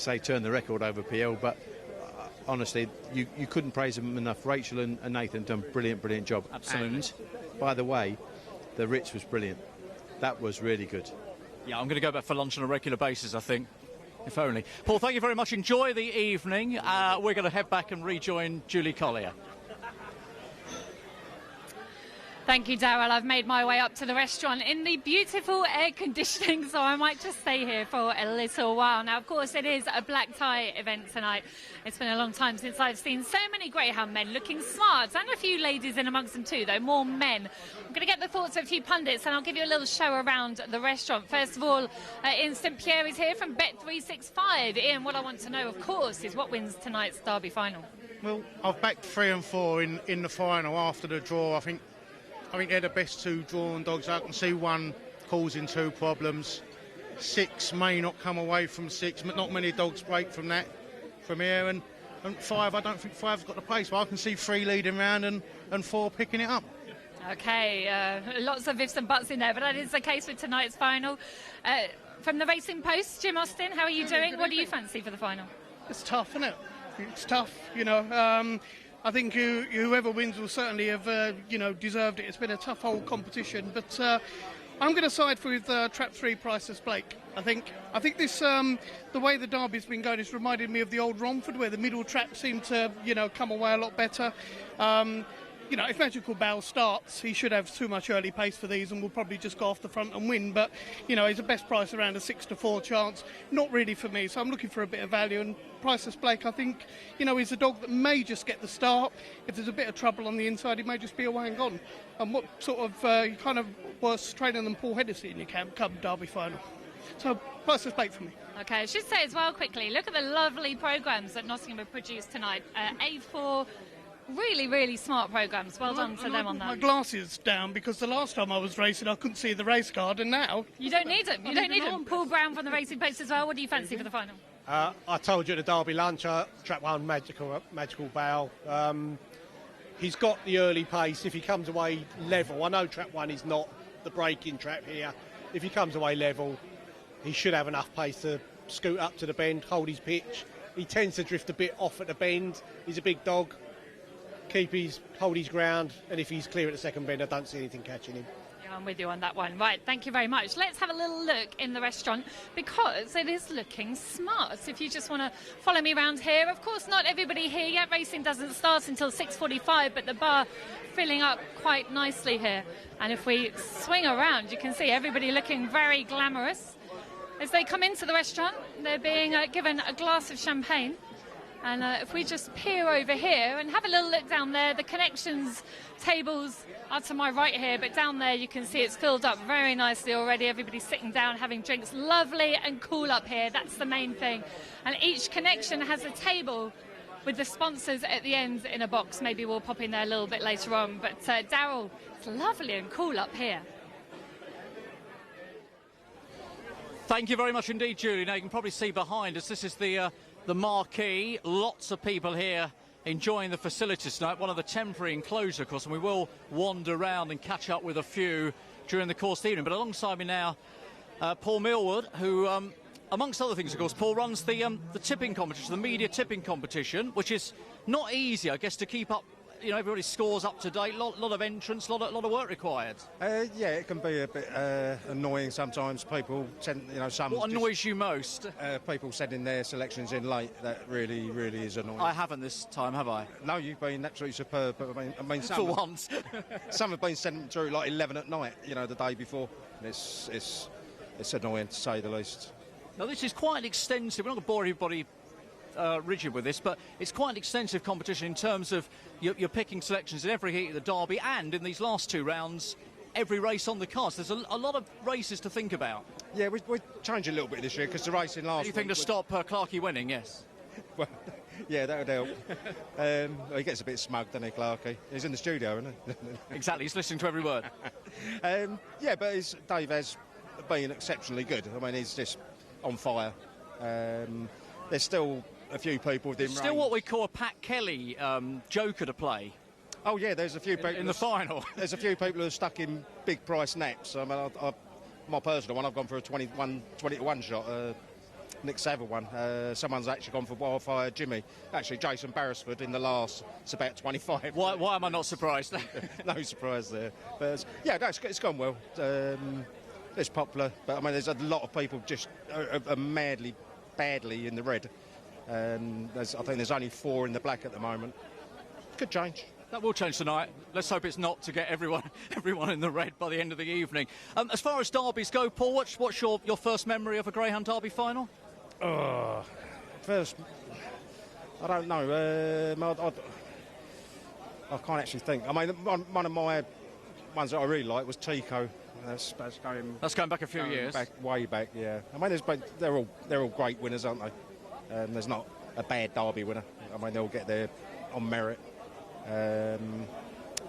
say turn the record over PL, but honestly, you couldn't praise them enough. Rachel and Nathan done brilliant job. Absolutely. And by the way, the Ritz was brilliant. That was really good. Yeah, I'm going to go back for lunch on a regular basis, I think. If only. Paul, thank you very much. Enjoy the evening. We're going to head back and rejoin Julie Collier. Thank you, Daryl. I've made my way up to the restaurant in the beautiful air conditioning, so I might just stay here for a little while. Now, of course, it is a black tie event tonight. It's been a long time since I've seen so many Greyhound men looking smart, and a few ladies in amongst them too, though more men. I'm going to get the thoughts of a few pundits, and I'll give you a little show around the restaurant. First of all, Ian St Pierre is here from Bet365. Ian, what I want to know, of course, is what wins tonight's derby final? Well, I've backed 3 and 4 in the final after the draw. I think they're the best 2 drawn dogs. I can see 1 causing 2 problems. 6 may not come away from 6, but not many dogs break from that, from here. And 5, I don't think 5's got the pace, but I can see 3 leading round and 4 picking it up. OK, lots of ifs and buts in there, but that is the case with tonight's final. From the Racing Post, Jim Austin, how are you doing? What do you fancy for the final? It's tough, isn't it? It's tough, you know. I think whoever wins will certainly have, deserved it. It's been a tough whole competition, but I'm going to side with Trap 3 Priceless Blake. I think this the way the derby's been going has reminded me of the old Romford, where the middle trap seemed to come away a lot better. If Magical Bow starts, he should have too much early pace for these and will probably just go off the front and win. But, he's the best price around a 6-4 chance. Not really for me, so I'm looking for a bit of value. And Priceless Blake, I think, he's a dog that may just get the start. If there's a bit of trouble on the inside, he may just be away and gone. And what sort of kind of worse training than Paul Hennessy in your Camp Cup derby final. So, Priceless Blake for me. OK, I should say as well quickly, look at the lovely programmes that Nottingham have produced tonight. A4... Really smart programmes. Well done to them on that. My glasses down because the last time I was racing I couldn't see the race card, and now... You don't need them. You don't need them. Paul Brown from the Racing Post as well. What do you fancy for the final? I told you at the Derby lunch, Trap 1 Magical Bow. He's got the early pace. If he comes away level, I know Trap 1 is not the breaking trap here. If he comes away level, he should have enough pace to scoot up to the bend, hold his pitch. He tends to drift a bit off at the bend. He's a big dog. Hold his ground, and if he's clear at the second bend, I don't see anything catching him. Yeah, I'm with you on that one. Right, thank you very much. Let's have a little look in the restaurant because it is looking smart. So if you just want to follow me around here, of course, not everybody here yet. Racing doesn't start until 6:45, but the bar filling up quite nicely here. And if we swing around, you can see everybody looking very glamorous. As they come into the restaurant, they're being given a glass of champagne. And if we just peer over here and have a little look down there, the connections tables are to my right here, but down there you can see it's filled up very nicely already. Everybody's sitting down having drinks. Lovely and cool up here, that's the main thing. And each connection has a table with the sponsors at the end in a box. Maybe we'll pop in there a little bit later on. But Daryl, it's lovely and cool up here. Thank you very much indeed, Julie. Now you can probably see behind us, this is the marquee. Lots of people here enjoying the facilities tonight. One of the temporary enclosure, of course, and we will wander around and catch up with a few during the course of the evening. But alongside me now, Paul Millwood, who, amongst other things, of course, Paul runs the tipping competition, the media tipping competition, which is not easy, I guess, to keep up. Everybody scores up to date. Lot of entrance, lot of work required. Yeah, it can be a bit annoying sometimes. People tend, some. What annoys you most? People sending their selections in late. That really is annoying. I haven't this time, have I? No, you've been absolutely superb. But I mean, for once, some have been sent through like 11 at night. The day before. It's annoying to say the least. Now this is quite extensive. We're not going to bore everybody rigid with this, but it's quite an extensive competition in terms of you're picking selections in every heat of the derby and in these last 2 rounds every race on the cards. There's a lot of races to think about. Yeah, we're changing a little bit this year because the racing last anything to stop Clarkey winning. Yes. Well, yeah, that would help. He gets a bit smug, doesn't he, Clarkey? He's in the studio, isn't he? Exactly, he's listening to every word. Yeah, but Dave has been exceptionally good. I mean, he's just on fire. There's still a few people within range. Still what we call a Pat Kelly joker to play. Oh yeah, there's a few people in the final. There's a few people who are stuck in big price naps. I mean, my personal one, I've gone for a 20 to 1 shot. Nick Saville one. Someone's actually gone for Wildfire Jimmy. Actually, Jason Barrisford in the last. It's about 25. Why am I not surprised? No surprise there. But yeah, no, it's gone well. It's popular, but I mean, there's a lot of people just are madly, badly in the red. I think there's only 4 in the black at the moment. Could change. That will change tonight. Let's hope it's not to get everyone in the red by the end of the evening. As far as derbies go, Paul, what's your first memory of a Greyhound Derby final? First, I don't know. I can't actually think. I mean, one of my ones that I really like was Tico. That's going back a few years. Way back, yeah. I mean, they're all great winners, aren't they? There's not a bad derby winner. I mean, they'll get there on merit.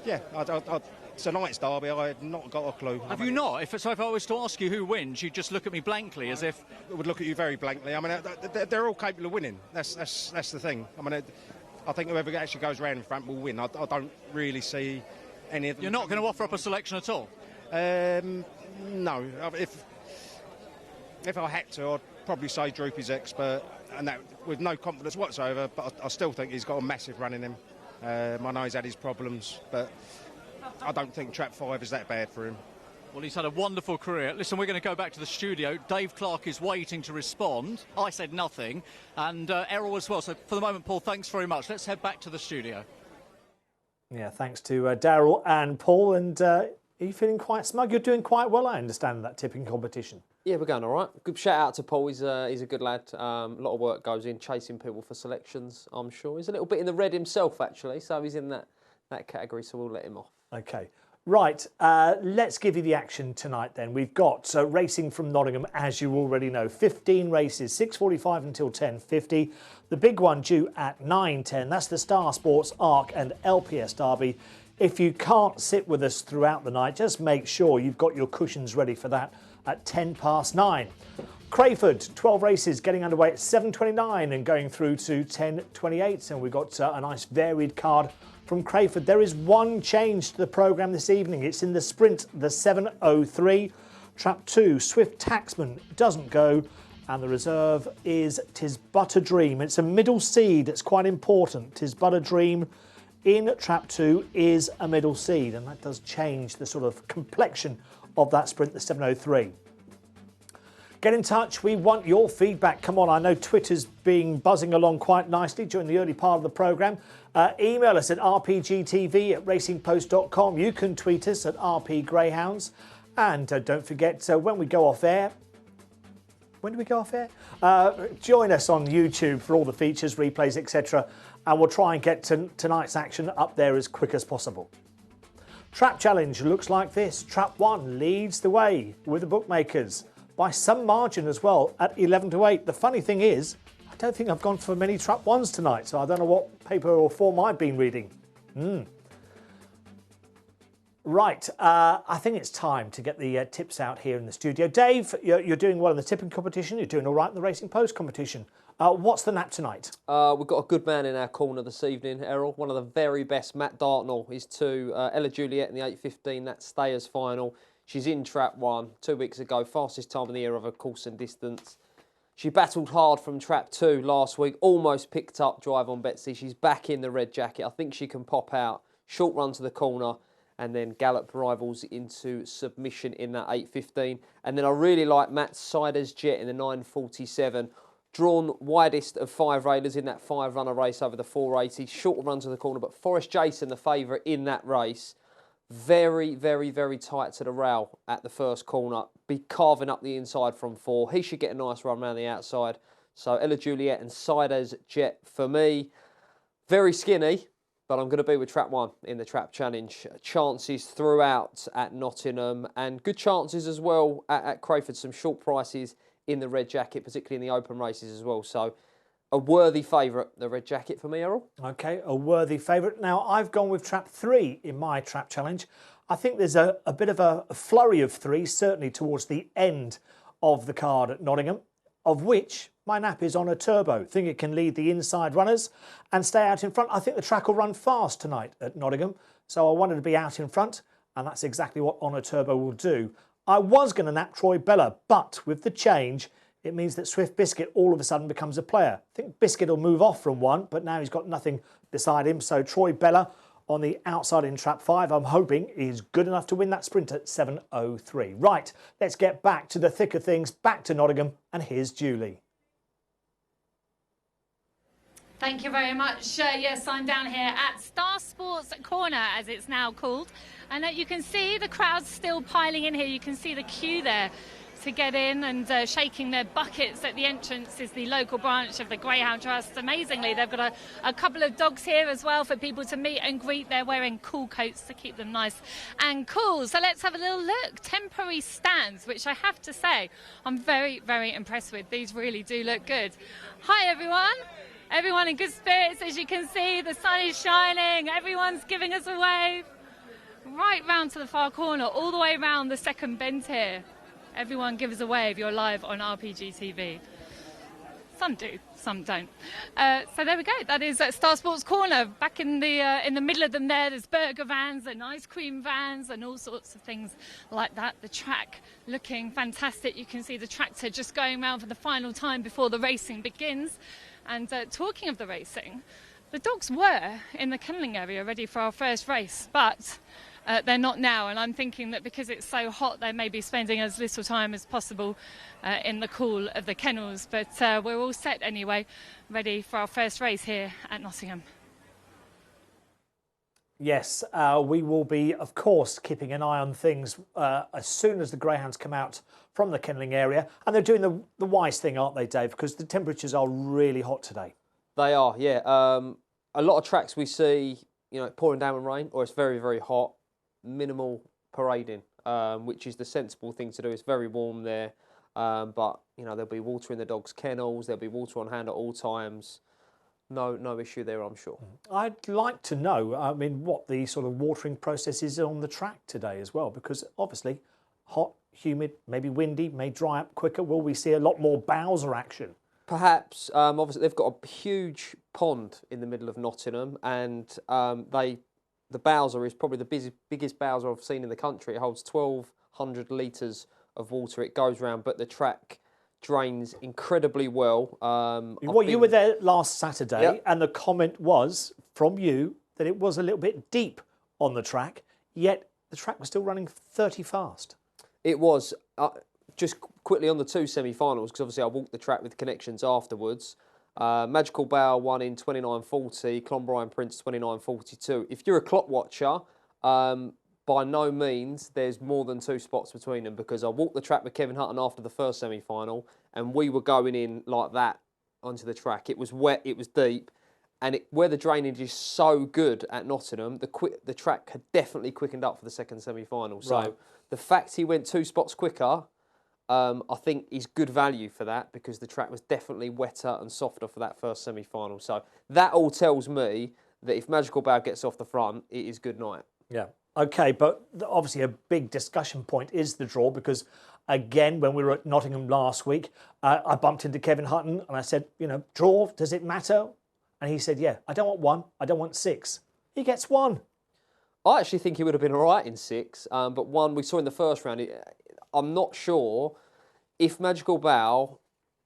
Yeah, tonight's derby, I had not got a clue. Have you not? If I was to ask you who wins, you'd just look at me blankly, as if... I would look at you very blankly. I mean, they're all capable of winning. That's the thing. I mean, I think whoever actually goes round in front will win. I don't really see any of them. You're not going to offer up a selection at all? No. If I had to, I'd probably say Droopy's expert, and that with no confidence whatsoever, but I still think he's got a massive run in him. I know he's had his problems, but I don't think Trap 5 is that bad for him. Well, he's had a wonderful career. Listen, we're going to go back to the studio. Dave Clark is waiting to respond. I said nothing, and Errol as well. So for the moment, Paul, thanks very much. Let's head back to the studio. Yeah, thanks to Daryl and Paul. And are you feeling quite smug? You're doing quite well, I understand, in that tipping competition. Yeah, we're going all right. Good shout out to Paul. He's a good lad. A lot of work goes in chasing people for selections, I'm sure. He's a little bit in the red himself, actually, so he's in that category, so we'll let him off. OK. Right, let's give you the action tonight then. We've got racing from Nottingham, as you already know. 15 races, 6:45 until 10:50. The big one due at 9:10. That's the Star Sports Arc and LPS Derby. If you can't sit with us throughout the night, just make sure you've got your cushions ready for that at 9:10. Crayford, 12 races getting underway at 7:29 and going through to 10:28. And we've got a nice varied card from Crayford. There is one change to the programme this evening. It's in the sprint, the 7:03. Trap 2, Swift Taxman doesn't go. And the reserve is Tis But a Dream. It's a middle seed. It's quite important. Tis But a Dream in Trap 2 is a middle seed. And that does change the sort of complexion of that sprint, the 7:03. Get in touch. We want your feedback. Come on, I know Twitter's been buzzing along quite nicely during the early part of the programme. Email us at rpgtv@racingpost.com. You can tweet us at rpgreyhounds. And don't forget, when we go off air... When do we go off air? Join us on YouTube for all the features, replays, etc. And we'll try and get tonight's action up there as quick as possible. Trap Challenge looks like this. Trap 1 leads the way with the bookmakers by some margin as well at 11-8. The funny thing is, I don't think I've gone for many Trap 1s tonight, so I don't know what paper or form I've been reading. Right, I think it's time to get the tips out here in the studio. Dave, you're doing well in the tipping competition. You're doing all right in the Racing Post competition. What's the nap tonight? We've got a good man in our corner this evening, Errol. One of the very best. Matt Dartnell is to Ella Juliet in the 8:15. That Stayers final. She's in Trap 1 2 weeks ago. Fastest time in the year of her course and distance. She battled hard from Trap 2 last week. Almost picked up Drive on Betsy. She's back in the red jacket. I think she can pop out. Short run to the corner. And then gallop rivals into submission in that 8:15. And then I really like Matt Siders Jet in the 9:47. Drawn widest of 5 railers in that 5-runner race over the 480. Short run to the corner, but Forrest Jason, the favourite in that race. Very, very, very tight to the rail at the first corner. Be carving up the inside from 4. He should get a nice run around the outside. So Ella Juliet and Siders Jet for me. Very skinny. But I'm going to be with Trap 1 in the Trap Challenge. Chances throughout at Nottingham and good chances as well at Crayford. Some short prices in the red jacket, particularly in the open races as well. So a worthy favourite, the red jacket for me, Errol. OK, a worthy favourite. Now, I've gone with Trap 3 in my Trap Challenge. I think there's a bit of a flurry of 3, certainly towards the end of the card at Nottingham, of which my nap is on a turbo. Think it can lead the inside runners and stay out in front. I think the track will run fast tonight at Nottingham, so I wanted to be out in front, and that's exactly what On a Turbo will do. I was going to nap Troy Bella, but with the change, it means that Swift Biscuit all of a sudden becomes a player. I think Biscuit will move off from 1, but now he's got nothing beside him. So Troy Bella on the outside in trap 5, I'm hoping is good enough to win that sprint at 7:03. Right, let's get back to the thick of things, back to Nottingham, and here's Julie. Thank you very much. Yes, I'm down here at Star Sports Corner, as it's now called. And you can see the crowds still piling in here. You can see the queue there to get in, and shaking their buckets at the entrance is the local branch of the Greyhound Trust. Amazingly, they've got a couple of dogs here as well for people to meet and greet. They're wearing cool coats to keep them nice and cool. So let's have a little look. Temporary stands, which I have to say I'm very, very impressed with. These really do look good. Hi, everyone. Everyone in good spirits, as you can see. The sun is shining. Everyone's giving us a wave. Right round to the far corner, all the way round the second bend here. Everyone give us a wave. You're live on Rpgtv. Some do, some don't. So there we go. That is Star Sports Corner. Back in the middle of them there's burger vans and ice cream vans and all sorts of things like that. The track looking fantastic. You can see the tractor just going around for the final time before the racing begins. And talking of the racing, the dogs were in the kennelling area ready for our first race, but they're not now. And I'm thinking that because it's so hot, they may be spending as little time as possible in the cool of the kennels. But we're all set anyway, ready for our first race here at Nottingham. Yes, we will be, of course, keeping an eye on things as soon as the greyhounds come out from the kennelling area. And they're doing the wise thing, aren't they, Dave? Because the temperatures are really hot today. They are, yeah. A lot of tracks we see, you know, pouring down with rain, or it's very, very hot. Minimal parading, which is the sensible thing to do. It's very warm there, but, you know, there'll be water in the dogs' kennels. There'll be water on hand at all times. No issue there, I'm sure. I'd like to know, I mean, what the sort of watering process is on the track today as well, because obviously hot, humid, maybe windy, may dry up quicker. Will we see a lot more Bowser action? Perhaps. Obviously, they've got a huge pond in the middle of Nottingham, and the Bowser is probably the biggest Bowser I've seen in the country. It holds 1,200 litres of water. It goes round, but the track drains incredibly well. You were there last Saturday, and the comment was from you that it was a little bit deep on the track, yet the track was still running 30 fast. It was. Just quickly on the 2 semi-finals, because obviously I walked the track with connections afterwards. Magical Bow won in 29.40, Clonbrine Prince 29.42. If you're a clock watcher, by no means there's more than 2 spots between them, because I walked the track with Kevin Hutton after the first semi-final, and we were going in like that onto the track. It was wet, it was deep, and where the drainage is so good at Nottingham, the track had definitely quickened up for the second semi-final. So the fact he went 2 spots quicker, I think is good value for that, because the track was definitely wetter and softer for that first semi-final. So that all tells me that if Magical Bow gets off the front, it is good night. Yeah. OK, but obviously a big discussion point is the draw, because, again, when we were at Nottingham last week, I bumped into Kevin Hutton and I said, you know, draw, does it matter? And he said, yeah, I don't want 1, I don't want 6. He gets 1. I actually think he would have been all right in 6, but 1 we saw in the first round. I'm not sure if Magical Bow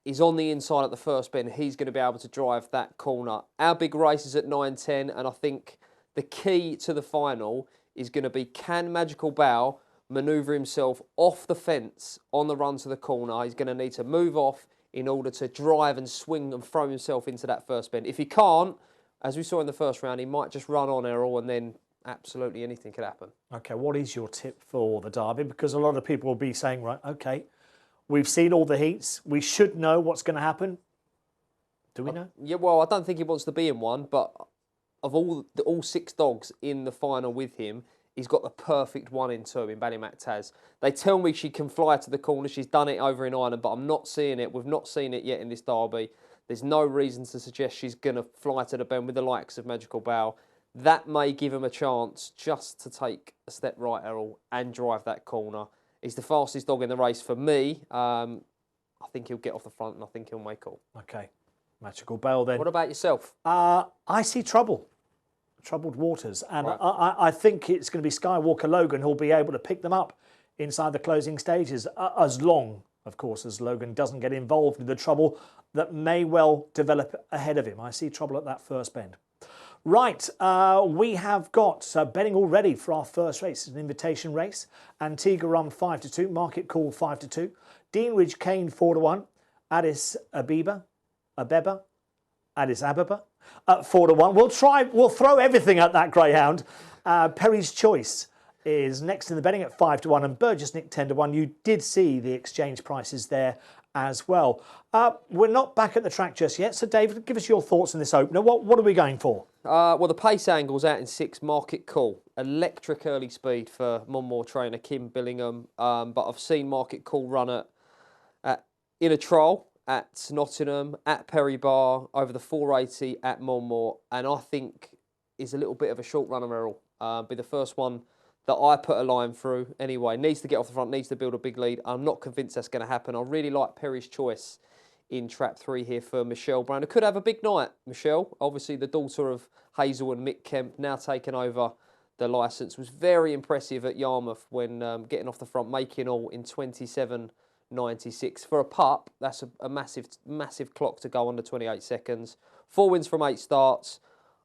is on the inside at the first bend, he's going to be able to drive that corner. Our big race is at 9:10, and I think the key to the final is going to be, can Magical Bow manoeuvre himself off the fence on the run to the corner? He's going to need to move off in order to drive and swing and throw himself into that first bend. If he can't, as we saw in the first round, he might just run on Errol, and then absolutely anything could happen. OK, what is your tip for the Derby? Because a lot of people will be saying, right, OK, we've seen all the heats. We should know what's going to happen. Do we know? Yeah, well, I don't think he wants to be in one, but of all 6 dogs in the final with him, he's got the perfect 1 in 2 in Ballymac Taz. They tell me she can fly to the corner. She's done it over in Ireland, but I'm not seeing it. We've not seen it yet in this Derby. There's no reason to suggest she's going to fly to the bend with the likes of Magical Bow. That may give him a chance just to take a step right, Errol, and drive that corner. He's the fastest dog in the race for me. I think he'll get off the front, and I think he'll make all. OK. Magical Bow then. What about yourself? I see troubled waters, and right. I think it's going to be Skywalker Logan who'll be able to pick them up inside the closing stages, as long of course, as Logan doesn't get involved in the trouble that may well develop ahead of him. I see trouble at that first bend. Right, we have got betting already for our first race. It's an invitation race. Antigua Rum 5-2, Market Call 5-2, Deanridge Cane 4-1, Addis Abeba, Addis Ababa 4-1. We'll throw everything at that Greyhound. Perry's Choice is next in the betting at 5-1, and Burgess Nick 10-1. You did see the exchange prices there as well. We're not back at the track just yet, so David, give us your thoughts on this opener. What are we going for? Well, the pace angle's out in 6, Market Call. Electric early speed for Monmore trainer Kim Billingham, but I've seen Market Call run in a trial at Nottingham, at Perry Bar, over the 480 at Monmore, and I think is a little bit of a short runner, Errol. Be the first one that I put a line through anyway. Needs to get off the front, needs to build a big lead. I'm not convinced that's going to happen. I really like Perry's Choice in trap 3 here for Michelle Brown. It could have a big night, Michelle. Obviously, the daughter of Hazel and Mick Kemp, now taken over the licence. Was very impressive at Yarmouth when getting off the front, making all in 27.96. For a pup, that's a massive, massive clock to go under 28 seconds. 4 wins from 8 starts.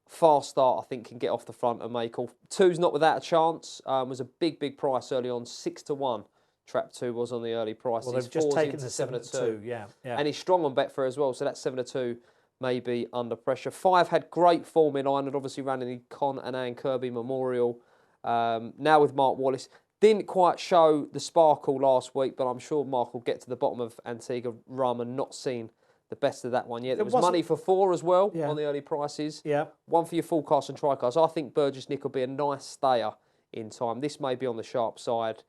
Fast start, I think, can get off the front and make all. 2's not without a chance. Was a big, big price early on. 6-1. Trap 2 was on the early prices. Well, they've just taken the 7-2. Yeah. And he's strong on Betfair as well, so that 7-2 may be under pressure. 5 had great form in Ireland, obviously ran in the Con and Ann Kirby Memorial. Now with Mark Wallace. Didn't quite show the sparkle last week, but I'm sure Mark will get to the bottom of Antigua Rum and not seen the best of that one yet. There was money for 4 as well on the early prices. Yeah. 1 for your full cast and tri-cast. I think Burgess Nick will be a nice stayer in time. This may be on the sharp side.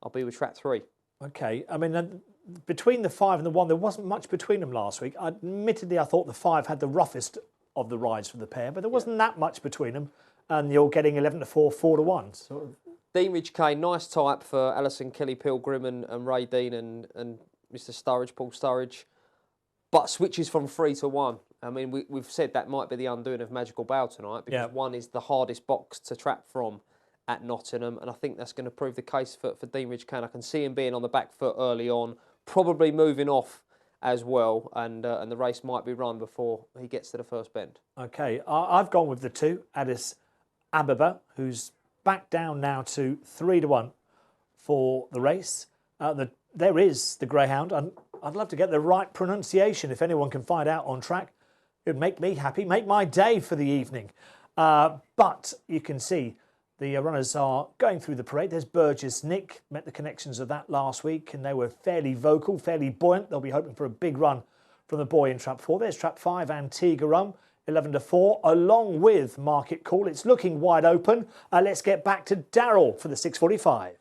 I'll be with trap 3. Okay. I mean, between the 5 and the 1, there wasn't much between them last week. Admittedly, I thought the 5 had the roughest of the rides for the pair, but there wasn't that much between them. And you're getting 11-4, 4-1. Sort of. Deanridge Cane, nice type for Alison Kelly Pilgrim and Ray Dean and Mr. Sturridge, Paul Sturridge. But switches from 3-1. I mean, we've said that might be the undoing of Magical Bow tonight because 1 is the hardest box to trap from at Nottingham, and I think that's going to prove the case for Deanridge Cane. I can see him being on the back foot early on, probably moving off as well, and the race might be run before he gets to the first bend. Okay, I've gone with the 2, Addis Ababa, who's back down now to 3-1 for the race. There is the Greyhound, and I'd love to get the right pronunciation. If anyone can find out on track, it would make me happy, make my day for the evening. But you can see the runners are going through the parade. There's Burgess Nick, met the connections of that last week, and they were fairly vocal, fairly buoyant. They'll be hoping for a big run from the boy in trap 4. There's trap 5, Antigua Rum, 11-4, along with Market Call. It's looking wide open. Let's get back to Darryl for the 6:45.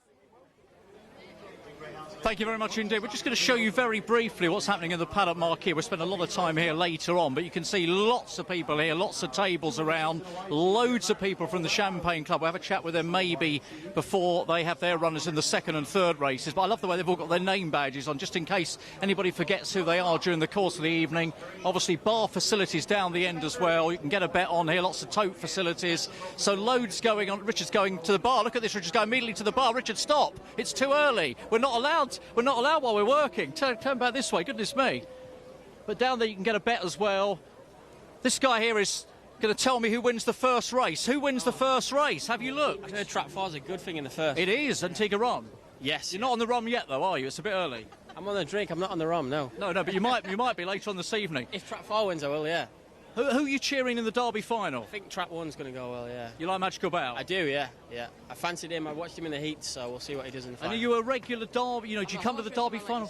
Thank you very much indeed. We're just going to show you very briefly what's happening in the paddock marquee. We'll spend a lot of time here later on, but you can see lots of people here, lots of tables around, loads of people from the Champagne Club. We'll have a chat with them maybe before they have their runners in the 2nd and 3rd races. But I love the way they've all got their name badges on, just in case anybody forgets who they are during the course of the evening. Obviously, bar facilities down the end as well. You can get a bet on here, lots of tote facilities. So loads going on. Richard's going to the bar. Look at this, Richard's going immediately to the bar. Richard, stop. It's too early. We're not allowed while we're working. Turn back this way, goodness me. But down there you can get a bet as well. This guy here is going to tell me who wins the first race. Who wins the first race? Have you looked? I heard trap 4 is a good thing in the first. It is, Antigua Rum. Yes. You're not on the rum yet though, are you? It's a bit early. I'm on the drink, I'm not on the rum, no. No, but you might be later on this evening. If trap 4 wins, I will, yeah. Who are you cheering in the Derby final? I think trap 1's going to go well, yeah. You like Magical Bow? I do, yeah. I fancied him, I watched him in the heat, so we'll see what he does in the final. And are you a regular Derby, do you come to the Derby final?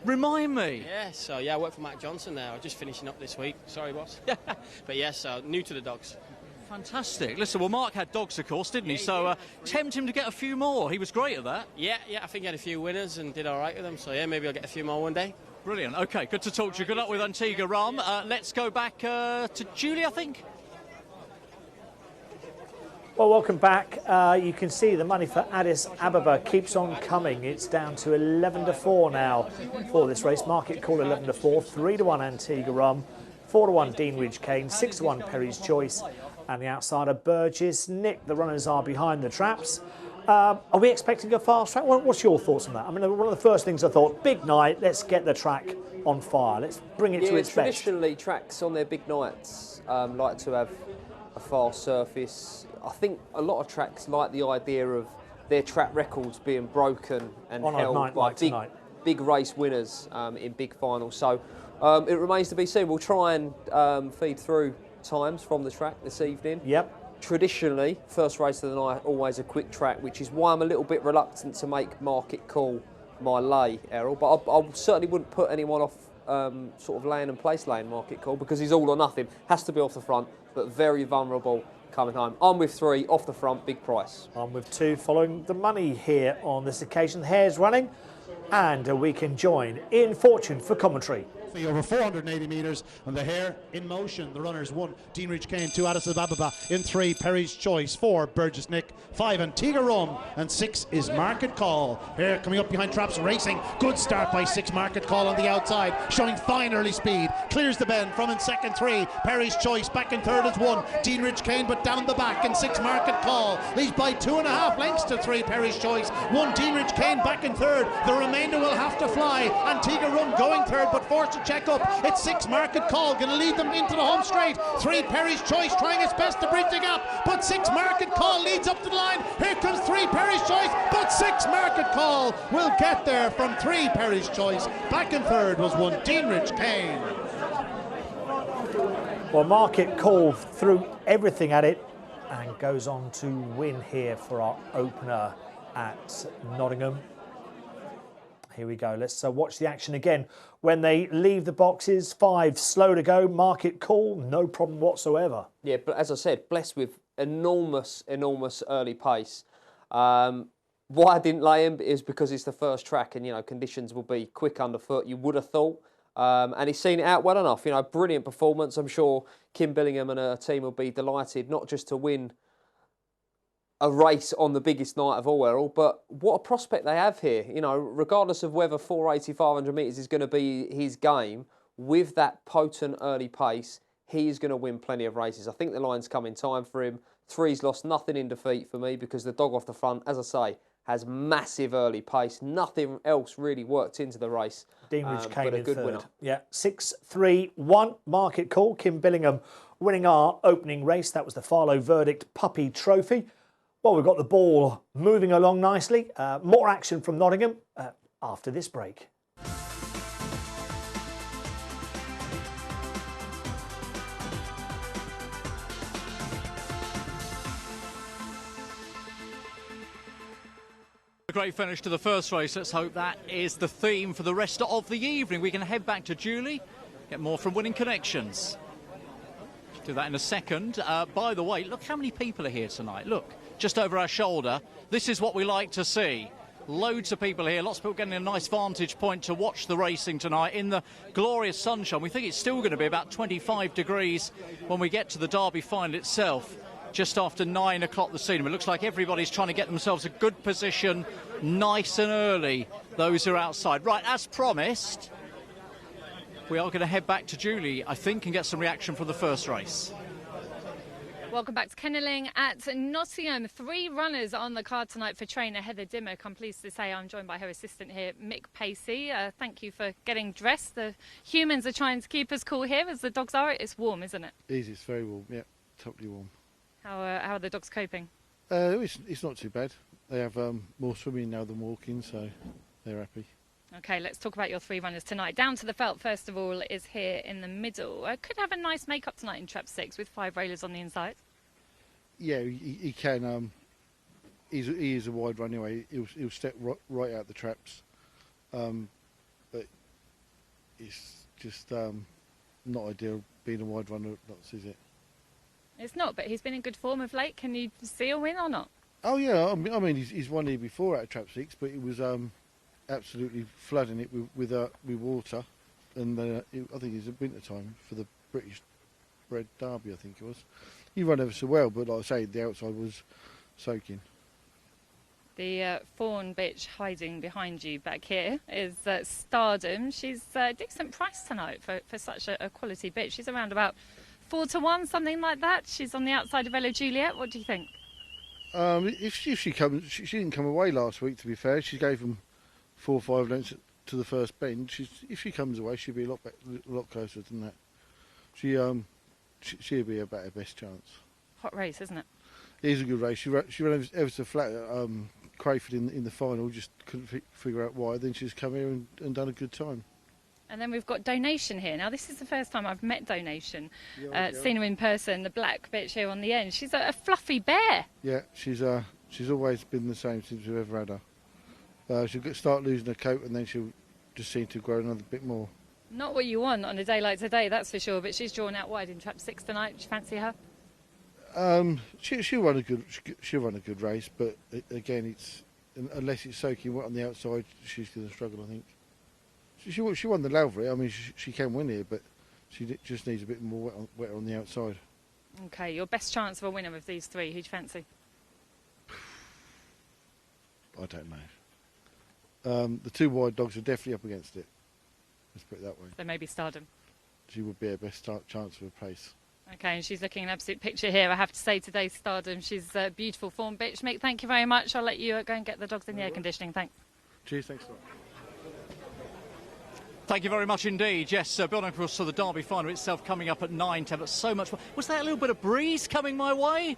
Remind me. Yeah, so I work for Matt Johnson now. I'm just finishing up this week. Sorry, boss. But yes, so new to the dogs. Fantastic. Listen, well, Mark had dogs, of course, didn't he? So tempt him to get a few more. He was great at that. Yeah, I think he had a few winners and did all right with them. So yeah, maybe I'll get a few more one day. Brilliant. Okay, good to talk to you. Good luck with Antigua Rum. Let's go back to Julie, I think. Well, welcome back. You can see the money for Addis Ababa keeps on coming. It's down to 11-4 now for this race. Market Call 11-4, 3-1 Antigua Rum, 4-1 Deanridge Cane, 6-1 Perry's Choice, and the outsider Burgess Nick. The runners are behind the traps. Are we expecting a fast track? What's your thoughts on that? I mean, one of the first things I thought, big night, let's get the track on fire. Let's bring it to its best. Traditionally, tracks on their big nights like to have a fast surface. I think a lot of tracks like the idea of their track records being broken and on held a night by like big race winners in big finals. So it remains to be seen. We'll try and feed through times from the track this evening. Yep. Traditionally, first race of the night, always a quick track, which is why I'm a little bit reluctant to make Market Call my lay, Errol. But I certainly wouldn't put anyone off sort of lane and place lane Market Call, because he's all or nothing. Has to be off the front, but very vulnerable coming home. I'm with 3, off the front, big price. I'm with 2, following the money here on this occasion. The hare's running, and we can join Ian Fortune for commentary. Over 480 metres, and the hare in motion. The runners 1, Deanridge Kane, 2, Addis Ababa, in 3, Perry's Choice, 4, Burgess Nick, 5, Antigua Rum, and 6 is Market Call. Hare coming up behind Traps Racing. Good start by 6, Market Call on the outside, showing fine early speed. Clears the bend from in second 3, Perry's Choice. Back in third is 1, Deanridge Kane, but down the back in 6, Market Call. Leads by 2.5 lengths to 3, Perry's Choice. 1, Deanridge Kane back in third. The remainder will have to fly. Antigua Rum going third, but forced to check up. It's 6, Market Call, going to lead them into the home straight. 3, Perry's Choice, trying its best to bridge the gap, but 6, Market Call leads up to the line. Here comes 3, Perry's Choice, but 6, Market Call will get there from 3, Perry's Choice. Back in third was 1, Deanridge Kane. Well, Market Call threw everything at it and goes on to win here for our opener at Nottingham. Here we go. Let's watch the action again. When they leave the boxes, 5 slow to go. Market Call, no problem whatsoever. Yeah, but as I said, blessed with enormous early pace. Why I didn't lay him is because it's the first track, and conditions will be quick underfoot. You would have thought, and he's seen it out well enough. Brilliant performance. I'm sure Kim Billingham and her team will be delighted, not just to win a race on the biggest night of all, Errol, but what a prospect they have here. Regardless of whether 480, 500 metres is going to be his game, with that potent early pace, he is going to win plenty of races. I think the line's come in time for him. 3's lost nothing in defeat for me, because the dog off the front, as I say, has massive early pace. Nothing else really worked into the race. Deanridge Kane but a in good third. winner. Yeah, 6, 3, 1, Market Call. Kim Billingham winning our opening race. That was the Farlow Verdict Puppy Trophy. Well, we've got the ball moving along nicely. More action from Nottingham after this break. A great finish to the first race. Let's hope that is the theme for the rest of the evening. We can head back to Julie, get more from Winning Connections. Do that in a second. By the way, look how many people are here tonight. Look, just over our shoulder. This is what we like to see. Loads of people here, lots of people getting a nice vantage point to watch the racing tonight in the glorious sunshine. We think it's still going to be about 25 degrees when we get to the Derby final itself, just after 9 o'clock this evening. It looks like everybody's trying to get themselves a good position, nice and early, those who are outside. Right, as promised, we are going to head back to Julie, I think, and get some reaction from the first race. Welcome back to Kennelling at Nottingham. 3 runners on the card tonight for trainer Heather Dimmock. I'm pleased to say I'm joined by her assistant here, Mick Pacey. Thank you for getting dressed. The humans are trying to keep us cool here, as the dogs are. It's warm, isn't it? It is, it's very warm, yeah, totally warm. How are the dogs coping? It's not too bad. They have more swimming now than walking, so they're happy. OK, let's talk about your 3 runners tonight. Down to the Felt, first of all, is here in the middle. Could have a nice make-up tonight in Trap 6 with 5 railers on the inside. Yeah, he can. He is a wide run anyway. He'll step right out the traps. But it's just not ideal being a wide runner, is it? It's not, but he's been in good form of late. Can you see a win or not? Oh, yeah. I mean he's won here before out of Trap 6, but it was absolutely flooding it with water. And I think it's a winter time for the British Bred Derby, I think it was. He ran ever so well, but like I say, the outside was soaking. The fawn bitch hiding behind you back here is Stardom. She's a decent price tonight for such a quality bitch. She's around about 4 to 1, something like that. She's on the outside of Ella Juliet. What do you think? If she comes, she didn't come away last week. To be fair, she gave them 4 or 5 lengths to the first bend. If she comes away, she'll be a lot closer than that. She'll be about her best chance. Hot race, isn't it? It is a good race. She ran ever so flat at Crayford in the final. Just couldn't figure out why. Then she's come here and done a good time. And then we've got Donation here. Now, this is the first time I've met Donation. Yeah. Seen her in person, the black bitch here on the end. She's a fluffy bear. Yeah, she's always been the same since we've ever had her. She'll start losing her coat and then she'll just seem to grow another bit more. Not what you want on a day like today, that's for sure. But she's drawn out wide in trap 6 tonight. Do you fancy her? She'll run a good race, but again, it's unless it's soaking wet on the outside, she's going to struggle. I think. She won the Lavery. I mean, she can win here, but she just needs a bit more wet on the outside. Okay, your best chance of a winner of these 3, who do you fancy? I don't know. The 2 wide dogs are definitely up against it. Let's put it that way. So maybe Stardom. She would be her best chance of a place. Okay, and she's looking an absolute picture here. I have to say today, Stardom, she's a beautiful form bitch. Mick, thank you very much. I'll let you go and get the dogs in the air conditioning. Thanks. Cheers, thanks a lot. Thank you very much indeed. Yes, building of course to the Derby final itself coming up at 9:10. But so much fun. Was that a little bit of breeze coming my way?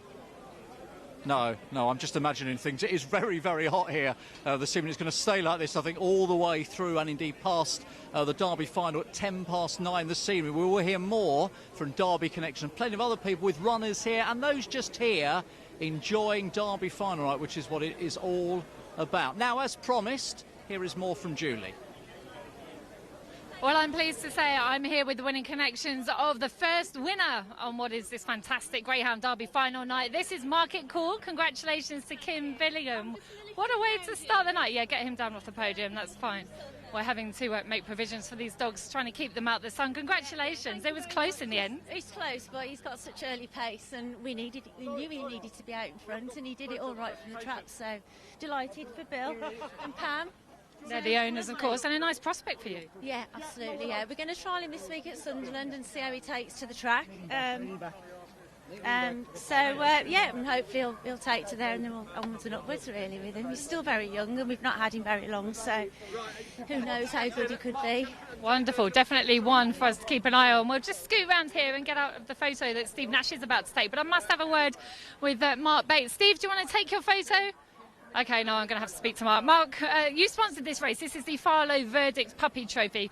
No, I'm just imagining things. It is very, very hot here this evening. It's going to stay like this, I think, all the way through and indeed past the Derby final at 9:10 this evening. We will hear more from Derby Connection. Plenty of other people with runners here and those just here enjoying Derby final night, which is what it is all about. Now, as promised, here is more from Julie. Well, I'm pleased to say I'm here with the winning connections of the first winner on what is this fantastic Greyhound Derby final night. This is Market Call. Congratulations to Kim Billingham. What a way to start the night. Yeah, get him down off the podium. That's fine. We're having to make provisions for these dogs, trying to keep them out of the sun. Congratulations. It was close in the end. It's close, but he's got such early pace, and we knew he needed to be out in front, and he did it all right from the trap. So delighted for Bill and Pam. They're the owners, of course, and a nice prospect for you. Yeah, absolutely, yeah. We're going to trial him this week at Sunderland and see how he takes to the track. And hopefully he'll take to there and then we'll onwards and upwards, really, with him. He's still very young and we've not had him very long, so who knows how good he could be. Wonderful, definitely one for us to keep an eye on. We'll just scoot round here and get out of the photo that Steve Nash is about to take, but I must have a word with Mark Bates. Steve, do you want to take your photo? Okay, no, I'm going to have to speak to Mark. Mark, you sponsored this race. This is the Farlow Verdict Puppy Trophy.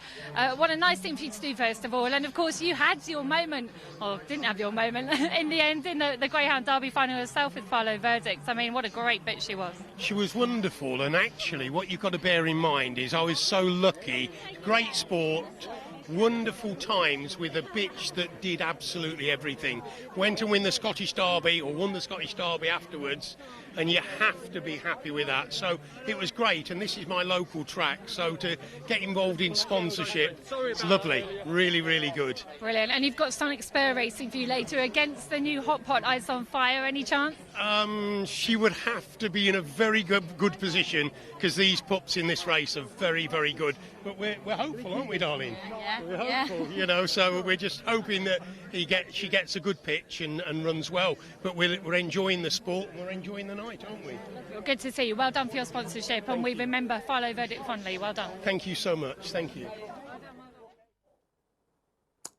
What a nice thing for you to do, first of all. And, of course, you had your moment, or didn't have your moment, in the end, in the Greyhound Derby final herself with Farlow Verdict. I mean, what a great bitch she was. She was wonderful, and actually what you've got to bear in mind is I was so lucky. Great sport. Wonderful times with a bitch that did absolutely everything. Went to win the Scottish Derby, or won the Scottish Derby afterwards, and you have to be happy with that. So it was great, and this is my local track, so to get involved in sponsorship, it's lovely. Really, really good. Brilliant. And you've got Sonic Spur racing for you later against the new Hot Pot Ice on Fire. Any chance? She would have to be in a very good position, because these pups in this race are very, very good. But we're hopeful, aren't we, darling? Yeah. We're hopeful, you know, so we're just hoping that she gets a good pitch and runs well. But we're enjoying the sport and we're enjoying the night, aren't we? Good to see you. Well done for your sponsorship, and we remember Farlow Verdict fondly. Well done. Thank you so much. Thank you.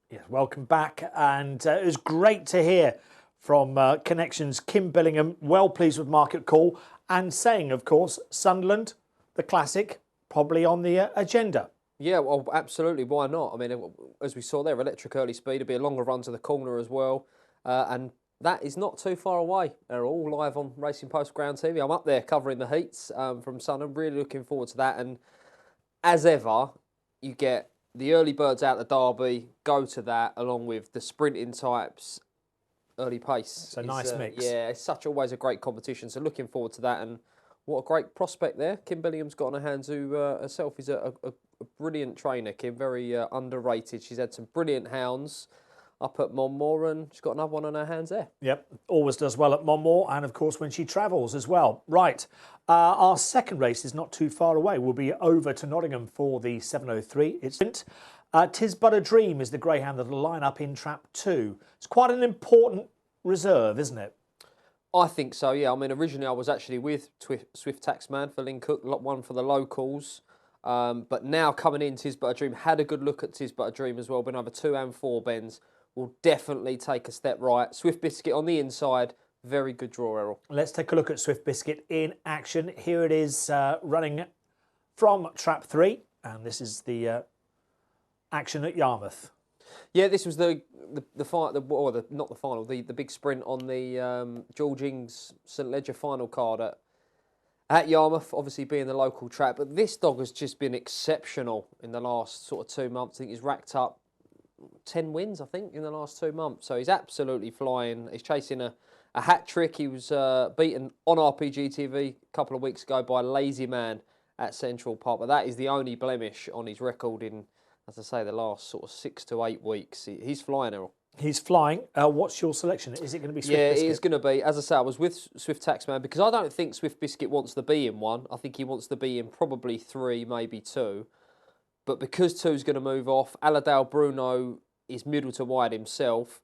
Yes, welcome back, and it was great to hear from Connections Kim Billingham. Well pleased with Market Call, and saying, of course, Sunderland, the classic, probably on the agenda. Yeah, well, absolutely. Why not? I mean, as we saw there, electric early speed, it'll be a longer run to the corner as well. And that is not too far away. They're all live on Racing Post Ground TV. I'm up there covering the heats from Sunderland. Really looking forward to that. And as ever, you get the early birds out the Derby, go to that, along with the sprinting types, early pace. It's a nice mix. Yeah, it's always a great competition. So looking forward to that. And what a great prospect there. Kim Billingham's got on her hands, who herself is a brilliant trainer, Kim, very underrated. She's had some brilliant hounds up at Monmore, and she's got another one on her hands there. Yep, always does well at Monmore, and of course when she travels as well. Right, our second race is not too far away. We'll be over to Nottingham for the 7:03. It's Tis But a Dream is the greyhound that'll line up in trap 2. It's quite an important reserve, isn't it? I think so, yeah. I mean, originally I was actually with Swift Taxman for Lynn Cook, one for the locals. But now coming in, Tis But a Dream, had a good look at Tis But a Dream as well. Been over 2 and 4 bends. Will definitely take a step right. Swift Biscuit on the inside. Very good draw, Errol. Let's take a look at Swift Biscuit in action. Here it is running from trap 3. And this is the action at Yarmouth. Yeah, this was the big sprint on the George Ings St Ledger final card at Yarmouth, obviously being the local track. But this dog has just been exceptional in the last sort of 2 months. I think he's racked up 10 wins, I think, in the last 2 months. So he's absolutely flying. He's chasing a hat trick. He was beaten on Rpgtv a couple of weeks ago by Lazy Man at Central Park. But that is the only blemish on his record in, as I say, the last sort of 6 to 8 weeks. He's flying, Errol. He's flying. What's your selection? Is it going to be Swift Biscuit? Yeah, it is going to be. As I say, I was with Swift Taxman because I don't think Swift Biscuit wants to be in 1. I think he wants to be in probably 3, maybe 2. But because 2's going to move off, Aladale Bruno is middle to wide himself.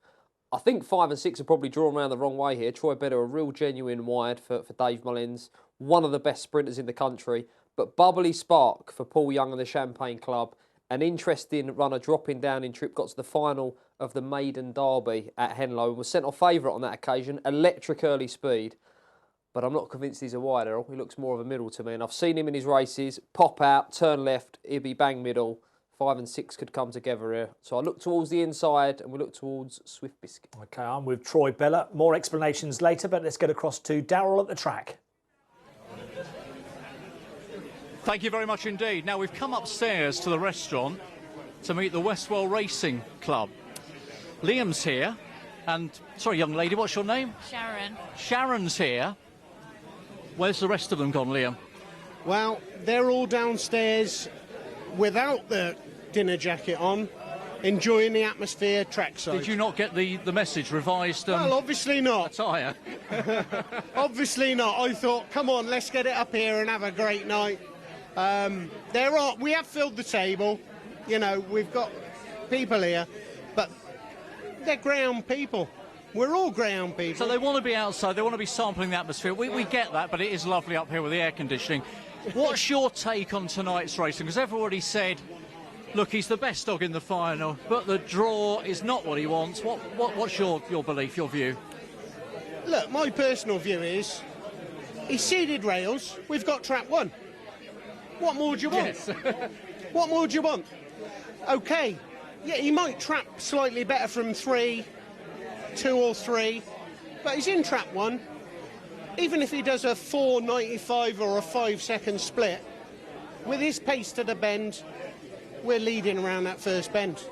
I think 5 and 6 are probably drawn around the wrong way here. Troy Bedder, a real genuine wide for Dave Mullins. One of the best sprinters in the country. But Bubbly Spark for Paul Young and the Champagne Club. An interesting runner dropping down in trip, got to the final of the Maiden Derby at Henlow and was sent off favourite on that occasion. Electric early speed, but I'm not convinced he's a wide, Errol. He looks more of a middle to me, and I've seen him in his races. Pop out, turn left, he'll be bang middle. 5 and 6 could come together here. So I look towards the inside and we look towards Swift Biscuit. OK, I'm with Troy Bella. More explanations later, but let's get across to Darryl at the track. Thank you very much indeed. Now, we've come upstairs to the restaurant to meet the Westwell Racing Club. Liam's here, and, sorry, young lady, what's your name? Sharon. Sharon's here. Where's the rest of them gone, Liam? Well, they're all downstairs without the dinner jacket on, enjoying the atmosphere trackside. Did you not get the message revised? Well, obviously not. Attire? Obviously not. I thought, come on, let's get it up here and have a great night. We have filled the table, you know, we've got people here, but they're Greyhound people. We're all Greyhound people. So they want to be outside, they want to be sampling the atmosphere. We get that, but it is lovely up here with the air conditioning. What's your take on tonight's racing? Because everybody said, look, he's the best dog in the final, but the draw is not what he wants. What's your belief, your view? Look, my personal view is, he's seeded rails, we've got trap 1. What more do you want? Yes. What more do you want? OK, yeah, he might trap slightly better from 3, 2 or 3, but he's in trap 1. Even if he does a 4.95 or a 5-second split, with his pace to the bend, we're leading around that first bend.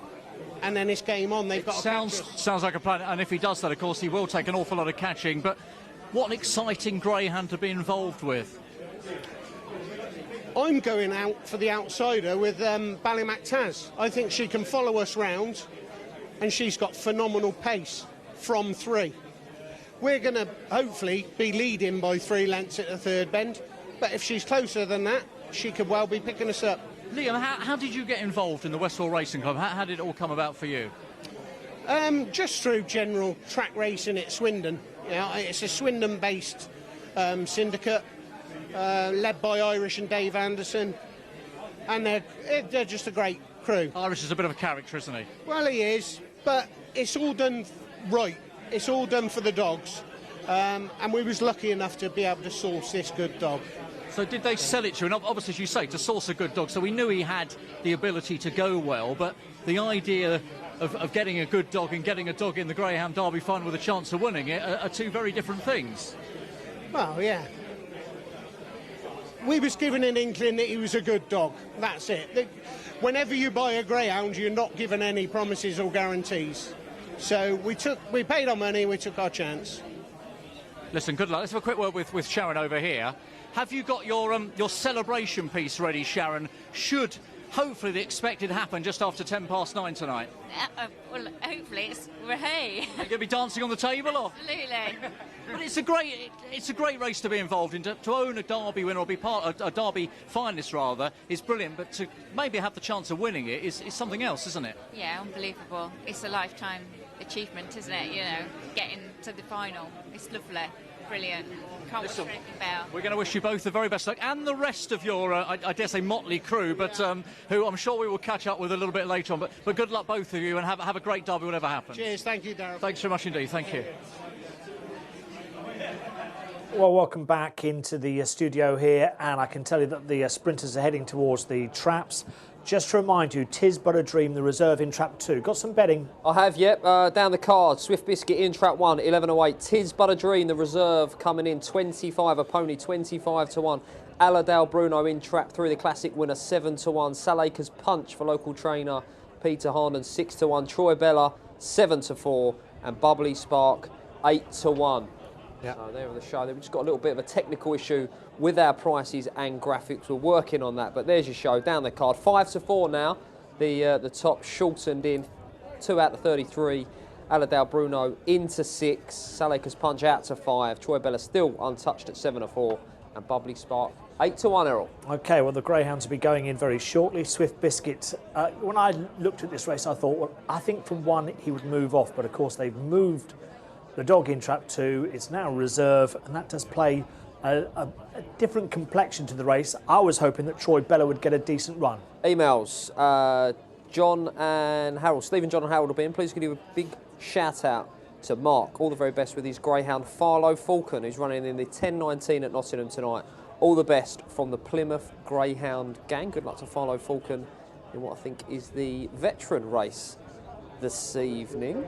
And then it's game on. They've got sounds like a plan. And if he does that, of course, he will take an awful lot of catching. But what an exciting greyhound to be involved with. I'm going out for the outsider with Ballymac Taz. I think she can follow us round, and she's got phenomenal pace from 3. We're going to hopefully be leading by 3 lengths at the third bend, but if she's closer than that, she could well be picking us up. Liam, how did you get involved in the Westwell Racing Club? How did it all come about for you? Just through general track racing at Swindon. You know, it's a Swindon-based syndicate, led by Irish and Dave Anderson, and they're just a great crew. Irish is a bit of a character, isn't he? Well, he is, but it's all done right. It's all done for the dogs, and we was lucky enough to be able to source this good dog. So did they sell it to you? And obviously, as you say, to source a good dog, so we knew he had the ability to go well, but the idea of getting a good dog and getting a dog in the Greyhound Derby final with a chance of winning it are 2 very different things. Well, yeah. We was given an inkling that he was a good dog. That's it. Whenever you buy a Greyhound, you're not given any promises or guarantees. So we paid our money, we took our chance. Listen, good luck. Let's have a quick word with Sharon over here. Have you got your celebration piece ready, Sharon? Should hopefully the expected happen just after 9:10 tonight? Well, hopefully we're hey. Are you going to be dancing on the table, or? Absolutely. But it's a great race to be involved in. To own a Derby winner or be part a Derby finalist rather is brilliant. But to maybe have the chance of winning it is something else, isn't it? Yeah, unbelievable. It's a lifetime achievement, isn't it? You know, getting to the final. It's lovely. Brilliant. Can't wait for Ricky Bell. We're going to wish you both the very best luck, and the rest of your, I dare say, motley crew, but who I'm sure we will catch up with a little bit later on. But good luck, both of you, and have a great derby, whatever happens. Cheers, thank you, Darryl. Thanks very much indeed, thank you. Well, welcome back into the studio here, and I can tell you that the sprinters are heading towards the traps. Just to remind you, 'Tis But a Dream, the reserve in trap 2. Got some betting? I have, yep. Down the card, Swift Biscuit in trap 1, 11.08. 'Tis But a Dream, the reserve, coming in 25, a pony 25-1. Aladale Bruno in trap 3, the classic winner 7-1. Salacre's Punch for local trainer Peter Harden 6-1. Troy Bella 7-4, and Bubbly Spark 8-1. Yeah. So there are the show. We've just got a little bit of a technical issue with our prices and graphics. We're working on that, but there's your show down the card. 5-4 now. The top shortened in 2 out of 33. Aladale Bruno into 6. Salacre's Punch out to 5. Troy Bella still untouched at 7-4, and Bubbly Spark 8-1. Errol. Okay, well the Greyhounds will be going in very shortly. Swift Biscuit. When I looked at this race, I thought, well, I think from 1 he would move off, but of course they've moved the dog in trap 2. It's now reserve, and that does play a different complexion to the race. I was hoping that Troy Bella would get a decent run. Emails. John and Harold. Stephen, John and Harold will be in. Please give a big shout out to Mark. All the very best with his Greyhound Farlow Falcon, who's running in the 10.19 at Nottingham tonight. All the best from the Plymouth Greyhound gang. Good luck to Farlow Falcon in what I think is the veteran race this evening.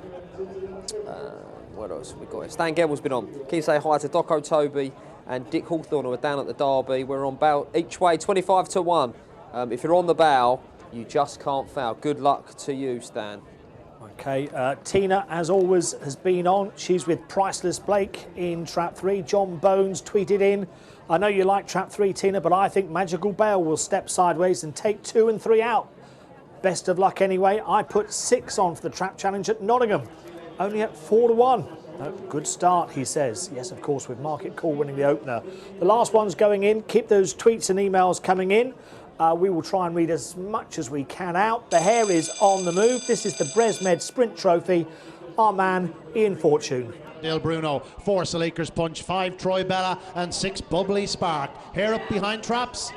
What else have we got? Stan Gebel's been on. Can you say hi to Doco Toby and Dick Hawthorne, who are down at the Derby? We're on bow each way, 25-1. If you're on the bow, you just can't foul. Good luck to you, Stan. Okay, Tina, as always, has been on. She's with Priceless Blake in trap 3. John Bones tweeted in, I know you like trap 3, Tina, but I think Magical Bale will step sideways and take 2 and 3 out. Best of luck anyway. I put 6 on for the trap challenge at Nottingham, only at 4-1. Good start, he says. Yes, of course, with Market Call winning the opener. The last one's going in. Keep those tweets and emails coming in. We will try and read as much as we can out. The hare is on the move. This is the Bresmed Sprint Trophy. Our man, Ian Fortune. Dale Bruno, 4 Salacre's Punch, 5 Troy Bella, and 6 Bubbly Spark. Hare up behind traps.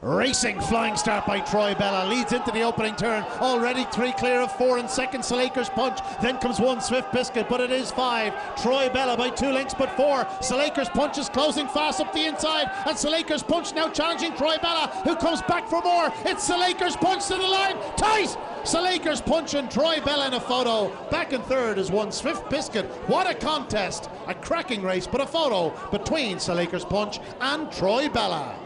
Racing flying start by Troy Bella, leads into the opening turn, already 3 clear of 4 and second Salacre's Punch, then comes 1 Swift Biscuit, but it is 5. Troy Bella by 2 lengths but 4. Salacre's Punch is closing fast up the inside, and Salacre's Punch now challenging Troy Bella, who comes back for more. It's Salacre's Punch to the line, tight! Salacre's Punch and Troy Bella in a photo. Back in third is 1 Swift Biscuit. What a contest! A cracking race, but a photo between Salacre's Punch and Troy Bella.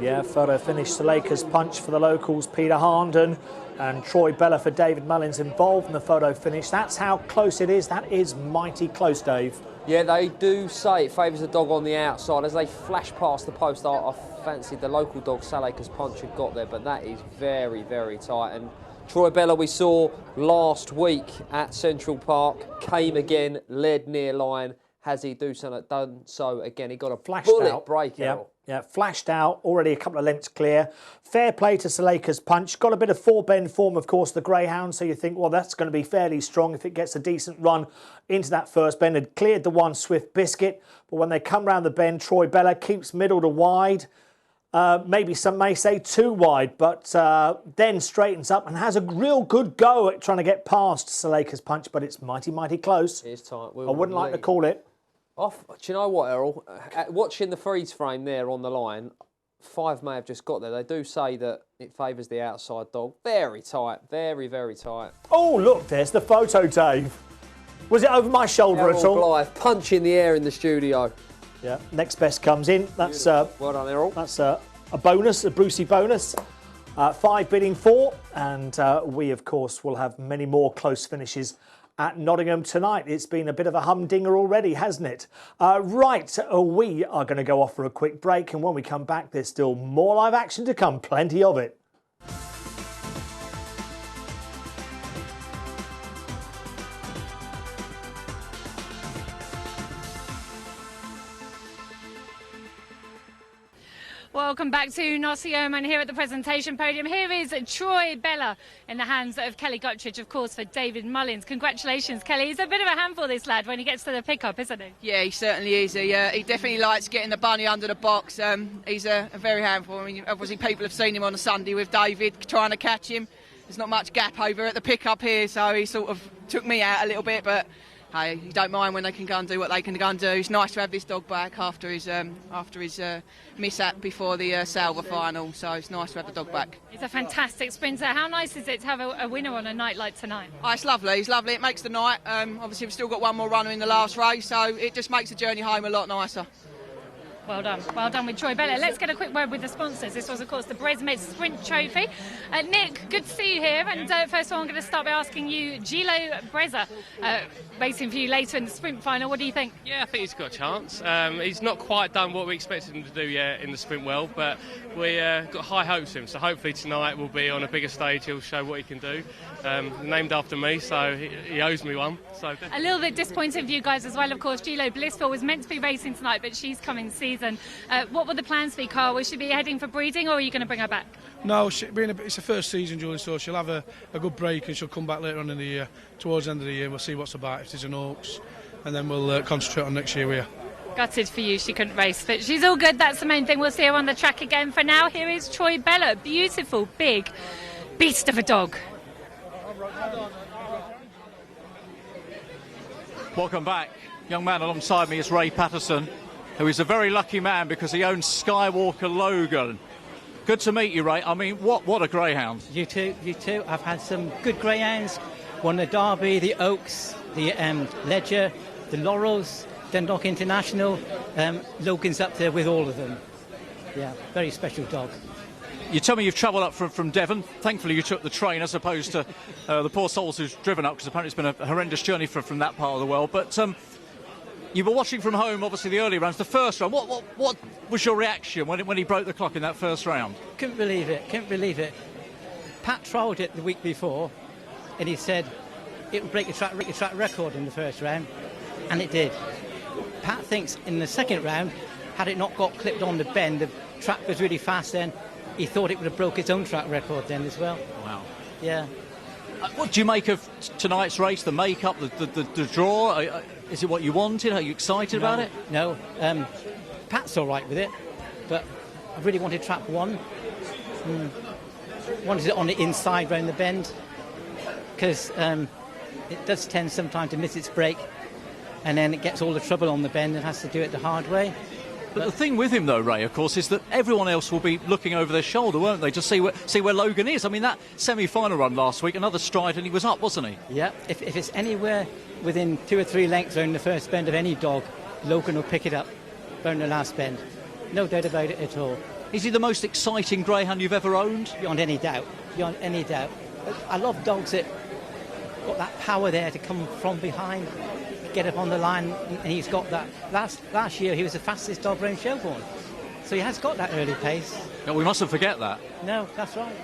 Yeah, photo finish. Salacre's Punch for the locals, Peter Harnden, and Troy Bella for David Mullins involved in the photo finish. That's how close it is. That is mighty close, Dave. Yeah, they do say it favours the dog on the outside. As they flash past the post, I fancied the local dog Salacre's Punch had got there, but that is very, very tight. And Troy Bella, we saw last week at Central Park, came again, led near line. Has he done so again? He got a bullet break. Yeah, flashed out, already a couple of lengths clear. Fair play to Salacre's Punch. Got a bit of 4-bend form, of course, the Greyhound, so you think, well, that's going to be fairly strong if it gets a decent run into that first bend. Had cleared the 1 Swift Biscuit, but when they come round the bend, Troy Bella keeps middle to wide. Maybe some may say too wide, but then straightens up and has a real good go at trying to get past Salacre's Punch, but it's mighty, mighty close. It is tight. I wouldn't like to call it. Do you know what, Errol? Watching the freeze frame there on the line, 5 may have just got there. They do say that it favours the outside dog. Very tight, very, very tight. Oh, look, there's the photo, Dave. Was it over my shoulder Errol at all? Blythe, punch in the air in the studio. Yeah, next best comes in. That's well done, Errol. That's a bonus, a Brucey bonus. 5 bidding 4, and we, of course, will have many more close finishes at Nottingham tonight. It's been a bit of a humdinger already, hasn't it? Right, we are going to go off for a quick break, and when we come back, there's still more live action to come, plenty of it. Welcome back to Nottingham, and here at the presentation podium, here is Troy Bella in the hands of Kelly Gottridge, of course, for David Mullins. Congratulations, Kelly. He's a bit of a handful, this lad, when he gets to the pickup, isn't he? Yeah, he certainly is. He definitely likes getting the bunny under the box. He's a very handful. I mean, obviously people have seen him on a Sunday with David trying to catch him. There's not much gap over at the pickup here, so he sort of took me out a little bit, but hey, you don't mind when they can go and do what they can go and do. It's nice to have this dog back after his mishap before the Salver final, so it's nice to have the dog back. He's a fantastic sprinter. How nice is it to have a winner on a night like tonight? Oh, it's lovely. It's lovely. It makes the night. Obviously, we've still got one more runner in the last race, so it just makes the journey home a lot nicer. Well done. Well done with Troy Bella. Let's get a quick word with the sponsors. This was, of course, the Bresmed Sprint Trophy. Nick, good to see you here. And first of all, I'm going to start by asking you, Gilo Brezza, racing for you later in the sprint final. What do you think? Yeah, I think he's got a chance. He's not quite done what we expected him to do yet in the sprint well, but we got high hopes for him. So hopefully tonight will be on a bigger stage. He'll show what he can do. Named after me, so he owes me one. So a little bit disappointed for you guys as well, of course. Gilo Blissful was meant to be racing tonight, but she's coming season. What were the plans for you, Carl? Will she be heading for breeding, or are you going to bring her back? No, it's her first season, Julie, so she'll have a good break and she'll come back later on in the year. Towards the end of the year, we'll see what's about, if there's an Oaks, and then we'll concentrate on next year with her. Gutted for you, she couldn't race, but she's all good. That's the main thing. We'll see her on the track again. For now, here is Troy Bella. Beautiful, big beast of a dog. Welcome back. Young man alongside me is Ray Patterson, who is a very lucky man because he owns Skywalker Logan. Good to meet you, Ray. I mean, what a greyhound. You too, you too. I've had some good greyhounds. Won the Derby, the Oaks, the Ledger, the Laurels, Dundalk International. Logan's up there with all of them. Yeah, very special dog. You tell me you've travelled up from Devon. Thankfully, you took the train as opposed to the poor souls who's driven up, because apparently it's been a horrendous journey from that part of the world. But you were watching from home, obviously, the early rounds. The first round, what was your reaction when he broke the clock in that first round? Couldn't believe it, couldn't believe it. Pat trialled it the week before, and he said it would break your track record in the first round, and it did. Pat thinks in the second round, had it not got clipped on the bend, the track was really fast then, he thought it would have broke his own track record then as well. Wow. Yeah. What do you make of tonight's race, the make-up, the draw? Is it what you wanted? Are you excited about it? No. Pat's all right with it, but I really wanted trap one. Wanted it on the inside round the bend, because it does tend sometimes to miss its break, and then it gets all the trouble on the bend and has to do it the hard way. But the thing with him, though, Ray, of course, is that everyone else will be looking over their shoulder, won't they, to see where Logan is. I mean, that semi-final run last week, another stride, and he was up, wasn't he? Yeah, if it's anywhere within 2 or 3 lengths around the first bend of any dog, Logan will pick it up around the last bend. No doubt about it at all. Is he the most exciting greyhound you've ever owned? Beyond any doubt, beyond any doubt. I love dogs that got that power there to come from behind, get up on the line, and he's got that. Last year he was the fastest dog around Shelbourne, so he has got that early pace. No, we mustn't forget that. No, that's right.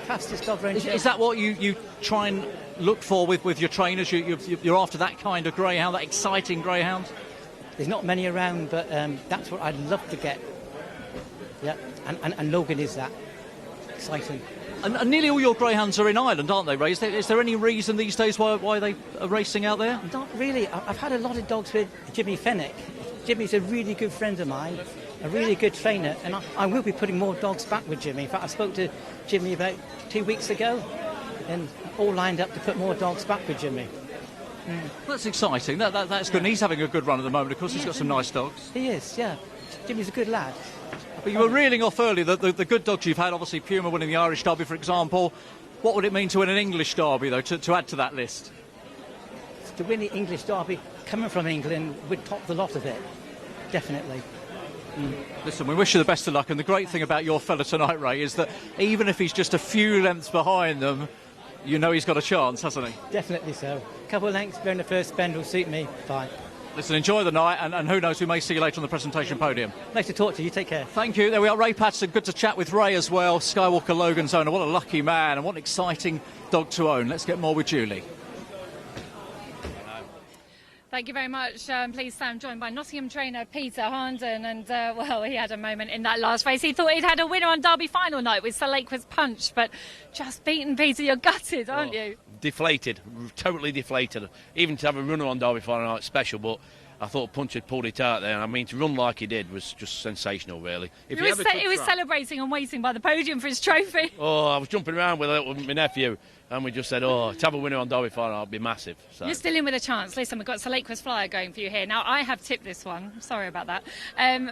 Fastest dog around Shelbourne. Is that what you try and look for with your trainers? You're after that kind of greyhound, that exciting greyhound? There's not many around, but that's what I'd love to get. Yeah, and Logan is that. Exciting. And nearly all your greyhounds are in Ireland, aren't they, Ray? Is there any reason these days why they are racing out there? Not really. I've had a lot of dogs with Jimmy Fennick. Jimmy's a really good friend of mine, a really good trainer, and I will be putting more dogs back with Jimmy. In fact, I spoke to Jimmy about 2 weeks ago, and all lined up to put more dogs back with Jimmy. That's exciting. That's good. And he's having a good run at the moment. Of course, he's got some nice dogs. He is, yeah. Jimmy's a good lad. But you were reeling off earlier the good dogs you've had, obviously Puma winning the Irish Derby, for example. What would it mean to win an English Derby, though, to add to that list? To win the English Derby, coming from England, would top the lot of it. Definitely. Listen, we wish you the best of luck, and the great thing about your fella tonight, Ray, is that even if he's just a few lengths behind them, you know he's got a chance, hasn't he? Definitely so. A couple of lengths behind the first bend will suit me fine. Listen, enjoy the night, and who knows, we may see you later on the presentation podium. Nice to talk to you. Take care. Thank you. There we are, Ray Patterson. Good to chat with Ray as well. Skywalker Logan's owner. What a lucky man, and what an exciting dog to own. Let's get more with Julie. Thank you very much. Please, I'm joined by Nottingham trainer Peter Harnden, and well, he had a moment in that last race. He thought he'd had a winner on Derby final night with Sir Lakewood's Punch, but just beaten. Peter, you're gutted, aren't you? Deflated, totally deflated. Even to have a runner on Derby final night special, but I thought Punch had pulled it out there, and I mean, to run like he did was just sensational, really. He was celebrating and waiting by the podium for his trophy. Oh, I was jumping around with my nephew, and we just said, oh, to have a winner on Derby final would be massive. So. You're still in with a chance. Listen, we've got Sir Lakewood's Flyer going for you here. Now, I have tipped this one. Sorry about that.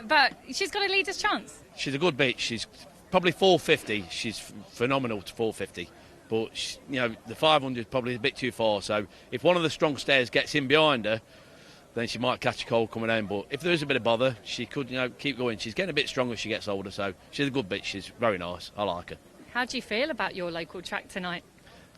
But she's got a leader's chance. She's a good bitch. She's probably 450. She's phenomenal to 450. But, you know, the 500 is probably a bit too far. So if one of the strong stairs gets in behind her, then she might catch a cold coming home. But if there is a bit of bother, she could, you know, keep going. She's getting a bit stronger as she gets older. So she's a good bitch. She's very nice. I like her. How do you feel about your local track tonight?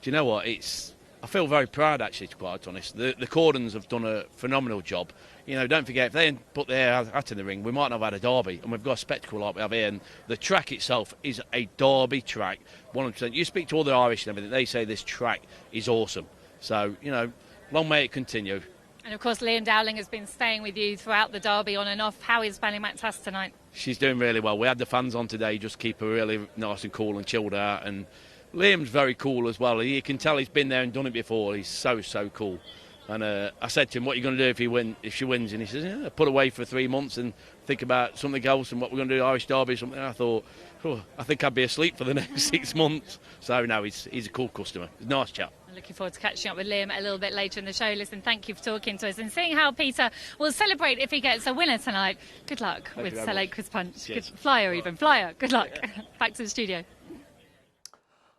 Do you know what? I feel very proud, actually, to be quite honest. The Cordons have done a phenomenal job. You know, don't forget, if they hadn't put their hat in the ring, we might not have had a derby, and we've got a spectacle like we have here. And the track itself is a derby track, 100%. You speak to all the Irish and everything, they say this track is awesome. So, you know, long may it continue. And of course, Liam Dowling has been staying with you throughout the derby on and off. How is Ballymactas tonight? She's doing really well. We had the fans on today, just keep her really nice and cool and chilled out. And Liam's very cool as well. You can tell he's been there and done it before. He's so cool. And I said to him, what are you going to do if she wins? And he says, yeah, put away for 3 months and think about something else and what we're going to do, Irish Derby or something. And I thought, oh, I think I'd be asleep for the next 6 months. So, no, he's a cool customer. He's a nice chap. I'm looking forward to catching up with Liam a little bit later in the show. Listen, thank you for talking to us and seeing how Peter will celebrate if he gets a winner tonight. Good luck with Sir Lakewood's Punch. Good flyer even. Flyer, good luck. Back to the studio.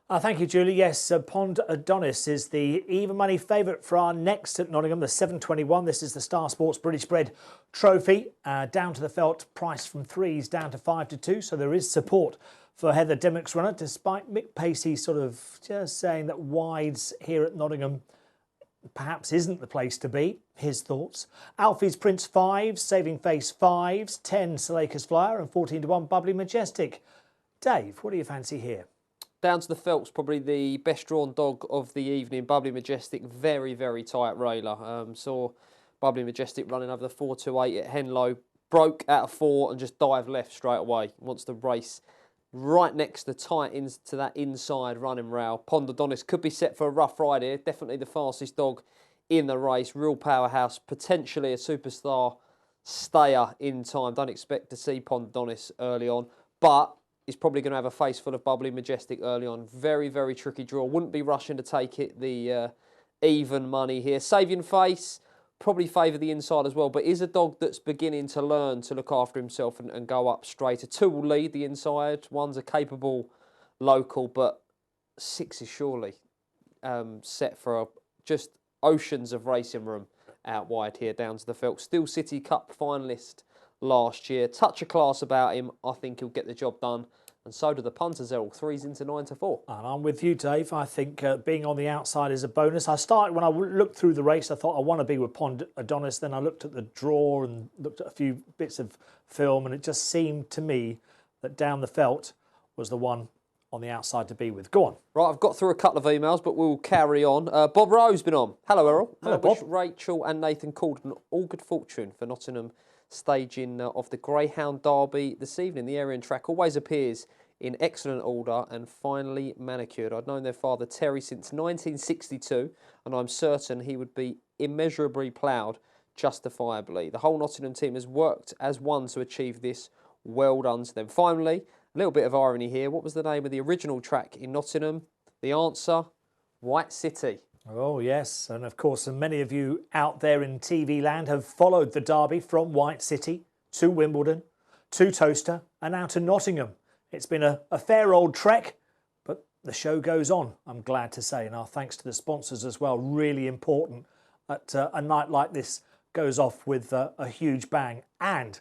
Thank you, Julie. Yes, Pond Adonis is the even money favourite for our next at Nottingham, the 721. This is the Star Sports British Bred Trophy. Down to the felt, price from 3s down to 5 to 2. So there is support for Heather Dimmock's runner, despite Mick Pacey sort of just saying that wides here at Nottingham perhaps isn't the place to be. His thoughts. Alfie's Prince 5s, Saving Face 5s, 10 Sir Lakewood's Flyer and 14 to 1 Bubbly Majestic. Dave, what do you fancy here? Down to the felt's probably the best drawn dog of the evening. Bubbly Majestic, very tight railer. Saw Bubbly Majestic running over the 428 at Henlow, broke out of 4 and just dived left straight away. Wants to race right next to tight into that inside running rail. Pond Adonis could be set for a rough ride here. Definitely the fastest dog in the race. Real powerhouse, potentially a superstar stayer in time. Don't expect to see Pond Adonis early on, but he's probably going to have a face full of Bubbly Majestic early on. Very tricky draw. Wouldn't be rushing to take it the even money here. Saving Face, probably favour the inside as well, but is a dog that's beginning to learn to look after himself and go up straighter. 2 will lead the inside. 1's a capable local, but 6 is surely set for just oceans of racing room out wide here down to the felt. Steel City Cup finalist last year. Touch of class about him. I think he'll get the job done. And so do the punters, Errol. 3s into 9 to 4. And I'm with you, Dave. I think being on the outside is a bonus. When I looked through the race, I thought I want to be with Pond Adonis. Then I looked at the draw and looked at a few bits of film, and it just seemed to me that Down the Felt was the one on the outside to be with. Go on. Right, I've got through a couple of emails, but we'll carry on. Bob Rowe's been on. Hello, Errol. Hello, Bob. Bob. Rachel and Nathan Corden, all good fortune for Nottingham staging of the Greyhound Derby this evening. The Arian track always appears in excellent order and finely manicured. I'd known their father Terry since 1962, and I'm certain he would be immeasurably proud, justifiably. The whole Nottingham team has worked as one to achieve this. Well done to them. Finally, a little bit of irony here. What was the name of the original track in Nottingham? The answer, White City. Oh, yes. And of course, many of you out there in TV land have followed the derby from White City to Wimbledon, to Towcester and now to Nottingham. It's been a fair old trek, but the show goes on, I'm glad to say. And our thanks to the sponsors as well. Really important that a night like this goes off with a huge bang. And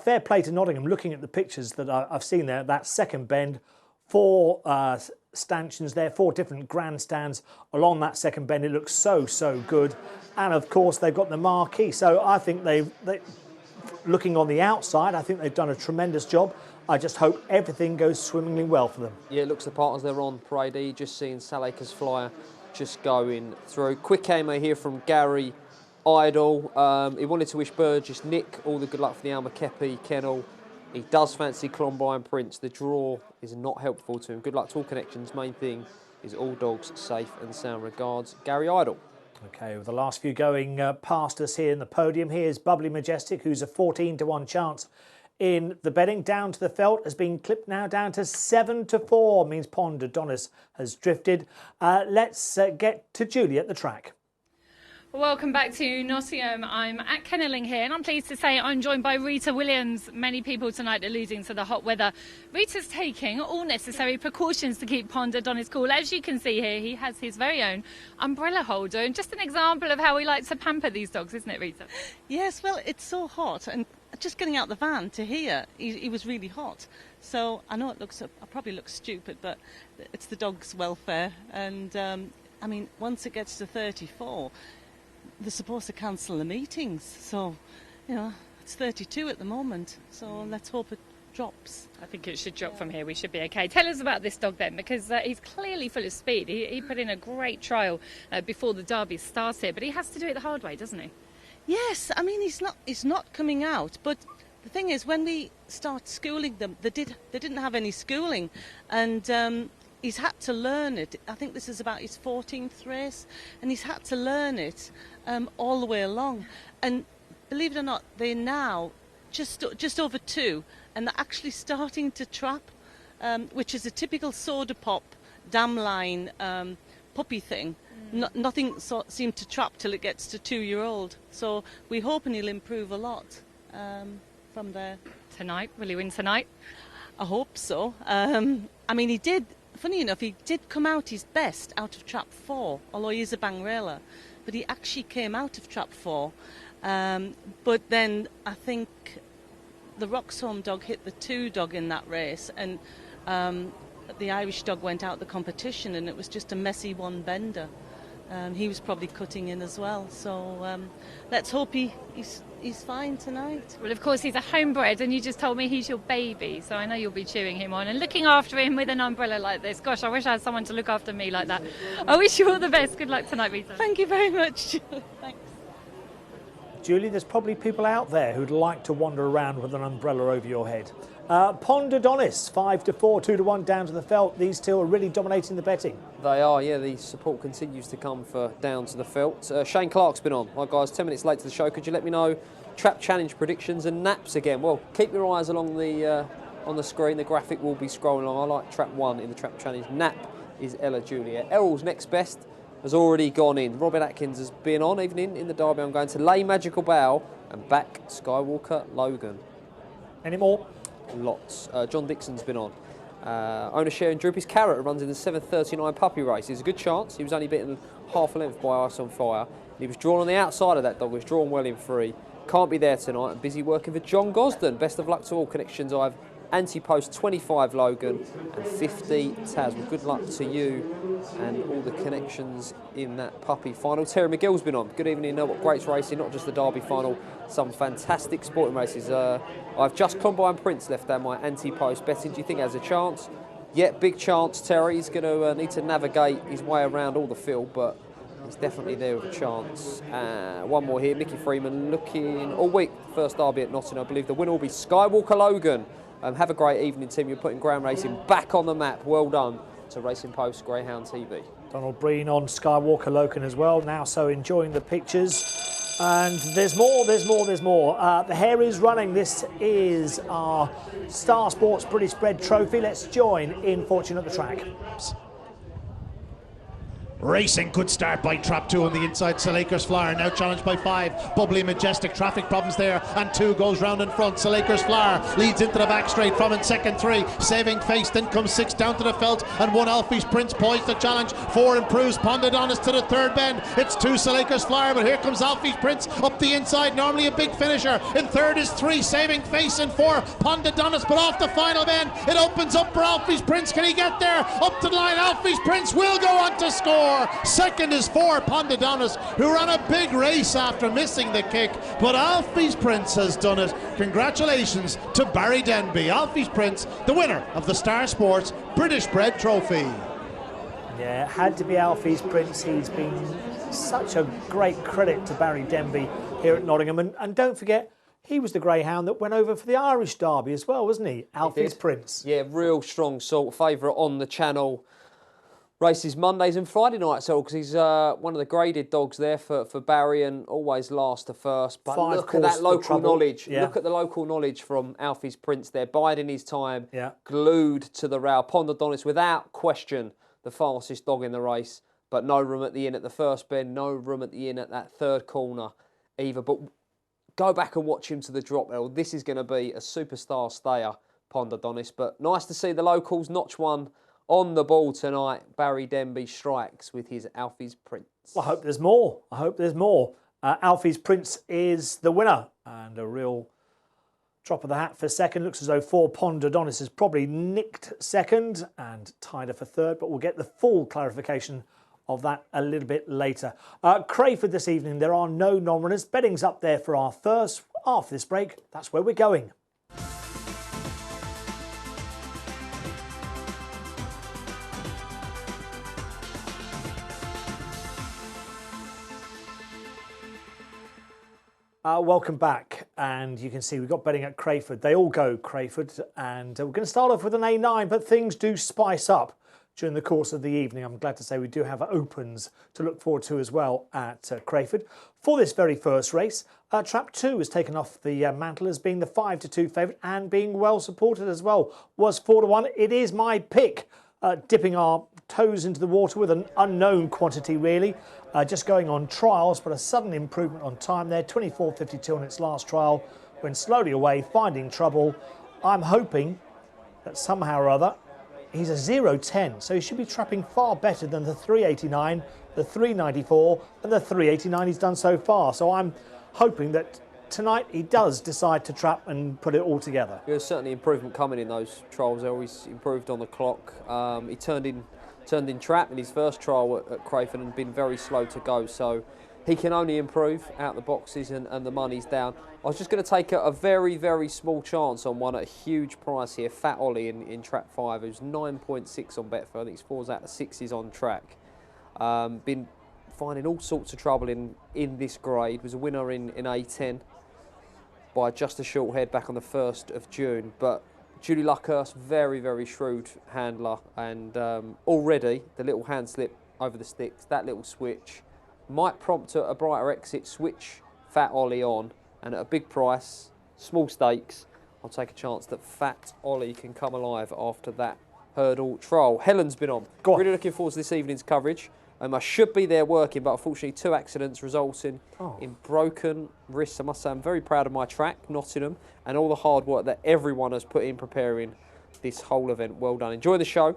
fair play to Nottingham. Looking at the pictures that I've seen there, that second bend, 4 stanchions there, 4 different grandstands along that second bend. It looks so good. And of course, they've got the marquee. So I think they looking on the outside, I think they've done a tremendous job. I just hope everything goes swimmingly well for them. Yeah, it looks the partners they're on parade. Just seeing Sir Lakewood's Flyer just going through. Quick aim here from Gary Idol. He wanted to wish Burgess Nick all the good luck for the Alma Kepi kennel. He does fancy Columbine Prince. The draw is not helpful to him. Good luck to all connections. Main thing is all dogs safe and sound. Regards, Gary Idol. Okay, with the last few going past us here in the podium, here's Bubbly Majestic, who's a 14-1 chance in the betting. Down to the Felt has been clipped now down to 7-4, means Pond Adonis has drifted. Let's get to Julie at the track. Welcome back to Nottingham. I'm at Kennelling here, and I'm pleased to say I'm joined by Rita Williams. Many people tonight alluding to the hot weather. Rita's taking all necessary precautions to keep Pond Adonis cool. As you can see here, he has his very own umbrella holder, and just an example of how we like to pamper these dogs, isn't it, Rita? Yes, well, it's so hot, and just getting out the van to here, he was really hot. So I know I probably look stupid, but it's the dog's welfare. And I mean, once it gets to 34, they're supposed to cancel the meetings. So, you know, it's 32 at the moment. So let's hope it drops. I think it should drop from here. We should be okay. Tell us about this dog then, because he's clearly full of speed. He put in a great trial before the derby started, but he has to do it the hard way, doesn't he? Yes, I mean he's not coming out, but the thing is, when we start schooling them, they didn't have any schooling, and he's had to learn it. I think this is about his 14th race, and he's had to learn it all the way along. And believe it or not, they're now just over 2, and they're actually starting to trap, which is a typical soda pop, dam line puppy thing. Nothing seemed to trap till it gets to 2-year-old. So we're hoping he'll improve a lot from there. Tonight, will he win tonight? I hope so. I mean, he did. Funny enough, he did come out his best out of trap 4, although he is a bangrela. But he actually came out of trap 4. But then I think the Roxholm dog hit the 2 dog in that race, and the Irish dog went out the competition, and it was just a messy one bender. He was probably cutting in as well. So let's hope he's fine tonight. Well, of course, he's a homebred, and you just told me he's your baby, so I know you'll be cheering him on and looking after him with an umbrella like this. Gosh, I wish I had someone to look after me like that. I wish you all the best. Good luck tonight, Rita. Thank you very much. Thanks. Julie, there's probably people out there who'd like to wander around with an umbrella over your head. Pond Adonis, 5-4, 2-1 down to the Felt. These two are really dominating the betting. They are, yeah. The support continues to come for down to the Felt. Shane Clark's been on. Right, guys, 10 minutes late to the show. Could you let me know Trap Challenge predictions and naps again? Well, keep your eyes along the on the screen. The graphic will be scrolling along. I like Trap 1 in the Trap Challenge. Nap is Ella Julia. Errol's next best has already gone in. Robin Atkins has been on, even in the derby. I'm going to lay Magical Bow and back Skywalker Logan. Any more? Lots. John Dixon's been on. Owner sharing Droopy's Carrot runs in the 7:39 puppy race. There's a good chance. He was only beaten half a length by Ice on Fire. He was drawn on the outside of that dog. Was drawn well in 3. Can't be there tonight. I'm busy working for John Gosden. Best of luck to all connections. I have anti-post 25 Logan and 50 Taz. Well, good luck to you and all the connections in that puppy final. Terry McGill's been on. Good evening. Know what greats racing, not just the Derby final. Some fantastic sporting races. I've just Combine Prince left down my anti-post betting. Do you think he has a chance? Yeah, big chance, Terry. He's going to need to navigate his way around all the field, but he's definitely there with a chance. One more here. Mickey Freeman looking all week. First derby at Nottingham. I believe the winner will be Skywalker Logan. Have a great evening, team. You're putting ground racing back on the map. Well done to Racing Post Greyhound TV. Donald Breen on Skywalker Logan as well. Now so enjoying the pictures. And there's more. The hair is running. This is our Star Sports British Bred Trophy. Let's join in Fortune at the track. Racing could start by trap 2 on the inside. Salakers Flower now challenged by 5. Bubbly Majestic, traffic problems there, and 2 goes round in front. Salakers Flower leads into the back straight from in second. 3 Saving Face, then comes 6 down to the Felt, and 1 Alfie's Prince poised to challenge. 4 improves Pond Adonis to the third bend. It's 2 Salakers Flower, but here comes Alfie's Prince up the inside, normally a big finisher. In third is 3 Saving Face, and 4 Pond Adonis, but off the final bend it opens up for Alfie's Prince. Can he get there? Up to the line, Alfie's Prince will go on to score. Second is 4 Pond Adonis, who ran a big race after missing the kick, but Alfie's Prince has done it. Congratulations to Barry Denby. Alfie's Prince, the winner of the Star Sports British Bred Trophy. Yeah, it had to be Alfie's Prince. He's been such a great credit to Barry Denby here at Nottingham. And don't forget, he was the greyhound that went over for the Irish Derby as well, wasn't he? Alfie's Prince. Yeah, real strong sort favourite on the channel. Races Mondays and Friday nights, because he's one of the graded dogs there for Barry and always last to first. But look at that local knowledge. Yeah. Look at the local knowledge from Alfie's Prince there, biding his time, Yeah. glued to the rail. Pondodonis, without question, the fastest dog in the race, but no room at the inn at the first bend, no room at the inn at that third corner either. But go back and watch him to the drop rail. This is going to be a superstar stayer, Pondodonis. But nice to see the locals notch one on the ball tonight. Barry Denby strikes with his Alfie's Prince. Well, I hope there's more. I hope there's more. Alfie's Prince is the winner, and a real drop of the hat for second. Looks as though 4 Pondodonis has probably nicked second and tied her for third, but we'll get the full clarification of that a little bit later. Crayford this evening, there are no non-runners. Betting's up there for our first. After this break, that's where we're going. Welcome back, and you can see we've got betting at Crayford. They all go Crayford, and we're going to start off with an A9, but things do spice up during the course of the evening. I'm glad to say we do have opens to look forward to as well at Crayford. For this very first race, Trap 2 has taken off the mantle as being the 5-2 favourite and being well supported as well. Was 4-1. It is my pick. Dipping our toes into the water with an unknown quantity really, just going on trials, but a sudden improvement on time there, 24.52 on its last trial, went slowly away, finding trouble. I'm hoping that somehow or other he's a 0.10, so he should be trapping far better than the 3.89, the 3.94 and the 3.89 he's done so far. So I'm hoping that tonight he does decide to trap and put it all together. There's certainly improvement coming in those trials. They always improved on the clock. He turned in trap in his first trial at Crayford and been very slow to go. So he can only improve out the boxes and the money's down. I was just going to take a very, very small chance on one at a huge price here. Fat Ollie in trap 5, who's 9.6 on Betfair. I think it's 4 out of 6 on track. Been finding all sorts of trouble in this grade. Was a winner in A10. By just a short head back on the 1st of June. But Julie Luckhurst, very, very shrewd handler. And already the little hand slip over the sticks, that little switch, might prompt a brighter exit, switch Fat Ollie on. And at a big price, small stakes, I'll take a chance that Fat Ollie can come alive after that hurdle trial. Helen's been on. Really looking forward to this evening's coverage. I should be there working, but unfortunately 2 accidents resulting in broken wrists. I must say I'm very proud of my track, Nottingham, and all the hard work that everyone has put in preparing this whole event. Well done. Enjoy the show,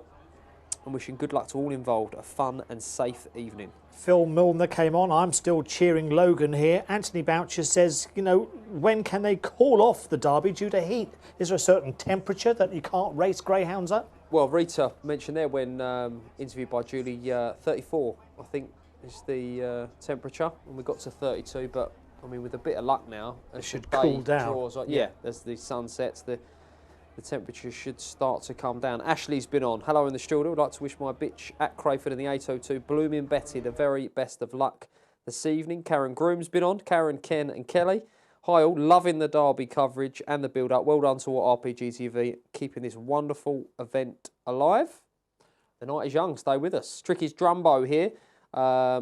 and wishing good luck to all involved. A fun and safe evening. Phil Milner came on. I'm still cheering Logan here. Anthony Boucher says, you know, when can they call off the Derby due to heat? Is there a certain temperature that you can't race greyhounds at? Well, Rita mentioned there when interviewed by Julie, 34, I think, is the temperature. And we got to 32, but, I mean, with a bit of luck now, it should cool down. Draws, yeah, as the sun sets, the temperature should start to come down. Ashley's been on. Hello in the studio. I'd like to wish my bitch at Crayford in the 802, Blooming Betty, the very best of luck this evening. Karen Groom's been on. Karen, Ken and Kelly. Hi all, loving the Derby coverage and the build-up. Well done to Rpgtv, keeping this wonderful event alive. The night is young, stay with us. Tricky's Drumbo here.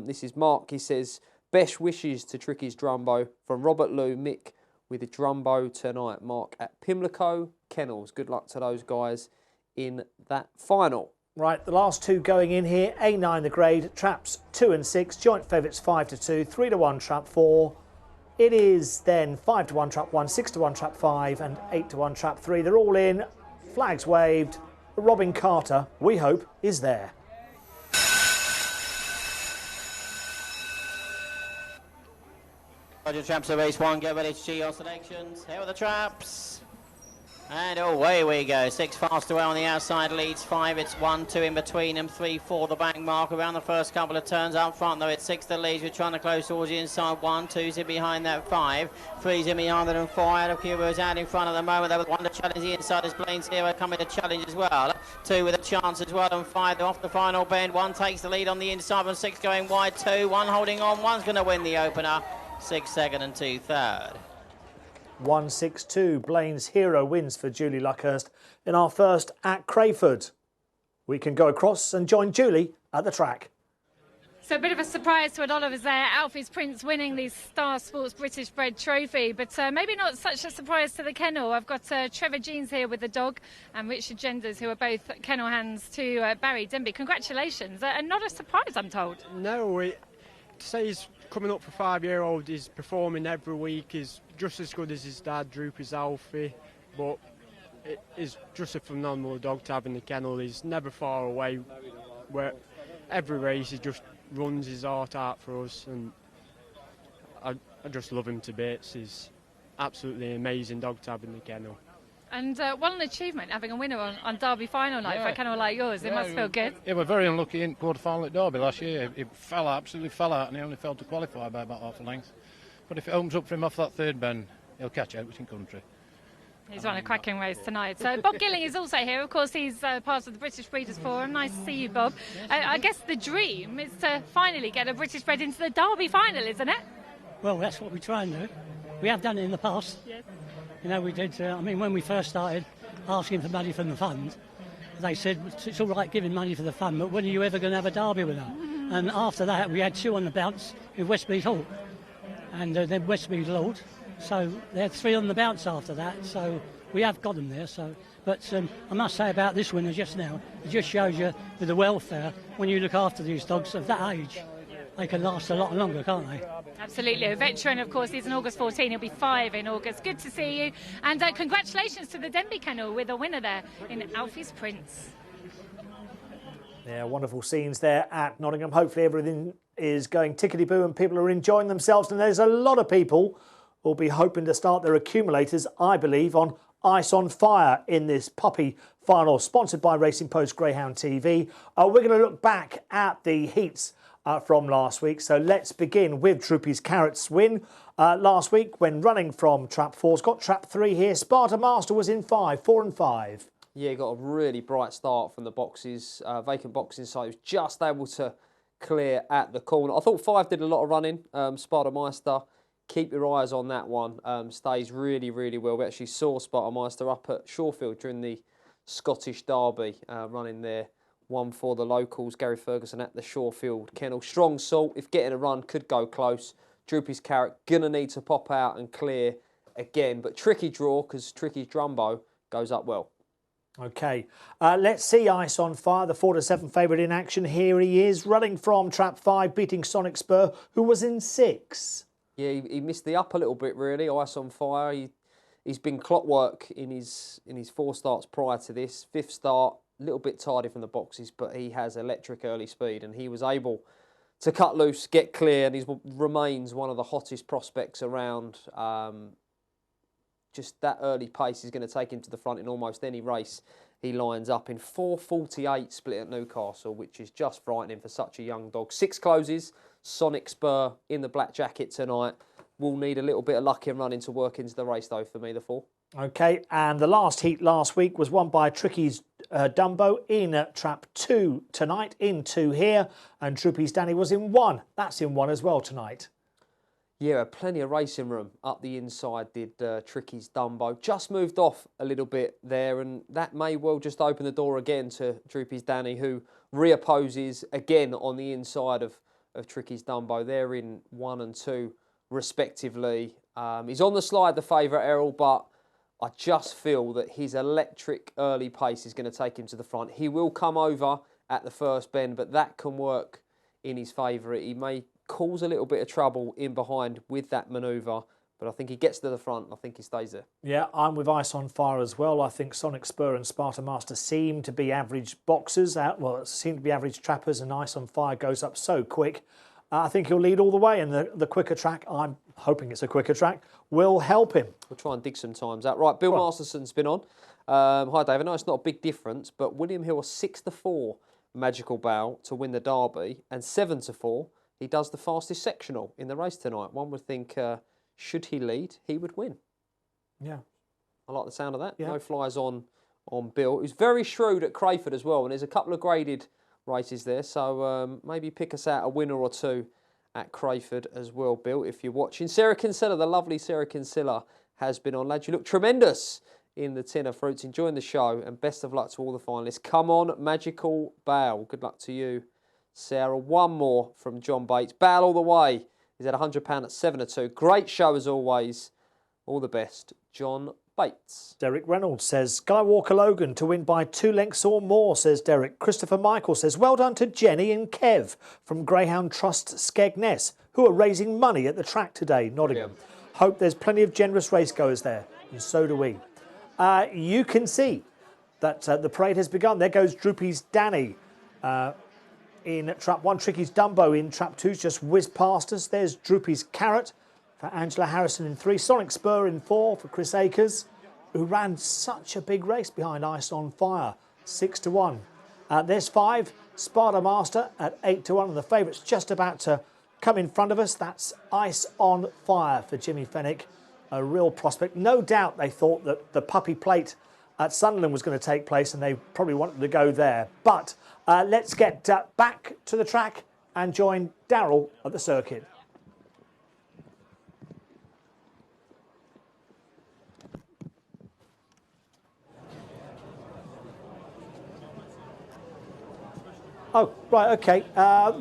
This is Mark, he says, best wishes to Tricky's Drumbo from Robert Lou, Mick, with the Drumbo tonight. Mark at Pimlico Kennels. Good luck to those guys in that final. Right, the last 2 going in here. A9 the grade, traps 2 and 6, joint favourites 5-2, 3-1 trap 4. It is then 5-1 trap 1, 6-1 trap 5 and 8-1 trap 3. They're all in, flags waved. Robin Carter, we hope, is there. Roger, traps of race 1, get ready to see your selections. Here are the traps. And away we go. 6 fast away on the outside, leads 5. It's 1, 2 in between them, 3, 4 the back mark. Around the first couple of turns up front, though, it's 6 that leads. We're trying to close towards the inside. 1, 2's in behind that 5. 3's in behind it, and 4 out of Cuba's out in front at the moment. There was 1 to challenge the inside as Blaine's Hero coming to challenge as well. 2 with a chance as well, and 5 they're off the final bend. 1 takes the lead on the inside, and 6 going wide. 2, 1 holding on. 1's going to win the opener. 6 second and 2 third. 162. Blaine's Hero wins for Julie Luckhurst in our first at Crayford. We can go across and join Julie at the track. So a bit of a surprise to a lot of us there. Alfie's Prince winning the Star Sports British Bred Trophy, but maybe not such a surprise to the kennel. I've got Trevor Jeans here with the dog and Richard Genders, who are both kennel hands to Barry Denby. Congratulations, and not a surprise, I'm told. No, to say he's coming up for 5-year-old, he's performing every week, he's just as good as his dad, Droopy's Alfie, but it is just a phenomenal dog to have in the kennel. He's never far away, where every race he just runs his heart out for us, and I just love him to bits. He's absolutely amazing dog to have in the kennel. And what an achievement, having a winner on Derby final night for a kennel like yours. It must feel good. Yeah, we're very unlucky in quarter-final at Derby last year. It absolutely fell out, and he only failed to qualify by about half a length. But if it opens up for him off that third bend, he'll catch out in country. He's run a cracking race tonight. So Bob Gilling is also here. Of course, he's part of the British Breeders' Forum. Nice to see you, Bob. I guess the dream is to finally get a British bred into the Derby final, isn't it? Well, that's what we try and do. We have done it in the past. Yes. You know, we did. I mean, when we first started asking for money from the fund, they said it's all right giving money for the fund, but when are you ever going to have a Derby winner? And after that, we had 2 on the bounce with Westmead Hawk, and then Westmead Lord. So they had 3 on the bounce after that. So we have got them there. So, but I must say about this winner just now, it just shows you with the welfare when you look after these dogs of that age, they can last a lot longer, can't they? Absolutely. A veteran, of course, he's in August 14. He'll be 5 in August. Good to see you. And congratulations to the Denby Kennel with a winner there in Alfie's Prince. Yeah, wonderful scenes there at Nottingham. Hopefully everything is going tickety-boo and people are enjoying themselves. And there's a lot of people who'll be hoping to start their accumulators, I believe, on Ice on Fire in this puppy final, sponsored by Racing Post Greyhound TV. We're going to look back at the heats from last week. So let's begin with Droopy's Carrot's win last week when running from Trap 4. It's got Trap 3 here. Sparta Master was in 5, 4 and 5. Yeah, got a really bright start from the boxes, vacant box inside. He was just able to clear at the corner. I thought 5 did a lot of running. Sparta Meister, keep your eyes on that one. Stays really, really well. We actually saw Sparta Meister up at Shawfield during the Scottish Derby, running there. 1 for the locals, Gary Ferguson at the Shawfield Kennel. Strong salt, if getting a run, could go close. Droopy's Carrot, going to need to pop out and clear again. But tricky draw, because Tricky's Drumbo goes up well. OK, let's see Ice on Fire, the 4 to 7 favourite in action. Here he is, running from Trap 5, beating Sonic Spur, who was in 6. Yeah, he missed the up a little bit, really. Ice on Fire. He's been clockwork in his 4 starts prior to this. 5th start, a little bit tardy from the boxes, but he has electric early speed, and he was able to cut loose, get clear, and he remains one of the hottest prospects around. Just that early pace is going to take him to the front in almost any race he lines up in. 4:48 split at Newcastle, which is just frightening for such a young dog. 6 closes. Sonic Spur in the black jacket tonight. Will need a little bit of luck in running to work into the race, though, for me, the 4. OK, and the last heat last week was won by Tricky's Dumbo in Trap 2 tonight, in 2 here, and Droopy's Danny was in 1. That's in 1 as well tonight. Yeah, plenty of racing room up the inside did Tricky's Dumbo. Just moved off a little bit there, and that may well just open the door again to Droopy's Danny, who reopposes again on the inside of Tricky's Dumbo. They're in 1 and 2 respectively. He's on the slide, the favourite, Errol, but I just feel that his electric early pace is going to take him to the front. He will come over at the first bend, but that can work in his favour. He may cause a little bit of trouble in behind with that manoeuvre, but I think he gets to the front. I think he stays there. Yeah, I'm with Ice on Fire as well. I think Sonic Spur and Sparta Master seem to be average boxers. Well, seem to be average trappers, and Ice on Fire goes up so quick. I think he'll lead all the way, and the quicker track, I'm hoping it's a quicker track, will help him. We'll try and dig some times out. Right, Bill Masterson's been on. Hi, Dave. I know it's not a big difference, but William Hill, a 6-4 magical bow to win the Derby, and 7-4, he does the fastest sectional in the race tonight. One would think, should he lead, he would win. Yeah. I like the sound of that. Yeah. No flies on Bill. He's very shrewd at Crayford as well, and there's a couple of graded races there, so maybe pick us out a winner or two at Crayford as well, Bill, if you're watching. Sarah Kinsella, the lovely Sarah Kinsella, has been on. Lad, you look tremendous in the tin of fruits. Enjoying the show, and best of luck to all the finalists. Come on, Magical Bow. Good luck to you, Sarah. One more from John Bates. Bow all the way. He's at £100 at 7-2. Great show as always. All the best, John Bates. Derek Reynolds says, Skywalker Logan to win by 2 lengths or more, says Derek. Christopher Michael says, well done to Jenny and Kev from Greyhound Trust Skegness, who are raising money at the track today, Nottingham. Hope there's plenty of generous racegoers there, and so do we. You can see that the parade has begun. There goes Droopy's Danny in trap 1. Tricky's Dumbo in trap 2's just whizzed past us. There's Droopy's Carrot for Angela Harrison in 3. Sonic Spur in 4 for Chris Akers, who ran such a big race behind Ice on Fire, 6-1. There's 5, Sparta Master at 8-1, and the favourite's just about to come in front of us. That's Ice on Fire for Jimmy Fennick, a real prospect. No doubt they thought that the Puppy Plate at Sunderland was going to take place, and they probably wanted to go there. But let's get back to the track and join Darryl at the circuit. Oh, right, OK.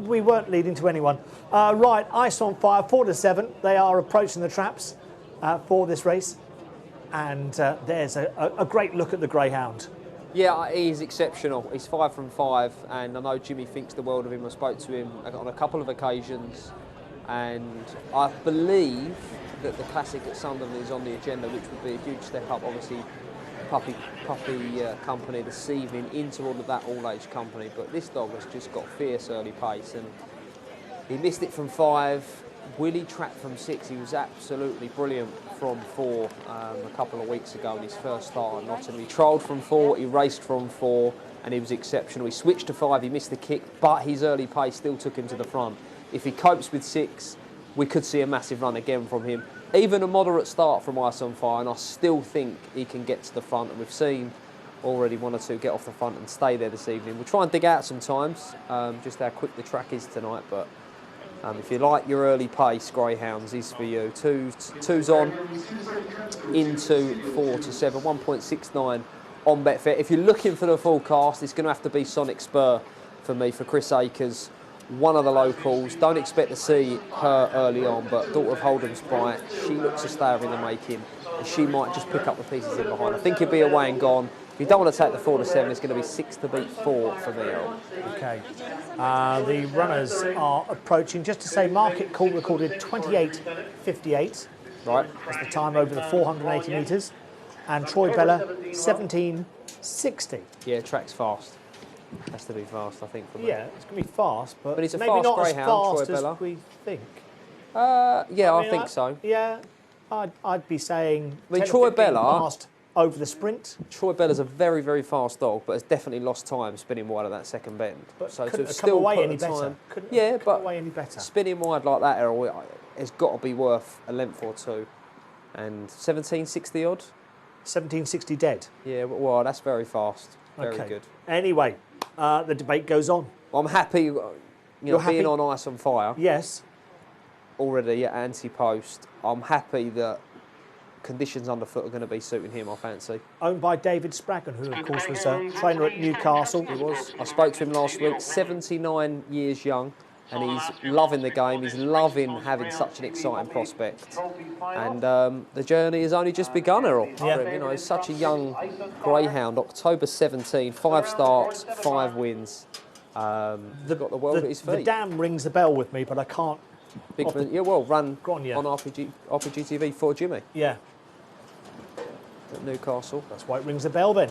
We weren't leading to anyone. Right, Ice on Fire, 4-7. They are approaching the traps for this race. And there's a great look at the Greyhound. Yeah, he's exceptional. He's 5 from 5, and I know Jimmy thinks the world of him. I spoke to him on a couple of occasions, and I believe that the Classic at Sunderland is on the agenda, which would be a huge step up, obviously. Puppy company this evening into all of that all-age company, but this dog has just got fierce early pace, and he missed it from 5. Willie trapped from 6. He was absolutely brilliant from 4 a couple of weeks ago in his first start at Nottingham. He trialled from 4, he raced from 4, and he was exceptional. He switched to 5, he missed the kick, but his early pace still took him to the front. If he copes with 6, we could see a massive run again from him. Even a moderate start from Ice on Fire, and I still think he can get to the front, and we've seen already 1 or 2 get off the front and stay there this evening. We'll try and dig out sometimes just how quick the track is tonight, but if you like your early pace, Greyhounds is for you. Two's on into 4-7, 1.69 on Betfair. If you're looking for the forecast, it's going to have to be Sonic Spur for me, for Chris Akers. One of the locals. Don't expect to see her early on, but daughter of Holdham's Bright, she looks a star in the making, and she might just pick up the pieces in behind. I think he'll be away and gone. If you don't want to take the 4-7, it's going to be 6 to beat 4 for me. OK. The runners are approaching. Just to say, Market Call recorded 28.58. Right. That's the time over the 480 metres. And Troy Bella, 17.60. Yeah, track's fast. Has to be fast, I think, for me. Yeah, it's going to be fast, but it's a maybe fast not Greyhound, as fast Troy Bella. as we think. Yeah, I mean, think so. Yeah, I'd be saying. I mean, Troy Bella fast over the sprint. Troy Bella's a very, very fast dog, but has definitely lost time spinning wide at that second bend. But so couldn't to have still come away put any the better. time, Couldn't yeah, have but come away any better. Spinning wide like that, Errol, has got to be worth a length or 2. And 17.60 odd. 17.60 dead. Yeah, well, that's very fast. Very Okay. good. Anyway, the debate goes on. I'm happy, you know, being on Ice on Fire. Yes. Already at anti-post. I'm happy that conditions underfoot are going to be suiting him, I fancy. Owned by David Spraggan, who of course was a trainer at Newcastle. He was. I spoke to him last week, 79 years young, and he's loving the game. He's loving having such an exciting prospect. And the journey has only just begun, Errol. Yeah. You know, he's such a young Greyhound. October 17, 5 starts, 5 wins. Got the world at his feet. The dam rings a bell with me, but I can't. Yeah, well, run on Rpgtv for Jimmy. Yeah. At Newcastle. That's why it rings a bell then.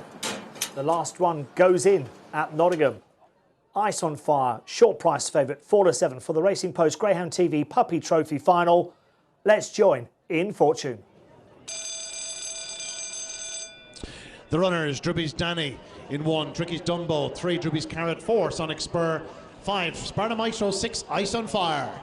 The last one goes in at Nottingham. Ice on Fire, short price favourite, 4-7 for the Racing Post Greyhound TV Puppy Trophy final. Let's join in fortune. The runners, Drubby's Danny in 1, Tricky's Dumbo, 3, Drubby's Carrot, 4, Sonic Spur, 5, Sparta Maestro, 6, Ice on Fire.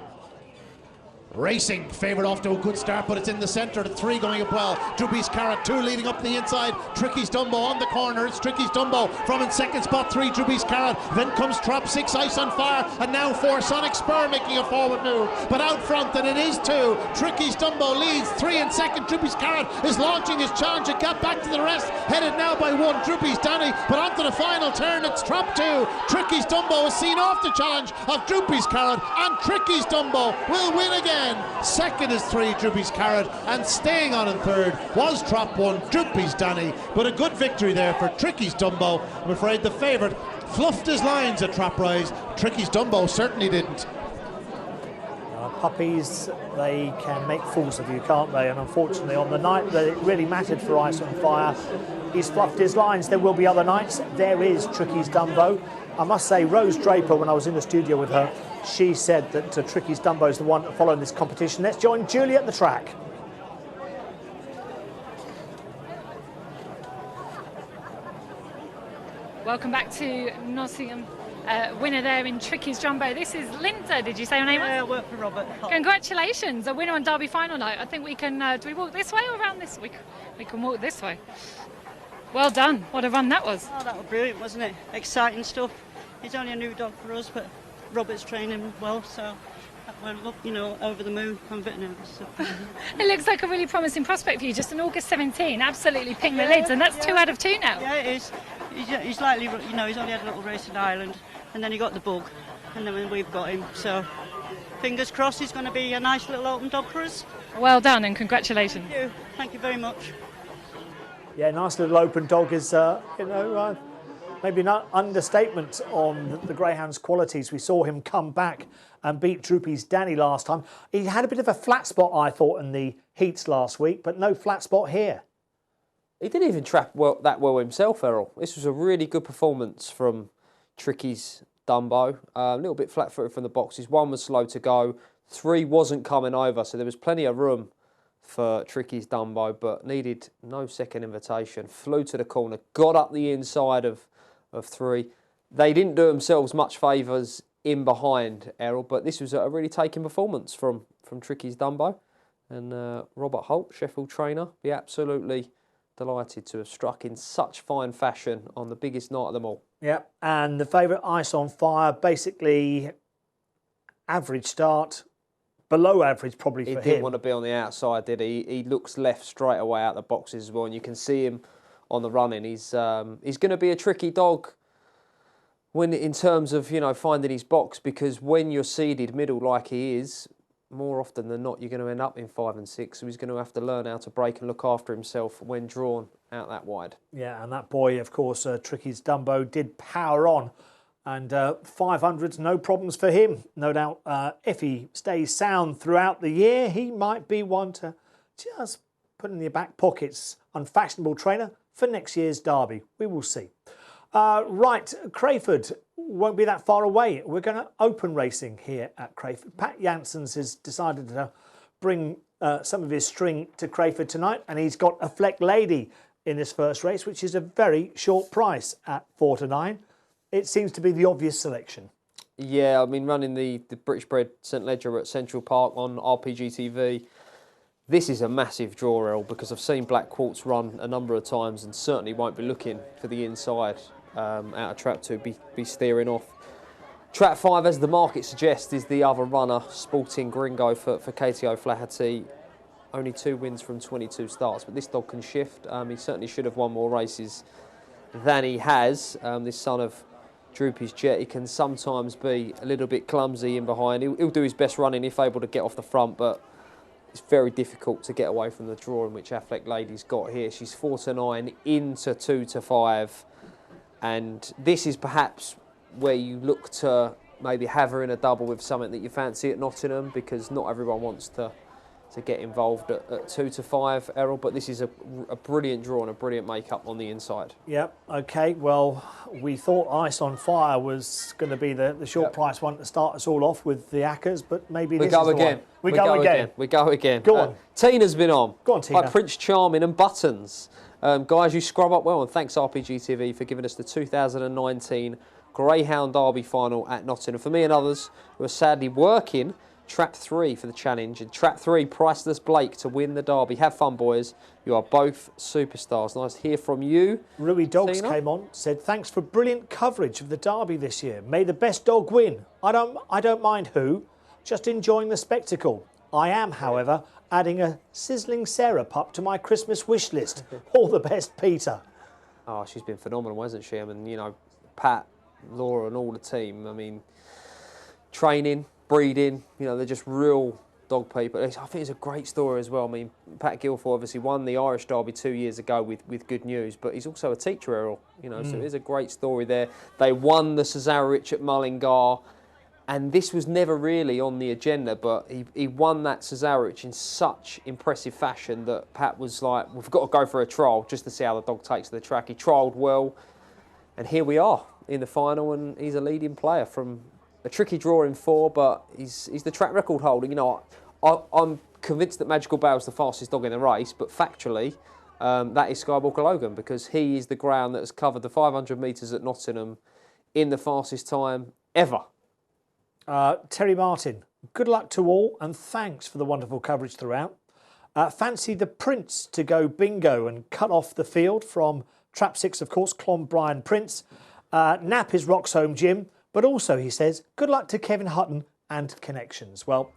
Racing, favourite off to a good start, but it's in the centre. The 3 going up well. Drubby's Carrot, 2 leading up the inside. Tricky's Dumbo on the corner. It's Tricky's Dumbo from in second spot. 3, Drubby's Carrot. Then comes Trap 6, Ice on Fire. And now 4, Sonic Spur making a forward move. But out front, and it is 2. Tricky's Dumbo leads. 3 in second. Drubby's Carrot is launching his challenge and got back to the rest. Headed now by 1, Drubby's Danny. But onto the final turn, it's Trap 2. Tricky's Dumbo has seen off the challenge of Drubby's Carrot. And Tricky's Dumbo will win again. Second is 3, Drubby's Carrot, and staying on in third was Trap 1, Drubby's Danny. But a good victory there for Tricky's Dumbo. I'm afraid the favourite fluffed his lines at Trap Rise. Tricky's Dumbo certainly didn't. Puppies, they can make fools of you, can't they? And unfortunately, on the night that it really mattered for Ice on Fire, he's fluffed his lines. There will be other nights. There is Tricky's Dumbo. I must say, Rose Draper, when I was in the studio with her, she said that Tricky's Dumbo is the one following this competition. Let's join Julie at the track. Welcome back to Nottingham. Winner there in Tricky's Dumbo. This is Linda, did you say your name? Yeah, I work for Robert. Congratulations, a winner on Derby final night. I think we can, do we walk this way or around this? We can walk this way. Well done, what a run that was. Oh, that was brilliant, wasn't it? Exciting stuff. He's only a new dog for us, but Robert's training him well, so we're, you know, over the moon. I'm a bit nervous. So. It looks like a really promising prospect for you, just in August 17, absolutely ping the lids, and that's 2 out of 2 now. Yeah, it is. He's likely, you know, he's only had a little race in Ireland, and then he got the bug, and then we've got him, so fingers crossed he's going to be a nice little open dog for us. Well done and congratulations. Thank you very much. Yeah, nice little open dog is, you know, maybe an understatement on the Greyhound's qualities. We saw him come back and beat Drubby's Danny last time. He had a bit of a flat spot, I thought, in the heats last week, but no flat spot here. He didn't even trap that well himself, Errol. This was a really good performance from Tricky's Dumbo. A little bit flat-footed from the boxes. 1 was slow to go. 3 wasn't coming over, so there was plenty of room for Tricky's Dumbo, but needed no second invitation. Flew to the corner, got up the inside of 3. They didn't do themselves much favours in behind, Errol, but this was a really taking performance from Tricky's Dumbo. And Robert Holt, Sheffield trainer, be absolutely delighted to have struck in such fine fashion on the biggest night of them all. Yeah, and the favourite Ice on Fire, basically average start, below average probably for him. He didn't want to be on the outside, did he? He looks left straight away out the boxes as well, and you can see him on the running. He's going to be a tricky dog in terms of, you know, finding his box, because when you're seeded middle like he is, more often than not, you're going to end up in 5 and 6. So he's going to have to learn how to break and look after himself when drawn out that wide. Yeah, and that boy, of course, Tricky's Dumbo, did power on. And 500s, no problems for him. No doubt, if he stays sound throughout the year, he might be one to just put in your back pockets. Unfashionable trainer for next year's Derby. We will see. Right, Crayford won't be that far away. We're going to open racing here at Crayford. Pat Janssens has decided to bring some of his string to Crayford tonight, and he's got a Fleck Lady in this first race, which is a very short price at 4-9. It seems to be the obvious selection. Yeah, I mean, running the British bred St Ledger at Central Park on Rpgtv, this is a massive draw, Errol, because I've seen Black Quartz run a number of times and certainly won't be looking for the inside out of trap 2, be steering off. Trap 5, as the market suggests, is the other runner, Sporting Gringo for Katie O'Flaherty. Only 2 wins from 22 starts, but this dog can shift. He certainly should have won more races than he has. This son of Droopy's Jet, he can sometimes be a little bit clumsy in behind. He'll do his best running if able to get off the front, but it's very difficult to get away from the draw in which Affleck Lady's got here. She's 4-9 into 2-5. And this is perhaps where you look to maybe have her in a double with something that you fancy at Nottingham, because not everyone wants to to get involved at 2 to 5, Errol. But this is a brilliant draw and a brilliant make-up on the inside. Yep, OK. Well, we thought Ice on Fire was going to be the short price one to start us all off with the Accas, but maybe this is the one. We go again. We go again. Go on. Tina's been on. Go on, Tina. By Prince Charming and Buttons. Guys, you scrub up well, and thanks Rpgtv for giving us the 2019 Greyhound Derby final at Nottingham. For me and others who are sadly working, Trap 3 for the challenge, and Trap 3, Priceless Blake to win the Derby. Have fun, boys. You are both superstars. Nice to hear from you. Rui Dogs Tina came on, said, thanks for brilliant coverage of the Derby this year. May the best dog win. I don't mind who, just enjoying the spectacle. I am, however, adding a sizzling Sarah pup to my Christmas wish list. All the best, Peter. Oh, she's been phenomenal, hasn't she? I mean, you know, Pat, Laura and all the team, I mean, training, breeding, you know, they're just real dog people. I think it's a great story as well. I mean, Pat Guilford obviously won the Irish Derby 2 years ago with good news, but he's also a teacher, Errol, you know, so it is a great story there. They won the Cesarewitch at Mullingar, and this was never really on the agenda, but he won that Cesarewitch in such impressive fashion that Pat was like, we've got to go for a trial just to see how the dog takes to the track. He trialled well, and here we are in the final, and he's a leading player from a tricky draw in 4, but he's the track record holder. You know, I'm convinced that Magical Bale's the fastest dog in the race, but factually, that is Skywalker Logan, because he is the ground that has covered the 500 metres at Nottingham in the fastest time ever. Terry Martin, good luck to all, and thanks for the wonderful coverage throughout. Fancy the Prince to go bingo and cut off the field from Trap 6, of course, Clonbrien Prince. Nap is Rock's home gym. But also, he says, good luck to Kevin Hutton and Connections. Well,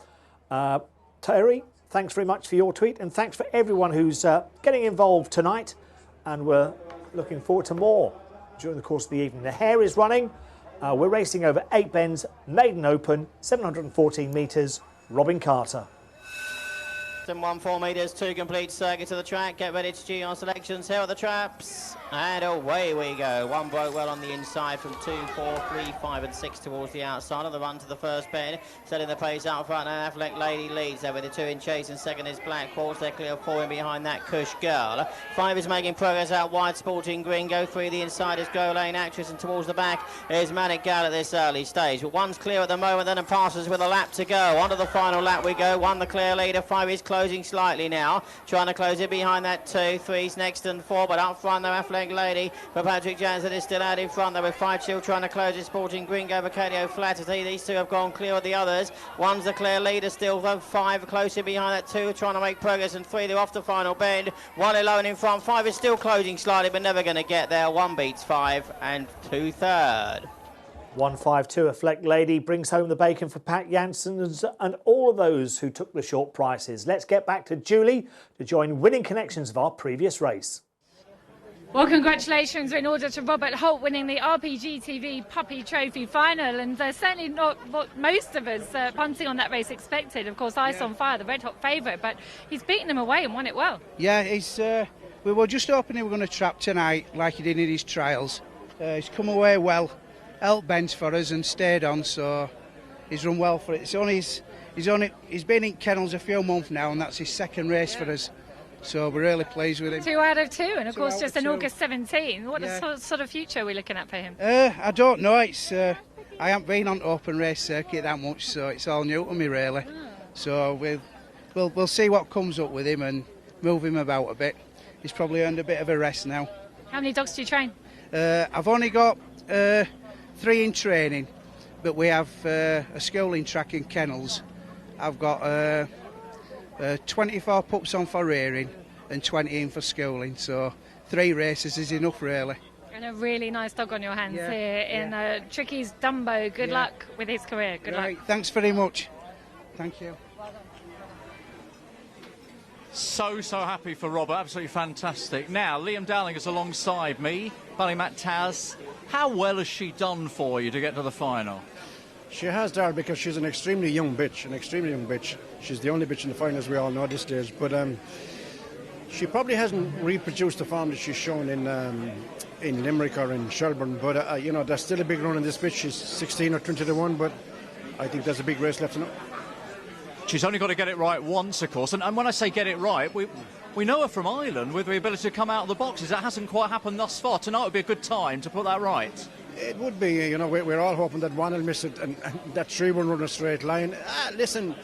Terry, thanks very much for your tweet, and thanks for everyone who's getting involved tonight. And we're looking forward to more during the course of the evening. The hare is running. We're racing over 8 bends, maiden open, 714 metres. Robin Carter. 1 metres, 2 complete circuits of the track. Get ready to G on selections. Here are the traps. And away we go. 1 broke well on the inside from 2, 4, 3, 5 and 6 towards the outside of the run to the first bend. Setting the pace out front, and Affleck Lady leads there with the 2 in chase, and second is Black Quartz. They're clear 4 in behind that Cush Girl. 5 is making progress out wide, Sporting Gringo. 3 the inside is Grow Lane Actress, and towards the back is Manic Gal at this early stage. But 1's clear at the moment, then and passes with a lap to go. On to the final lap we go. 1 the clear leader, 5 is closing slightly now. Trying to close it behind that 2. 3's next and 4, but up front though Affleck Lady. But Patrick Jansen is still out in front there with 5 still trying to close it. Sporting Gringo, Vicario Flatterty. These 2 have gone clear of the others. 1's the clear leader still, though 5 close in behind that 2 trying to make progress, and 3 they're off the final bend. 1 alone in front. 5 is still closing slightly but never going to get there. 1 beats 5 and 2 third. 152, a Fleck Lady brings home the bacon for Pat Jansen and all of those who took the short prices. Let's get back to Julie to join winning connections of our previous race. Well, congratulations in order to Robert Holt winning the Rpgtv Puppy Trophy final, and certainly not what most of us punting on that race expected. Of course, Ice on Fire, the red hot favourite, but he's beaten them away and won it well. Yeah, we were just hoping he were going to trap tonight like he did in his trials. He's come away well, helped bench for us and stayed on, so he's run well for it. He's been in kennels a few months now, and that's his 2nd race for us. So we're really pleased with him. 2 out of 2, and of course just an August 17. What sort of future are we looking at for him? I don't know. I haven't been on open race circuit that much, so it's all new to me really. So we'll see what comes up with him and move him about a bit. He's probably earned a bit of a rest now. How many dogs do you train? I've only got 3 in training, but we have a schooling track in kennels. I've got 24 pups on for rearing and 20 in for schooling, so 3 races is enough really. And a really nice dog on your hands here in Tricky's Dumbo. Good luck with his career. Good luck. Thanks very much. Thank you. So happy for Robert, absolutely fantastic. Now, Liam Dowling is alongside me, Ballymat Taz. How well has she done for you to get to the final? She has, Darryl, because she's an extremely young bitch. She's the only bitch in the final, as we all know at this stage. But she probably hasn't reproduced the form that she's shown in Limerick or in Shelburne. But, you know, there's still a big run in this bitch. She's 16 or 20 to 1, but I think there's a big race left in her. She's only got to get it right once, of course. And when I say get it right, we know her from Ireland with the ability to come out of the boxes. That hasn't quite happened thus far. Tonight would be a good time to put that right. It would be, you know, we're all hoping that one will miss it and that three will run a straight line. Listen,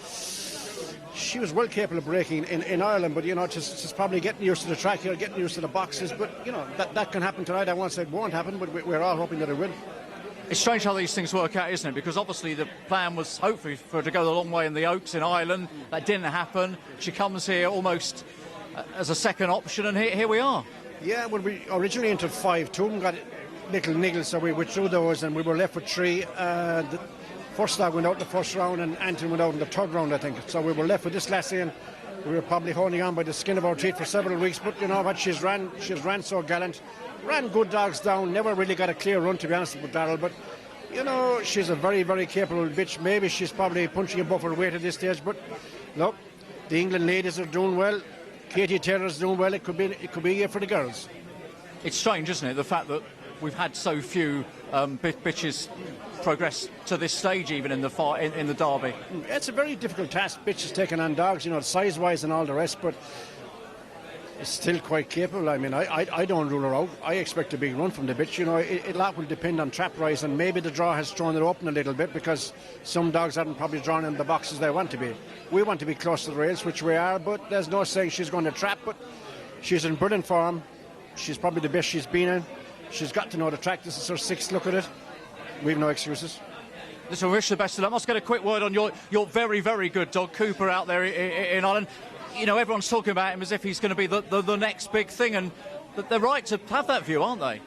she was well capable of breaking in Ireland, but, you know, just probably getting used to the track here, getting used to the boxes. But, you know, that can happen tonight. I won't say it won't happen, but we're all hoping that it will. It's strange how these things work out, isn't it? Because obviously the plan was hopefully for her to go the long way in the Oaks in Ireland. That didn't happen. She comes here almost as a second option, and here we are. Yeah, well, we originally entered 5. 2 of them got little niggles, so we withdrew those, and we were left with 3. The first dog went out in the first round, and Anton went out in the third round, I think. So we were left with this lassie, and we were probably holding on by the skin of our teeth for several weeks. But you know what? She's ran so gallant. Ran good dogs down, never really got a clear run, to be honest with Darrell, but you know, she's a very, very capable bitch. Maybe she's probably punching above her weight at this stage, but look, the England ladies are doing well, Katie Taylor's doing well. It could be a year for the girls. It's strange, isn't it, the fact that we've had so few bitches progress to this stage, even in the derby. It's a very difficult task, bitches taking on dogs, you know, size-wise and all the rest, but is still quite capable. I mean, I don't rule her out. I expect a big run from the bitch. You know, a lot will depend on trap rise, and maybe the draw has thrown it open a little bit because some dogs haven't probably drawn in the boxes they want to be. We want to be close to the rails, which we are, but there's no saying she's going to trap, but she's in brilliant form. She's probably the best she's been in. She's got to know the track. This is her 6th look at it. We've no excuses. Listen, we wish the best of luck. Let's get a quick word on your very, very good dog, Cooper, out there in Ireland. You know, everyone's talking about him as if he's going to be the next big thing, and they're right to have that view, aren't they?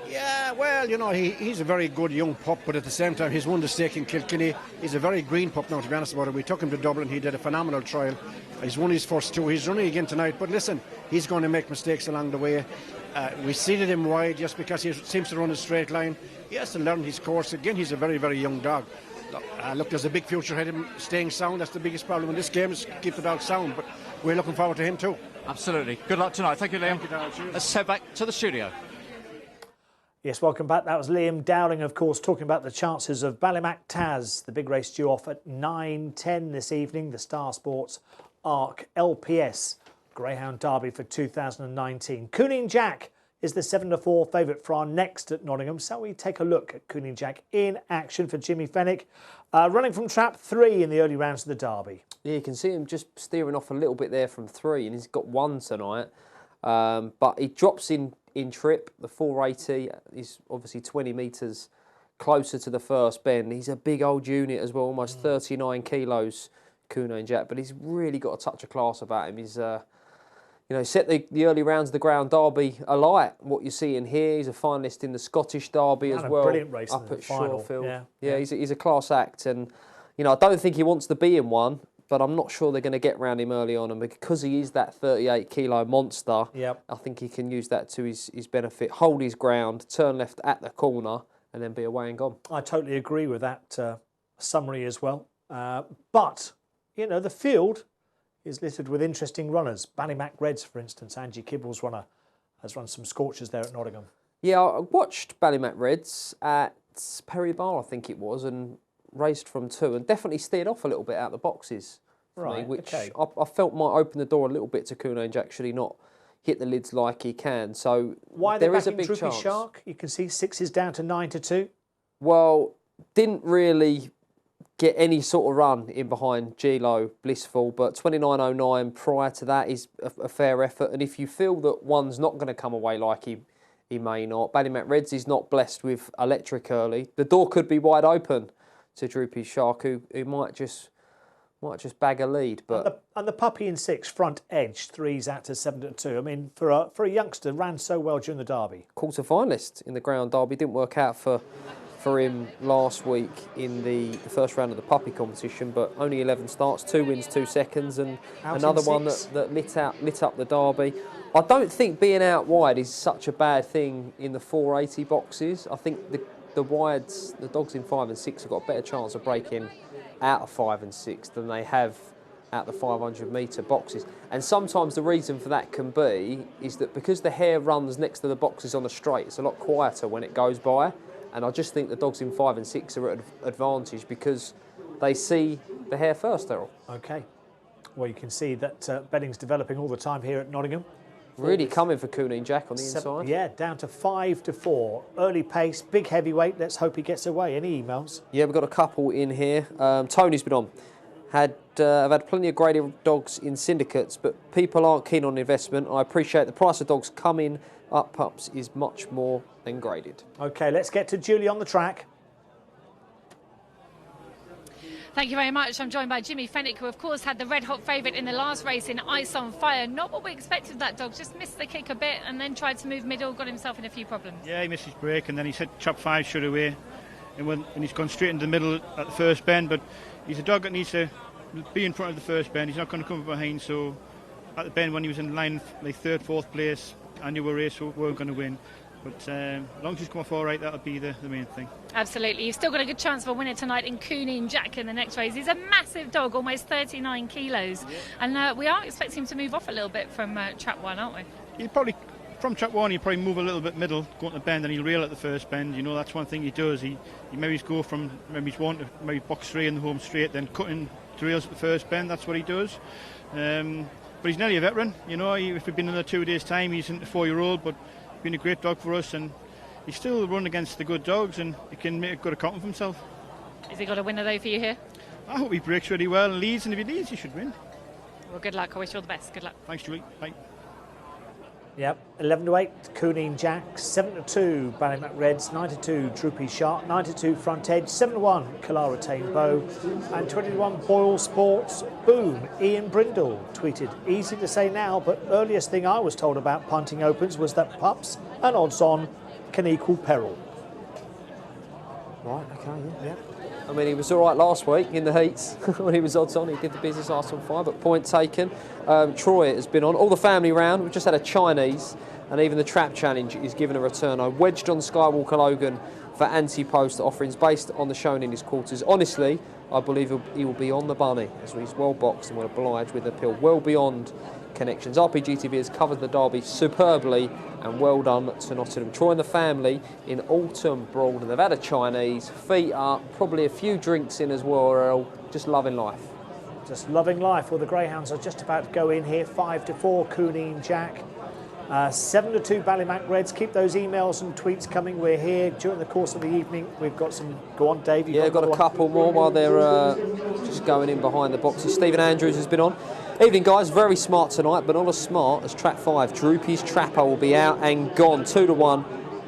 Yeah, well, you know, he's a very good young pup, but at the same time, he's won the stake in Kilkenny. He's a very green pup now, to be honest about it. We took him to Dublin. He did a phenomenal trial. He's won his first 2. He's running again tonight, but listen, he's going to make mistakes along the way. We seeded him wide just because he seems to run a straight line. He has to learn his course. Again, he's a very, very young dog. Look, there's a big future ahead of him staying sound. That's the biggest problem in this game, is keep the dog sound, but we're looking forward to him too. Absolutely. Good luck tonight. Thank you, Liam. Thank you, Darrell. Let's head back to the studio. Yes, welcome back. That was Liam Dowling, of course, talking about the chances of Ballymac Taz, the big race due off at 9:10 this evening, the Star Sports Arc LPS Greyhound Derby for 2019. Cooning Jack is the 7-4 favourite for our next at Nottingham. So we take a look at Cooning Jack in action for Jimmy Fenwick, running from trap 3 in the early rounds of the Derby. Yeah, you can see him just steering off a little bit there from 3, and he's got 1 tonight. But he drops in trip. The 480 is obviously 20 metres closer to the first bend. He's a big old unit as well, almost 39 kilos, Cooning Jack. But he's really got a touch of class about him. He's you know, set the early rounds of the Ground Derby alight. What you're seeing here, he's a finalist in the Scottish Derby as well. Brilliant race up in the at final. Shawfield. Yeah, he's a class act, and you know, I don't think he wants to be in one, but I'm not sure they're going to get round him early on, and because he is that 38 kilo monster, I think he can use that to his benefit. Hold his ground, turn left at the corner, and then be away and gone. I totally agree with that summary as well. But you know, the field is littered with interesting runners. Ballymac Reds, for instance, Angie Kibble's runner, has run some scorchers there at Nottingham. Yeah, I watched Ballymac Reds at Perry Bar, I think it was, and raced from 2, and definitely steered off a little bit out the boxes for me, which I felt might open the door a little bit to Cooning Jack, should he not hit the lids like he can. So why there is a backing big Droopy chance. Shark? You can see 6 is down to 9-2. Well, didn't really get any sort of run in behind G-Lo Blissful, but 29.09 prior to that is a fair effort. And if you feel that one's not going to come away like he may not, Ballymac Reds is not blessed with electric early. The door could be wide open to Droopy Shark, who might just bag a lead. But and the puppy in 6, front edge, 3's out to 7-2. I mean, for a youngster, ran so well during the Derby. Quarter finalist in the Ground Derby, didn't work out for him last week in the first round of the puppy competition, but only 11 starts, 2 wins, 2 seconds, and out another one that lit up the Derby. I don't think being out wide is such a bad thing in the 480 boxes. I think the wides, the dogs in 5 and 6 have got a better chance of breaking out of 5 and 6 than they have out the 500 metre boxes. And sometimes the reason for that can be is that because the hare runs next to the boxes on the straight, it's a lot quieter when it goes by. And I just think the dogs in 5 and 6 are at advantage because they see the hare first, Errol. Okay. Well, you can see that betting's developing all the time here at Nottingham. Really coming for Cooneen Jack on the inside. Yeah, down to 5-4. Early pace, big heavyweight. Let's hope he gets away. Any emails? Yeah, we've got a couple in here. Tony's been on. I've had plenty of graded dogs in syndicates, but people aren't keen on investment. I appreciate the price of dogs coming up pups is much more than graded. Okay, let's get to Julie on the track. Thank you very much. I'm joined by Jimmy Fennick, who of course had the red-hot favourite in the last race in Ice on Fire. Not what we expected of that dog, just missed the kick a bit and then tried to move middle, got himself in a few problems. Yeah, he missed his break and then he said trap 5 should away and he's gone straight into the middle at the first bend, but he's a dog that needs to be in front of the first bend. He's not going to come from behind, so at the bend when he was in line like 3rd, 4th place, I knew a race we weren't going to win. But as long as he's come off all right, that'll be the main thing. Absolutely. You've still got a good chance of a winner tonight in Cooneen Jack in the next race. He's a massive dog, almost 39 kilos. Yeah. And we are expecting him to move off a little bit from trap 1, aren't we? He'll probably, from trap 1, he'll probably move a little bit middle, go to the bend, and he'll rail at the first bend. You know, that's one thing he does. He maybe go from maybe 1 to maybe box 3 in the home straight, then cutting the rails at the first bend. That's what he does. But he's nearly a veteran. You know, if we'd been in 2 days' time, he's into 4-year-old, but been a great dog for us, and he's still run against the good dogs, and he can make a good account of himself. Has he got a winner though for you here? I hope he breaks really well and leads, and if he leads, he should win. Well, good luck. I wish you all the best. Good luck. Thanks, Julie. Bye. Yep, 11-8, Cooneen Jack, 7-2, Ballymac Reds, 9-2, Droopy Shark, 9-2, Front Edge, 7-1, Kalara Tame Bow, and 21 Boyle Sports. Boom, Ian Brindle tweeted, easy to say now, but earliest thing I was told about punting opens was that pups and odds on can equal peril. Right, okay, yeah. I mean, he was all right last week in the heats when he was odds on. He did the business Ice on Fire, but point taken. Troy has been on all the family round. We've just had a Chinese, and even the trap challenge is given a return. I wedged on Skywalker Logan for anti-post offerings based on the showing in his quarters. Honestly, I believe he will be on the bunny as he's well boxed and will oblige with the pill well beyond connections. Rpgtv has covered the derby superbly, and well done to Nottingham. Troy and the family in Autumn Broad, and they've had a Chinese, feet up, probably a few drinks in as well, Earl. Just loving life. Just loving life. Well, the Greyhounds are just about to go in here, 5-4, Cooneen Jack. 7-2 Ballymac Reds. Keep those emails and tweets coming. We're here during the course of the evening. We've got some. Go on, Dave. Yeah, got a couple more while they're just going in behind the boxes. Stephen Andrews has been on. Evening, guys. Very smart tonight, but not as smart as Trap 5. Droopy's Trapper will be out and gone. 2-1.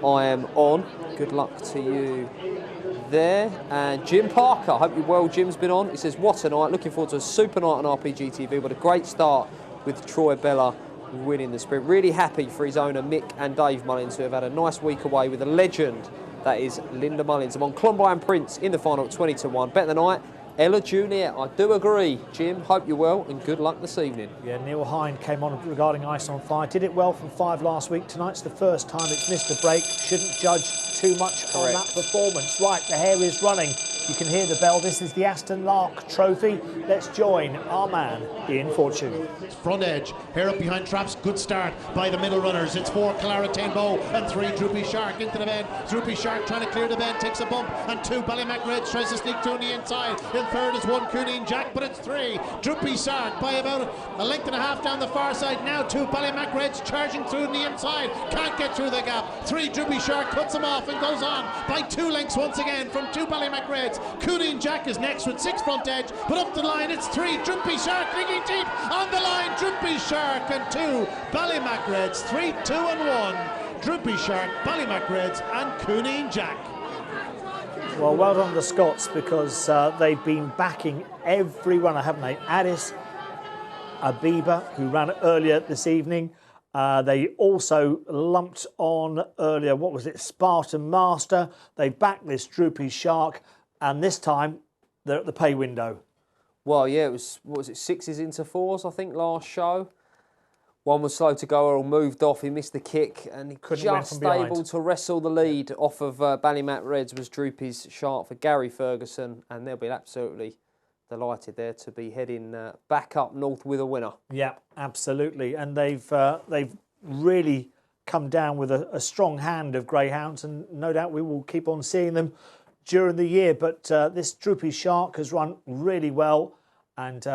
I am on. Good luck to you there. And Jim Parker. I hope you're well. Jim's been on. He says, what a night. Looking forward to a super night on RPGTV. What a great start with Troy Bella winning the sprint. Really happy for his owner Mick and Dave Mullins, who have had a nice week away with a legend that is Linda Mullins. I'm on Columbine Prince in the final at 20-1. Bet the night, Ella Juliet. I do agree, Jim. Hope you're well and good luck this evening. Yeah, Neil Hine came on regarding Ice on Fire. Did it well from 5 last week. Tonight's the first time it's missed a break. Shouldn't judge too much on that performance. Right, the hare is running. You can hear the bell. This is the Aston Lark Trophy. Let's join our man, Ian Fortune. Front Edge, hair up behind traps. Good start by the middle runners. It's 4 Kalara Tame Bow and 3 Droopy Shark into the bend. Droopy Shark trying to clear the bend, takes a bump, and 2 Ballymac Reds tries to sneak 2 on the inside. In third is 1 Cooneen Jack, but it's 3 Droopy Shark by about a length and a half down the far side. Now 2 Ballymac Reds charging through on the inside. Can't get through the gap. 3 Droopy Shark cuts him off and goes on by 2 lengths once again from 2 Ballymac Reds. Cooneen Jack is next with 6 Front Edge, but up the line it's 3 Droopy Shark digging deep on the line. Droopy Shark and 2 Ballymac Reds. 3, 2 and 1. Droopy Shark, Ballymac Reds and Cooneen Jack. Well, well done to the Scots, because they've been backing every runner, haven't they? Addis, Abiba, who ran earlier this evening. They also lumped on earlier, what was it, Spartan Master. They backed this Droopy Shark, and this time they're at the pay window. Well, yeah, it was, what was it, 6s into 4s, I think, last show. One was slow to go or moved off. He missed the kick, and he couldn't just able to wrestle the lead off of Ballymac Reds was Droopy's Shark for Gary Ferguson, and they'll be absolutely delighted there to be heading back up north with a winner. Yeah, absolutely, and they've really come down with a strong hand of greyhounds, and no doubt we will keep on seeing them during the year, but this Droopy Shark has run really well and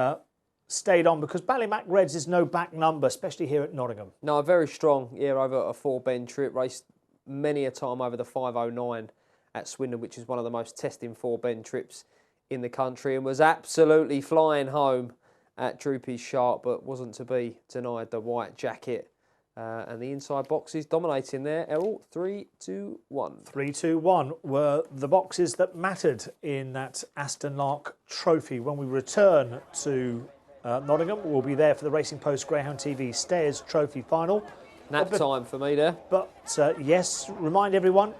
stayed on because Ballymac Reds is no back number, especially here at Nottingham. No, very strong over a 4-bend trip. Raced many a time over the 509 at Swindon, which is one of the most testing 4-bend trips in the country, and was absolutely flying home at Droopy Shark, but wasn't to be denied the white jacket. And the inside boxes dominating there. Errol, 3, 2, 1. 3, 2, 1 were the boxes that mattered in that Aston Lark trophy. When we return to Nottingham, we'll be there for the Racing Post Greyhound TV Stayers Trophy Final. Nap time for me there. But yes, remind everyone.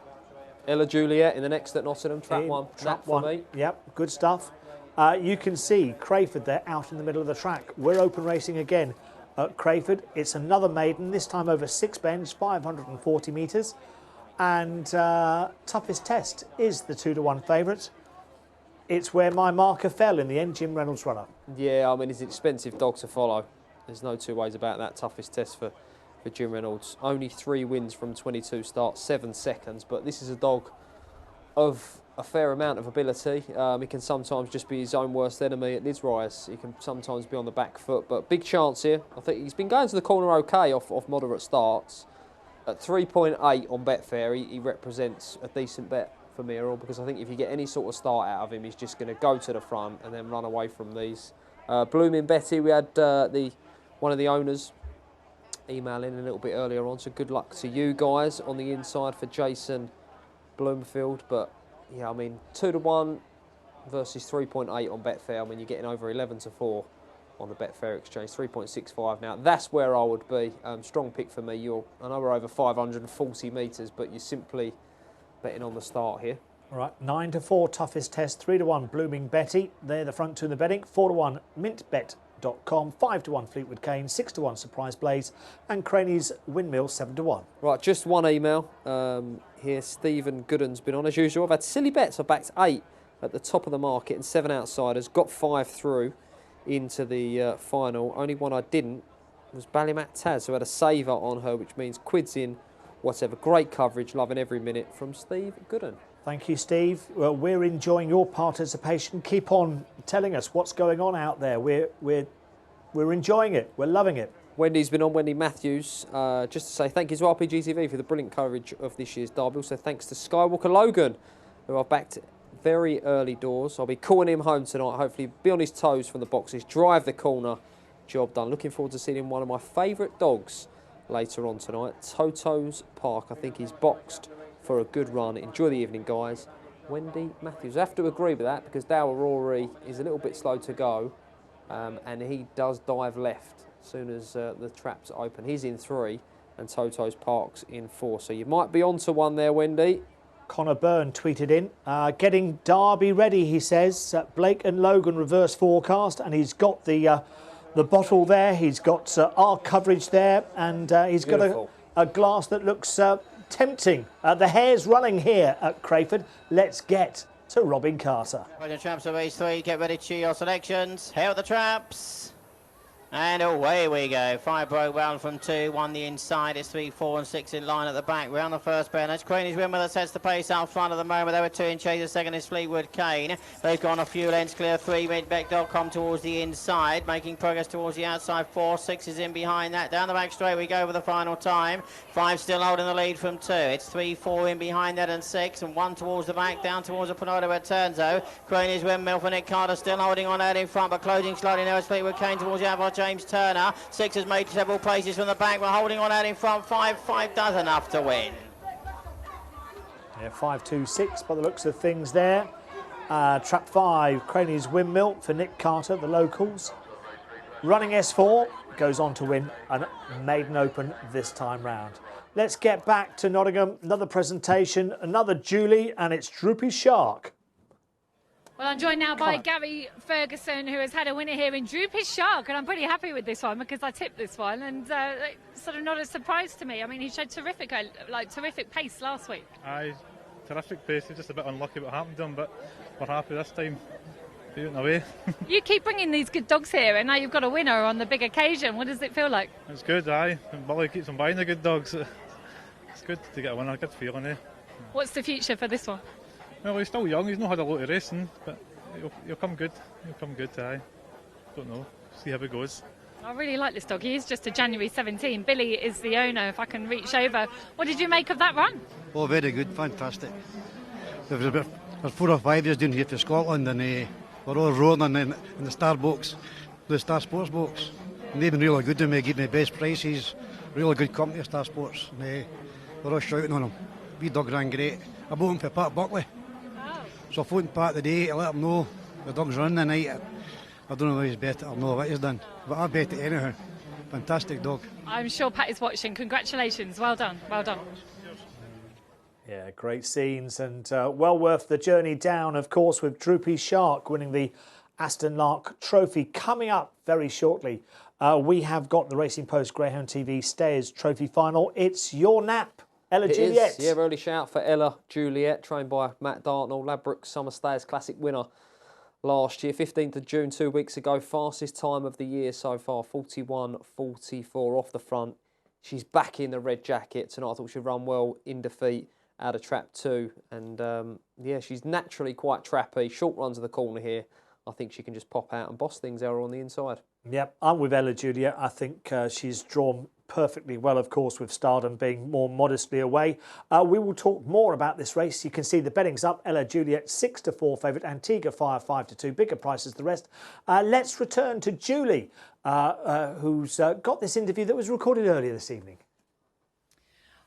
Ella Juliet in the next at Nottingham, trap one. Trap for one. me. Yep, good stuff. You can see Crayford there out in the middle of the track. We're open racing again at Crayford. It's another maiden, this time over 6 bends, 540 metres. And toughest test is the 2-to-1 favourite. It's where my marker fell in the end, Jim Reynolds runner. Yeah, I mean, he's an expensive dog to follow. There's no two ways about that. Toughest test for Jim Reynolds. Only 3 wins from 22 starts, 7 seconds. But this is a dog of a fair amount of ability. He can sometimes just be his own worst enemy at Lids Rise. He can sometimes be on the back foot, but big chance here. I think he's been going to the corner okay off moderate starts. At 3.8 on Betfair, he represents a decent bet for me, Errol, because I think if you get any sort of start out of him, he's just going to go to the front and then run away from these. Blooming Betty, we had one of the owners email in a little bit earlier on, so good luck to you guys on the inside for Jason Bloomfield. But yeah, I mean, 2-to-1 versus 3.8 on Betfair. I mean, you're getting over 11-4 on the Betfair exchange, 3.65 now. That's where I would be. Strong pick for me. I know we're over 540 metres, but you're simply betting on the start here. All right, 9-4 toughest test, 3-to-1 Blooming Betty. They're the front two in the betting. 4-to-1 mintbet.com, 5-to-1 Fleetwood Cane, 6-to-1 Surprise Blaze, and Craney's Windmill 7-to-1. Right, just one email here. Stephen Gooden's been on as usual. I've had silly bets. I backed 8 at the top of the market and 7 outsiders. Got 5 through into the final. Only one I didn't was Ballymac Taz, who had a saver on her, which means quids in whatever. Great coverage, loving every minute from Steve Gooden. Thank you, Steve. Well, we're enjoying your participation. Keep on telling us what's going on out there. We're enjoying it. We're loving it. Wendy's been on, Wendy Matthews. Just to say thank you to Rpgtv for the brilliant coverage of this year's derby. Also thanks to Skywalker Logan, who I've backed very early doors. I'll be calling him home tonight. Hopefully be on his toes from the boxes, drive the corner. Job done. Looking forward to seeing him, one of my favourite dogs, later on tonight. Toto's Park. I think he's boxed for a good run. Enjoy the evening, guys. Wendy Matthews. I have to agree with that because Dower Rory is a little bit slow to go, and he does dive left as soon as the traps open. He's in 3 and Toto's Park's in 4. So you might be onto one there, Wendy. Connor Byrne tweeted in, getting Derby ready, he says. Blake and Logan reverse forecast, and he's got the bottle there. He's got our coverage there, and he's got a glass that looks tempting. The hair's running here at Crayford. Let's get to Robin Carter. Right, the traps of race 3. Get ready to your selections. Here are the traps. And away we go. 5 broke round from 2. 1 the inside. It's 3, 4 and 6 in line at the back. Round the first bend. That's Craney's Windmill that sets the pace out front at the moment. There were 2 in chase. The second is Fleetwood Cane. They've gone a few lengths clear. 3 Midbeck.com towards the inside. Making progress towards the outside. 4, 6 is in behind that. Down the back straight we go for the final time. 5 still holding the lead from 2. It's 3, 4 in behind that and 6. And 1 towards the back. Down towards the Penoida where it turns though. Craney's Windmill for Nick Carter still holding on out in front. But closing slightly now. It's Fleetwood Cane towards the outside. James Turner. 6 has made several places from the back. We're holding on out in front. 5 does enough to win. Yeah, 5, 2, 6 by the looks of things there. Trap 5, Craney's Windmill for Nick Carter, the locals. Running S4 goes on to win a maiden open this time round. Let's get back to Nottingham. Another presentation, another Julie, and it's Droopy Shark. Well, I'm joined now by Gary Ferguson, who has had a winner here in Droopy Shark, and I'm pretty happy with this one because I tipped this one, and it's sort of not a surprise to me. I mean, he showed terrific pace last week. Aye, terrific pace. He's just a bit unlucky what happened to him, but we're happy this time. Beating away. You keep bringing these good dogs here, and now you've got a winner on the big occasion. What does it feel like? It's good, aye. And Billy keeps on buying the good dogs. It's good to get a winner. Good feeling, eh? What's the future for this one? Well, he's still young. He's not had a lot of racing, but he'll come good. He'll come good. Aye. Don't know. See how it goes. I really like this dog. He is just a January 17. Billy is the owner. If I can reach over, what did you make of that run? Oh, very good, fantastic. There was about 4 or 5 years down here to Scotland, and we're all rowing in the Star box, the Star Sports box. And they've been really good to me, giving me best prices. Really good company, Star Sports. And, we're all shouting on them. Wee dog ran great. I bought him for Pat Buckley. Oh. So I phoned Pat today to let him know the dog's running tonight. I don't know whether he's bet it or not what he's done, but I bet it anyhow. Fantastic dog. I'm sure Pat is watching. Congratulations. Well done. Well done. Yeah, great scenes and well worth the journey down, of course, with Droopy Shark winning the Aston Lark Trophy. Coming up very shortly, we have got the Racing Post Greyhound TV Stayers Trophy Final. It's your nap, Ella Juliet. Is. Yeah, early shout for Ella Juliet, trained by Matt Dartnell, Ladbroke Summer Stayers Classic winner last year, 15th of June, 2 weeks ago. Fastest time of the year so far, 41.44 off the front. She's back in the red jacket tonight. I thought she'd run well in defeat out of trap 2. And yeah, she's naturally quite trappy. Short runs of the corner here. I think she can just pop out and boss things out on the inside. Yep, I'm with Ella Juliet. I think she's drawn perfectly well, of course, with Stardom being more modestly away. We will talk more about this race. You can see the betting's up. Ella Juliet 6-4 favourite. Antigua Fire 5-2. Bigger prices the rest. Let's return to Julie, who's got this interview that was recorded earlier this evening.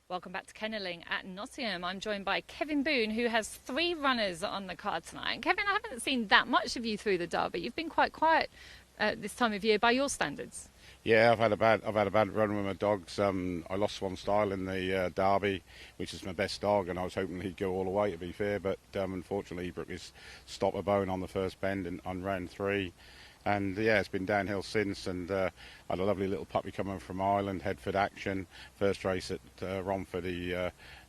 Welcome back to Kennelling at Nottingham. I'm joined by Kevin Boone, who has 3 runners on the card tonight. And Kevin, I haven't seen that much of you through the Derby. You've been quite quiet this time of year by your standards. Yeah, I've had a bad run with my dogs. I lost one style in the Derby, which is my best dog, and I was hoping he'd go all the way, to be fair. But unfortunately, he broke his stopper bone on the first bend and on round 3. And yeah, it's been downhill since, and I had a lovely little puppy coming from Ireland, Headford Action, first race at Romford. He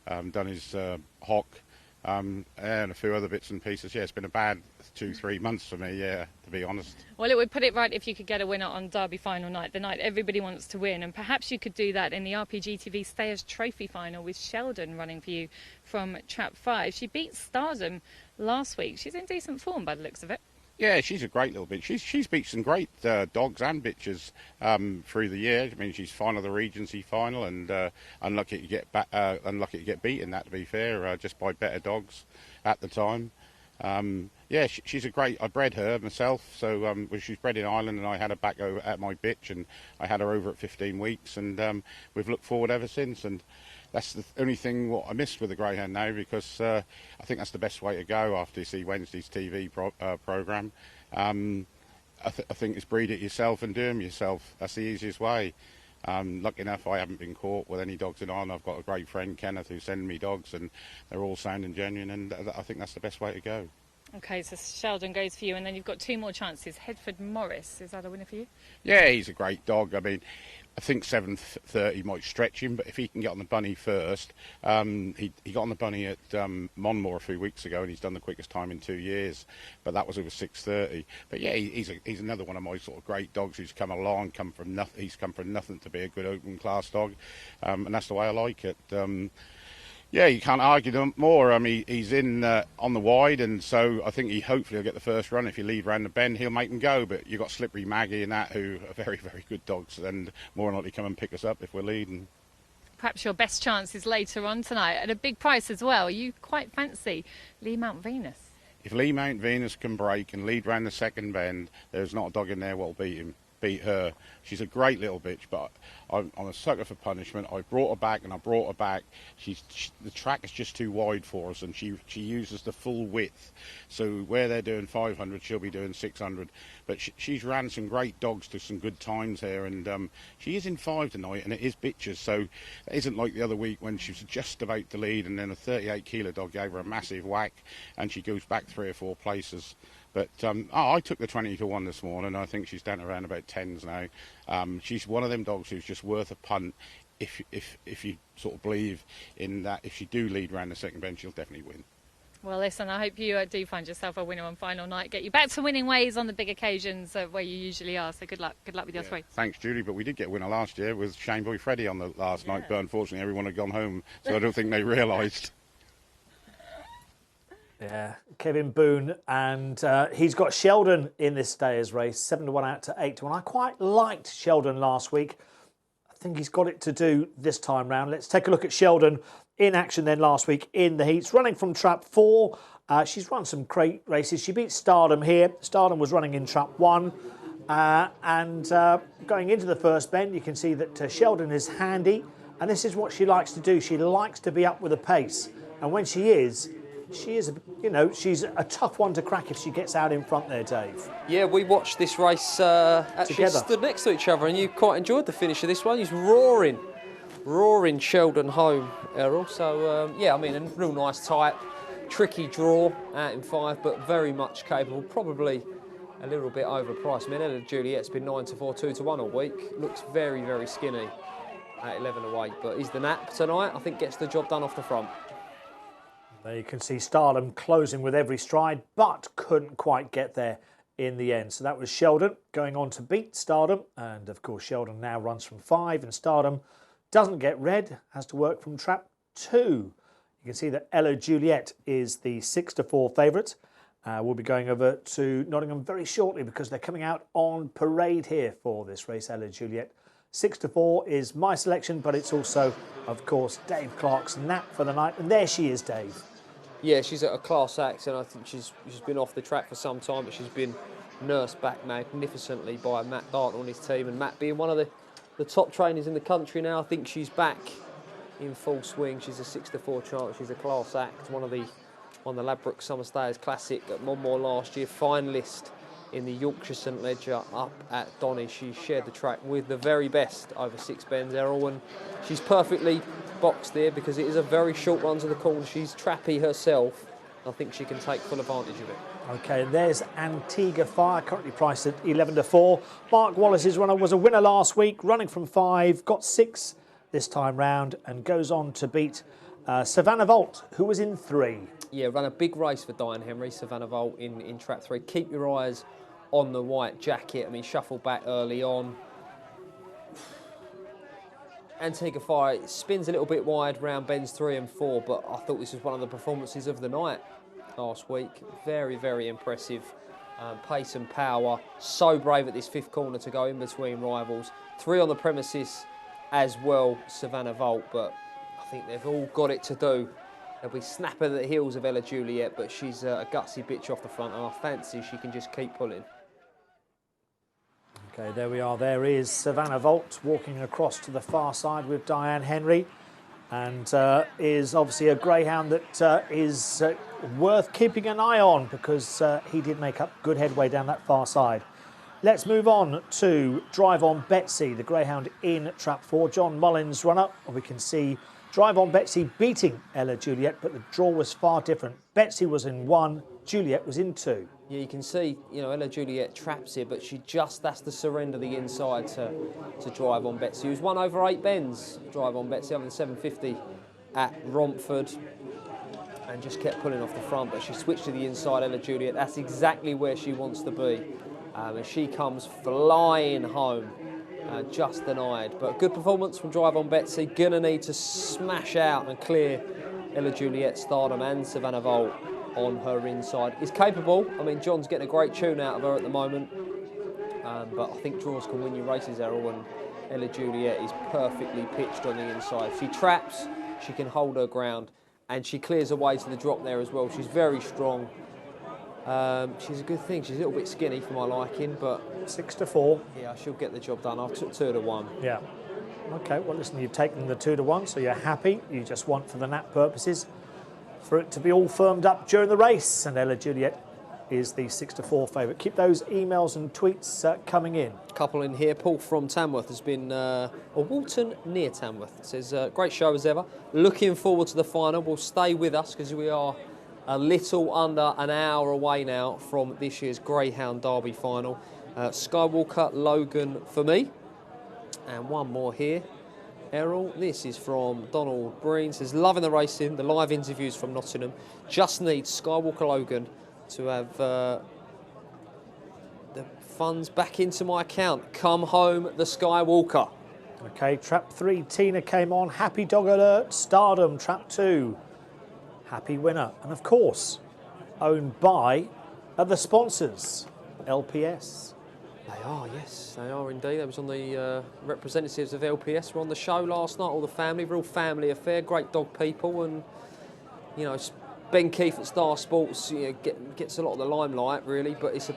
done his hock, and a few other bits and pieces. Yeah, it's been a bad 2-3 months for me, yeah, to be honest. Well, it would put it right if you could get a winner on Derby final night, the night everybody wants to win, and perhaps you could do that in the Rpgtv Stayers Trophy final with Sheldon running for you from Trap 5. She beat Stardom last week. She's in decent form by the looks of it. Yeah, she's a great little bitch. She's beat some great dogs and bitches through the year. I mean, she's final of the Regency final, and unlucky to get beat in that. To be fair, just by better dogs at the time. Yeah, she's a great. I bred her myself, so well, she's bred in Ireland, and I had her back over at my bitch, and I had her over at 15 weeks, and we've looked forward ever since. And that's the only thing what I missed with the Greyhound now, because I think that's the best way to go after you see Wednesday's TV programme. I think it's breed it yourself and do them yourself. That's the easiest way. Lucky enough, I haven't been caught with any dogs in Ireland. I've got a great friend, Kenneth, who's sending me dogs, and they're all sound and genuine, and I think that's the best way to go. OK, so Sheldon goes for you, and then you've got 2 more chances. Headford Morris, is that a winner for you? Yeah, he's a great dog. I mean, I think 7:30 might stretch him, but if he can get on the bunny first, he got on the bunny at Monmore a few weeks ago, and he's done the quickest time in 2 years. But that was over 6:30. But yeah, he's another one of my sort of great dogs who's come along, he's come from nothing to be a good open class dog, and that's the way I like it. Yeah, you can't argue them more. I mean, he's in on the wide, and so I think hopefully will get the first run. If you lead round the bend, he'll make them go. But you've got Slippery Maggie and that, who are very, very good dogs, and more than likely come and pick us up if we're leading. Perhaps your best chance is later on tonight at a big price as well. You quite fancy Lee Mount Venus. If Lee Mount Venus can break and lead round the second bend, there's not a dog in there what'll beat her. She's a great little bitch, but I'm a sucker for punishment. I brought her back, and I brought her back. The track is just too wide for us, and she uses the full width. So where they're doing 500, she'll be doing 600. But she's ran some great dogs to some good times here, and she is in 5 tonight, and it is bitches. So it isn't like the other week when she was just about to lead, and then a 38-kilo dog gave her a massive whack, and she goes back 3 or 4 places. But I took the 20-1 this morning. I think she's down around about 10s now. She's one of them dogs who's just worth a punt if you sort of believe in that. If she do lead round the second bend, she'll definitely win. Well, listen, I hope you do find yourself a winner on final night. Get you back to winning ways on the big occasions where you usually are. So good luck with your 3. Thanks, Judy. But we did get a winner last year with Shane Boy Freddie on the last night. But unfortunately, everyone had gone home, so I don't think they realised. Yeah, Kevin Boone, and he's got Sheldon in this stayers race, 7-1 out to 8-1. I quite liked Sheldon last week. I think he's got it to do this time round. Let's take a look at Sheldon in action then last week in the heats, running from trap 4. She's run some great races. She beat Stardom here. Stardom was running in trap 1. And going into the first bend, you can see that Sheldon is handy. And this is what she likes to do. She likes to be up with the pace. And when she is, you know, she's a tough one to crack if she gets out in front there, Dave. Yeah, we watched this race actually Together. stood next to each other, and you quite enjoyed the finish of this one. He's roaring Sheldon home, Errol. So, yeah, I mean, a real nice type. Tricky draw out in 5, but very much capable. Probably a little bit overpriced. I mean, Ella Juliet's been 9-4, 2-1 all week. Looks very, very skinny at 11-8, but he's the nap tonight. I think gets the job done off the front. There you can see Stardom closing with every stride, but couldn't quite get there in the end. So that was Sheldon going on to beat Stardom. And of course, Sheldon now runs from 5, and Stardom doesn't get red, has to work from trap 2. You can see that Ella Juliet is the 6-4 favourite. We'll be going over to Nottingham very shortly because they're coming out on parade here for this race, Ella Juliet. 6-4 is my selection, but it's also, of course, Dave Clark's nap for the night. And there she is, Dave. Yeah, she's at a class act, and I think she's been off the track for some time, but she's been nursed back magnificently by Matt Dartnell and his team. And Matt being one of the top trainers in the country now, I think she's back in full swing. She's a 6-4 chance. She's a class act. One of the Ladbroke Summer Stayers Classic at Monmore last year, finalist in the Yorkshire St Ledger up at Donny. She shared the track with the very best over 6 bends, Errol, and she's perfectly boxed there because it is a very short run to the corner. She's trappy herself. I think she can take full advantage of it. OK, there's Antigua Fire, currently priced at 11-4. Mark Wallace's runner was a winner last week, running from 5, got 6 this time round, and goes on to beat Savannah Volt, who was in 3. Yeah, ran a big race for Diane Henry, Savannah Volt in trap 3. Keep your eyes on the white jacket. I mean, shuffle back early on. Antigua Fire spins a little bit wide round bends 3 and 4, but I thought this was one of the performances of the night last week. Very, very impressive. Pace and power. So brave at this 5th corner to go in between rivals. 3 on the premises as well, Savannah Volt, but I think they've all got it to do. They'll be snapping at the heels of Ella Juliet, but she's a gutsy bitch off the front, and I fancy she can just keep pulling. OK, there we are. There is Savannah Volt walking across to the far side with Diane Henry, and is obviously a greyhound that is worth keeping an eye on because he did make up good headway down that far side. Let's move on to Drive On Betsy, the greyhound in trap 4. John Mullins runner. We can see Drive On Betsy beating Ella Juliet, but the draw was far different. Betsy was in 1, Juliet was in 2. Yeah, you can see, you know, Ella Juliet traps here, but she just has to surrender the inside to Drive On Betsy, who's won over 8 bends. Drive On Betsy over the 750 at Romford, and just kept pulling off the front, but she switched to the inside, Ella Juliet. That's exactly where she wants to be. And she comes flying home, just denied. But good performance from Drive On Betsy. Gonna need to smash out and clear Ella Juliet, Stardom and Savannah Volt on her inside. Is capable. I mean, John's getting a great tune out of her at the moment. But I think draws can win you races, Errol, and Ella Juliet is perfectly pitched on the inside. If she traps, she can hold her ground, and she clears away to the drop there as well. She's very strong. She's a good thing. She's a little bit skinny for my liking, but 6-4. Yeah, she'll get the job done. I took 2-1. Yeah. OK, well, listen, you've taken the 2-1, so you're happy. You just want, for the nap purposes, for it to be all firmed up during the race. And Ella Juliet is the 6-4 favourite. Keep those emails and tweets coming in. Couple in here. Paul from Tamworth has been, or Walton near Tamworth. It says, great show as ever. Looking forward to the final. We'll stay with us because we are a little under an hour away now from this year's Greyhound Derby final. Skywalker, Logan for me. And one more here. Errol, this is from Donald Breen. Says, loving the racing, the live interviews from Nottingham. Just need Skywalker Logan to have the funds back into my account. Come home, the Skywalker. OK, trap 3, Tina came on. Happy Dog Alert, Stardom, trap 2. Happy winner. And of course, owned by the sponsors, LPS. They are, yes, they are indeed. There was on the representatives of LPS were on the show last night. All the family, real family affair. Great dog people, and you know, Ben Keefe at Star Sports, you know, gets a lot of the limelight really, but it's a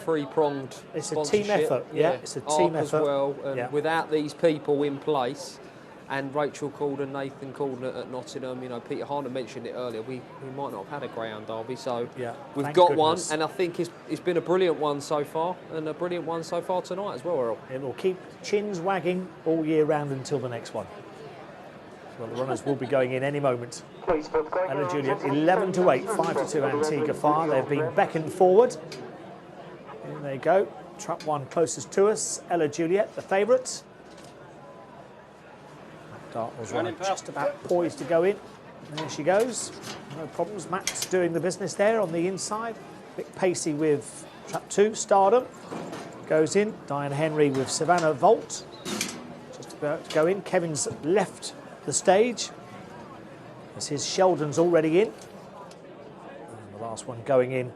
three-pronged. It's a team effort. Yeah, it's a team effort as well. And without these people in place, and Rachel called and Nathan called at Nottingham. You know, Peter Harner mentioned it earlier. We might not have had a Greyhound derby, so we've got one, and I think it's been a brilliant one so far, and a brilliant one so far tonight as well, Earl. It will keep chins wagging all year round until the next one. Well, the runners will be going in any moment. Ella Juliet, 11-8, 5-2 Antigua Fire. They've been beckoned forward. In they go. Trap 1 closest to us. Ella Juliet, the favourite. Dartmoor's runner just about poised to go in. And there she goes. No problems. Matt's doing the business there on the inside. A bit pacey with Trap 2, Stardom. Goes in. Diane Henry with Savannah Volt. Just about to go in. Kevin's left the stage. As his Sheldon's already in. And the last one going in.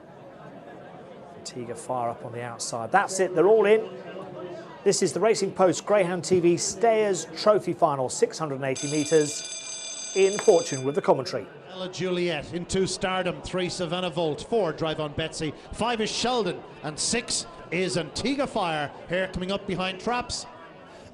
Antigua Fire up on the outside. That's it. They're all in. This is the Racing Post Greyhound TV Stayers Trophy Final, 680 metres in Fortune with the commentary. Ella Juliet into Stardom, 3 Savannah Volt, 4 Drive on Betsy, 5 is Sheldon, and 6 is Antigua Fire. Here coming up behind Traps.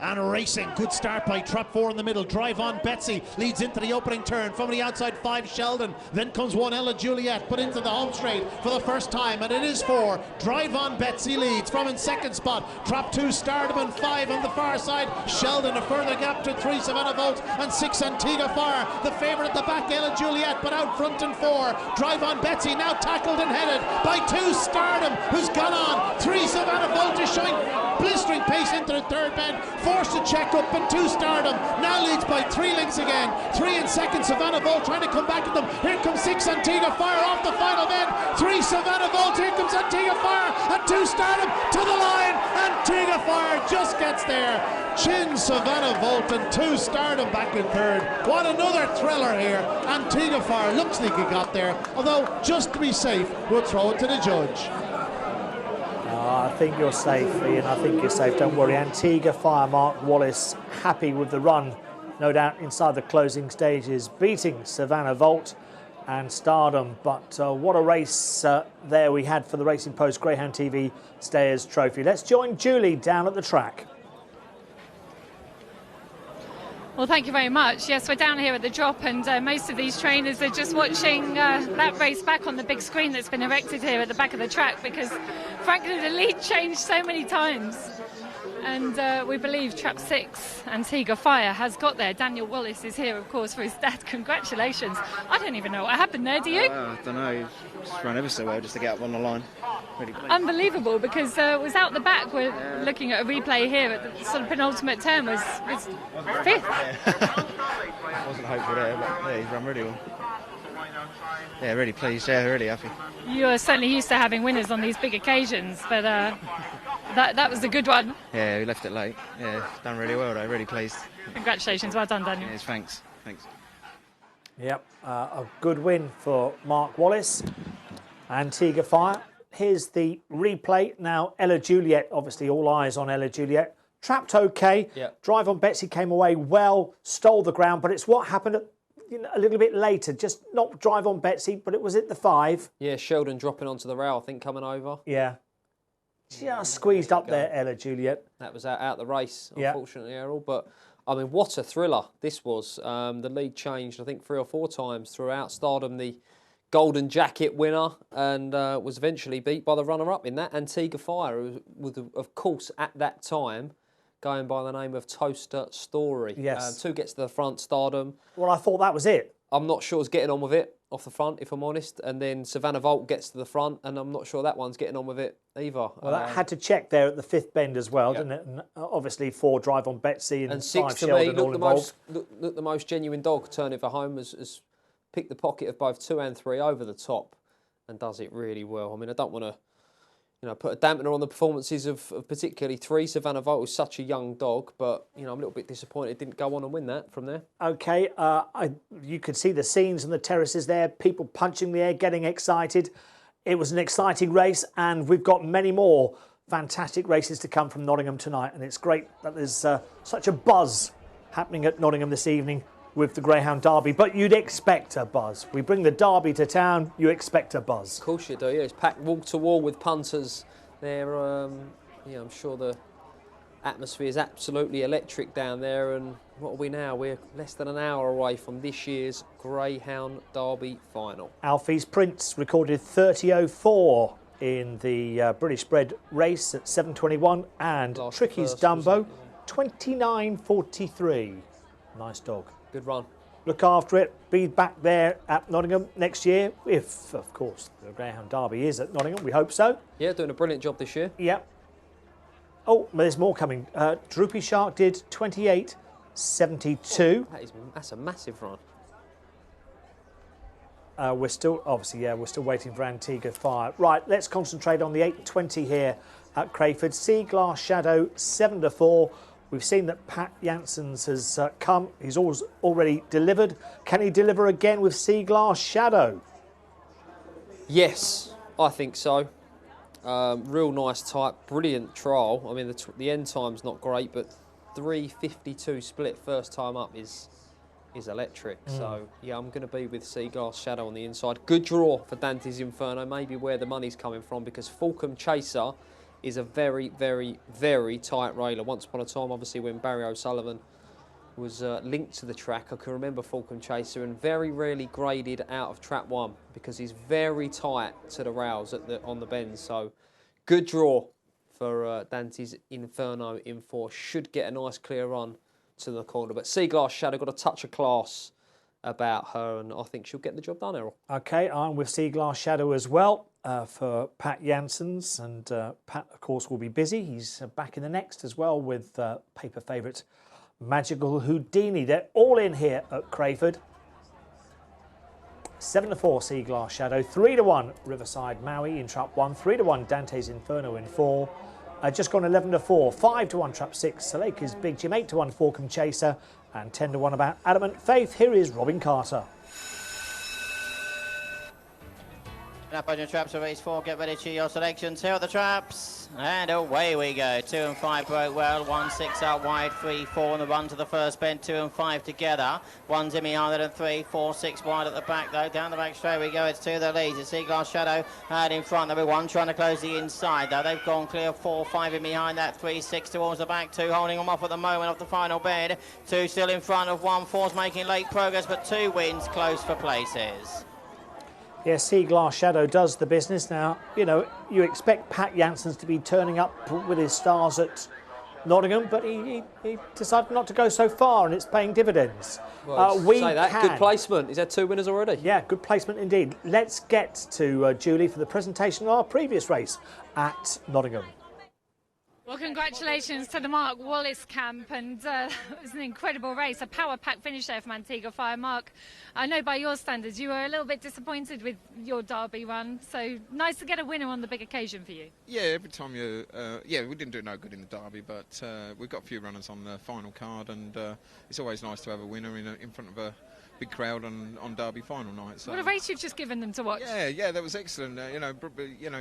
And racing, good start by Trap 4 in the middle. Drive on Betsy leads into the opening turn. From the outside, 5 Sheldon. Then comes 1 Ella Juliet, put into the home straight for the first time, and it is 4. Drive on Betsy leads from in second spot. Trap 2 Stardom and 5 on the far side. Sheldon a further gap to 3 Savannah Volt and 6 Antigua Fire. The favourite at the back, Ella Juliet, but out front and 4. Drive on Betsy now tackled and headed by 2 Stardom, who's gone on. 3 Savannah Volt is showing blistering pace into the third bend. Forced to check up, and 2 Stardom now leads by 3 lengths again. 3 in second, Savannah Volt trying to come back at them. Here comes 6 Antigua Fire off the final bend. 3 Savannah Volt, here comes Antigua Fire, and 2 Stardom to the line. Antigua Fire just gets there. Chin Savannah Volt and 2 Stardom back in third. What another thriller here. Antigua Fire looks like he got there, although just to be safe, we'll throw it to the judge. I think you're safe, Ian. I think you're safe. Don't worry. Antigua Fire, Mark Wallace, happy with the run. No doubt inside the closing stages, beating Savannah Volt and Stardom. But what a race there we had for the Racing Post Greyhound TV Stayers Trophy. Let's join Julie down at the track. Well, thank you very much. Yes, we're down here at the drop, and most of these trainers are just watching that race back on the big screen that's been erected here at the back of the track, because frankly the lead changed so many times. And we believe Trap 6, Antigua Fire, has got there. Daniel Wallace is here, of course, for his dad. Congratulations. I don't even know what happened there, do you? I don't know. He just ran ever so well just to get up on the line. Really Unbelievable, because it was out the back. We're looking at a replay here at the sort of penultimate turn, was 5th. I wasn't hopeful there, but yeah, he's run really well. Yeah, really pleased. Yeah, really happy. You are certainly used to having winners on these big occasions, but that was a good one. Yeah, we left it late. Yeah, done really well though, really pleased. Congratulations, well done, Daniel. Yes, thanks. Yep, a good win for Mark Wallace. Antigua Fire. Here's the replay. Now, Ella Juliet, obviously all eyes on Ella Juliet. Trapped okay. Yep. Drive on Betsy came away well, stole the ground, but it's what happened a little bit later. Just not Drive on Betsy, but it was at the 5. Yeah, Sheldon dropping onto the rail, I think, coming over. Yeah. Just squeezed up there, Ella Juliet. That was out the race, unfortunately, Errol. But, I mean, what a thriller this was. The lead changed, I think, 3 or 4 times throughout. Stardom, the Golden Jacket winner, and was eventually beat by the runner-up in that, Antigua Fire, who was, of course, at that time, going by the name of Toaster Story. Yes. 2 gets to the front, Stardom. Well, I thought that was it. I'm not sure it's getting on with it off the front, if I'm honest. And then Savannah Volt gets to the front, and I'm not sure that one's getting on with it either. Well, that had to check there at the 5th bend as well, didn't it? And obviously 4 Drive on Betsy and 6 5 to Sheldon me all involved. looked the most genuine dog. Turning for home has picked the pocket of both 2 and 3 over the top, and does it really well. I mean, I don't want to, put a dampener on the performances of particularly 3. Savannah Volt was such a young dog, but I'm a little bit disappointed it didn't go on and win that from there. Okay, you could see the scenes and the terraces there, people punching the air, getting excited. It was an exciting race, and we've got many more fantastic races to come from Nottingham tonight, and it's great that there's such a buzz happening at Nottingham this evening with the Greyhound Derby. But you'd expect a buzz. We bring the Derby to town, you expect a buzz. Of course you do, yeah. It's packed wall to wall with punters there. I'm sure the atmosphere is absolutely electric down there. And what are we now? We're less than an hour away from this year's Greyhound Derby final. Alfie's Prince recorded 30.04 in the British bred race at 7:21, and Tricky's Dumbo 29.43. Nice dog. Good run. Look after it. Be back there at Nottingham next year, if, of course, the Greyhound Derby is at Nottingham. We hope so. Yeah, doing a brilliant job this year. Yeah. Oh, there's more coming. Droopy Shark did 28.72. That's a massive run. We're still waiting for Antigua Fire. Right, let's concentrate on the 8:20 here at Crayford. Sea Glass Shadow 7-4. We've seen that Pat Janssens has come. He's already delivered. Can he deliver again with Sea Glass Shadow? Yes, I think so. Real nice type, brilliant trial. I mean, the end time's not great, but 3:52 split first time up is electric. So, yeah, I'm going to be with Sea Glass Shadow on the inside. Good draw for Dante's Inferno, maybe where the money's coming from, because Fulcrum Chaser is a very, very, very tight railer. Once upon a time, obviously, when Barry O'Sullivan was linked to the track, I can remember Fulcrum Chaser, and very rarely graded out of trap 1 because he's very tight to the rails on the bends. So, good draw for Dante's Inferno in 4. Should get a nice clear run to the corner. But Sea Glass Shadow got a touch of class about her, and I think she'll get the job done, Errol. OK, I'm with Sea Glass Shadow as well for Pat Janssens, and Pat, of course, will be busy. He's back in the next as well with paper favourite Magical Houdini. They're all in here at Crayford. 7-4 Sea Glass Shadow, 3-1 Riverside Maui in trap 1, 3-1 Dante's Inferno in 4. Just gone 11-4, 5-1 trap 6, Saleka's Big Jim, 8-1 Fulcrum Chaser, and 10-1 about Adamant Faith. Here is Robin Carter. Up on your traps for race 4, get ready to your selections. Here are the traps, and away we go. 2 and 5 broke well, 1, 6 out wide, 3, 4 on the run to the first bend, 2 and 5 together. 1's in behind it and 3, 4, 6 wide at the back though. Down the back straight we go, it's 2 of the leads. It's Sea Glass Shadow out in front, number 1 trying to close the inside though. They've gone clear, 4, 5 in behind that, 3, 6 towards the back, 2 holding them off at the moment off the final bend. 2 still in front of 1, 4's making late progress, but 2 wins close for places. Yeah, Sea Glass Shadow does the business now. You expect Pat Janssens to be turning up with his stars at Nottingham, but he decided not to go so far, and it's paying dividends. Well, good placement. He's had 2 winners already. Yeah, good placement indeed. Let's get to Julie for the presentation of our previous race at Nottingham. Well, congratulations to the Mark Wallace camp, and it was an incredible race, a power-packed finish there from Antigua Fire. Mark, I know by your standards you were a little bit disappointed with your Derby run, so nice to get a winner on the big occasion for you. Yeah, every time we didn't do no good in the Derby, but we've got a few runners on the final card, and it's always nice to have a winner in front of a big crowd on Derby final night. So. What a race you've just given them to watch. Yeah, that was excellent.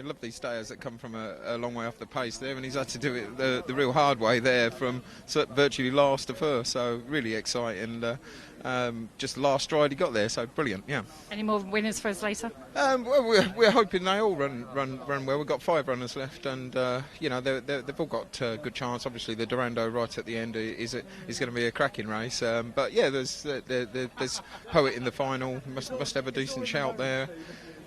Lovely stayers that come from a long way off the pace there, and he's had to do it the real hard way there from virtually last to first. So really exciting. Just the last stride he got there, so brilliant. Yeah. Any more winners for us later? Well, we're hoping they all run well. We've got 5 runners left, and they've all got a good chance. Obviously, the Durando right at the end is going to be a cracking race. But yeah, there's Poet in the final. Must have a decent shout there.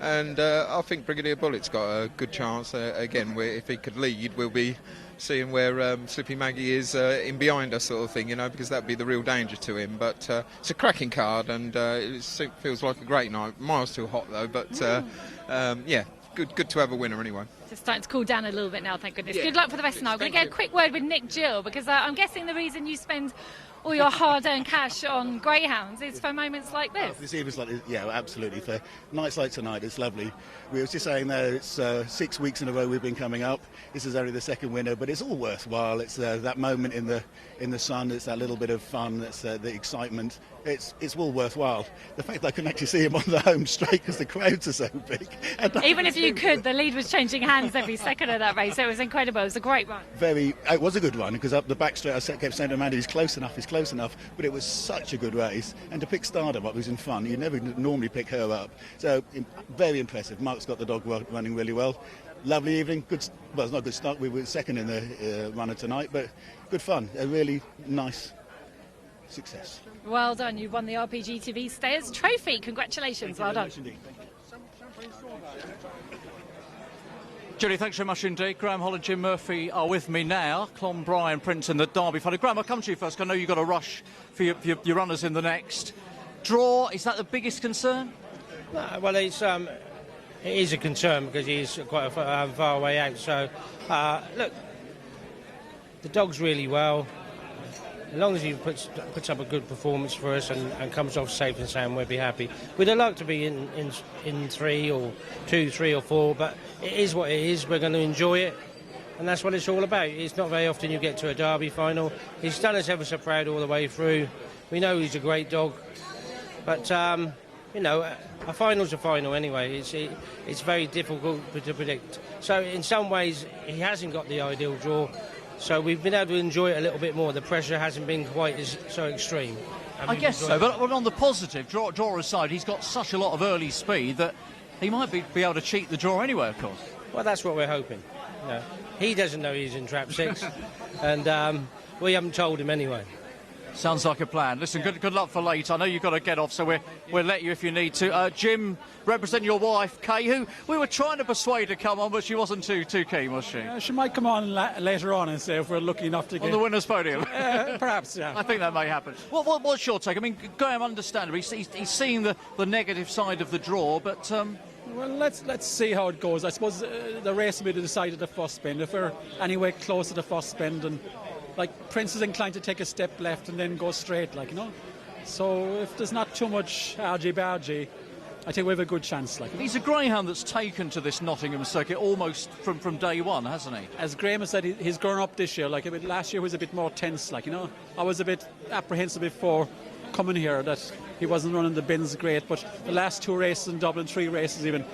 And I think Brigadier Bullet's got a good chance. Again, if he could lead, we'll be seeing where Slippy Maggie is in behind us, sort of thing, because that would be the real danger to him. But it's a cracking card, and it feels like a great night. Miles too hot though, but yeah, good to have a winner anyway. Just starting to cool down a little bit now, thank goodness. Yeah. Good luck for the rest of the night. I'm going to get a quick word with Nick Gill, because I'm guessing the reason you spend all your hard-earned cash on greyhounds is for moments like this. This evening's like, yeah, absolutely. For nights like tonight, it's lovely. We were just saying there, it's 6 weeks in a row we've been coming up. This is only the second winner, but it's all worthwhile. It's that moment in the sun. It's that little bit of fun. It's the excitement. It's all worthwhile. The fact that I can actually see him on the home straight because the crowds are so big. Even if you could, the lead was changing hands every second of that race. It was incredible. It was a great run. It was a good run, because up the back straight I kept saying to Amanda, he's close enough, but it was such a good race. And to pick Stardom up was in fun. You never normally pick her up. So very impressive. Mark's got the dog running really well. Lovely evening. Good. Well, it's not a good start. We were second in the runner tonight, but good fun. A really nice success. Well done. You've won the Rpgtv Stayers Trophy. Congratulations. Well done. Julie, thanks very much indeed. Graham Holland, Jim Murphy are with me now. Clonbrien, Prince in the Derby final. Graham, I'll come to you first. I know you've got a rush for your runners in the next. Draw, is that the biggest concern? No, well, it is a concern because he's quite a far way out. So, look, the dog's really well. As long as he puts up a good performance for us and comes off safe and sound, we'll be happy. We'd have liked to be in 3 or 2, 3 or 4, but it is what it is. We're going to enjoy it, and that's what it's all about. It's not very often you get to a Derby final. He's done us ever so proud all the way through. We know he's a great dog, but you know, a final's a final anyway. It's very difficult to predict. So in some ways, he hasn't got the ideal draw. So we've been able to enjoy it a little bit more. The pressure hasn't been quite so extreme. I guess so, but on the positive, draw aside, he's got such a lot of early speed that he might be able to cheat the draw anyway, of course. Well, that's what we're hoping. You know, he doesn't know he's in trap 6, and we haven't told him anyway. Sounds like a plan. Listen, good luck for late. I know you've got to get off, so we'll let you if you need to. Jim, represent your wife, Kay, who we were trying to persuade to come on, but she wasn't too keen, was she? She might come on later on and say if we're lucky enough to get... On the winner's podium? Perhaps, yeah. I think that may happen. What's your take? I mean, Graham, understandably, he's seen the negative side of the draw, but... Well, let's see how it goes. I suppose the race will be decided at the first bend. If we're anywhere close to the first bend, and like Prince is inclined to take a step left and then go straight, like, you know. So if there's not too much argy-bargy, I think we have a good chance. Like, he's a greyhound that's taken to this Nottingham circuit almost from day one, hasn't he? As Graham has said, he's grown up this year. Like, last year was a bit more tense. Like, you know, I was a bit apprehensive before coming here that he wasn't running the bends great. But the last 2 races in Dublin, 3 races even,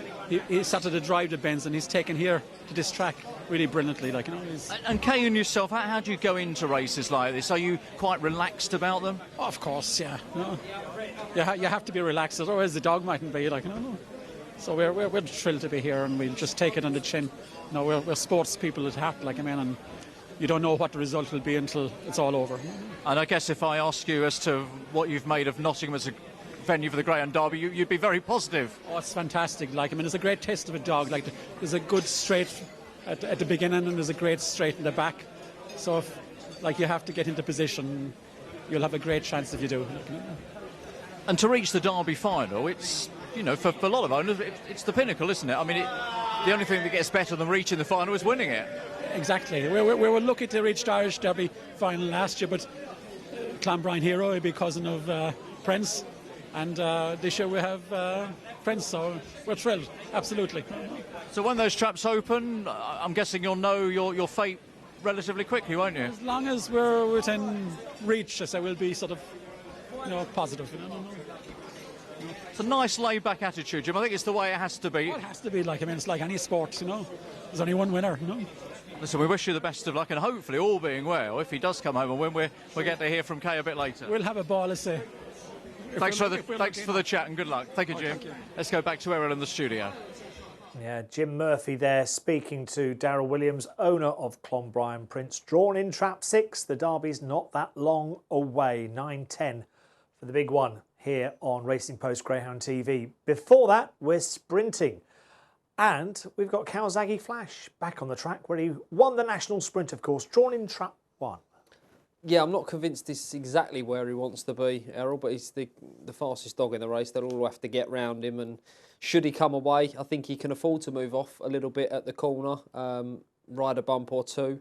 he started to drive the bends, and he's taken here to this track really brilliantly. Like, you know. And Kay and yourself, how do you go into races like this? Are you quite relaxed about them? Oh, of course, yeah. No. You have to be relaxed, otherwise the dog mightn't be. Like, you know. So we're thrilled to be here, and we'll just take it on the chin. You know, we're sports people at heart, like, I mean, and you don't know what the result will be until it's all over. And I guess if I ask you as to what you've made of Nottingham as a venue for the Greyhound Derby, you'd be very positive. Oh, it's fantastic. Like, I mean, it's a great test of a dog. Like, there's a good straight at the beginning, and there's a great straight in the back. So, if, like, you have to get into position, you'll have a great chance if you do. Like, you know. And to reach the Derby final, it's, you know, for a lot of owners, it's the pinnacle, isn't it? I mean, the only thing that gets better than reaching the final is winning it. Exactly. We were lucky to reach the Irish Derby final last year, but Clonbrine Hero will be cousin of Prince, and this year we have Prince, so we're thrilled, absolutely. So when those traps open, I'm guessing you'll know your fate relatively quickly, won't you? As long as we're within reach, I say, we'll be sort of, you know, positive. You know? It's a nice laid-back attitude, Jim. I think it's the way it has to be. Well, it has to be. Like, I mean, it's like any sport, you know. There's only one winner, you know. Listen, we wish you the best of luck, and hopefully, all being well, if he does come home and win, we'll get to hear from Kay a bit later. We'll have a ball, let's say. Thanks for the chat, and good luck. Thank you, Jim. Thank you. Let's go back to Errol in the studio. Yeah, Jim Murphy there speaking to Darryl Williams, owner of Clonbrien Prince. Drawn in trap 6. The Derby's not that long away. 9:10 for the big one here on Racing Post Greyhound TV. Before that, we're sprinting. And we've got Kawasaki Flash back on the track where he won the national sprint, of course, drawn in trap 1. Yeah, I'm not convinced this is exactly where he wants to be, Errol, but he's the fastest dog in the race. They'll all have to get round him, and should he come away, I think he can afford to move off a little bit at the corner, ride a bump or two,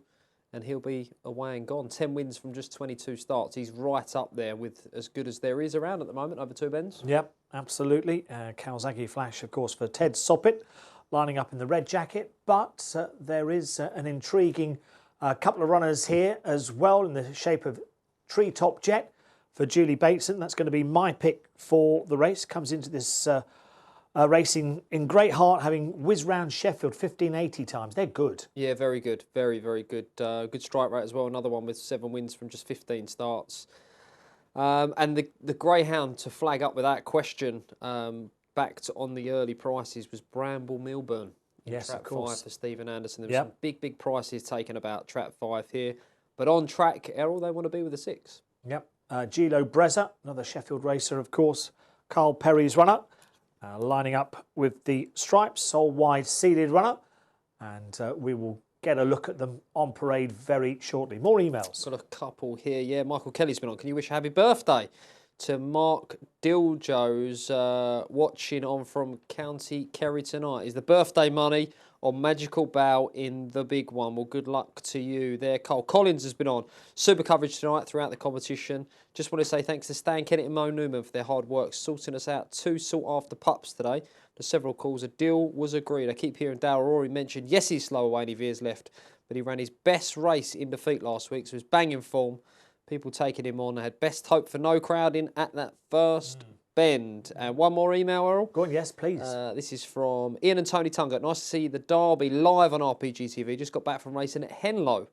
and he'll be away and gone. 10 wins from just 22 starts. He's right up there with as good as there is around at the moment over 2 bends. Yep, absolutely. Kawasaki Flash, of course, for Ted Soppit, lining up in the red jacket. But there is an intriguing couple of runners here as well in the shape of Treetop Jet for Julie Bateson. That's going to be my pick for the race. Comes into this racing in great heart, having whizzed round Sheffield 1580 times. They're good. Yeah, very good. Very, very good. Good strike rate as well. Another one with 7 wins from just 15 starts. And the Greyhound to flag up without question, backed on the early prices, was Bramble Milburn. Yes, Trap of course. 5 for Stephen Anderson. There were some big prices taken about Trap 5 here. But on track, Errol, they want to be with the 6. Yep. Gilo Brezza, another Sheffield racer, of course. Carl Perry's runner. Lining up with the stripes, sole wide seeded runner, and we will get a look at them on parade very shortly. More emails. Got a couple here. Yeah, Michael Kelly's been on. Can you wish a happy birthday to Mark Diljo's watching on from County Kerry tonight? Is the birthday money on Magical Bow in the big one? Well, good luck to you there. Cole Collins has been on. Super coverage tonight throughout the competition. Just want to say thanks to Stan Kennett and Mo Newman for their hard work sorting us out 2 sought-after pups today. There's several calls. A deal was agreed. I keep hearing Dale Rory mention, yes, he's slow away and he veers left, but he ran his best race in defeat last week, so he was banging form. People taking him on. They had best hope for no crowding at that first bend. And one more email, Errol. Go on, yes, please. This is from Ian and Tony Tungott. Nice to see the Derby live on RPGtv. Just got back from racing at Henlow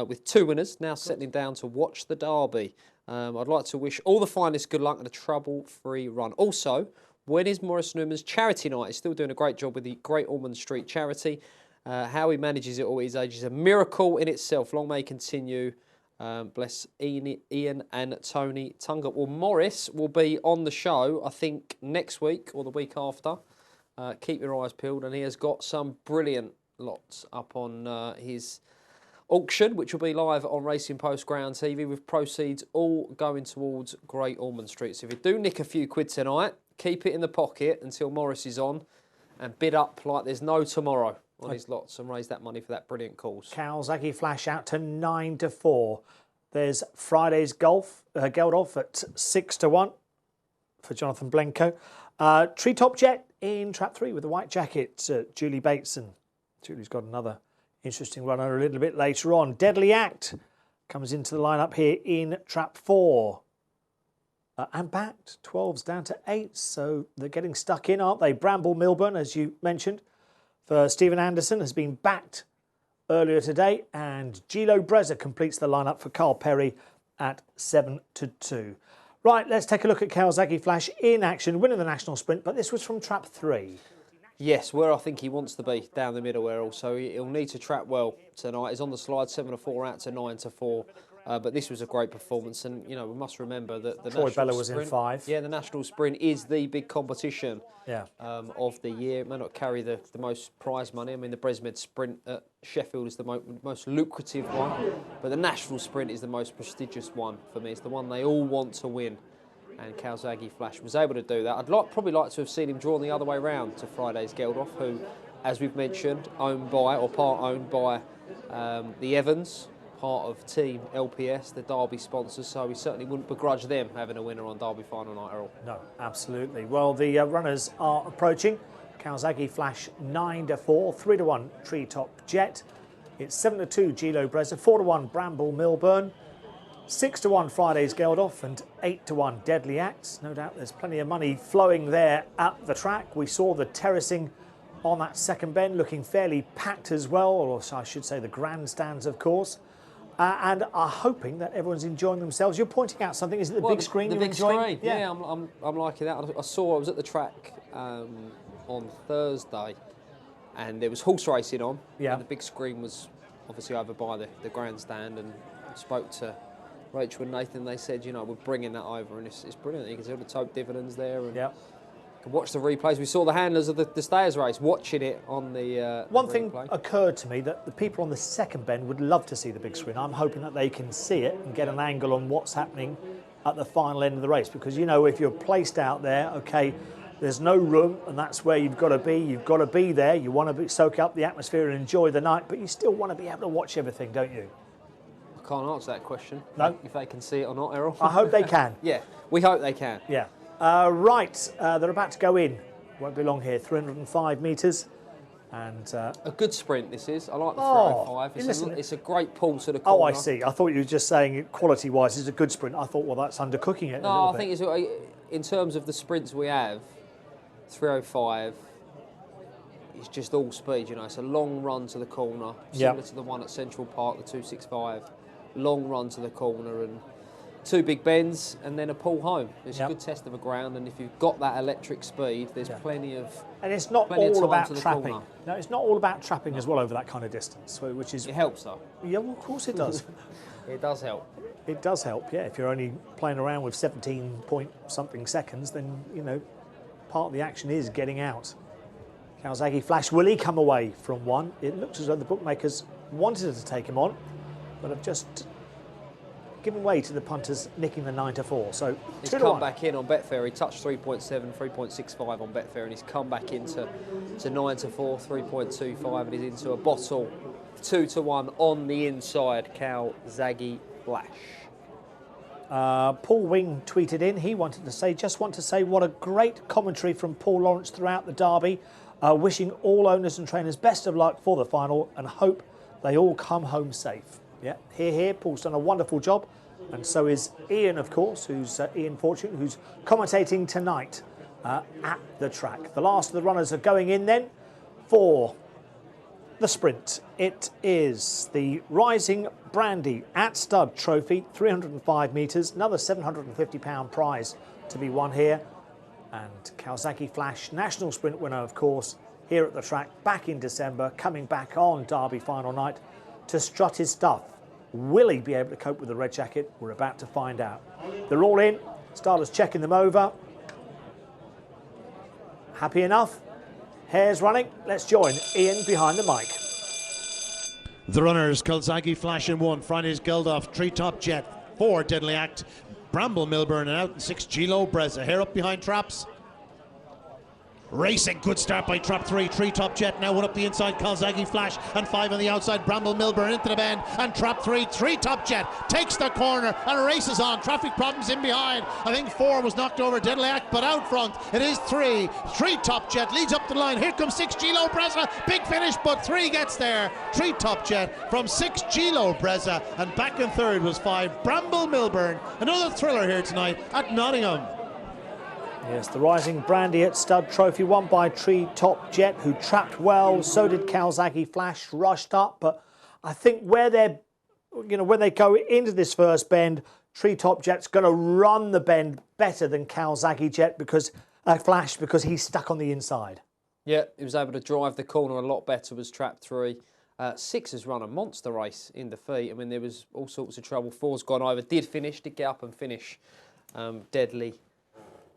with 2 winners. Now settling down to watch the Derby. I'd like to wish all the finalists good luck and a trouble-free run. Also, when is Maurice Newman's charity night? He's still doing a great job with the Great Ormond Street charity. How he manages it all at his age is a miracle in itself. Long may he continue. Bless Ian and Tony Tungott. Well, Morris will be on the show, I think, next week or the week after. Keep your eyes peeled. And he has got some brilliant lots up on his auction, which will be live on Racing Post Ground TV, with proceeds all going towards Great Ormond Street. So if you do nick a few quid tonight, keep it in the pocket until Morris is on and bid up like there's no tomorrow on his lots and raise that money for that brilliant cause. Kawasaki Flash out to 9-4. There's Friday's golf, Geldof at 6-1 for Jonathan Blenko. Treetop Jet in trap 3 with the white jacket, Julie Bateson. Julie's got another interesting runner a little bit later on. Deadly Act comes into the lineup here in trap 4. And backed, 12's down to 8, so they're getting stuck in, aren't they? Bramble Milburn, as you mentioned, for Stephen Anderson, has been backed earlier today, and Gilo Brezza completes the lineup for Carl Perry at 7-2. Right, let's take a look at Kawasaki Flash in action, winning the national sprint, but this was from trap 3. Yes, where I think he wants to be, down the middle, Errol, so he'll need to trap well tonight. He's on the slide, 7-4 out to 9-4. But this was a great performance, and you know we must remember that the Troy national Bella was sprint, in 5. Yeah, the national sprint is the big competition of the year. It may not carry the most prize money. I mean, the Bresmed Sprint at Sheffield is the most lucrative one, but the national sprint is the most prestigious one for me. It's the one they all want to win, and Kawasaki Flash was able to do that. I'd probably like to have seen him drawn the other way round to Friday's Geldof, who, as we've mentioned, owned by or part owned by the Evans, part of Team LPS, the Derby sponsors, so we certainly wouldn't begrudge them having a winner on Derby final night, Errol. No, absolutely. Well, the runners are approaching. Kawasaki Flash 9-4, 3-1 Treetop Jet. It's 7-2 Gilo Brezza, 4-1 Bramble Milburn, 6-1 Friday's Geldof, and 8-1 Deadly Acts. No doubt there's plenty of money flowing there at the track. We saw the terracing on that second bend looking fairly packed as well, or I should say the grandstands, of course. And are hoping that everyone's enjoying themselves. You're pointing out something. Is it the big screen you're enjoying? Yeah, I'm liking that. I was at the track on Thursday, and there was horse racing on. Yeah. And the big screen was obviously over by the grandstand, and I spoke to Rachel and Nathan. They said, you know, we're bringing that over, and it's brilliant. You can see all the tote dividends there. And Watch the replays. We saw the handlers of the Stayers race watching it on the One thing replay. occurred to me that the people on the second bend would love to see the big screen. I'm hoping that they can see it and get an angle on what's happening at the final end of the race, because you know if you're placed out there, okay, there's no room and that's where you've got to be. You've got to be there. You want to soak up the atmosphere and enjoy the night, but you still want to be able to watch everything, don't you? I can't answer that question. No. If they can see it or not, Errol. I hope they can. Yeah, we hope they can. Yeah. Right, they're about to go in. Won't be long here, 305 metres. And a good sprint this is. I like the Oh, 305. It's a great pull to the corner. Oh, I see. I thought you were just saying quality-wise it's a good sprint. I thought, well, that's undercooking it a little No, I bit. think it's, in terms of the sprints we have, 305 is just all speed, you know. It's a long run to the corner, similar to the one at Central Park, the 265. Long run to the corner and two big bends and then a pull home. It's a good test of a ground, and if you've got that electric speed, there's plenty of And it's not plenty of all time about to the trapping. corner. No, it's not all about trapping as well over that kind of distance, which is... It helps, though. Yeah, well, of course it does. It does help. It does help, yeah. If you're only playing around with 17 point something seconds, then, you know, part of the action is getting out. Kawasaki Flash, will he come away from one? It looks as though the bookmakers wanted to take him on, but have just given way to the punters nicking the 9 to 4. So He's 2 to come 1. back in on Betfair. He touched 3.7, 3.65 on Betfair, and he's come back into 9 to 4, 3.25, and he's into a bottle 2 to 1 on the inside. Kawasaki Flash. Paul Wing tweeted in, he wanted to say, just want to say what a great commentary from Paul Lawrence throughout the derby. Wishing all owners and trainers best of luck for the final and hope they all come home safe. Yeah, here. Paul's done a wonderful job. And so is Ian, of course, who's Ian Fortune, who's commentating tonight at the track. The last of the runners are going in then for the sprint. It is the Rising Brandy at Stud Trophy, 305 metres, another £750 prize to be won here. And Kawasaki Flash, national sprint winner, of course, here at the track back in December, coming back on Derby final night to strut his stuff. Will he be able to cope with the red jacket? We're about to find out. They're all in. Starters checking them over. Happy enough? Hair's running. Let's join Ian behind the mic. The runners, Kawasaki Flash in 1, Friday's Geldof, Treetop Jet, 4, Deadly Act, Bramble Milburn, and out in 6, Gilo Brezza. Hair up behind Traps. Racing, good start by Trap 3, Treetop Jet, now one up the inside, Kawasaki Flash, and 5 on the outside, Bramble Milburn into the bend, and Trap 3, Treetop Jet takes the corner and races on. Traffic problems in behind. I think 4 was knocked over, Deadly Act, but out front it is 3. Treetop Jet leads up the line. Here comes 6, Gilo Brezza, big finish, but 3 gets there. Treetop Jet from 6, Gilo Brezza, and back in third was 5, Bramble Milburn. Another thriller here tonight at Nottingham. Yes, the Rising Brandy at Stud Trophy, won by Treetop Jet, who trapped well. So did Kawasaki Flash, rushed up. But I think where they're, you know, when they go into this first bend, Treetop Jet's going to run the bend better than Kawasaki Jet because Flash, because he's stuck on the inside. Yeah, he was able to drive the corner a lot better, was Trap 3. 6 has run a monster race in defeat. I mean, there was all sorts of trouble. 4's gone over, did get up and finish. Deadly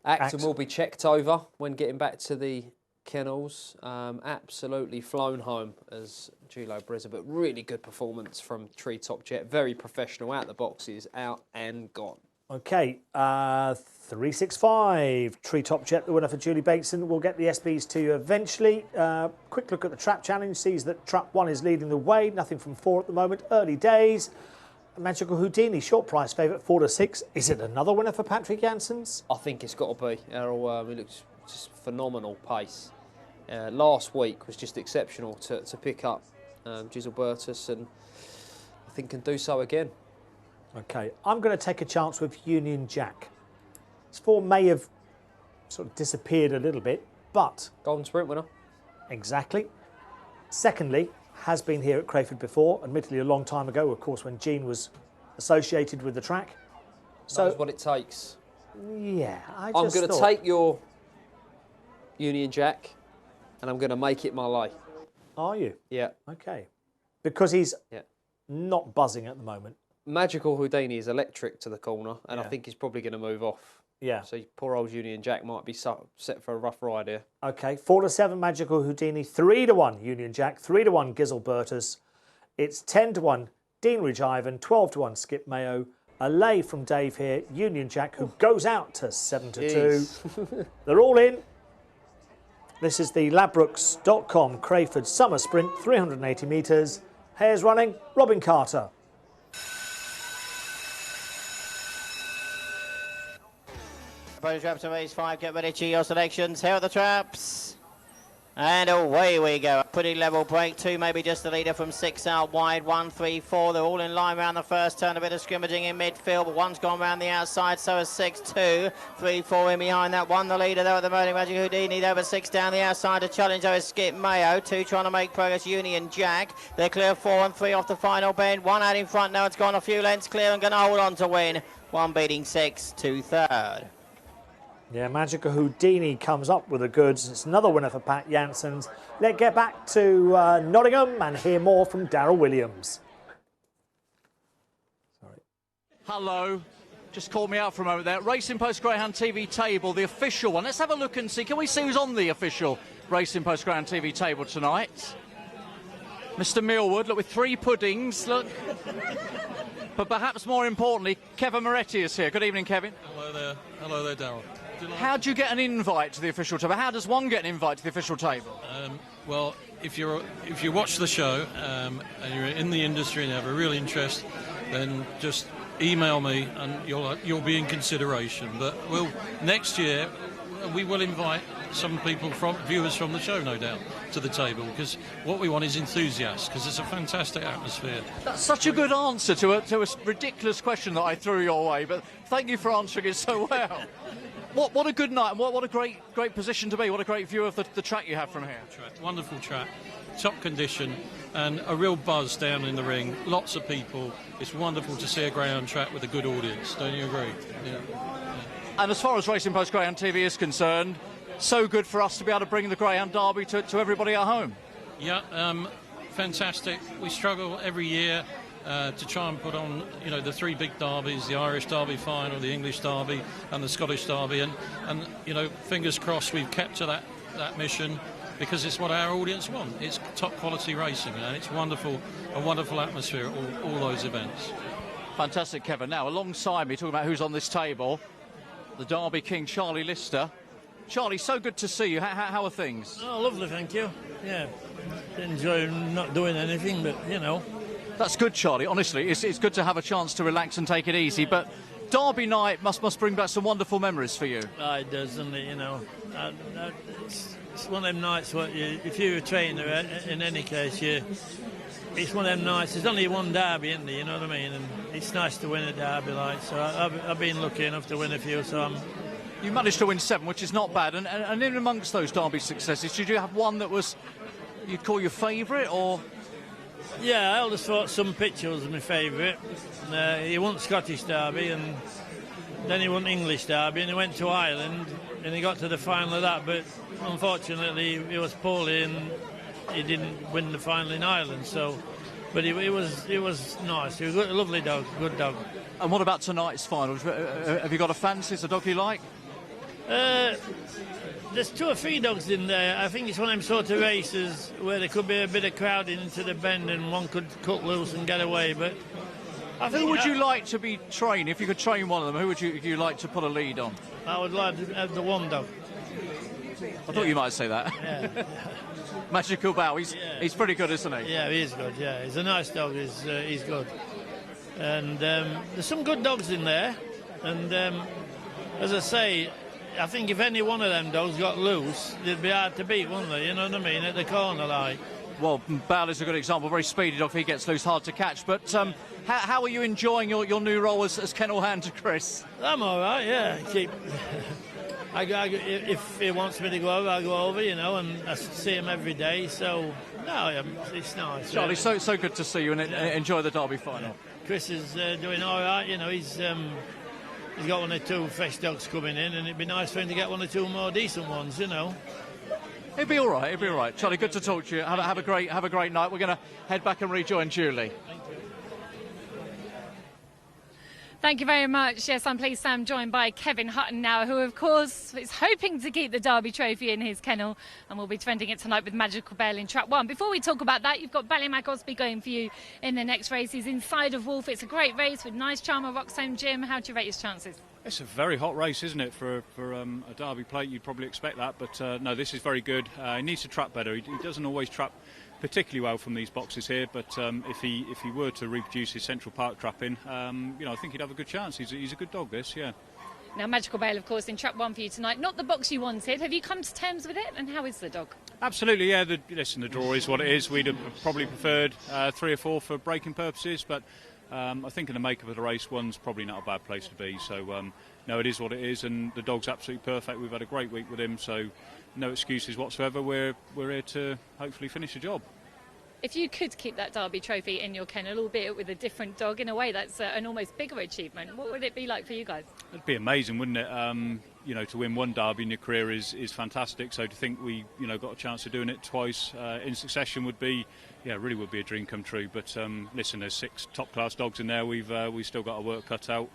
Act will be checked over when getting back to the kennels. Absolutely flown home as Gilo Brezza, but really good performance from Treetop Jet. Very professional, out the boxes, out and gone. Okay, 365. Treetop Jet, the winner for Julie Bateson. We'll get the SBs to you eventually. Quick look at the Trap Challenge. Sees that Trap 1 is leading the way. Nothing from 4 at the moment. Early days. Magical Houdini, short price favourite, 4 to 6. Is it another winner for Patrick Janssens? I think it's got to be. Errol, it looks just phenomenal pace. Last week was just exceptional to pick up Giselbertus, and I think can do so again. Okay, I'm going to take a chance with Union Jack. This form may have sort of disappeared a little bit, but... Golden Sprint winner. Exactly. Secondly, has been here at Crayford before, admittedly a long time ago, of course, when Gene was associated with the track. So that's what it takes. Yeah, I'm going to take your Union Jack, and I'm going to make it my lay. Are you? Yeah. Okay. Because he's not buzzing at the moment. Magical Houdini is electric to the corner, and I Yeah. think he's probably going to move off. Yeah. So poor old Union Jack might be set for a rough ride here. Okay, 4-7 Magical Houdini, 3-1 Union Jack, 3-1 Gizzlebertus. It's 10-1 Dean Ridge Ivan, 12-1 Skip Mayo. A lay from Dave here, Union Jack, who goes out to 7-2. They're all in. This is the Ladbrokes.com Crayford Summer Sprint, 380 metres. Hares running, Robin Carter. Approach traps to race 5, get ready to your selections. Here are the traps. And away we go. A pretty level break. 2 maybe just the leader from 6 out wide. 1, 3, 4. They're all in line around the first turn. A bit of scrimmaging in midfield, but 1's gone round the outside. So is 6, 2, 3, 4 in behind that. 1 the leader there at the moment. Magic Houdini there, but 6 down the outside to challenge. There is Skip Mayo. 2 trying to make progress. Union Jack. They're clear 4 and 3 off the final bend. 1 out in front now. It's gone a few lengths clear and going to hold on to win. 1 beating 6, 2 third. Yeah, Magical Houdini comes up with the goods. It's another winner for Pat Janssens. Let's get back to Nottingham and hear more from Darryl Williams. Hello. Just called me out for a moment there. Racing Post Greyhound TV table, the official one. Let's have a look and see. Can we see who's on the official Racing Post Greyhound TV table tonight? Mr. Millwood, look, with 3 puddings, look. But perhaps more importantly, Kevin Moretti is here. Good evening, Kevin. Hello there. Hello there, Darryl. How do you get an invite to the official table? How does one get an invite to the official table? Well, if you watch the show and you're in the industry and have a real interest, then just email me and you'll be in consideration. But next year we will invite some people viewers from the show, no doubt, to the table, because what we want is enthusiasts, because it's a fantastic atmosphere. That's such a good answer to a ridiculous question that I threw your way, but thank you for answering it so well. What a good night, and what a great position to be. What a great view of the track you have from here. Wonderful track, top condition, and a real buzz down in the ring. Lots of people. It's wonderful to see a greyhound track with a good audience. Don't you agree? Yeah. And as far as Racing Post Greyhound TV is concerned, so good for us to be able to bring the Greyhound Derby to everybody at home. Yeah, fantastic. We struggle every year to try and put on, the 3 big derbies, the Irish Derby final, the English Derby and the Scottish Derby, and fingers crossed we've kept to that mission, because it's what our audience want. It's top quality racing, and it's wonderful, a wonderful atmosphere at all those events. Fantastic, Kevin. Now, alongside me, talking about who's on this table, the Derby King, Charlie Lister. Charlie, so good to see you. How are things? Oh, lovely, thank you. Yeah, enjoy not doing anything, but, That's good, Charlie. Honestly, it's good to have a chance to relax and take it easy, but Derby night must bring back some wonderful memories for you. It does, doesn't it, It's one of them nights where if you're a trainer, in any case, it's one of them nights. There's only one derby, isn't there, you know what I mean? And it's nice to win a derby, so I've been lucky enough to win a few, so You managed to win 7, which is not bad, and in amongst those Derby successes, did you have one that was, you'd call your favourite, or...? Yeah, I always thought Some Picture was my favourite. He won Scottish Derby, and then he won English Derby, and he went to Ireland, and he got to the final of that, but unfortunately he was poorly, and he didn't win the final in Ireland, so... But he was nice. He was a lovely dog, good dog. And what about tonight's final? Have you got a fancy? It's a dog you like? There's 2 or 3 dogs in there. I think it's one of them sort of races where there could be a bit of crowding into the bend and one could cut loose and get away. But I think who would you like to be trained? If you could train one of them, who would you like to put a lead on? I would like to have the one dog. I thought you might say that. Yeah. Magical Bow. He's pretty good, isn't he? Yeah, he is good. Yeah, he's a nice dog. He's good. And there's some good dogs in there. And as I say, I think if any one of them dogs got loose, they'd be hard to beat, wouldn't they? You know what I mean? At the corner, like. Well, Bale is a good example. Very speedy dog. If he gets loose, hard to catch. But how are you enjoying your new role as kennel hand to Chris? I'm all right. Yeah. If he wants me to go over, I'll go over. And I see him every day. So no, it's nice. Charlie, so good to see you and enjoy the Derby final. Chris is doing all right. He's got 1 or 2 fresh dogs coming in, and it'd be nice for him to get 1 or 2 more decent ones, It'll be all right. It'll be all right. Charlie, good to talk to you. Have a great night. We're going to head back and rejoin Julie. Thank you very much. Yes, I'm pleased I'm joined by Kevin Hutton now, who of course is hoping to keep the Derby trophy in his kennel, and will be defending it tonight with Magical Bell in Trap 1. Before we talk about that, you've got Ballymac Osby going for you in the next race. He's inside of Wolf. It's a great race with Nice Charmer, Roxhome Jim. How do you rate his chances? It's a very hot race, isn't it, for a Derby plate? You'd probably expect that, but no, this is very good. He needs to trap better. He doesn't always trap particularly well from these boxes here, but if he were to reproduce his Central Park trapping, I think he'd have a good chance. He's a good dog, this, yeah. Now, Magical Bale, of course, in Trap 1 for you tonight. Not the box you wanted. Have you come to terms with it, and how is the dog? Absolutely, yeah. Listen, the draw is what it is. We'd have probably preferred 3 or 4 for breaking purposes, but I think in the makeup of the race, 1's probably not a bad place to be. So, no, it is what it is, and the dog's absolutely perfect. We've had a great week with him, so no excuses whatsoever. We're here to hopefully finish the job. If you could keep that Derby trophy in your kennel, albeit with a different dog, in a way that's an almost bigger achievement, what would it be like for you guys? It'd be amazing, wouldn't it? To win 1 Derby in your career is fantastic. So to think we, got a chance of doing it twice in succession would be, really would be a dream come true. But listen, there's 6 top-class dogs in there. We've still got our work cut out.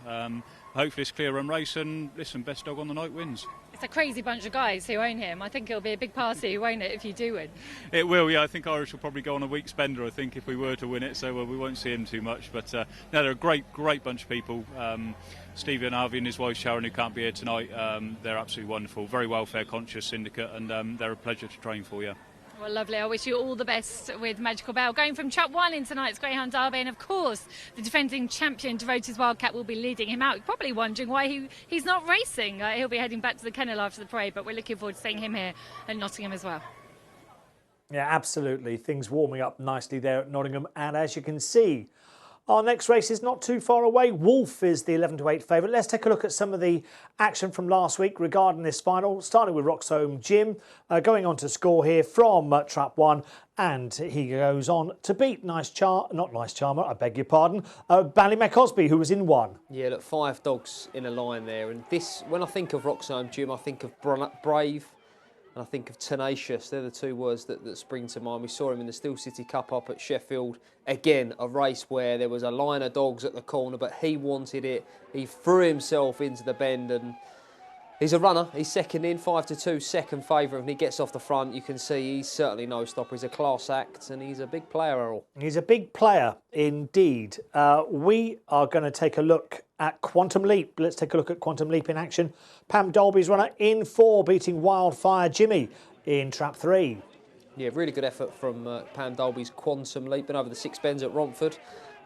Hopefully it's a clear run race, and listen, best dog on the night wins. It's a crazy bunch of guys who own him. I think it'll be a big party, won't it, if you do win? It will, yeah. I think Irish will probably go on a week's bender, I think, if we were to win it, so we won't see him too much. But no, they're a great bunch of people. Stevie and Harvey and his wife Sharon, who can't be here tonight, they're absolutely wonderful. Very welfare conscious syndicate, and they're a pleasure to train for, yeah. Well, lovely. I wish you all the best with Magical Bell. Going from Trap 1 in tonight's Greyhound Derby, and of course, the defending champion, Devoted Wildcat, will be leading him out. You're probably wondering why he's not racing. He'll be heading back to the kennel after the parade, but we're looking forward to seeing him here at Nottingham as well. Yeah, absolutely. Things warming up nicely there at Nottingham, and as you can see, our next race is not too far away. Wolf is the 11-8 favourite. Let's take a look at some of the action from last week regarding this final, starting with Roxhome Jim, going on to score here from Trap 1, and he goes on to beat I beg your pardon, Ballymac Osby, who was in 1. Yeah, look, 5 dogs in a line there, and this, when I think of Roxhome Jim, I think of brave, and I think of tenacious. They're the 2 words that spring to mind. We saw him in the Steel City Cup up at Sheffield. Again, a race where there was a line of dogs at the corner, but he wanted it. He threw himself into the bend, and he's a runner. He's second in, 5-2, second favourite, and he gets off the front. You can see he's certainly no stopper. He's a class act, and he's a big player, Errol. He's a big player indeed. We are going to take a look at Quantum Leap. Let's take a look at Quantum Leap in action. Pam Dolby's runner in 4, beating Wildfire Jimmy in Trap 3. Yeah, really good effort from Pam Dolby's Quantum Leap. Been over the 6 bends at Romford,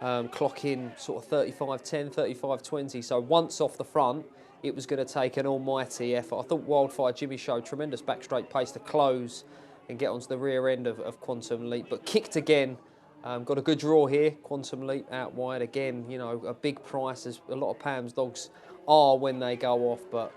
clocking sort of 35.10, 35.20. So once off the front, it was going to take an almighty effort. I thought Wildfire Jimmy showed tremendous back straight pace to close and get onto the rear end of Quantum Leap, but kicked again. Got a good draw here. Quantum Leap out wide again. A big price, as a lot of Pam's dogs are when they go off, but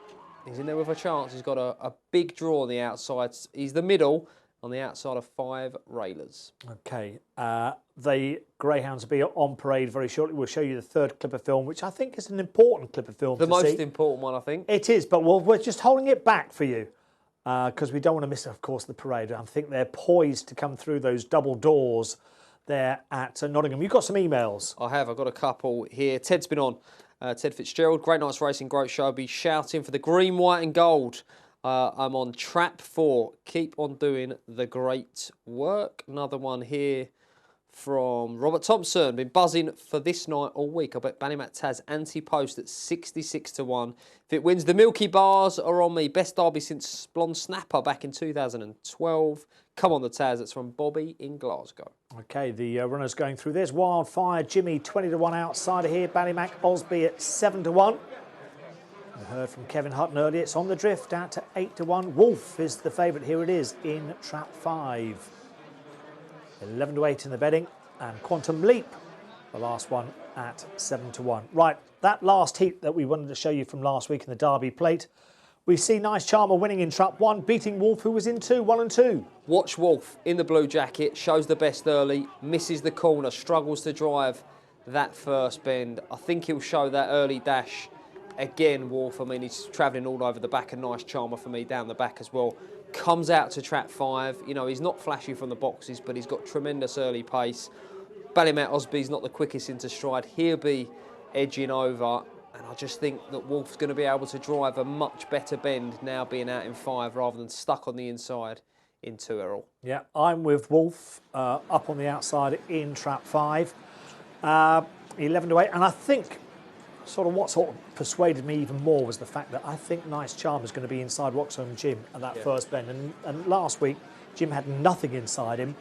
he's in there with a chance. He's got a big draw on the outside. He's the middle on the outside of 5 railers. Okay, the Greyhounds will be on parade very shortly. We'll show you the 3rd clip of film, which I think is an important clip of film. The most important one, I think. It is, but we're just holding it back for you because we don't want to miss, of course, the parade. I think they're poised to come through those double doors there at Nottingham. You've got some emails. I have. I've got a couple here. Ted's been on. Ted Fitzgerald. Great night's racing, great show. Be shouting for the green, white and gold. I'm on Trap 4. Keep on doing the great work. Another one here from Robert Thompson. Been buzzing for this night all week. I bet Ballymac Taz anti-post at 66-1. If it wins, the Milky Bars are on me. Best derby since Blonde Snapper back in 2012. Come on the Taz. It's from Bobby in Glasgow. Okay, the runners going through this. Wildfire Jimmy 20-1 outsider here. Ballymac Osby at 7-1. We heard from Kevin Hutton earlier. It's on the drift out to 8-1. Wolf is the favourite. Here it is in Trap 5. 11-8 in the betting, and Quantum Leap, the last one at 7-1. Right, that last heat that we wanted to show you from last week in the Derby Plate, we see Nice Charmer winning in Trap 1, beating Wolf, who was in 2, 1 and 2. Watch Wolf in the blue jacket, shows the best early, misses the corner, struggles to drive that first bend. I think he'll show that early dash again, Wolf. I mean, he's travelling all over the back, a Nice Charmer for me down the back as well. Comes out to Trap 5. He's not flashy from the boxes, but he's got tremendous early pace. Ballymac Osby's not the quickest into stride. He'll be edging over. And I just think that Wolf's going to be able to drive a much better bend now being out in 5 rather than stuck on the inside in 2, Errol. Yeah, I'm with Wolf up on the outside in trap 5. 11 to 8. And I think what persuaded me even more was the fact that I think Nice Charm is going to be inside Roxholm Jim at that first bend. And last week, Jim had nothing inside him,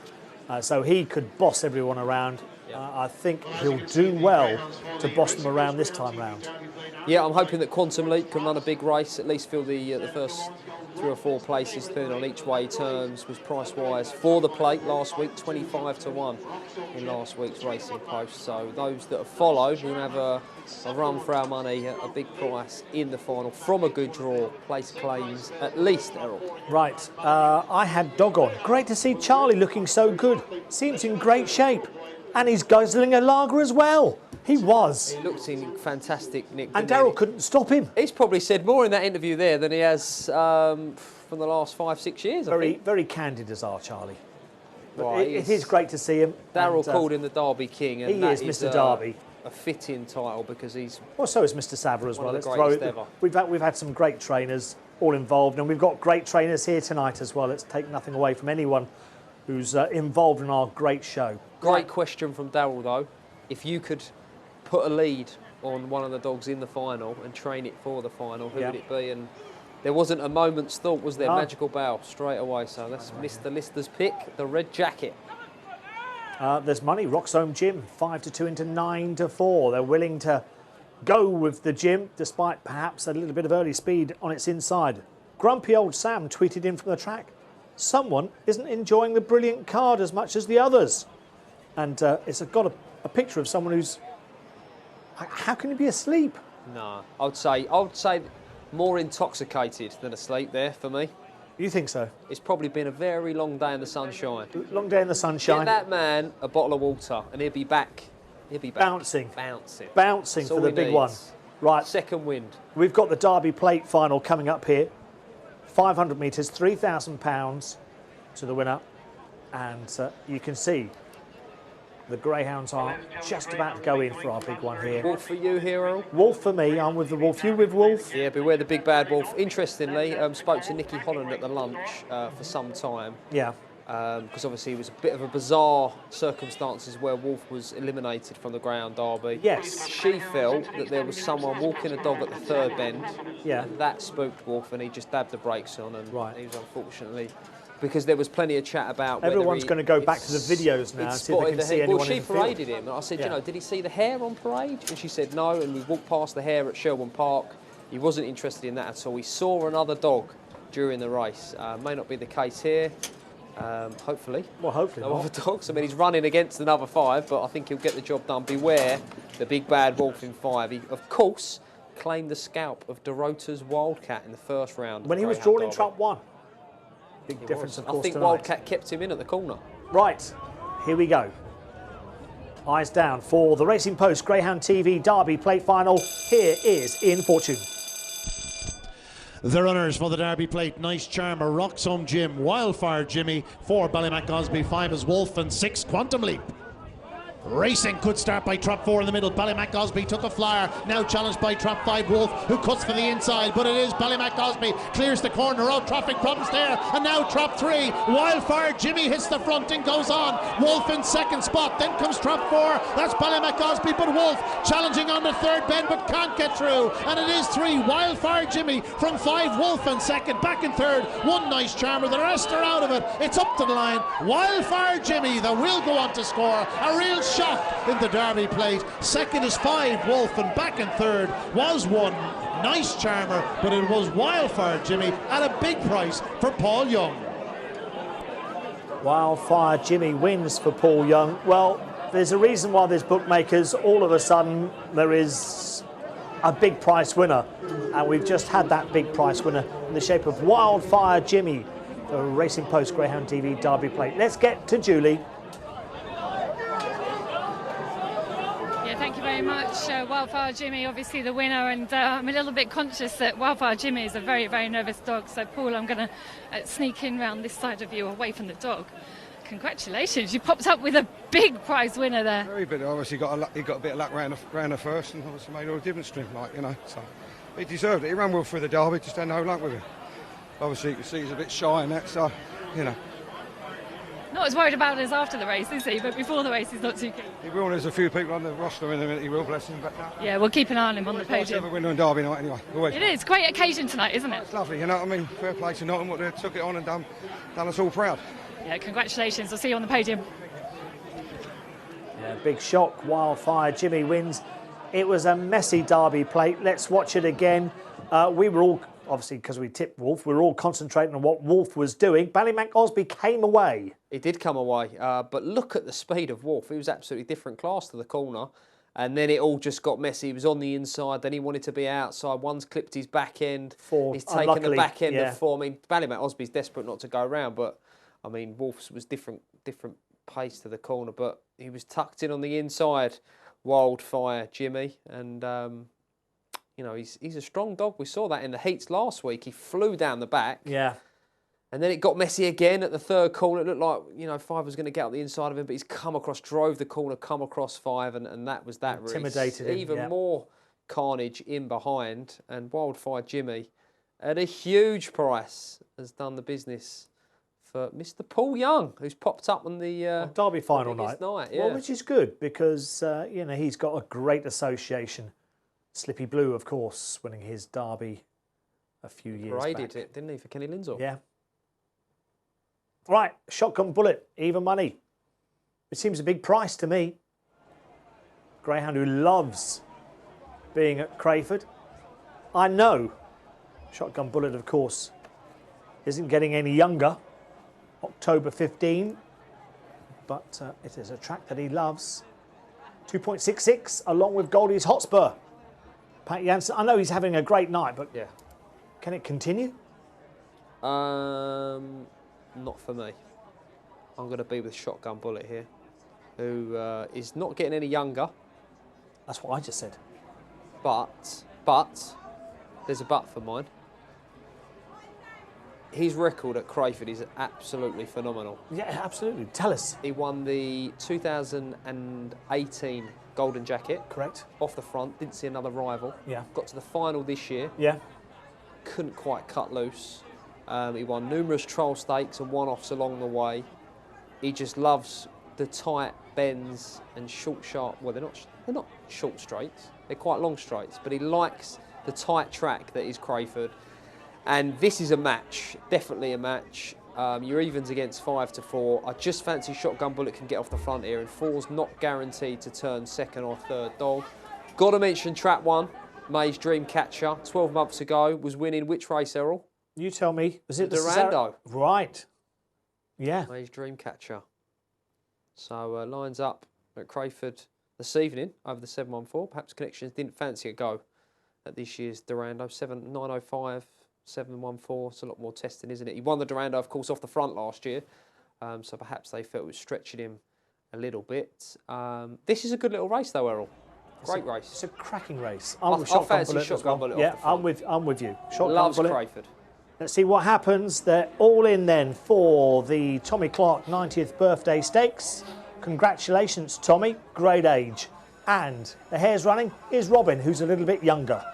so he could boss everyone around. I think he'll do well to boss them around this time round. Yeah, I'm hoping that Quantum Leap can run a big race, at least fill the first 3 or 4 places, third on each way he turns, was price-wise for the plate last week, 25 to 1 in last week's Racing Post. So those that have followed will have a run for our money at a big price in the final from a good draw. Place claims at least, Errol. Right, I had Dog on. Great to see Charlie looking so good. Seems in great shape. And he's guzzling a lager as well. He was. He looked in fantastic nick. And Darryl couldn't stop him. He's probably said more in that interview there than he has from the last 5-6 years. Very candid as our Charlie. Right, it is great to see him. Darryl called him the Derby King. And he that is Mr. Derby. A fitting title because he's... Well, so is Mr. Savra as well. Let's throw it. We've had some great trainers all involved, and we've got great trainers here tonight as well. Let's take nothing away from anyone who's involved in our great show. Great question from Darryl, though. If you could put a lead on one of the dogs in the final and train it for the final, who would it be? And there wasn't a moment's thought, was there? No. Magical Bow straight away. So that's Mr. Lister's pick, the Red Jacket. There's money. Roxholm Jim, 5 to 2 into 9 to 4. They're willing to go with the Jim, despite perhaps a little bit of early speed on its inside. Grumpy Old Sam tweeted in from the track, someone isn't enjoying the brilliant card as much as the others. And it's got a picture of someone who's... How can you be asleep? No, I would say more intoxicated than asleep there for me. You think so? It's probably been a very long day in the sunshine. Long day in the sunshine. Get that man a bottle of water and he'll be back. He'll be back. Bouncing. Bouncing. Bouncing for the big one. Right. Second wind. We've got the Derby Plate final coming up here. 500 metres, £3,000 to the winner. And you can see the Greyhounds are just about to go in for our big one here. Wolf for you here, Errol? Wolf for me. I'm with the Wolf. You with Wolf? Yeah, beware the big bad Wolf. Interestingly, spoke to Nicky Holland at the lunch for some time. Yeah. Because obviously it was a bit of a bizarre circumstances where Wolf was eliminated from the Greyhound Derby. Yes. She felt that there was someone walking a dog at the third bend. Yeah. And that spooked Wolf and he just dabbed the brakes on and right. he was unfortunately... Because there was plenty of chat about everyone's going to go back to the videos now and see if they can see anyone in the field. Well, she paraded him, and I said, you know, did he see the hare on parade? And she said no, and we walked past the hare at Sherwin Park. He wasn't interested in that at all. He saw another dog during the race. May not be the case here. Hopefully. Well, hopefully no other dogs. I mean, he's running against another 5, but I think he'll get the job done. Beware the big bad Wolf in 5. He, of course, claimed the scalp of Dorota's Wildcat in the first round. When he was drawn in trap 1. Big difference, of course, I think tonight. Wildcat kept him in at the corner. Right, here we go. Eyes down for the Racing Post Greyhound TV Derby Plate Final. Here is In Fortune. The runners for the Derby Plate, Nice Charmer, Roxholm Jim, Wildfire Jimmy, 4 Ballymac Gosby, 5 is Wolf and 6 Quantum Leap. Racing could start by trap 4 in the middle. Ballymac Gosby took a flyer, now challenged by trap 5 Wolf, who cuts for the inside, but it is Ballymac Gosby, clears the corner out, traffic problems there, and now trap 3, Wildfire Jimmy hits the front and goes on. Wolf in second spot, then comes trap 4, that's Ballymac Gosby, but Wolf challenging on the third bend but can't get through, and it is 3, Wildfire Jimmy from 5, Wolf in second, back in third, 1 Nice Charmer, the rest are out of it, it's up to the line, Wildfire Jimmy that will go on to score, a real shock in the Derby Plate. Second is 5 Wolf, and back in third was 1 Nice Charmer, but it was Wildfire Jimmy at a big price for Paul Young. Wildfire Jimmy wins for Paul Young. Well, there's a reason why there's bookmakers. All of a sudden there is a big price winner, and we've just had that big price winner in the shape of Wildfire Jimmy for Racing Post Greyhound TV Derby Plate. Let's get to Julie. Thank you very much. Wildfire Jimmy, obviously the winner, and I'm a little bit conscious that Wildfire Jimmy is a very, very nervous dog. So, Paul, I'm going to sneak in round this side of you, away from the dog. Congratulations, you popped up with a big prize winner there. Very big. Obviously he got a bit of luck round the first, and obviously made all the difference to him, like, you know. So he deserved it. He ran well through the derby, just had no luck with him. Obviously you can see he's a bit shy in that, so, you know. Not as worried about us after the race, is he? But before the race, he's not too keen. He will. There's a few people on the roster in a minute. He will, bless him. But Yeah, we'll keep an eye on him on the it's nice to podium. have a winner on derby night anyway. Always. It is. Great occasion tonight, isn't it? It's lovely, you know what I mean? Fair play to Nottingham, what they took it on and done us all proud. Yeah, congratulations. I'll see you on the podium. Yeah, big shock, Wildfire. Jimmy wins. It was a messy derby plate. Let's watch it again. We were all, obviously, because we tipped Wolf, we were all concentrating on what Wolf was doing. Ballymac Osby came away. He did come away, but look at the speed of Wolf. He was absolutely different class to the corner. And then it all just got messy. He was on the inside, then he wanted to be outside. One's clipped his back end. He's taken the back end of 4. I mean, Ballymac Osby's desperate not to go around, but, I mean, Wolf's was different pace to the corner, but he was tucked in on the inside. Wildfire, Jimmy, and, you know, he's a strong dog. We saw that in the heats last week. He flew down the back. Yeah. And then it got messy again at the third corner. It looked like, you know, 5 was going to get up the inside of him, but he's come across, drove the corner, come across 5, and that was that. Intimidated him, Even more carnage in behind. And Wildfire Jimmy, at a huge price, has done the business for Mr. Paul Young, who's popped up on the derby final night. Yeah. Well, which is good because, you know, he's got a great association. Slippy Blue, of course, winning his derby a few years Paraded back. it, didn't he, for Kenny Lindsall? Yeah. Right, Shotgun Bullet, even money. It seems a big price to me. Greyhound who loves being at Crayford. I know Shotgun Bullet, of course, isn't getting any younger. October 15, but it is a track that he loves. 2.66 along with Goldie's Hotspur. Pat Janssen, I know he's having a great night, but yeah, can it continue? Not for me. I'm going to be with Shotgun Bullet here, who is not getting any younger. That's what I just said. But, there's a but for mine. His record at Crayford is absolutely phenomenal. Yeah, absolutely. Tell us. He won the 2018 Golden Jacket. Correct. Off the front, didn't see another rival. Yeah. Got to the final this year. Yeah. Couldn't quite cut loose. He won numerous trial stakes and one-offs along the way. He just loves the tight bends and short, sharp. Well, they're not short straights. They're quite long straights. But he likes the tight track that is Crayford. And this is a match, definitely a match. Your evens against 5 to 4. I just fancy Shotgun Bullet can get off the front here, and 4's not guaranteed to turn second or third dog. Got to mention Trap 1, May's Dream Catcher, 12 months ago, was winning which race, Errol? You tell me. Was it the Durando? Right. Yeah. May's Dream Catcher. So lines up at Crayford this evening over the 714. Perhaps Connections didn't fancy a go at this year's Durando. 905. 714, it's a lot more testing, isn't it? He won the Durando, of course, off the front last year, so perhaps they felt it was stretching him a little bit. This is a good little race, though, Errol. Great race. It's a cracking race. I fancy Shotgun Bullet. Yeah, I'm with you. Shotgun Loves Bullet. Crayford. Let's see what happens. They're all in then for the Tommy Clark 90th birthday stakes. Congratulations, Tommy. Great age. And the hare's running is Robin, who's a little bit younger.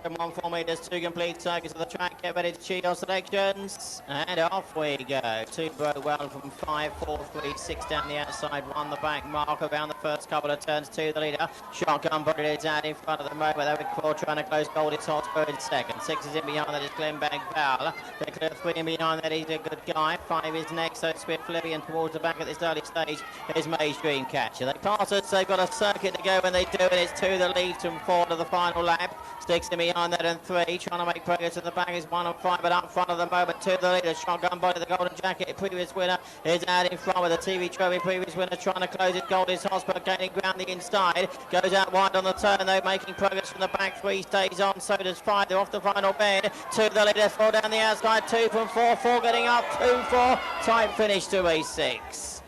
1.4 metres, 2 complete circuits of the track. Get ready to cheat your selections. And off we go. 2 broke well from 5, 4, 3, 6 down the outside. 1 the back mark around the first couple of turns. 2 the leader. Shotgun Bullet is out in front at the moment. They're with 4 trying to close Goldie's Hotspur in second. 6 is in behind that is Glenbank Fowler. They clear 3 in behind that he's a good guy. 5 is next, so it's Swiftly, and towards the back at this early stage is May's Dream Catcher. They pass us, they've got a circuit to go when they do it. It's 2 the lead from 4 to the final lap. 6 in behind that and 3 trying to make progress at the back is 1 and 5, but up front of the moment 2 the leader. Shotgun Bullet, the Golden Jacket, previous winner, is out in front with the TV Trophy. Previous winner trying to close it. Goldie's Hotspur gaining ground the inside, goes out wide on the turn though, making progress from the back. 3 stays on, so does 5. They're off the final bend. 2 the leader, 4 down the outside, 2 from 4, 4 getting up, 2, 4, tight finish to race 6.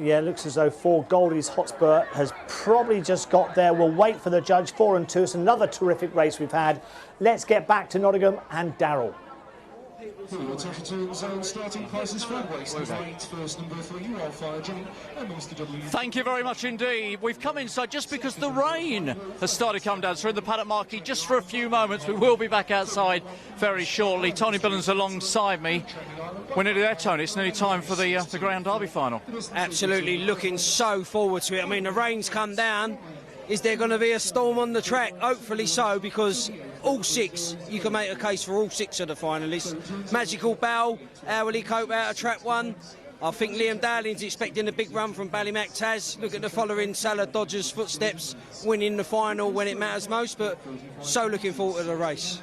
Yeah, it looks as though 4 Goldie's Hotspur has probably just got there. We'll wait for the judge. 4 and 2. It's another terrific race we've had. Let's get back to Nottingham and Darryl. Starting prices for race night. First number for you are Fire Jump and Mr. W. Thank you very much indeed. We've come inside just because the rain has started to come down. So we're in the paddock marquee just for a few moments. We will be back outside very shortly. Tony Billen's alongside me. We're nearly there, Tony. It's nearly time for the Greyhound Derby final. Absolutely looking so forward to it. I mean, the rain's come down. Is there going to be a storm on the track? Hopefully so, because all six, you can make a case for all six of the finalists. Magical Bow, how will he cope out of trap one? I think Liam Dowling's expecting a big run from Ballymac Taz. Look at the following Salah Dodger's footsteps, winning the final when it matters most, but so looking forward to the race.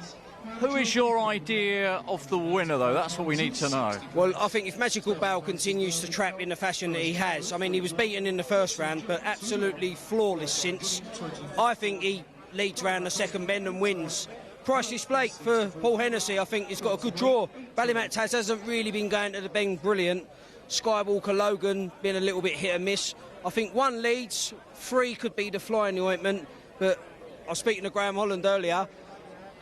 Who is your idea of the winner, though? That's what we need to know. Well, I think if Magical Bow continues to trap in the fashion that he has, I mean, he was beaten in the first round, but absolutely flawless since. I think he leads round the second bend and wins. Priceless Blake for Paul Hennessy, I think he's got a good draw. Ballymac Taz hasn't really been going to the bend brilliant. Skywalker Logan been a little bit hit and miss. I think one leads, three could be the fly in the ointment, but I was speaking to Graham Holland earlier.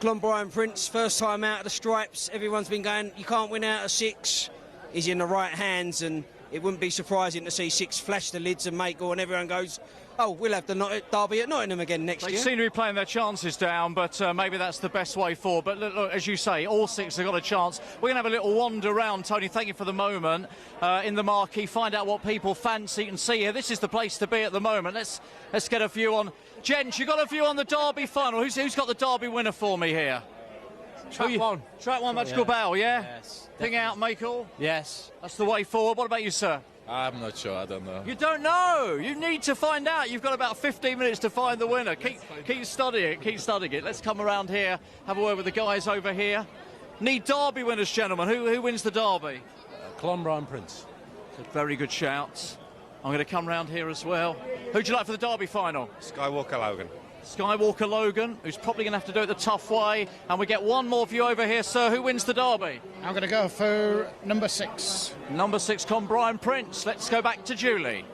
Clonbrien Prince, first time out of the stripes. Everyone's been going, you can't win out of six. He's in the right hands, and it wouldn't be surprising to see six flash the lids and make goal, and everyone goes, oh, we'll have the Derby at Nottingham again next year. They seem to be playing their chances down, but maybe that's the best way forward. But look, as you say, all six have got a chance. We're going to have a little wander around, Tony. Thank you for the moment. In the marquee, find out what people fancy and see here. This is the place to be at the moment. Let's get a view on. Gents, you got a view on the Derby final. Who's got the Derby winner for me here? Track one. Track one, Magical Bow, yeah? Yes. Ping out, Michael? Yes. That's the way forward. What about you, sir? I'm not sure, I don't know. You don't know. You need to find out. You've got about 15 minutes to find the winner. Keep studying it. Keep studying it. Let's come around here, have a word with the guys over here. Need Derby winners, gentlemen. Who wins the Derby? Clonbrien Prince. Very good shouts. I'm going to come round here as well. Who'd you like for the Derby final? Skywalker Logan. Skywalker Logan, who's probably going to have to do it the tough way. And we get one more view over here, sir. Who wins the Derby? I'm going to go for number 6. Number 6, Clonbrien Prince. Let's go back to Julie.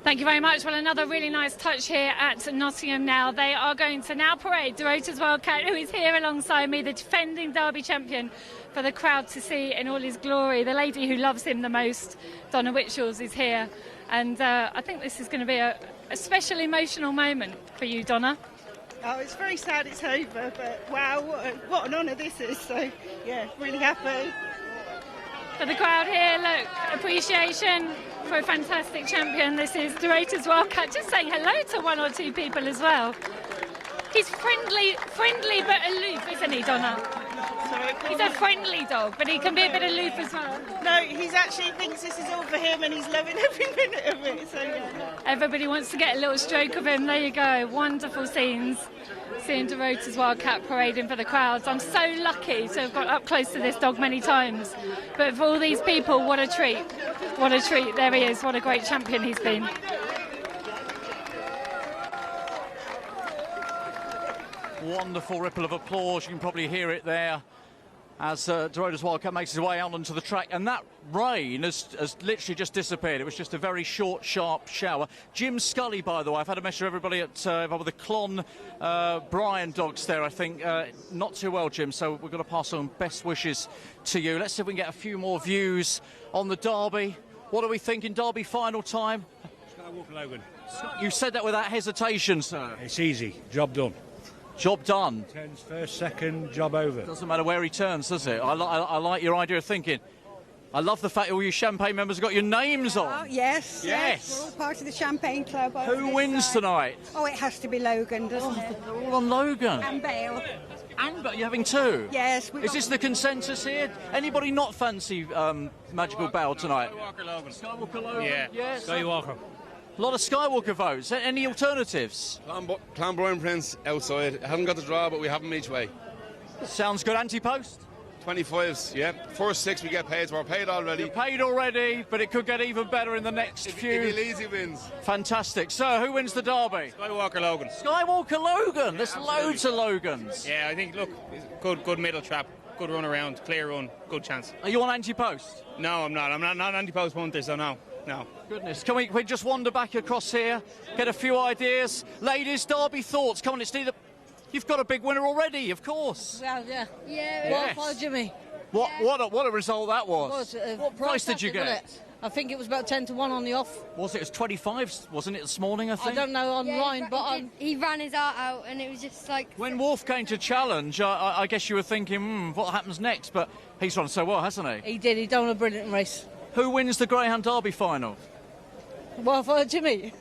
Thank you very much. Well, another really nice touch here at Nottingham now. They are going to now parade De Rota's Wildcat, who is here alongside me, the defending Derby champion, for the crowd to see in all his glory. The lady who loves him the most, Donna Witchells, is here. And I think this is going to be a special emotional moment for you, Donna. Oh, it's very sad it's over, but wow, what an honour this is. So, yeah, really happy. For the crowd here, look, appreciation for a fantastic champion. This is De Rota's Wildcat, just saying hello to one or two people as well. He's friendly but aloof, isn't he, Donna? Sorry, he's a friendly dog, but he can be a bit aloof as well. No, he's actually thinks this is all for him and he's loving every minute of it. So yeah. Everybody wants to get a little stroke of him. There you go. Wonderful scenes. Seeing De Rota's Wildcat parading for the crowds. I'm so lucky to have got up close to this dog many times. But for all these people, what a treat. What a treat. There he is. What a great champion he's been. Wonderful ripple of applause. You can probably hear it there as De Rota's Wildcat makes his way out onto the track. And that rain has literally just disappeared. It was just a very short, sharp shower. Jim Scully, by the way, I've had a message of everybody at the Clon Brian dogs there, I think. Not too well, Jim, so we're going to pass on best wishes to you. Let's see if we can get a few more views on the Derby. What are we thinking, Derby final time? Skywalker Logan. You said that without hesitation, sir. It's easy. Job done. Job done. Turns first, second, job over. Doesn't matter where he turns, does it? I like your idea of thinking. I love the fact that all you Champagne members have got your names on. Oh, yes. We're all part of the Champagne Club. Who wins tonight? Oh, it has to be Logan, doesn't it? They're all on Logan. And Bale. And you're having two? Yes. Is this the consensus here? Anybody not fancy Magical Bow tonight? Skywalker Logan. Skywalker Logan? Yeah. Yes. Skywalker. A lot of Skywalker votes. Any alternatives? Clonbrien Prince outside. I haven't got the draw, but we have him each way. Sounds good. Anti-post? 25s, yeah. First 6 we get paid, so we're paid already. You're paid already, but it could get even better in the next few. If easy wins. Fantastic. So, who wins the Derby? Skywalker Logan. Skywalker Logan. There's loads of Logans. Yeah, I think, look, good middle trap, good run around, clear run, good chance. Are you on anti-post? No, I'm not. I'm not anti-post punter, so no. Goodness, can we just wander back across here, get a few ideas? Ladies, Derby thoughts. Come on, it's neither You've got a big winner already, of course. Well, yeah. Yes. Well, Jimmy. What a result that was. What price did you fantastic, get? wasn't it? I think it was about 10 to 1 on the off. Was it? 25, wasn't it, this morning, I think? I don't know online, but he ran his art out, and it was just like. When Wolf came to challenge, I guess you were thinking, what happens next? But he's run so well, hasn't he? he did. He done a brilliant race. Who wins the Greyhound Derby final? Well, for Jimmy.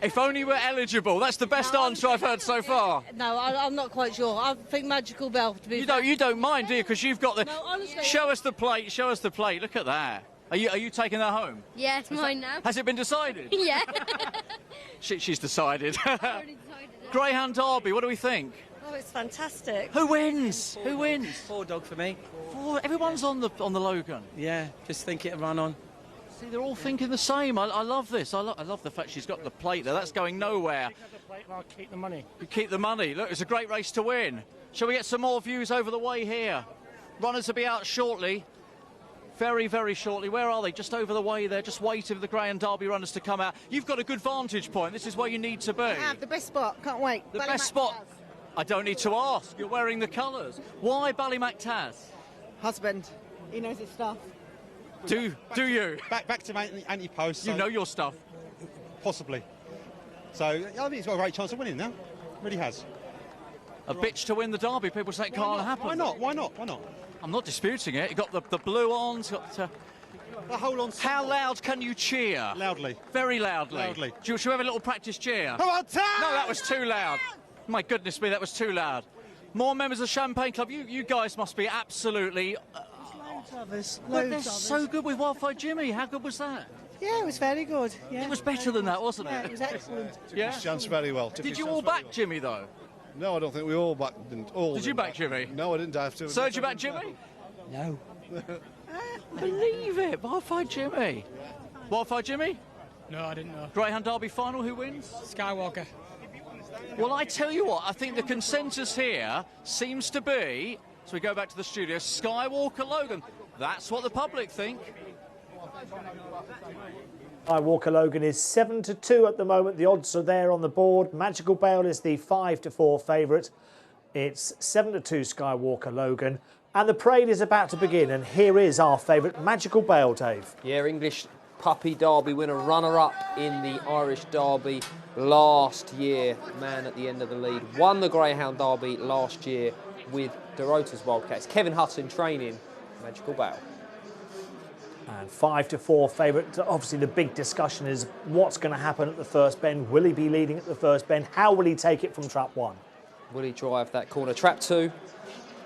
If only we're eligible. That's the best answer I've heard so far. No, I'm not quite sure. I think Magical Bell to be. You don't mind, do you? Because you've got the. No, honestly. Show us the plate. Show us the plate. Look at that. Are you taking that home? Yeah, it's mine now. Has it been decided? Yeah. She's decided. Already decided it. Greyhound Derby. What do we think? Oh, it's fantastic. Who wins? Who wins? 4 dog for me. Everyone's on the Logan. Yeah, just think it'll run on. See, they're all thinking the same. I love this. I love the fact she's got the plate there. That's going nowhere. I'll keep the money. You keep the money. Look, it's a great race to win. Shall we get some more views over the way here? Runners will be out shortly. Very, very shortly. Where are they? Just over the way there, just waiting for the Greyhound Derby runners to come out. You've got a good vantage point. This is where you need to be. I have the best spot. Can't wait. The best spot. I don't need to ask. You're wearing the colours. Why Ballymac Taz? Husband. He knows his stuff. Do you? Back to anti-post. You know your stuff. Possibly. So I think he's got a great chance of winning now. Really has. A bitch to win the Derby. People say it can't happen. Why not? Why not? Why not? I'm not disputing it. You got the blue on. Got the whole on. How loud can you cheer? Loudly. Very loudly. Loudly. Should we have a little practice cheer? Come on, Taz! No, that was too loud. My goodness me, that was too loud. More members of Champagne Club. You guys must be absolutely. But they're so good with Wildfire Jimmy. How good was that? Yeah, it was very good. Yeah, it was better than that, wasn't it? Yeah, it was excellent. Yeah. His chance very well. Did you all back Jimmy though? No, I don't think we all backed. Did you back Jimmy? No, I didn't have to. So did you back Jimmy? No. Believe it, Wildfire Jimmy. Wildfire Jimmy? No, I didn't know. Greyhound Derby final, who wins? Skywalker. Well, I tell you what, I think the consensus here seems to be, so we go back to the studio, Skywalker Logan. That's what the public think. Skywalker Logan is 7-2 at the moment. The odds are there on the board. Magical Bale is the 5-4 favourite. It's 7-2 Skywalker Logan. And the parade is about to begin. And here is our favourite, Magical Bale, Dave. Yeah, English Puppy Derby winner, runner-up in the Irish Derby last year. Man at the end of the lead. Won the Greyhound Derby last year with Dorota's Wildcats. Kevin Hutton training Magical Bale. And 5-4 favourite. Obviously, the big discussion is what's going to happen at the first bend. Will he be leading at the first bend? How will he take it from trap 1? Will he drive that corner? Trap 2,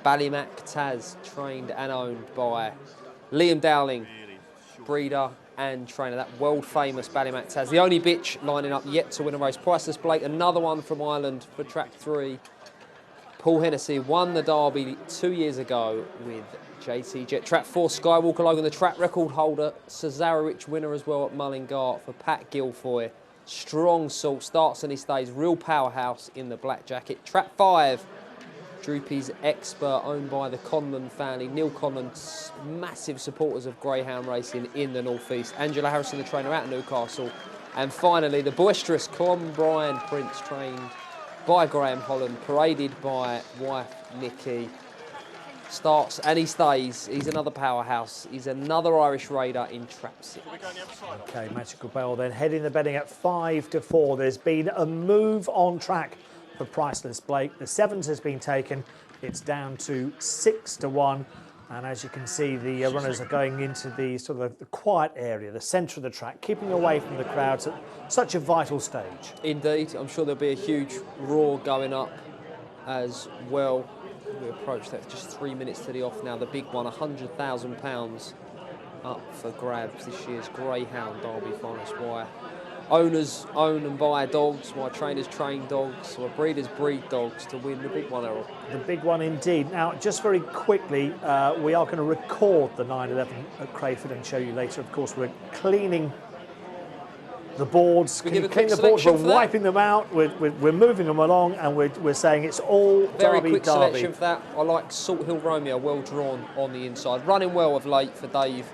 Ballymac Taz, trained and owned by Liam Dowling, breeder and trainer. That world-famous Ballymac Taz. The only bitch lining up yet to win a race. Priceless Blake, another one from Ireland for trap 3. Paul Hennessy won the Derby 2 years ago with JT Jet. Trap 4, Skywalker Logan, the track record holder. Cesarewicz winner as well at Mullingar for Pat Guilfoyle. Strong salt, starts and he stays. Real powerhouse in the black jacket. Trap 5, Droopy's Expert, owned by the Conlon family. Neil Conlon, massive supporters of Greyhound racing in the North East. Angela Harrison, the trainer at Newcastle. And finally, the boisterous Clonbrine Prince, trained by Graham Holland, paraded by wife Nikki. Starts and he stays. He's another powerhouse. He's another Irish raider in trap 6. OK, Magical Bale then heading the betting at 5-4. There's been a move on track for Priceless Blake. The 7s has been taken. It's down to 6-1. And as you can see, the runners are going into the sort of the quiet area, the centre of the track, keeping away from the crowds at such a vital stage. Indeed, I'm sure there'll be a huge roar going up as well. We approach that just 3 minutes to the off now. The big one, £100,000 up for grabs this year's Greyhound Derby Finals. Why owners own and buy dogs, why trainers train dogs, why breeders breed dogs to win the big one, Errol. The big one indeed. Now, just very quickly, we are going to record the 9/11 at Crayford and show you later. Of course, we're cleaning the boards, clean the boards, we're wiping them out, we're moving them along, and we're saying it's all very Derby, quick Derby. selection for that. I like Salt Hill Romeo, well drawn on the inside. Running well of late for Dave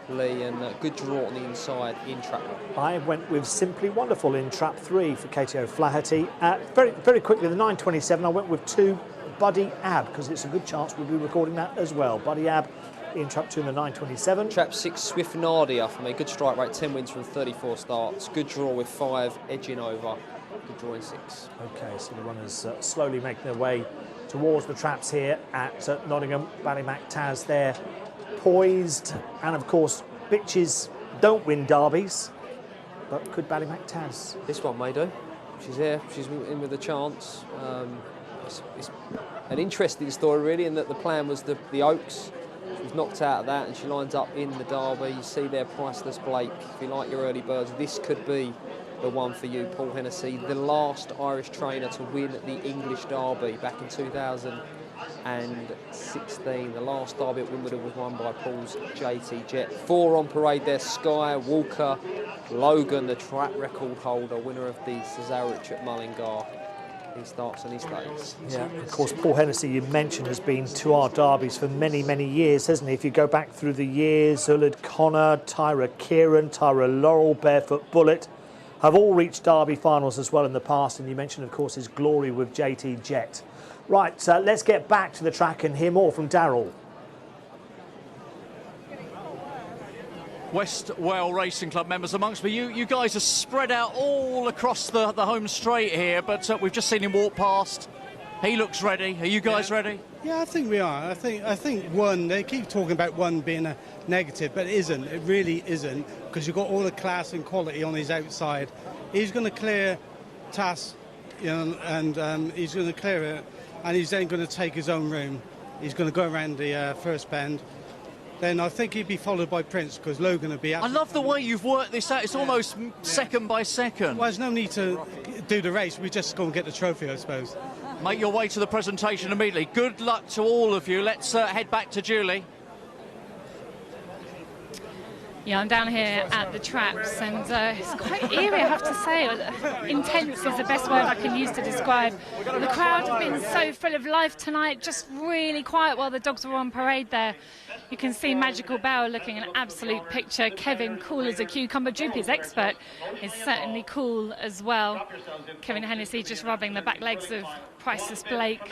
Lee, and good draw on the inside in trap 1. I went with Simply Wonderful in trap 3 for Katie O'Flaherty. Very quickly, the 9.27, I went with 2 Buddy Ab, because it's a good chance we'll be recording that as well. Buddy Ab in trap 2 in the 9.27. Trap 6, Swift Nadia for me. Good strike rate, 10 wins from 34 starts. Good draw with 5, edging over. Good draw in 6. OK, so the runners slowly making their way towards the traps here at Nottingham. Ballymac Taz there, poised. And of course, bitches don't win derbies. But could Ballymac Taz? This one may do. She's here. She's in with a chance. It's an interesting story, really, in that the plan was the Oaks. She was knocked out of that, and she lines up in the derby. You see there, Priceless Blake. If you like your early birds, this could be the one for you. Paul Hennessy, the last Irish trainer to win the English Derby back in 2016. The last derby at Wimbledon was won by Paul's JT Jet. 4 on parade there: Sky, Walker, Logan, the track record holder, winner of the Cesarewitch at Mullingar. He starts and he stays. Yeah, of course, Paul Hennessy, you mentioned, has been to our derbies for many, many years, hasn't he? If you go back through the years, Zulid Connor, Tyra Kieran, Tyra Laurel, Barefoot Bullet have all reached derby finals as well in the past. And you mentioned, of course, his glory with JT Jet. Right, let's get back to the track and hear more from Darryl. West Wales Racing Club members amongst me. You guys are spread out all across the home straight here, but we've just seen him walk past. He looks ready. Are you guys ready? Yeah, I think we are. I think one, they keep talking about one being a negative, but it isn't. It really isn't, because you've got all the class and quality on his outside. He's going to clear TAS, you know, and he's going to clear it, and he's then going to take his own room. He's going to go around the first bend. Then I think he'd be followed by Prince, because Logan would be... I love the way you've worked this out. It's almost second by second. Well, there's no need to do the race. We just go and get the trophy, I suppose. Make your way to the presentation immediately. Good luck to all of you. Let's head back to Julie. Yeah, I'm down here at the traps, and it's quite eerie, I have to say. Intense is the best word I can use to describe. The crowd have been so full of life tonight, just really quiet while the dogs were on parade there. You can see Magical Bell looking an absolute picture. Kevin, cool as a cucumber. Droopy's expert is certainly cool as well. Kevin Hennessy just rubbing the back legs of Priceless Blake.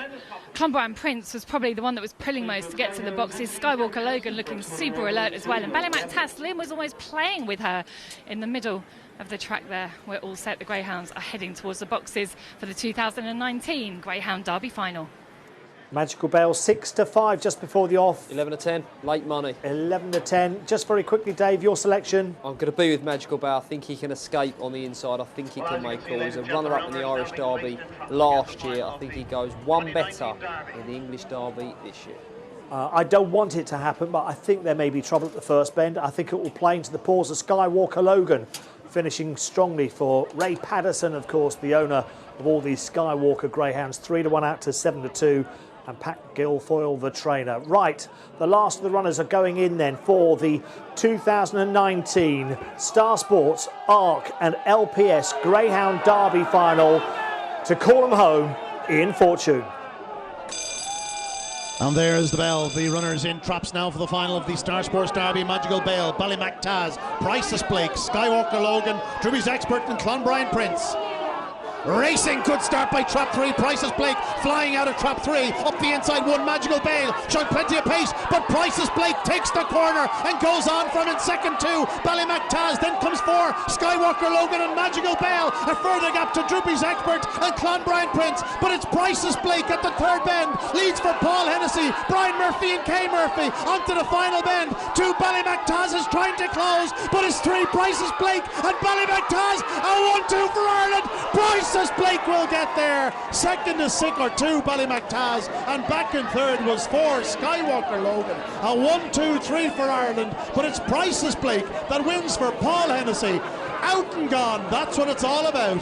Clonbrine Prince was probably the one that was pulling most to get to the boxes. Skywalker Logan looking super alert as well. And Ballymac Tass, Lynn was almost playing with her in the middle of the track there. We're all set. The Greyhounds are heading towards the boxes for the 2019 Greyhound Derby final. Magical Bell 6-5 just before the off. 11-10, late money. 11-10. Just very quickly, Dave, your selection. I'm going to be with Magical Bell. I think he can escape on the inside. I think he can make all. He's a runner-up in the Irish Derby last year. I think he goes one better in the English Derby this year. I don't want it to happen, but I think there may be trouble at the first bend. I think it will play into the paws of Skywalker Logan, finishing strongly for Ray Patterson, of course, the owner of all these Skywalker Greyhounds. 3-1 out to 7-2. And Pat Guilfoyle, the trainer. Right, the last of the runners are going in then for the 2019 Star Sports, ARC and LPS Greyhound Derby final to call them home in fortune. And there's the bell. The runners in traps now for the final of the Star Sports Derby. Magical Bale, Ballymac Taz, Priceless Blake, Skywalker Logan, Droopy's Expert and Clonbrine Prince. Racing, good start by trap 3. Priceless Blake flying out of trap 3. Up the inside one, Magical Bale showing plenty of pace, but Priceless Blake takes the corner and goes on from in second 2. Ballymac Taz, then comes 4. Skywalker Logan and Magical Bale. A further gap to Droopy's Expert and Clonbrine Prince, but it's Priceless Blake at the third bend. Leads for Paul Hennessy, Brian Murphy and Kay Murphy onto the final bend. 2 Ballymac Taz is trying to close, but it's 3 Priceless Blake and Ballymac Taz. A 1-2 for Ireland. Priceless Blake will get there. Second is Sickler, 2 Ballymac Taz, and back in third was 4 Skywalker Logan. A 1-2-3 for Ireland, but it's Priceless Blake that wins for Paul Hennessy. Out and gone, that's what it's all about.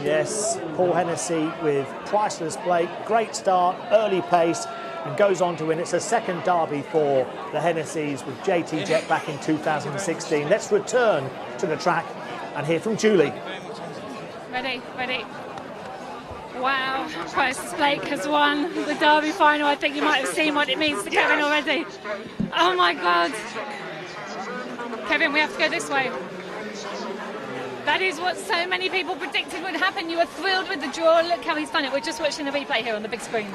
Yes, Paul Hennessy with Priceless Blake. Great start, early pace, and goes on to win. It's a second derby for the Hennessy's with JT Jet back in 2016. Let's return to the track and hear from Julie. Ready, ready. Wow, Priceless Blake has won the Derby final. I think you might have seen what it means to Kevin already. Oh my God. Kevin, we have to go this way. That is what so many people predicted would happen. You were thrilled with the draw. Look how he's done it. We're just watching the replay here on the big screen.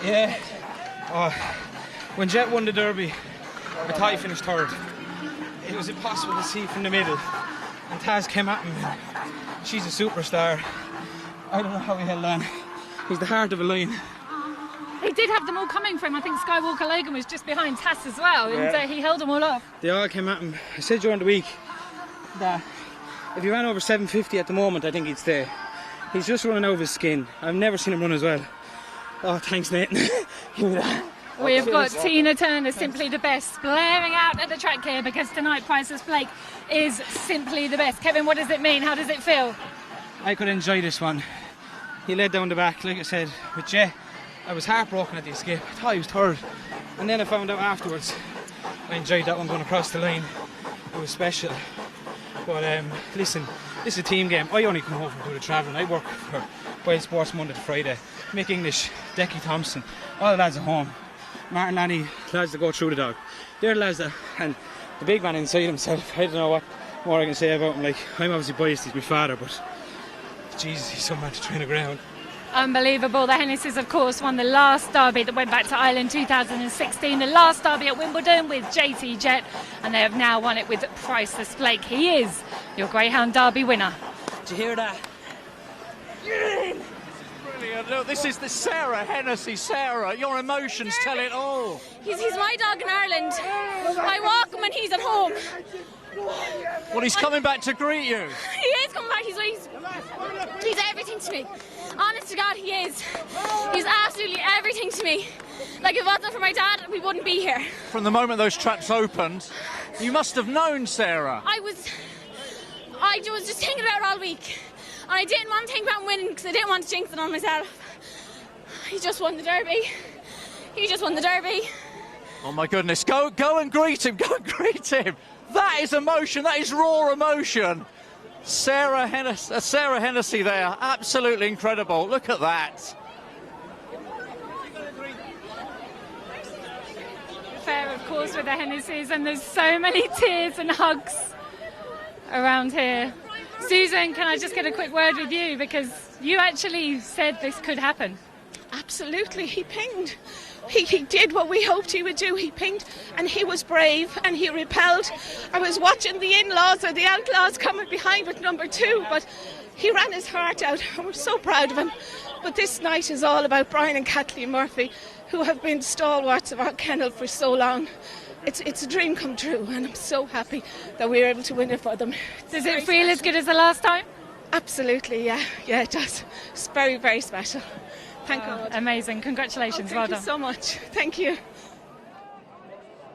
Yeah. Oh, when Jet won the Derby, I thought he finished third. It was impossible to see from the middle. And Taz came at him. She's a superstar. I don't know how he held on. He's the heart of a lion. He did have them all coming for him. I think Skywalker Logan was just behind Tass as well, and he held them all off. They all came at him. I said during the week that if he ran over 750 at the moment, I think he'd stay. He's just running out of his skin. I've never seen him run as well. Oh, thanks, Nathan. Give me that. We've got Tina Turner, Simply the Best, blaring out at the track here because tonight Priceless Blake is simply the best. Kevin, what does it mean? How does it feel? I could enjoy this one. He led down the back, like I said, with Jet. I was heartbroken at the escape. I thought he was third. And then I found out afterwards. I enjoyed that one going across the line. It was special. But listen, this is a team game. I only come home from the travelling. I work for Wild Sports Monday to Friday. Mick English, Decky Thompson, all the lads at home. Martin Lanny, lads that go through the dog. They're the lads that, and the big man inside himself, I don't know what more I can say about him. Like, I'm obviously biased, he's my father, but Jesus, he's some man to train a Greyhound. Unbelievable. The Hennessy's, of course, won the last Derby that went back to Ireland 2016, the last Derby at Wimbledon with JT Jet, and they have now won it with Priceless Blake. He is your Greyhound Derby winner. Did you hear that? Brilliant. Look, this is the Sarah Hennessy. Sarah, your emotions tell it all. He's my dog in Ireland. I walk him when he's at home. Well, he's coming back to greet you. He is coming back. He's everything to me. Honest to God, he is. He's absolutely everything to me. Like, if it wasn't for my dad, we wouldn't be here. From the moment those tracks opened, you must have known Sarah. I was just thinking about it all week. And I didn't want to think about winning because I didn't want to jinx it on myself. He just won the Derby. He just won the Derby. Oh my goodness, go and greet him, go and greet him. That is emotion, that is raw emotion. Sarah Hennessy there, absolutely incredible. Look at that. Fair, of course, with the Hennessys, and there's so many tears and hugs around here. Susan, can I just get a quick word with you, because you actually said this could happen. Absolutely, he pinged. He did what we hoped he would do. He pinged, and he was brave, and he repelled. I was watching the in-laws or the outlaws coming behind with number 2, but he ran his heart out, and we're so proud of him. But this night is all about Brian and Kathleen Murphy, who have been stalwarts of our kennel for so long. It's a dream come true, and I'm so happy that we were able to win it for them. Does it feel as good as the last time? Absolutely, yeah, it does. It's very, very special. Thank God. Amazing. Congratulations. Well done. Thank you so much. Thank you.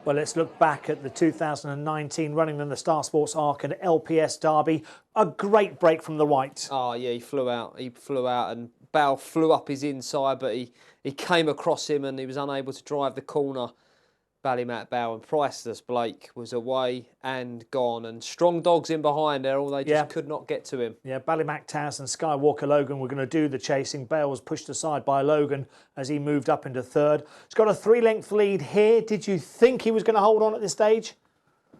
Well, let's look back at the 2019 Running in the Star Sports Arc and LPS Derby. A great break from the white. Oh, yeah, he flew out, and Bale flew up his inside, but he came across him and he was unable to drive the corner. Ballymac Bale, and Priceless Blake was away and gone, and strong dogs in behind there, they just could not get to him. Yeah, Ballymac Taz and Skywalker Logan were going to do the chasing. Bale was pushed aside by Logan as he moved up into third. He's got a 3-length lead here. Did you think he was going to hold on at this stage?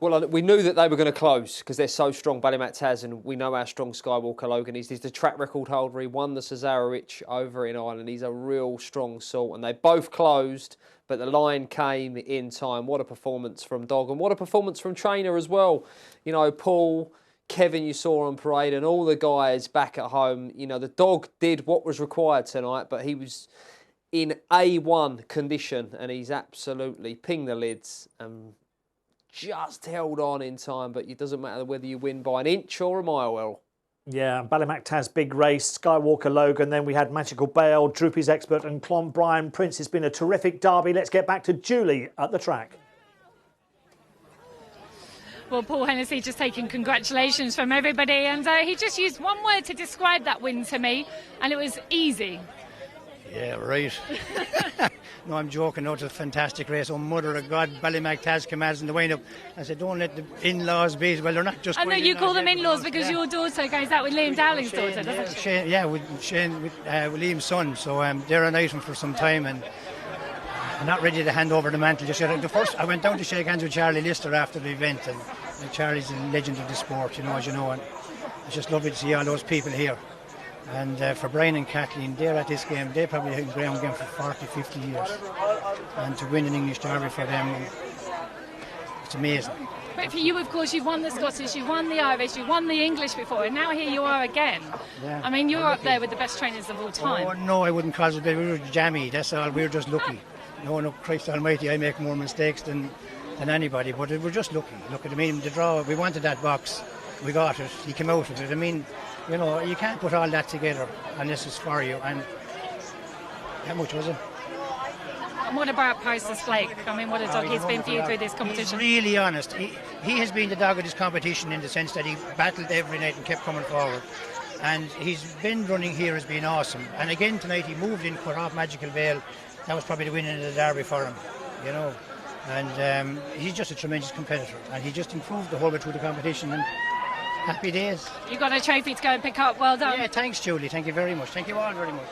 Well, we knew that they were going to close because they're so strong, Ballymac Taz, and we know how strong Skywalker Logan is. He's the track record holder. He won the Cesarewitch over in Ireland. He's a real strong sort, and they both closed, but the line came in time. What a performance from Dog, and what a performance from Trainer as well. You know, Paul, Kevin you saw on parade, and all the guys back at home. You know, the Dog did what was required tonight, but he was in A1 condition, and he's absolutely pinged the lids and just held on in time, but it doesn't matter whether you win by an inch or a mile. Well, yeah, Ballymac Taz, big race, Skywalker Logan, then we had Magical Bale, Droopy's Expert and Clonbrien Prince. It's been a terrific derby. Let's get back to Julie at the track. Well, Paul Hennessy just taking congratulations from everybody, and he just used one word to describe that win to me, and it was easy. Yeah, right. No, I'm joking. No, it's a fantastic race. Oh, mother of God, Ballymactaz commands in the wind up. I said, don't let the in-laws be. Well, they're not just. I know you call them in-laws because your daughter goes out with Liam Dowling's daughter, doesn't she? Shane, yeah, with Liam's son. So they're an item for some time, and I'm not ready to hand over the mantle just yet. I went down to shake hands with Charlie Lister after the event, and Charlie's a legend of the sport, as you know, and it's just lovely to see all those people here. And for Brian and Kathleen, they're at this game. They probably have been Greyhound game for 40, 50 years. And to win an English Derby for them, it's amazing. But for you, of course, you've won the Scottish, you've won the Irish, you've won the English before, and now here you are again. Yeah. I mean, you're up there with the best trainers of all time. Oh, no, I wouldn't call it. We were jammy, that's all. We were just lucky. No, Christ almighty, I make more mistakes than anybody, but we're just lucky. Look at, the draw, we wanted that box. We got it. He came out of it. I mean, you can't put all that together unless it's for you. And how much was it? And what about Priceless Blake? I mean, what a dog he's been for you through this competition. He's really honest. He has been the dog of this competition in the sense that he battled every night and kept coming forward. And his been running here has been awesome. And again tonight he moved in, cut off Magical Veil. That was probably the winning of the Derby for him, And he's just a tremendous competitor. And he just improved the whole way through the competition. And happy days. You've got a trophy to go and pick up. Well done. Yeah, thanks, Julie. Thank you very much. Thank you all very much.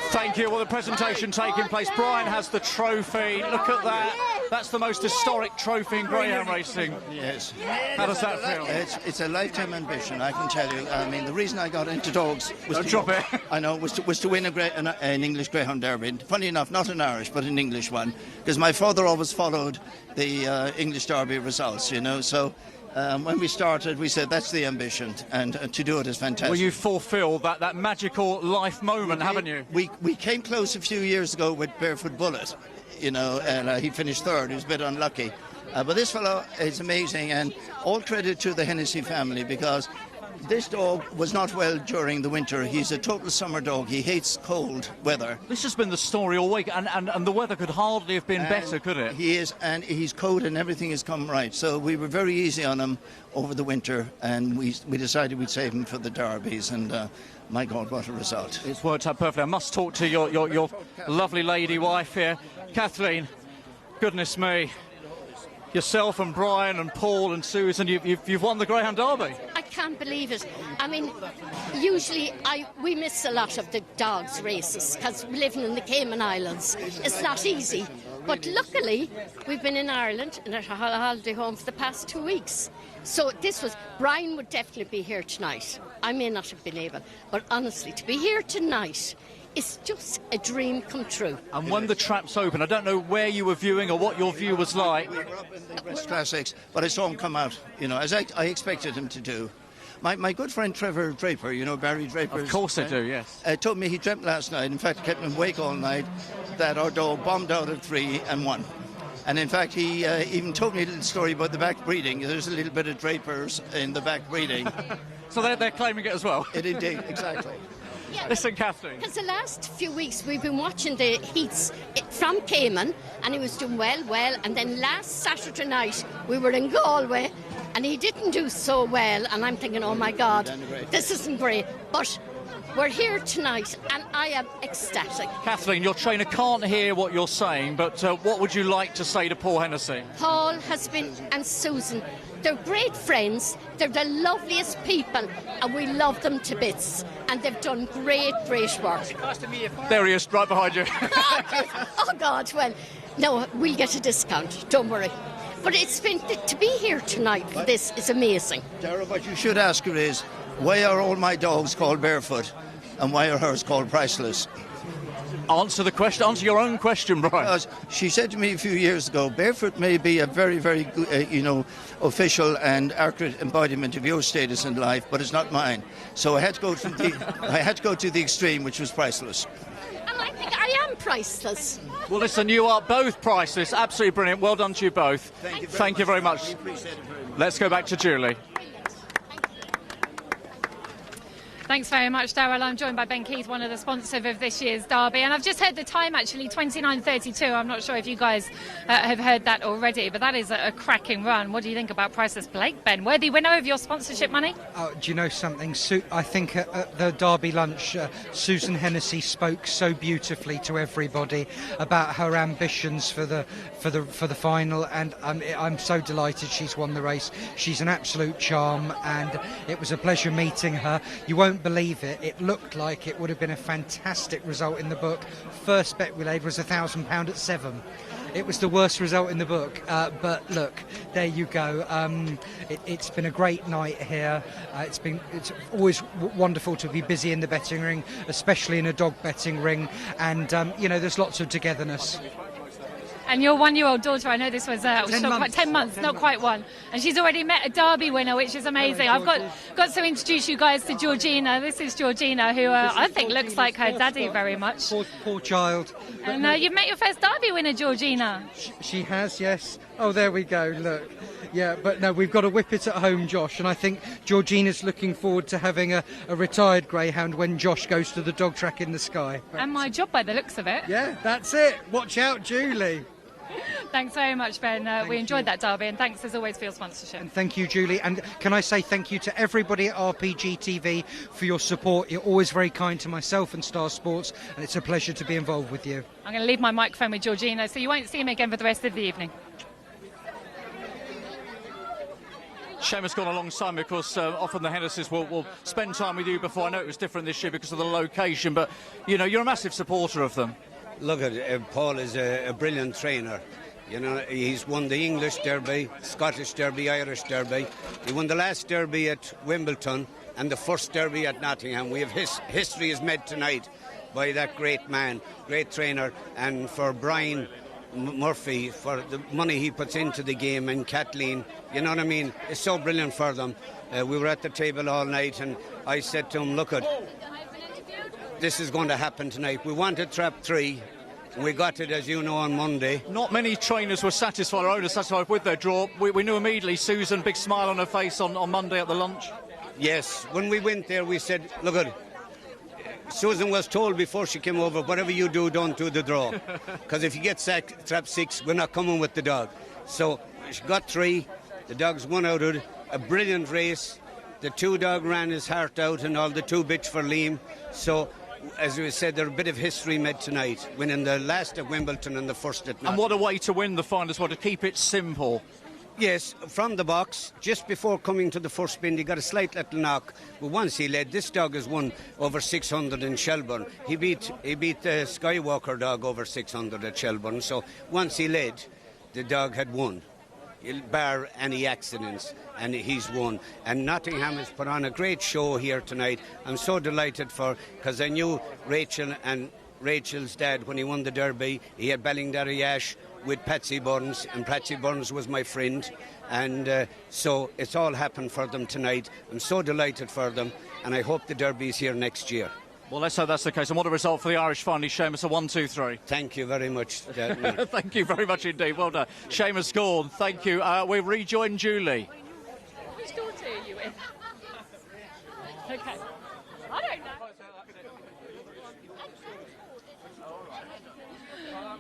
Thank you. Well, the presentation taking place. Brian has the trophy. Look at that. That's the most historic trophy in greyhound racing. Yes. How does that feel? It's a lifetime ambition, I can tell you. I mean, the reason I got into dogs was to win an English Greyhound Derby. Funny enough, not an Irish, but an English one, because my father always followed the English Derby results. So. When we started, we said that's the ambition, and to do it is fantastic. Well, you fulfilled that magical life moment, haven't you? We came close a few years ago with Barefoot Bullet, and he finished third. He was a bit unlucky. But this fellow is amazing, and all credit to the Hennessy family, because this dog was not well during the winter. He's a total summer dog. He hates cold weather. This has been the story all week, and the weather could hardly have been better, could it? He is, and he's cold, and everything has come right. So we were very easy on him over the winter, and we decided we'd save him for the derbies, and my God, what a result. It's worked out perfectly. I must talk to your lovely lady wife here. Kathleen, goodness me. Yourself and Brian and Paul and Susan, you've won the Greyhound Derby. I can't believe it. I mean, usually we miss a lot of the dogs' races because living in the Cayman Islands, it's not easy. But luckily, we've been in Ireland and at a holiday home for the past 2 weeks. So Brian would definitely be here tonight. I may not have been able, but honestly, to be here tonight, it's just a dream come true. And when the traps open, I don't know where you were viewing or what your view was like. We were up in the West Classics, but I saw him come out, as I expected him to do. My good friend Trevor Draper, Barry Draper. Of course I do, yes. Told me he dreamt last night, in fact kept him awake all night, that our dog bombed out at 3 and won. And in fact, he even told me a little story about the back breeding. There's a little bit of Drapers in the back breeding. So they're claiming it as well? Indeed, exactly. Yeah, listen, Kathleen. Because the last few weeks we've been watching the heats from Cayman, and he was doing well. And then last Saturday night we were in Galway, and he didn't do so well. And I'm thinking, oh my God, this isn't great. But we're here tonight, and I am ecstatic. Kathleen, your trainer can't hear what you're saying, but what would you like to say to Paul Hennessy? Paul has been, and Susan, they're great friends. They're the loveliest people, and we love them to bits. And they've done great work. There he is, right behind you. Oh God, well, no, we'll get a discount, don't worry. But it's been, to be here tonight for this is amazing. Dara, what you should ask her is, why are all my dogs called Barefoot, and why are hers called Priceless? Answer the question, answer your own question, Brian. Because she said to me a few years ago, Barefoot may be a very, very good, official and accurate embodiment of your status in life, but it's not mine. So I had to go to the extreme, which was Priceless. And I think I am priceless. Well, listen, you are both priceless. Absolutely brilliant. Well done to you both. Thank you very much. We appreciate it very much. Let's go back to Julie. Thanks very much, Daryl. I'm joined by Ben Keith, one of the sponsors of this year's derby, and I've just heard the time, actually, 29:32. I'm not sure if you guys have heard that already, but that is a cracking run. What do you think about Priceless Blake, Ben? Worthy winner of your sponsorship money? Oh, do you know something? I think at the derby lunch, Susan Hennessy spoke so beautifully to everybody about her ambitions for the final, and I'm so delighted she's won the race. She's an absolute charm, and it was a pleasure meeting her. You won't believe it. It looked like it would have been a fantastic result in the book. First bet we laid was £1,000 at 7. It was the worst result in the book, but look, there you go. It's been a great night here. It's always wonderful to be busy in the betting ring, especially in a dog betting ring, and there's lots of togetherness. And your 1-year-old daughter, I know this was 10 months, not quite one, and she's already met a derby winner, which is amazing. I've got to introduce you guys to Georgina. This is Georgina, who I think looks like her daddy very much. Poor child. And you've met your first derby winner, Georgina. She has, yes. Oh, there we go, look. Yeah, but no, we've got to whip it at home, Josh, and I think Georgina's looking forward to having a retired greyhound when Josh goes to the dog track in the sky. And my job by the looks of it. Yeah, that's it. Watch out, Julie. Thanks very much, Ben. We enjoyed that derby, and thanks as always for your sponsorship. And thank you, Julie. And can I say thank you to everybody at Rpgtv for your support. You're always very kind to myself and Star Sports, and it's a pleasure to be involved with you. I'm going to leave my microphone with Georgina, so you won't see me again for the rest of the evening. Seamus gone alongside me, of course. Often the Hennessy's will spend time with you before. I know it was different this year because of the location, but you're a massive supporter of them. Look at Paul is a brilliant trainer. He's won the English Derby, Scottish Derby, Irish Derby. He won the last Derby at Wimbledon and the first Derby at Nottingham. We have history is made tonight by that great man, great trainer, and for Brian Murphy, for the money he puts into the game, and Kathleen, you know what I mean? It's so brilliant for them. We were at the table all night, and I said to him, look, this is going to happen tonight. We wanted trap 3. We got it, as you know, on Monday. Not many trainers were satisfied, or owners satisfied with their draw. We knew immediately Susan, big smile on her face on Monday at the lunch. Yes, when we went there, we said, look, Susan was told before she came over, whatever you do, don't do the draw. Because if you get trap 6, we're not coming with the dog. So she got 3. The dogs won out of it. A brilliant race. The 2 dog ran his heart out and all. The 2 bitch for Liam. So, as we said, there's a bit of history made tonight, winning the last at Wimbledon and the first at Nottingham. And what a way to win the final as well, to keep it simple. Yes, from the box, just before coming to the first spin, he got a slight little knock. But once he led, this dog has won over 600 in Shelburne. He beat the Skywalker dog over 600 at Shelburne. So once he led, the dog had won, bar any accidents, and he's won. And Nottingham has put on a great show here tonight. I'm so delighted because I knew Rachel and Rachel's dad when he won the Derby. He had Ballinderry Ash with Patsy Burns, and Patsy Burns was my friend, and so it's all happened for them tonight. I'm so delighted for them, and I hope the Derby is here next year. Well, let's hope that's the case. And what a result for the Irish finally, Seamus, a 1-2-3. Thank you very much. Thank you very much indeed. Well done. Seamus Gorn, thank you. We'll rejoin Julie. Which daughter are you with? Okay. I don't know.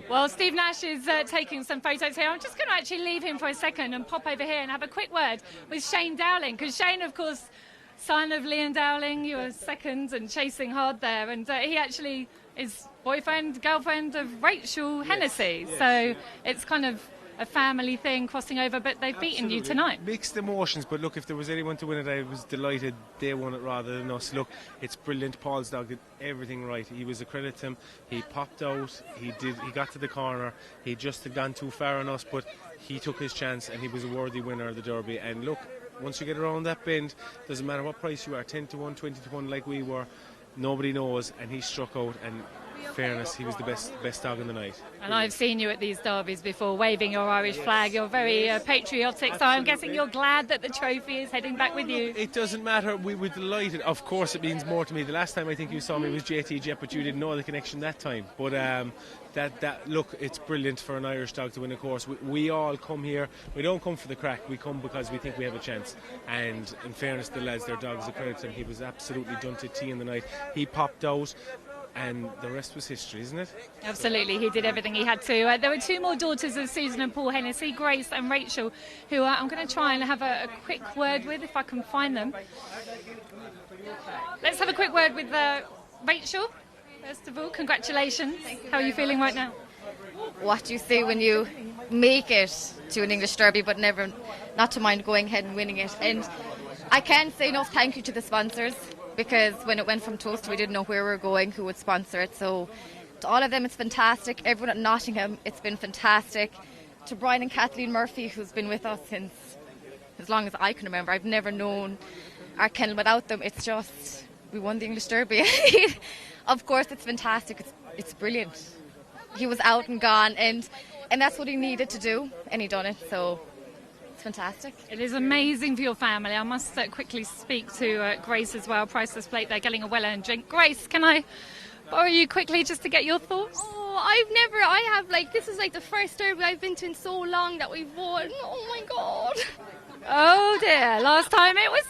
Well, Steve Nash is taking some photos here. I'm just going to actually leave him for a second and pop over here and have a quick word with Shane Dowling, because Shane, of course, son of Liam Dowling, you were second and chasing hard there, and he actually is girlfriend of Rachel Hennessy. Yes. So it's kind of a family thing crossing over, but they've beaten you tonight. Mixed emotions, but look, if there was anyone to win it, I was delighted they won it rather than us. Look, it's brilliant. Paul's dog did everything right. He was a credit to him. He popped out, he got to the corner, he just had gone too far on us, but he took his chance and he was a worthy winner of the Derby. And look, once you get around that bend, doesn't matter what price you are, 10 to 1, 20 to 1 like we were, nobody knows, and he struck out, and fairness, he was the best dog in the night. And I've seen you at these derbies before, waving your Irish flag. You're very patriotic, so I'm guessing you're glad that the trophy is heading back with you. It doesn't matter. We were delighted. Of course, it means more to me. The last time I think you saw me was JT Jet, but you didn't know the connection that time. But look, it's brilliant for an Irish dog to win a course. We all come here. We don't come for the crack. We come because we think we have a chance. And in fairness to the lads, their dogs, a credit to him. He was absolutely done to tea in the night. He popped out. And the rest was history, isn't it? Absolutely, he did everything he had to. There were two more daughters of Susan and Paul Hennessy, Grace and Rachel, who I'm going to try and have a quick word with if I can find them. Let's have a quick word with Rachel. First of all, congratulations. How are you feeling right now? What do you say when you make it to an English Derby but never not to mind going ahead and winning it? And I can't say enough thank you to the sponsors, because when it went from Toast, we didn't know where we were going, who would sponsor it. So to all of them, it's fantastic. Everyone at Nottingham, it's been fantastic. To Brian and Kathleen Murphy, who's been with us since as long as I can remember. I've never known our kennel without them. It's just, we won the English Derby. Of course, it's fantastic. It's brilliant. He was out and gone, and that's what he needed to do, and he done it. So it's fantastic. It is amazing for your family. I must quickly speak to Grace as well. Priceless plate. They're getting a well-earned drink. Grace, can I borrow you quickly just to get your thoughts? This is like the first derby I've been to in so long that we've won. Oh my God. Oh dear. Last time it was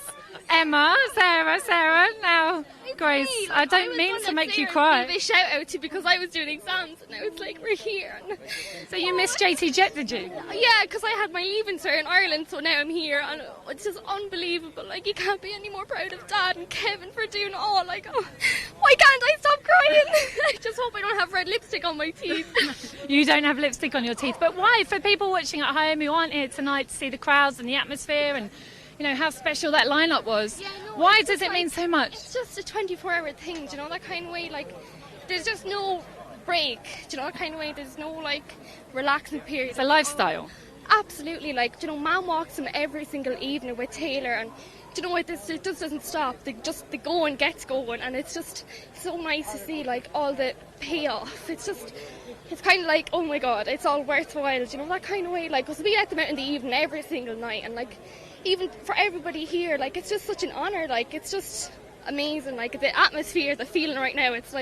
Emma, Sarah. Now, Grace, I don't mean to make you cry. They shout out to because I was doing exams and now it's like we're here. So you missed JT Jet, did you? Yeah, because I had my leaving cert in Ireland, so now I'm here and it's just unbelievable. Like, you can't be any more proud of Dad and Kevin for doing it all. Like, oh, why can't I stop crying? I just hope I don't have red lipstick on my teeth. You don't have lipstick on your teeth, but why? For people watching at home who aren't here tonight to see the crowds and the atmosphere and how special that lineup was. Yeah, no, why does it mean so much? It's just a 24-hour thing, do you know, that kind of way. Like, there's just no break, do you know, that kind of way. There's no, relaxing period. It's a lifestyle. Absolutely. Mum walks him every single evening with Taylor, and do you know what, it just doesn't stop. The going gets going, and it's just so nice to see, all the payoff. It's kind of like, oh my God, it's all worthwhile, do you know, that kind of way. Because we let them out in the evening every single night, and even for everybody here, it's just such an honour. It's just amazing. The atmosphere, the feeling right now, it's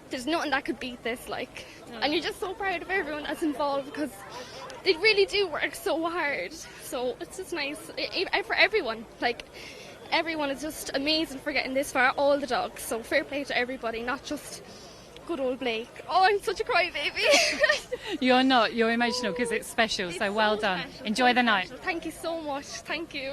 there's nothing that could beat this. And you're just so proud of everyone that's involved because they really do work so hard. So it's just nice for everyone. Everyone is just amazing for getting this far. All the dogs. So fair play to everybody, not just good old Blake. Oh, I'm such a crybaby. You're not. You're emotional because it's special. So well done. Special. Enjoy the night. Thank you so much. Thank you.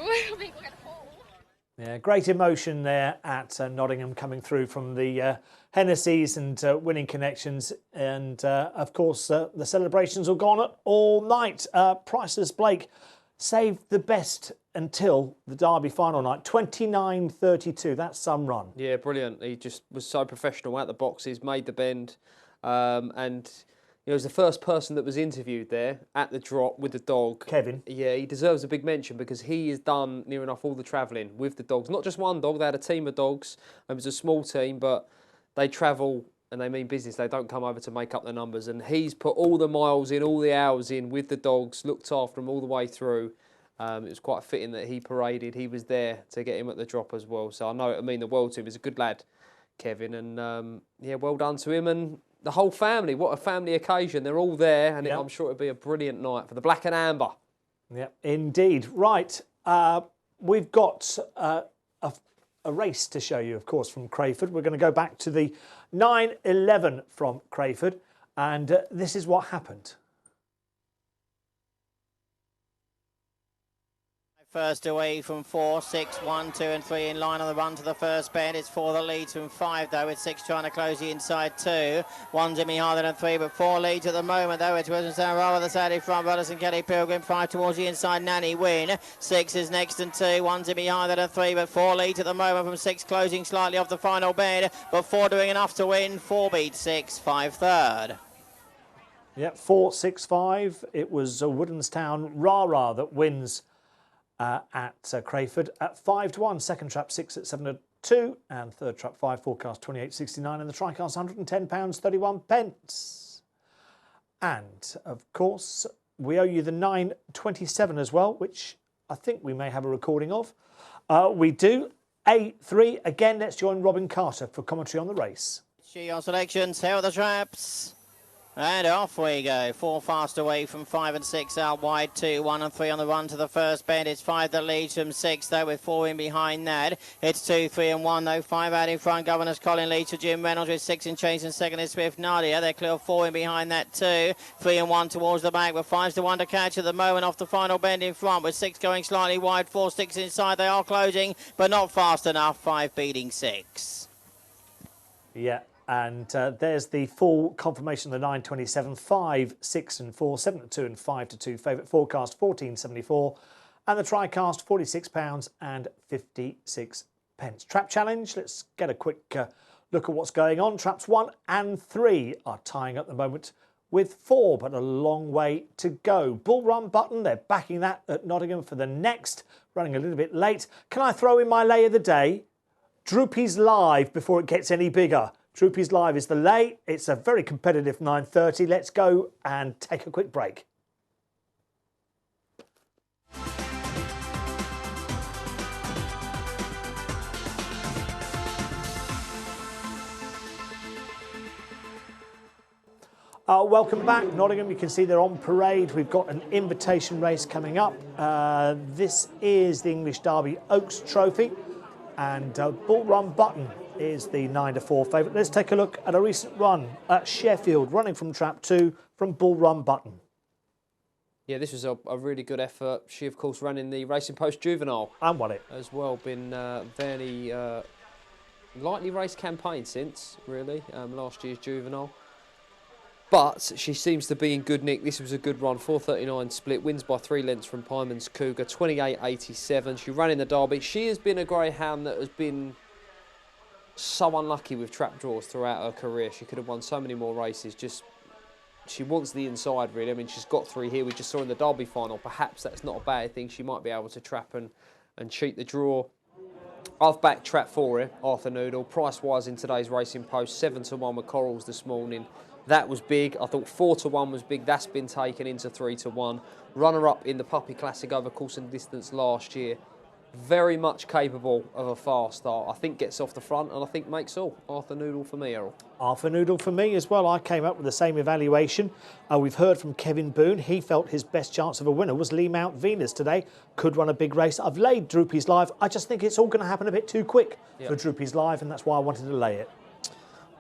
Yeah, great emotion there at Nottingham coming through from the Hennessy's and winning connections. And, of course, the celebrations will go on all night. Priceless Blake saved the best until the Derby final night. 29.32. That's some run. Yeah, brilliant. He just was so professional at the boxes, made the bend. And he was the first person that was interviewed there at the drop with the dog. Kevin. Yeah, he deserves a big mention because he has done near enough all the travelling with the dogs. Not just one dog, they had a team of dogs. It was a small team, but they travel and they mean business. They don't come over to make up the numbers. And he's put all the miles in, all the hours in with the dogs, looked after them all the way through. It was quite fitting that he paraded. He was there to get him at the drop as well. So I know it mean the world to him. He's a good lad, Kevin. And yeah, well done to him and the whole family. What a family occasion. They're all there. And I'm sure it'll be a brilliant night for the Black and Amber. Yeah, indeed. Right. We've got a race to show you, of course, from Crayford. We're going to go back to the 9-11 from Crayford. And this is what happened. First away from 4, 6, 1, 2 and 3 in line on the run to the first bend. It's 4 that leads from 5 though, with 6 trying to close the inside 2. 1 Jimmy harder than 3, but 4 leads at the moment though. It's Wilson Sarah the side in front, Rudders and Kelly Pilgrim. 5 towards the inside, Nanny Win. 6 is next and 2. 1 Jimmy harder than 3, but 4 leads at the moment from 6 closing slightly off the final bend, but 4 doing enough to win. 4 beats 6, 5 third. Yeah, 4, 6, 5. It was Woodenstown Rara that wins at Crayford at 5-1. Second trap 6 at 2, and third trap 5, forecast 28.69, and the tricast £110.31. And of course, we owe you the 9.27 as well, which I think we may have a recording of. We do. A3, again, let's join Robin Carter for commentary on the race. She on selection, sail the traps. And off we go. 4 fast away from 5 and 6 out wide. 2, 1 and 3 on the run to the first bend. It's 5 that leads from 6 though, with 4 in behind that. It's 2, 3 and 1 though. 5 out in front. Governors Colin leads to Jim Reynolds with 6 in chase, and second is Swift Nadia. They're clear of 4 in behind that. 2, 3 and 1 towards the back, with 5's the one to catch at the moment off the final bend in front, with 6 going slightly wide. 4 sticks inside. They are closing, but not fast enough. 5 beating 6. Yeah. And there's the full confirmation of the 9.27, 5, 6 and 4, 7 to 2 and 5 to 2. Favourite forecast 14.74, and the tricast £46 and 56 pence. Trap challenge. Let's get a quick look at what's going on. Traps 1 and 3 are tying at the moment with 4, but a long way to go. Bull Run Button, they're backing that at Nottingham for the next, running a little bit late. Can I throw in my lay of the day? Droopy's Live before it gets any bigger. Droopy's Live is the lay. It's a very competitive 9.30. Let's go and take a quick break. Welcome back, Nottingham. You can see they're on parade. We've got an invitation race coming up. This is the English Derby Oaks Trophy, and Bull Run Button is the 9 to 4 favourite. Let's take a look at a recent run at Sheffield, running from trap 2 from Bull Run Button. Yeah, this was a really good effort. She, of course, ran in the Racing Post Juvenile. And won it. As well, been very lightly raced campaign since, really, last year's Juvenile. But she seems to be in good nick. This was a good run, 4.39 split, wins by 3 lengths from Pyman's Cougar, 28.87. She ran in the Derby. She has been a greyhound that has been so unlucky with trap draws throughout her career. She could have won so many more races. Just, she wants the inside, really. I mean, she's got 3 here. We just saw in the Derby final. Perhaps that's not a bad thing. She might be able to trap and cheat the draw. I've backed trap 4 here, Arthur Noodle. Price-wise in today's Racing Post, 7 to 1 with Corals this morning. That was big. I thought 4 to 1 was big. That's been taken into 3 to 1. Runner-up in the Puppy Classic over course and distance last year. Very much capable of a fast start. I think gets off the front, and I think makes all. Arthur Noodle for me, Errol. Arthur Noodle for me as well. I came up with the same evaluation. We've heard from Kevin Boone. He felt his best chance of a winner was Lee Mount Venus today. Could run a big race. I've laid Droopy's Live. I just think it's all going to happen a bit too quick for Droopy's Live, and that's why I wanted to lay it.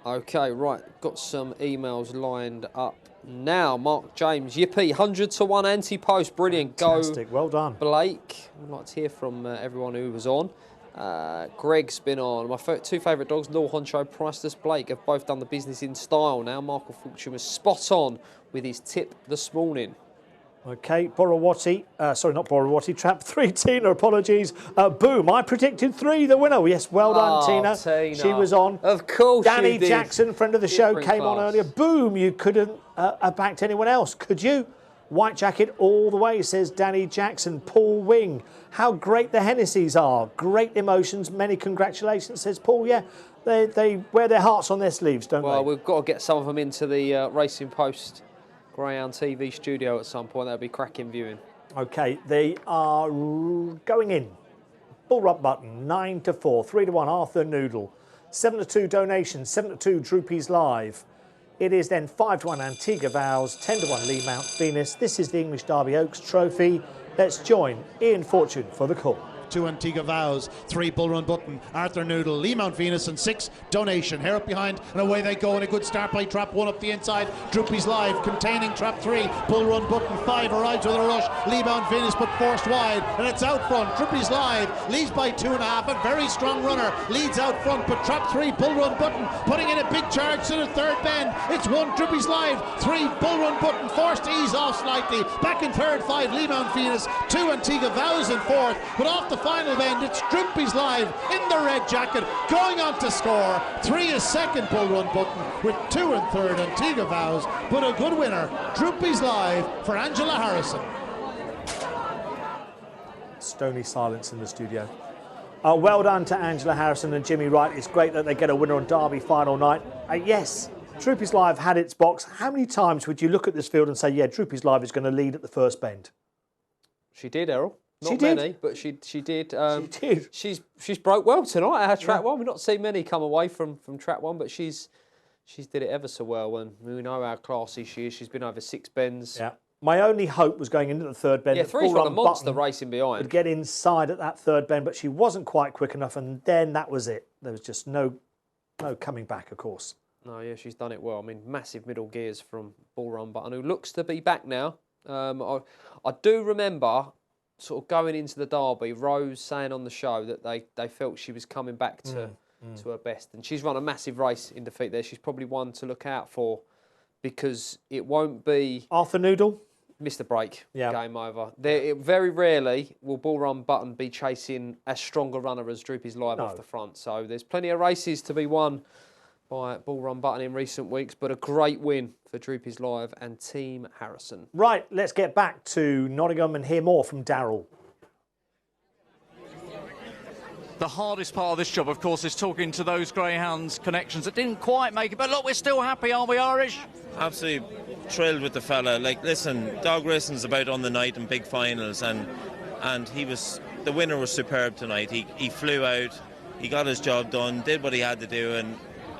OK, right. Got some emails lined up now. Mark James, yippee, 100 to 1 anti-post. Brilliant. Fantastic. Go, well done. Blake. I'd like to hear from everyone who was on. Greg's been on. My 2 favourite dogs, Law Honcho, Priceless Blake, have both done the business in style now. Michael Fortune was spot on with his tip this morning. OK, Borawati, sorry, not Borawati, trap 3, Tina, apologies. Boom, I predicted 3, the winner. Yes, well done, Tina. She was on. Of course Danny she did. Jackson, friend of the show, Different came on class. earlier. Boom, you couldn't have backed anyone else, could you? White jacket all the way, says Danny Jackson. Paul Wing, how great the Hennessy's are. Great emotions, many congratulations, says Paul. Yeah, they wear their hearts on their sleeves, don't they? Well, we've got to get some of them into the Racing Post Greyhound TV studio at some point. That'll be cracking viewing. OK, they are going in. Bull Run Button, 9 to 4, 3 to 1, Arthur Noodle, 7 to 2 Donation, 7 to 2 Droopy's Live. It is then 5 to 1 Antigua Vows, 10 to 1 Lee Mount Venus. This is the English Derby Oaks Trophy. Let's join Ian Fortune for the call. 2 Antigua Vows, 3 Bull Run Button, Arthur Noodle, Lee Mount Venus, and 6 Donation. Hair up behind, and away they go in a good start play. Trap 1 up the inside, Droopy's Live containing trap 3. Bull Run Button 5 arrives with a rush. Lee Mount Venus but forced wide, and it's out front. Droopy's Live leads by 2.5. A very strong runner leads out front, but trap 3 Bull Run Button putting in a big charge to the third bend. It's 1 Droopy's Live, 3 Bull Run Button forced to ease off slightly. Back in third, 5 Lee Mount Venus, 2 Antigua Vows in fourth, but off the final bend, it's Droopy's Live in the red jacket, going on to score. 3 is second Bull Run Button, with 2 and third Antigua Vows, but a good winner, Droopy's Live for Angela Harrison. Stony silence in the studio. Well done to Angela Harrison and Jimmy Wright. It's great that they get a winner on Derby final night. Yes, Droopy's Live had its box. How many times would you look at this field and say, yeah, Droopy's Live is going to lead at the first bend? She did, Errol. Not She did? many, but she did. She did. She's broke well tonight at her track one. We've not seen many come away from track one, but she's did it ever so well. And we know how classy she is. She's been over 6 bends. Yeah. My only hope was going into the third bend. Yeah, that three's Bull got a Run monster Button racing behind. would get inside at that third bend, but she wasn't quite quick enough, and then that was it. There was just no coming back, of course. No, yeah, she's done it well. I mean, massive middle gears from Bull Run Button, who looks to be back now. I do remember sort of going into the Derby, Rose saying on the show that they felt she was coming back to her best. And she's run a massive race in defeat there. She's probably one to look out for because it won't be... Arthur Noodle? Missed the break. Yeah. Game over. Very rarely will Bull Run Button be chasing as strong a runner as Droopy's Live off the front. So there's plenty of races to be won by Bull Run Button in recent weeks, but a great win for Droopy's Live and Team Harrison. Right, let's get back to Nottingham and hear more from Darryl. The hardest part of this job, of course, is talking to those Greyhounds connections that didn't quite make it. But look, we're still happy, aren't we, Irish? Absolutely thrilled with the fella. Like, listen, dog racing's about on the night and big finals, and the winner was superb tonight. He flew out, he got his job done, did what he had to do,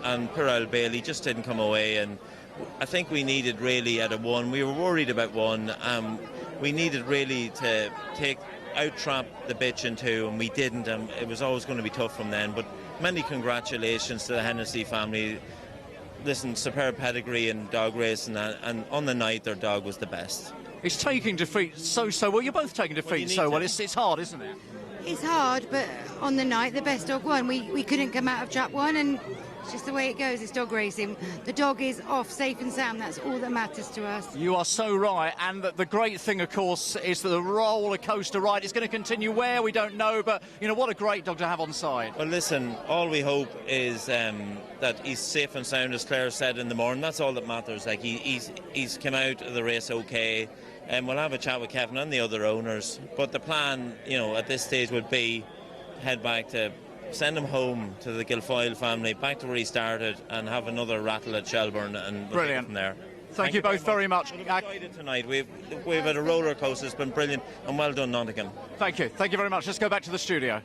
and poor old Bailey just didn't come away. And I think we needed really at a 1. We were worried about 1. We needed really to out-trap the bitch in 2, and we didn't. It was always going to be tough from then. But many congratulations to the Hennessy family. Listen, superb pedigree in dog racing, and on the night their dog was the best. It's taking defeat so well. You're both taking defeat so well. It's hard, isn't it? It's hard, but on the night the best dog won. We couldn't come out of trap 1, and it's just the way it goes. It's dog racing. The dog is off safe and sound. That's all that matters to us. You are so right, and the great thing, of course, is that the roller coaster ride is going to continue where we don't know, but you know what a great dog to have on side. Well, listen, all we hope is that he's safe and sound, as Claire said in the morning. That's all that matters. Like he's come out of the race okay. And we'll have a chat with Kevin and the other owners. But the plan, at this stage would be head back to send him home to the Guilfoyle family, back to where he started, and have another rattle at Shelburne, and we'll brilliant from there. Thank you both very much. Enjoyed it tonight. We've had a roller coaster. It's been brilliant, and well done, Nottingham. Thank you very much. Let's go back to the studio.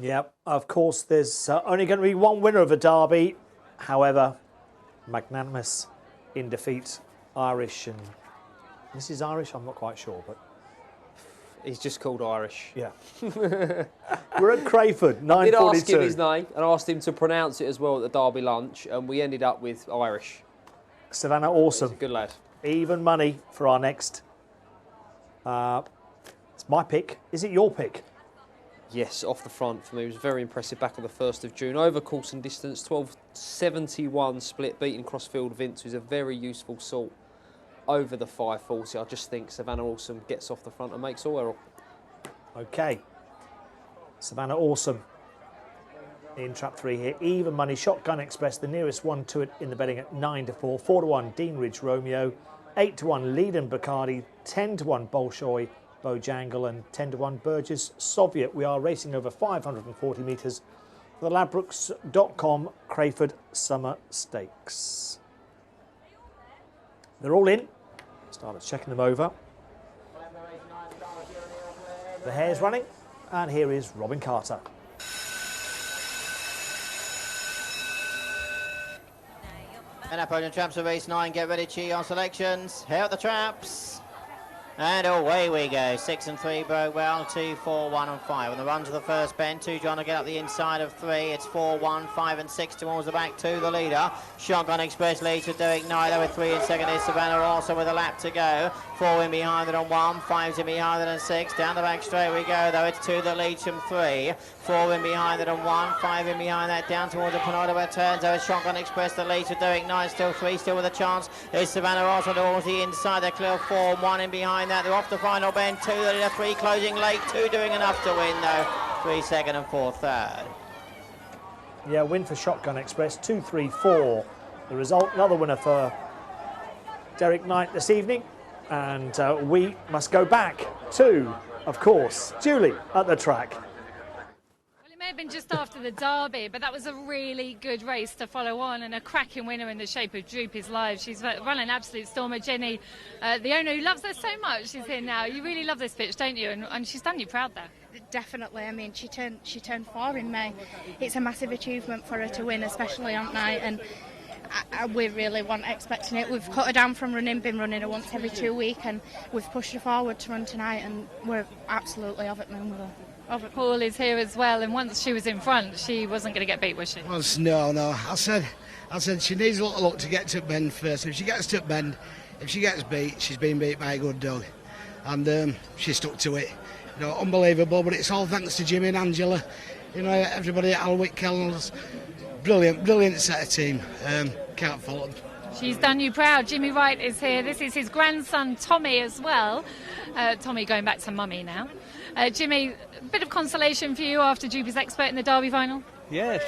Yep, of course, there's only going to be one winner of a derby. However, magnanimous in defeat, Irish, and this is Irish, I'm not quite sure, but he's just called Irish. Yeah. We're at Crayford, 9:42. I did ask him his name and asked him to pronounce it as well at the Derby lunch, and we ended up with Irish. Savannah, awesome. Good lad. Even money for our next. It's my pick. Is it your pick? Yes, off the front for me. It was very impressive back on the 1st of June. Over course and distance, 12.71 split, beating Crossfield Vince, who's a very useful sort. Over the 540, I just think Savannah Awesome gets off the front and makes all Errol. Okay. Savannah Awesome in trap 3 here. Even money, Shotgun Express, the nearest one to it in the betting at 9-4. 4-1, Dean Ridge Romeo. 8-1, Leiden Bacardi. 10-1, Bolshoi Bojangle, and 10-1, Burgess Soviet. We are racing over 540 metres for the Ladbrokes.com Crayford Summer Stakes. They're all in. Started checking them over. The hare's running, and here is Robin Carter. And up on the traps of race 9, get ready, Chi on selections. Here are the traps. And away we go. 6 and 3 broke well. 2, 4, 1 and 5. On the run to the first bend, 2 trying to get up the inside of 3. It's 4, 1, 5 and 6 towards the back to the leader. Shotgun Express leads with Derek Nyler with 3 in second. Is Savannah also with a lap to go. 4 in behind it on 1, 5's in behind it on 6. Down the back straight we go though. It's 2 that leads from 3. 4 in behind it on 1, 5 in behind that down towards the penultimate turns. Though it's Shotgun Express that leads with Derek Nyler. Still 3, still with a chance. Is Savannah also towards the inside. They're clear 4 and 1 in behind that. They're off the final bend. 2 the leader, 3 closing late. 2 doing enough to win though. 3 second and 4 third. Yeah, win for Shotgun Express. 2, 3, 4. The result, another winner for Derek Knight this evening. And we must go back to, of course, Julie at the track. been just after the Derby, but that was a really good race to follow on, and a cracking winner in the shape of Droopy's Live. She's run an absolute stormer. Jenny, the owner who loves her so much, is here now. You really love this bitch, don't you? And she's done you proud there. Definitely. I mean, she turned 4 in May. It's a massive achievement for her to win, especially on night, and we really weren't expecting it. We've cut her down from running, been running her once every 2 weeks, and we've pushed her forward to run tonight, and we're absolutely over the moon with her. Paul is here as well, and once she was in front, she wasn't going to get beat, was she? Well, no. I said she needs a lot of luck to get to Bend first. If she gets to Bend, if she gets beat, she's been beat by a good dog, and she stuck to it. You know, unbelievable, but it's all thanks to Jimmy and Angela. You know, everybody at Alwick Kennels. Brilliant set of team. Can't fault them. She's done you proud. Jimmy Wright is here. This is his grandson Tommy as well. Tommy going back to mummy now. Jimmy, a bit of consolation for you after Droopy's Expert in the Derby final? Yeah,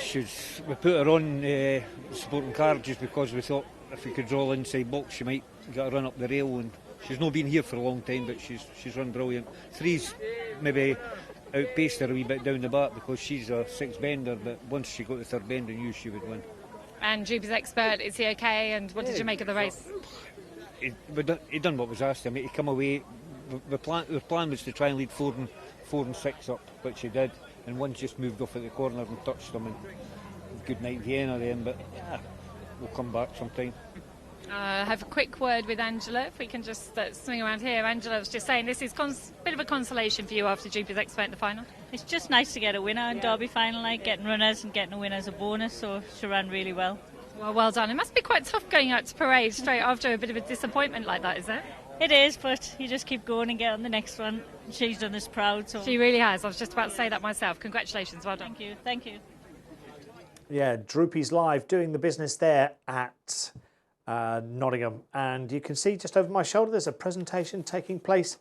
we put her on supporting car just because we thought if we could draw inside box she might get a run up the rail, and she's not been here for a long time, but she's run brilliant. Three's maybe outpaced her a wee bit down the back because she's a 6-bender, but once she got the 3rd bend, I knew she would win. And Droopy's Expert, is he okay? And what did you make of the race? He done what was asked him. He come away. The plan was to try and lead 4 and 6 up, which he did, and one just moved off at the corner and touched them. And good night Vienna then, but yeah, we'll come back sometime. Have a quick word with Angela, if we can just swing around here. Angela was just saying this is a bit of a consolation for you after Droopy's Expert in the final. It's just nice to get a winner in Derby final, like getting runners and getting a win as a bonus, so she ran really well. Well done. It must be quite tough going out to parade straight after a bit of a disappointment like that, is it? It is, but you just keep going and get on the next one. She's done us proud. So. She really has. I was just about to say that myself. Congratulations, well done. Thank you. Yeah, Droopy's Live doing the business there at Nottingham, and you can see just over my shoulder there's a presentation taking place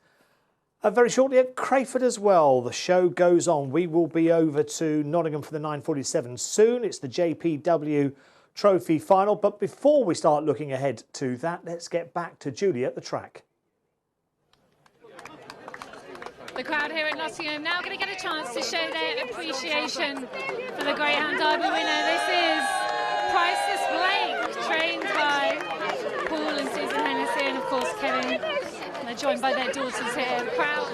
very shortly at Crayford as well. The show goes on. We will be over to Nottingham for the 9:47 soon. It's the JPW Trophy final, but before we start looking ahead to that, let's get back to Julie at the track. The crowd here at Nottingham now going to get a chance to show their appreciation for the Greyhound Derby winner. This is Priceless Blake, trained by Paul and Susan Hennessy, and of course Kevin. They're joined by their daughters here. The crowd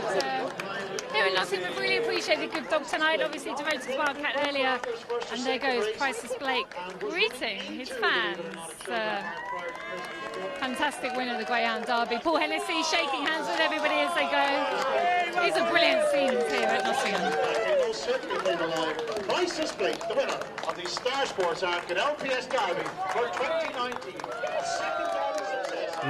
here in Nottingham have really appreciated Good Dog tonight. Obviously devoted to Wildcat earlier, and there goes Priceless Blake greeting his fans. Fantastic win of the Greyhound Derby. Paul Hennessy shaking hands with everybody as they go. These are brilliant scenes here at Nottingham. Priceless Blake, the winner of the Star Sports African LPS Derby for 2019.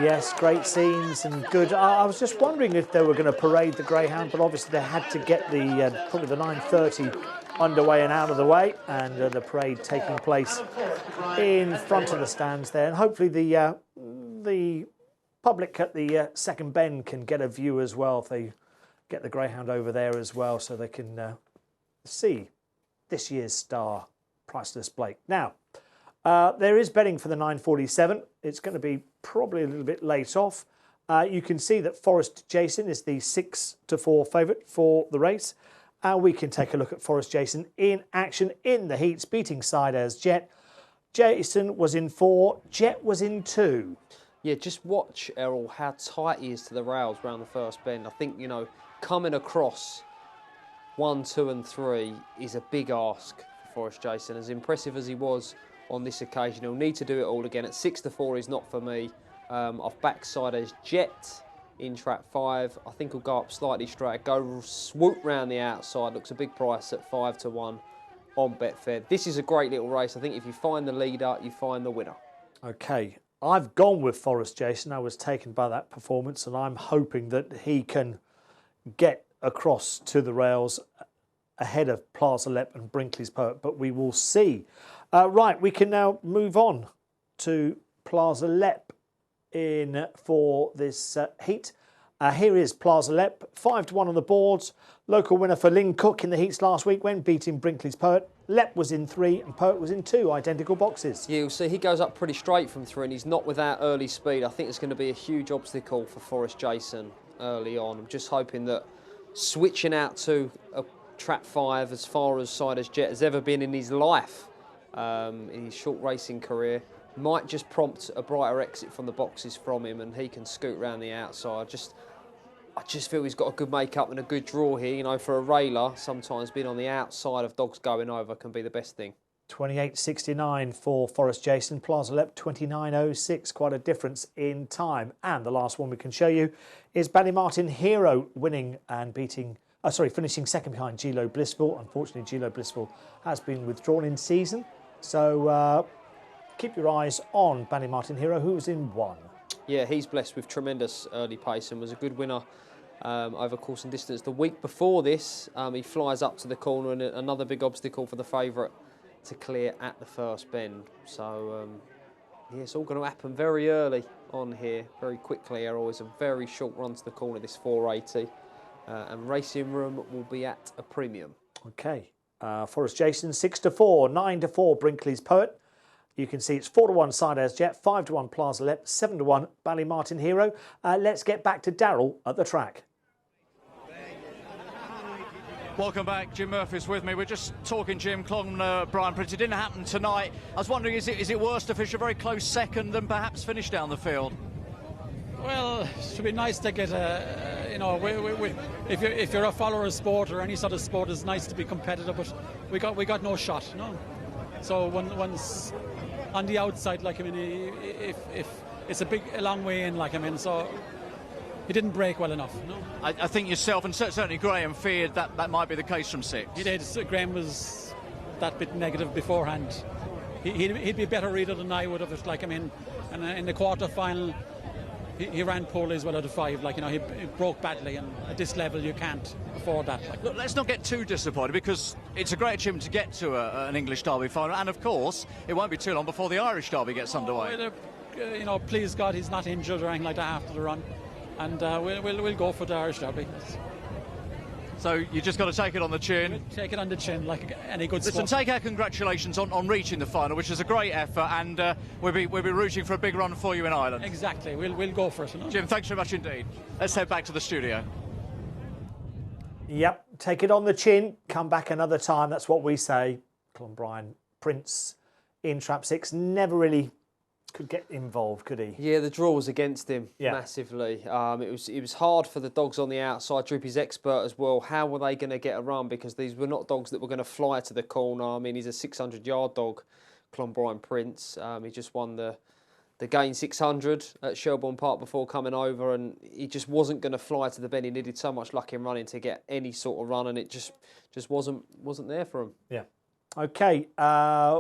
Yes, great scenes and good. I was just wondering if they were going to parade the Greyhound, but obviously they had to get the probably the 9:30 underway and out of the way, and the parade taking place in front of the stands there, and hopefully the public at the second bend can get a view as well if they get the Greyhound over there as well, so they can see this year's star, Priceless Blake. Now, there is betting for the 9:47. It's going to be probably a little bit late off. You can see that Forest Jason is the 6-4 favourite for the race. We can take a look at Forest Jason in action in the heats, beating side as Jet. Jason was in 4, Jet was in 2. Yeah, just watch, Errol, how tight he is to the rails around the first bend. I think, you know, coming across 1, 2 and 3 is a big ask for Forest Jason. As impressive as he was on this occasion, he'll need to do it all again. At 6-4 is not for me. I've backside as Jet in trap 5. I think he'll go up slightly straight, go swoop round the outside. Looks a big price at 5-1 on Betfair. This is a great little race. I think if you find the leader, you find the winner. Okay, I've gone with Forest Jason. I was taken by that performance, and I'm hoping that he can get across to the rails ahead of Plaza Lep and Brinkley's Poet, but we will see. Right, we can now move on to Plaza Lep for this heat. Here is Plaza Lep, 5-1 on the boards. Local winner for Lynn Cook in the heats last week when beating Brinkley's Poet. Lep was in 3 and Poet was in 2, identical boxes. Yeah, you'll see he goes up pretty straight from 3 and he's not without early speed. I think it's going to be a huge obstacle for Forest Jason early on. I'm just hoping that switching out to a trap 5 as far as side as Jet has ever been in his life, in his short racing career. Might just prompt a brighter exit from the boxes from him, and he can scoot round the outside. I just feel he's got a good make-up and a good draw here. You know, for a railer, sometimes being on the outside of dogs going over can be the best thing. 28.69 for Forest Jason. Plaza Lep 29.06. Quite a difference in time. And the last one we can show you is Ballymartin Hero winning and beating, finishing second behind Gilo Blissful. Unfortunately, Gilo Blissful has been withdrawn in season. So keep your eyes on Ballymartin Hero, who was in 1. Yeah, he's blessed with tremendous early pace and was a good winner over course and distance. The week before this, he flies up to the corner, and another big obstacle for the favourite to clear at the first bend. So, yeah, it's all going to happen very early on here, very quickly. Always a very short run to the corner, this 480. And Racing Room will be at a premium. OK. Forest Jason, 6-4, 9-4, Brinkley's Poet. You can see it's 4-1 Side as Jet, 5-1 Plaza Lep, 7-1 Ballymartin Hero. Let's get back to Darryl at the track. Welcome back. Jim Murphy's with me. We're just talking, Jim, Clon, Brian Prince. It didn't happen tonight. I was wondering, is it worse to fish a very close second than perhaps finish down the field? Well, it should be nice to get if you're a follower of sport or any sort of sport, it's nice to be competitive, but we got no shot, no. So once on the outside, like, I mean, if it's a long way in, like, I mean, so he didn't break well enough, no. I think yourself and certainly Graham feared that might be the case from 6. He did. Graham was that bit negative beforehand. He'd be a better reader than I would have. Like, I mean, and in the quarter final, he ran poorly as well out of 5. Like, you know, he broke badly, and at this level you can't afford that. Like, look, let's not get too disappointed, because it's a great achievement to get to an English Derby final, and of course it won't be too long before the Irish Derby gets underway. Well, you know, please God, he's not injured or anything like that after the run, and we'll go for the Irish Derby. So you just got to take it on the chin. We'll take it on the chin like any good Listen, sport. take our congratulations on reaching the final, which is a great effort, and we'll be rooting for a big run for you in Ireland. Exactly, we'll go for it. You know? Jim, thanks very much indeed. Let's head back to the studio. Yep, take it on the chin, come back another time. That's what we say. Brian Prince in trap 6 never really could get involved, could he? Yeah, the draw was against him massively. It was hard for the dogs on the outside. Droopy's Expert as well. How were they going to get a run? Because these were not dogs that were going to fly to the corner. I mean, he's a 600-yard dog, Brian Prince. He just won the gain 600 at Shelbourne Park before coming over, and he just wasn't going to fly to the bend. He needed so much luck in running to get any sort of run, and it just wasn't there for him. Yeah. OK,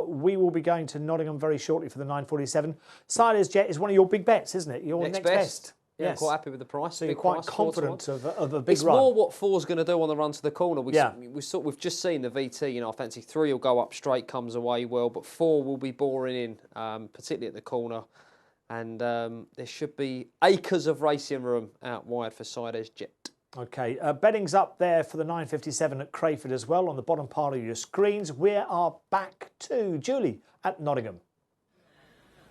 we will be going to Nottingham very shortly for the 9:47. Siders Jet is one of your big bets, isn't it? Your next best. Yeah, yes. I'm quite happy with the price. So you're quite confident of a big it's run. It's more what 4's going to do on the run to the corner. We've just seen the VT. You know, I fancy 3 will go up straight, comes away well, but 4 will be boring in, particularly at the corner. And there should be acres of racing room out wide for Siders Jet. OK, betting's up there for the 9:57 at Crayford as well on the bottom part of your screens. We are back to Julie at Nottingham.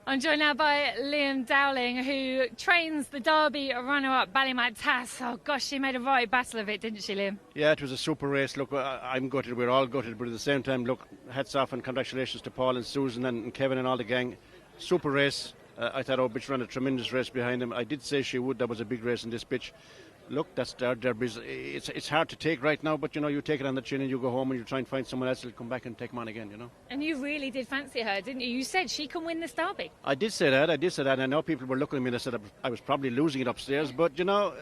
I'm joined now by Liam Dowling, who trains the Derby runner-up Ballymactas. Oh gosh, she made a right battle of it, didn't she, Liam? Yeah, it was a super race. Look, I'm gutted, we're all gutted, but at the same time, look, hats off and congratulations to Paul and Susan and Kevin and all the gang. Super race. I thought our bitch ran a tremendous race behind him. I did say she would. That was a big race in this bitch. Look, that's their derbies. It's hard to take right now, but you know, you take it on the chin and you go home and you try and find someone else who'll come back and take them on again, you know. And you really did fancy her, didn't you? You said she can win this derby. I did say that. And I know people were looking at me and I said I was probably losing it upstairs, but you know,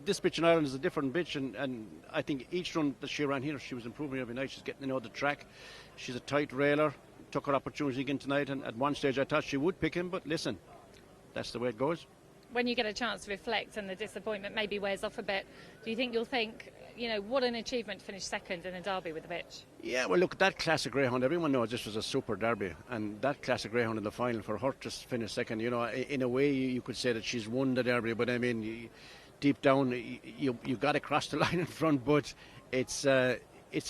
this bitch in Ireland is a different bitch, and I think each run that she ran here, she was improving every night. She's getting to know the track. She's a tight railer. Took her opportunity again tonight, and at one stage I thought she would pick him, but listen, that's the way it goes. When you get a chance to reflect and the disappointment maybe wears off a bit, do you think you'll think, you know, what an achievement to finish second in a derby with the bitch? Yeah, well, look, that classic Greyhound, everyone knows this was a super derby, and that classic Greyhound in the final, for her to finish second, you know, in a way you could say that she's won the derby, but I mean, deep down, you got to cross the line in front, but it's a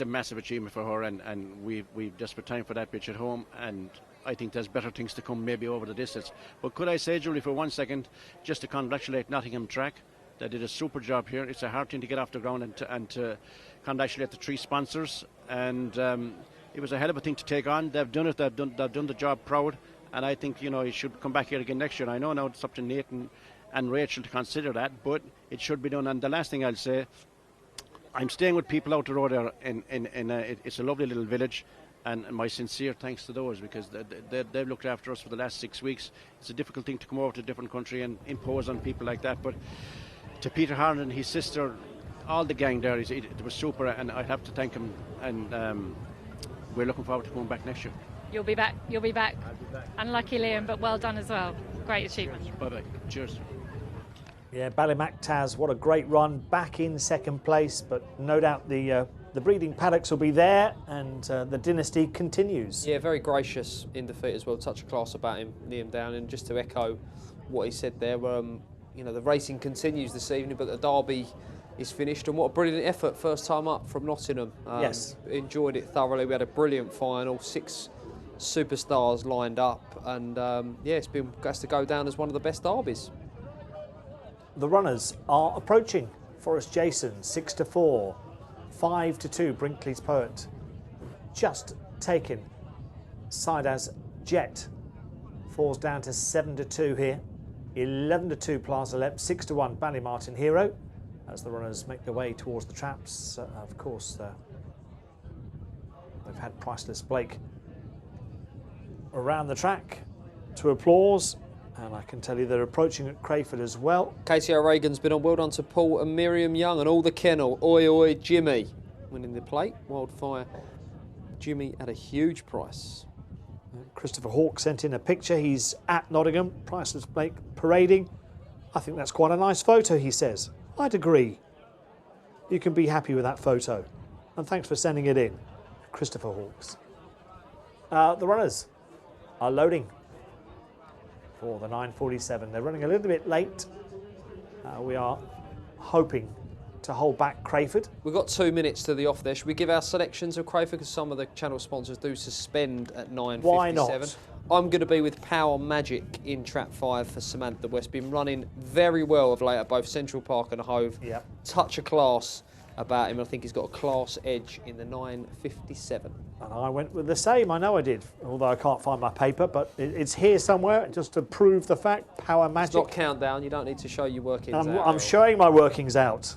massive achievement for her, and we've desperate time for that bitch at home, and I think there's better things to come maybe over the distance. But could I say, Julie, for 1 second, just to congratulate Nottingham Track They did a super job here. It's a hard thing to get off the ground and to congratulate the 3 sponsors. And it was a hell of a thing to take on. They've done it. They've done the job proud. And I think, you know, he should come back here again next year. I know now it's up to Nathan and Rachel to consider that, but it should be done. And the last thing I'll say, I'm staying with people out the road there. It's a lovely little village. And my sincere thanks to those, because they've looked after us for the last 6 weeks. It's a difficult thing to come over to a different country and impose on people like that. But to Peter Harlan and his sister, all the gang there, it was super, and I'd have to thank him. And we're looking forward to going back next year. You'll be back. You'll be back. Unlucky Liam, but well done as well. Great achievement. Bye-bye. Cheers. Yeah, Ballymactaz, what a great run. Back in second place, but no doubt the breeding paddocks will be there, and the dynasty continues. Yeah, very gracious in defeat as well. Touch of class about him, Liam Down. And just to echo what he said there, you know, the racing continues this evening, but the derby is finished. And what a brilliant effort, first time up from Nottingham. Yes. Enjoyed it thoroughly. We had a brilliant final, 6 superstars lined up, and yeah, has to go down as one of the best derbies. The runners are approaching. Forrest Jason, 6-4. 5-2, Brinkley's Poet. Just taken. Sidaz Jet falls down to 7-2 here. 11-2, Plaza Lep. 6-1, Ballymartin Hero. As the runners make their way towards the traps, of course, they've had Priceless Blake around the track to applause. And I can tell you they're approaching at Crayford as well. Casey O'Regan's been on. Well done to Paul and Miriam Young and all the kennel. Oi, oi, Jimmy. Winning the plate. Wildfire. Jimmy at a huge price. Christopher Hawke sent in a picture. He's at Nottingham. Priceless Blake parading. I think that's quite a nice photo, he says. I'd agree. You can be happy with that photo. And thanks for sending it in, Christopher Hawkes. The runners are loading for the 9:47. They're running a little bit late. We are hoping to hold back Crayford. We've got 2 minutes to the off there. Should we give our selections of Crayford, because some of the channel sponsors do suspend at 9:57? Why not? I'm going to be with Power Magic in Trap 5 for Samantha West. Been running very well of late at both Central Park and Hove. Yep. Touch of class about him. I think he's got a class edge in the 9:57. And I went with the same. I know I did, although I can't find my paper, but it's here somewhere, just to prove the fact. Power Magic. It's not countdown. You don't need to show your workings out. I'm showing my workings out.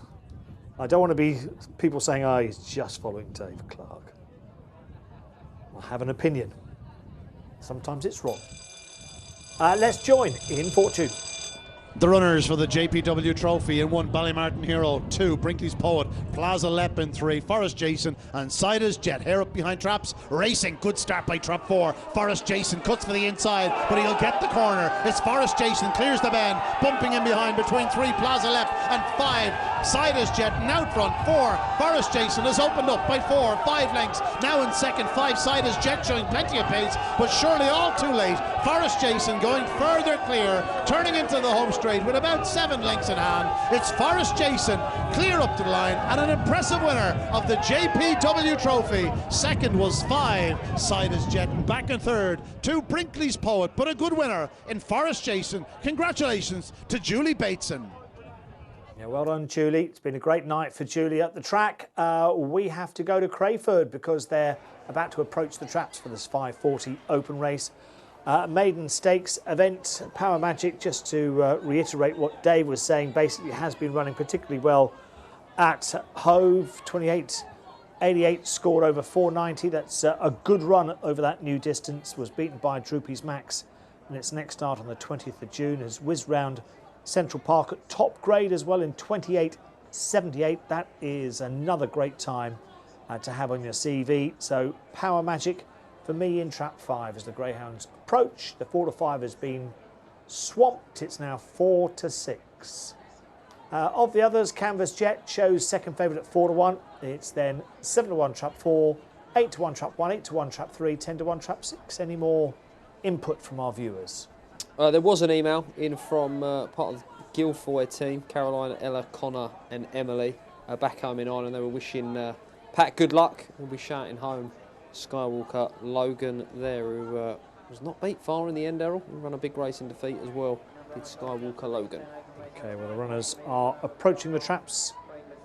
I don't want to be people saying, oh, he's just following Dave Clark. I have an opinion. Sometimes it's wrong. Let's join in Fortune. The runners for the JPW Trophy in 1, Ballymartin Hero, 2, Brinkley's Poet, Plaza Lep in 3, Forrest Jason and Sidaz Jet. Hair up behind traps, racing, good start by trap 4. Forrest Jason cuts for the inside, but he'll get the corner. It's Forrest Jason, clears the bend, bumping in behind between 3, Plaza Lep and 5, Sidaz Jet. And out front, 4, Forrest Jason has opened up by 4, 5 lengths. Now in second, 5, Sidaz Jet showing plenty of pace, but surely all too late. Forrest Jason going further clear, turning into the home straight with about 7 lengths in hand. It's Forrest Jason clear up to the line, and an impressive winner of the JPW Trophy. Second was 5, Sidaz Jet, and back in third, 2, Brinkley's Poet, but a good winner in Forrest Jason. Congratulations to Julie Bateson. Yeah, well done, Julie. It's been a great night for Julie at the track. We have to go to Crayford because they're about to approach the traps for this 5:40 open race. Maiden Stakes event. Power Magic, just to reiterate what Dave was saying, basically has been running particularly well at Hove. 28.88, scored over 490. That's a good run over that new distance. Was beaten by Droopy's Max in its next start on the 20th of June. Has whizzed round Central Park at top grade as well in 28.78. That is another great time to have on your CV. So Power Magic for me in Trap 5 as the Greyhounds approach. The 4-5 has been swamped. It's now 4-6. Of the others, Canvas Jet shows second favourite at 4-1. It's then 7-1 Trap 4, 8-1 Trap 1, 8-1 Trap 3, 10-1 Trap 6. Any more input from our viewers? There was an email in from part of the Guilfoyle team, Caroline, Ella, Connor and Emily, back home in Ireland. They were wishing Pat good luck. We'll be shouting home Skywalker Logan there, who was not beat far in the end, Errol. He ran a big race in defeat as well, did Skywalker Logan. Okay, well, the runners are approaching the traps.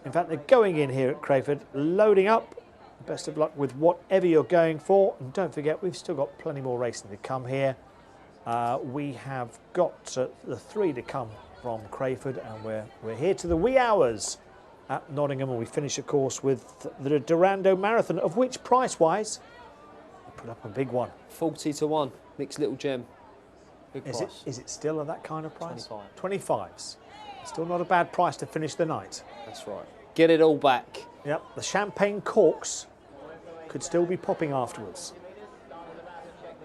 In fact, they're going in here at Crayford, loading up. Best of luck with whatever you're going for. And don't forget, we've still got plenty more racing to come here. We have got the 3 to come from Crayford, and we're here to the wee hours at Nottingham, and we finish, of course, with the Durando Marathon, of which, price-wise, we put up a big one. 40 to 1, mixed little gem. Big Is price. it still at that kind of price? 25. 25s. Still not a bad price to finish the night. That's right. Get it all back. Yep, the champagne corks could still be popping afterwards.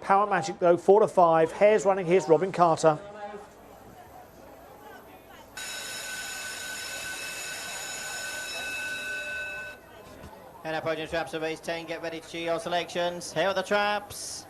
Power Magic, though, 4 to 5. Hare's running. Here's Robin Carter. And approaching traps of race 10, get ready to choose your selections. Here are the traps.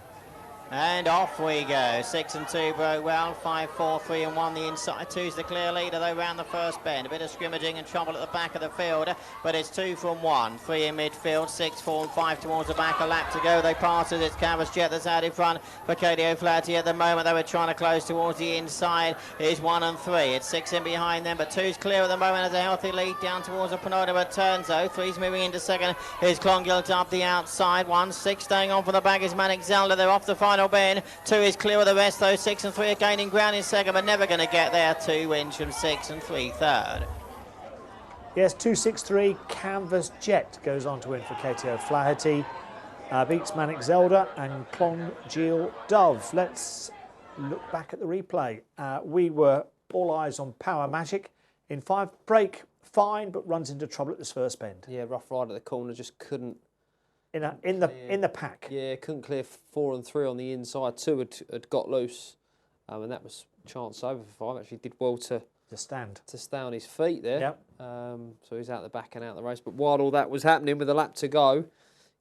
And off we go. 6 and 2 broke well. 5, 4, 3 and 1 the inside. 2's the clear leader though round the first bend. A bit of scrimmaging and trouble at the back of the field, but it's 2 from 1. 3 in midfield. 6, 4 and 5 towards the back. A lap to go. They pass as it's Canvas Jet that's out in front for Katie O'Flaherty at the moment. They were trying to close towards the inside. It's 1 and 3. It's 6 in behind them, but 2's clear at the moment as a healthy lead down towards the penultimate turn. So 3's moving into second. Here's Clongilt up the outside. 1, 6 staying on for the back is Manic Zelda. They're off the final bend. 2 is clear of the rest though. 6 and 3 are gaining ground in second, but never going to get there. 2 wins from 6 and 3 third. Yes, 263 Canvas Jet goes on to win for Katie O'Flaherty. Beats Manic Zelda and Clongiel Dove. Let's look back at the replay. We were all eyes on Power Magic. In 5, break fine, but runs into trouble at this first bend. Yeah, rough ride at the corner, just couldn't. In the pack. Yeah, couldn't clear 4 and 3 on the inside. 2 had got loose, and that was chance over for 5. Actually did well to stay on his feet there. Yep. So he's out the back and out the race. But while all that was happening with a lap to go,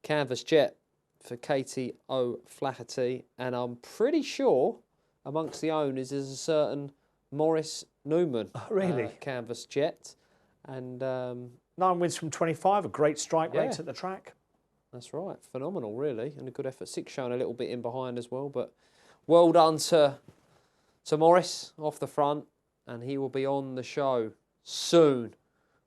Canvas Jet for Katie O'Flaherty, and I'm pretty sure amongst the owners is a certain Maurice Newman. Oh, really? Canvas Jet, and 9 wins from 25. A great strike rate at the track. That's right, phenomenal really, and a good effort. 6 showing a little bit in behind as well, but well done to Morris off the front, and he will be on the show soon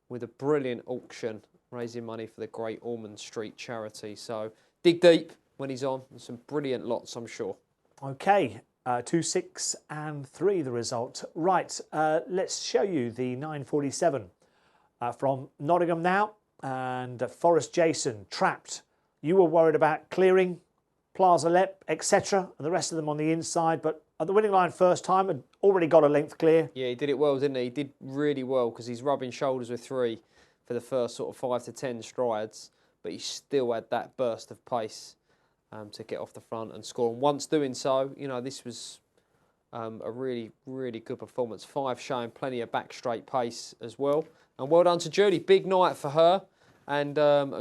with a brilliant auction raising money for the Great Ormond Street charity. So dig deep when he's on. There's some brilliant lots, I'm sure. Okay, 2, 6 and 3 the result. Right, let's show you the 947 from Nottingham now, and Forrest Jason trapped. You were worried about clearing, Plaza Lep, etc., and the rest of them on the inside, but at the winning line first time, had already got a length clear. Yeah, he did it well, didn't he? He did really well because he's rubbing shoulders with 3 for the first sort of 5 to 10 strides, but he still had that burst of pace to get off the front and score. And once doing so, you know, this was a really, really good performance. 5 showing plenty of back straight pace as well. And well done to Julie. Big night for her. And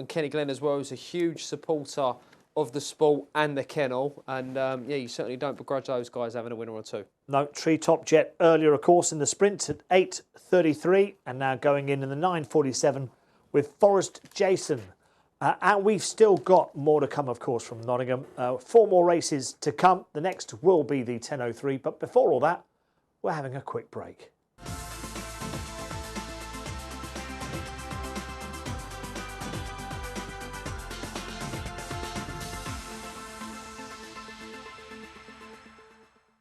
Kenny Glenn as well is a huge supporter of the sport and the kennel. And yeah, you certainly don't begrudge those guys having a winner or 2. No, Treetop Jet earlier, of course, in the sprint at 8:33, and now going in the 9:47 with Forrest Jason. And we've still got more to come, of course, from Nottingham. 4 more races to come. The next will be the 10:03. But before all that, we're having a quick break.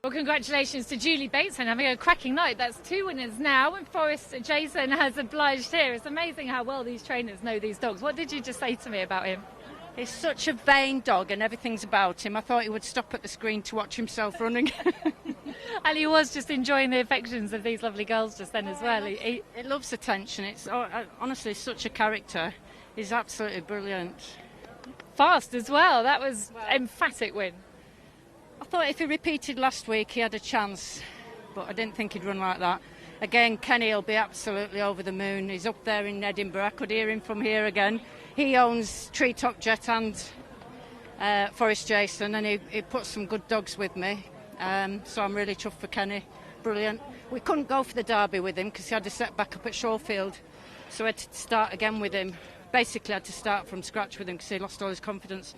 Well, congratulations to Julie Bates and having a cracking night. That's 2 winners now, and Forrest Jason has obliged here. It's amazing how well these trainers know these dogs. What did you just say to me about him? He's such a vain dog and everything's about him. I thought he would stop at the screen to watch himself running. And he was just enjoying the affections of these lovely girls just then as well. He loves attention. It's honestly such a character. He's absolutely brilliant. Fast as well. That was emphatic win. I thought if he repeated last week, he had a chance, but I didn't think he'd run like that. Again, Kenny will be absolutely over the moon. He's up there in Edinburgh. I could hear him from here again. He owns Treetop Jet and Forrest Jason, and he put some good dogs with me. So I'm really chuffed for Kenny. Brilliant. We couldn't go for the derby with him because he had a setback up at Shawfield, so I had to start again with him. Basically, I had to start from scratch with him because he lost all his confidence.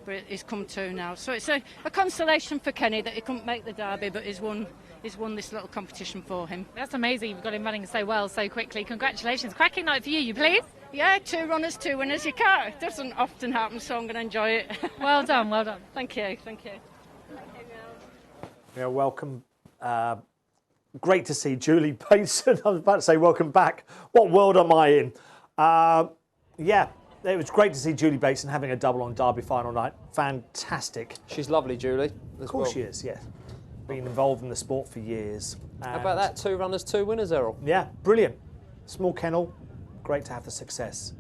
but he's come two now. So it's a consolation for Kenny that he couldn't make the derby, but he's won this little competition for him. That's amazing. You've got him running so well, so quickly. Congratulations. Cracking night for you, you please. Yeah, 2 runners, 2 winners. You can't. It doesn't often happen, so I'm going to enjoy it. Well done, well done. Thank you, thank you. Yeah, welcome. Great to see Julie Bateson. I was about to say welcome back. What world am I in? Yeah, it was great to see Julie Bateson having a double on Derby final night. Fantastic. She's lovely, Julie. Of course she is, yes. Been involved in the sport for years. How about that? 2 runners, 2 winners, Errol. Yeah, brilliant. Small kennel, great to have the success.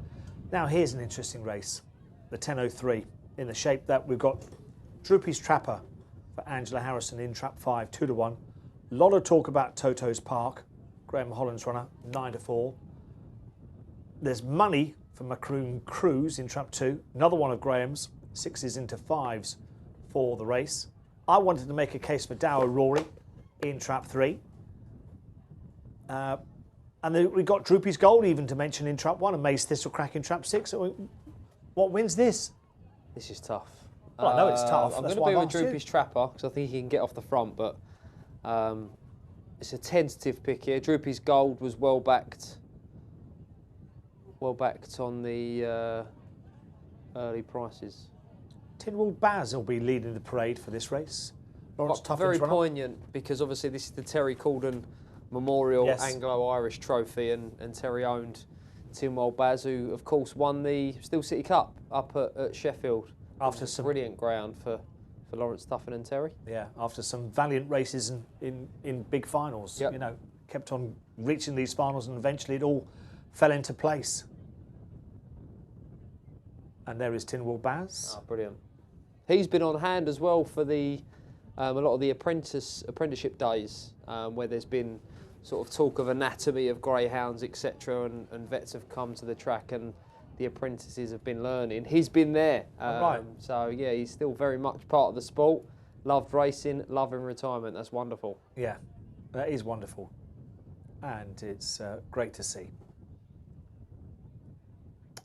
Now here's an interesting race, the 10:03, in the shape that we've got Droopy's Trapper for Angela Harrison in trap 5, 2-1. A lot of talk about Toto's Park, Graham Holland's runner, 9-4. There's money for Macroom Cruise in trap 2, another one of Graham's, 6s into 5s for the race. I wanted to make a case for Dower Rory in trap 3. And then we got Droopy's Gold even to mention in trap 1 and May's Thistlecrack in trap 6. So what wins this? This is tough. Well, I know it's tough. I'm That's going to why be with Droopy's Trapper because I think he can get off the front, but it's a tentative pick here. Droopy's Gold was well backed on the early prices. Tinwald Baz will be leading the parade for this race. Lawrence Tuffin's Very runner. poignant because obviously this is the Terry Corden Memorial Yes. Anglo-Irish Trophy, and Terry owned Tinwald Baz, who of course won the Steel City Cup up at Sheffield. After some brilliant ground for Lawrence Tuffin and Terry. Yeah, after some valiant races in big finals. Yep. You know, kept on reaching these finals and eventually it all fell into place. And there is Tinwald Baz. Oh, brilliant. He's been on hand as well for the a lot of the apprenticeship days where there's been sort of talk of anatomy of greyhounds, etc., and vets have come to the track and the apprentices have been learning. He's been there. Right. So, yeah, he's still very much part of the sport. Loved racing, loving retirement. That's wonderful. Yeah, that is wonderful. And it's great to see.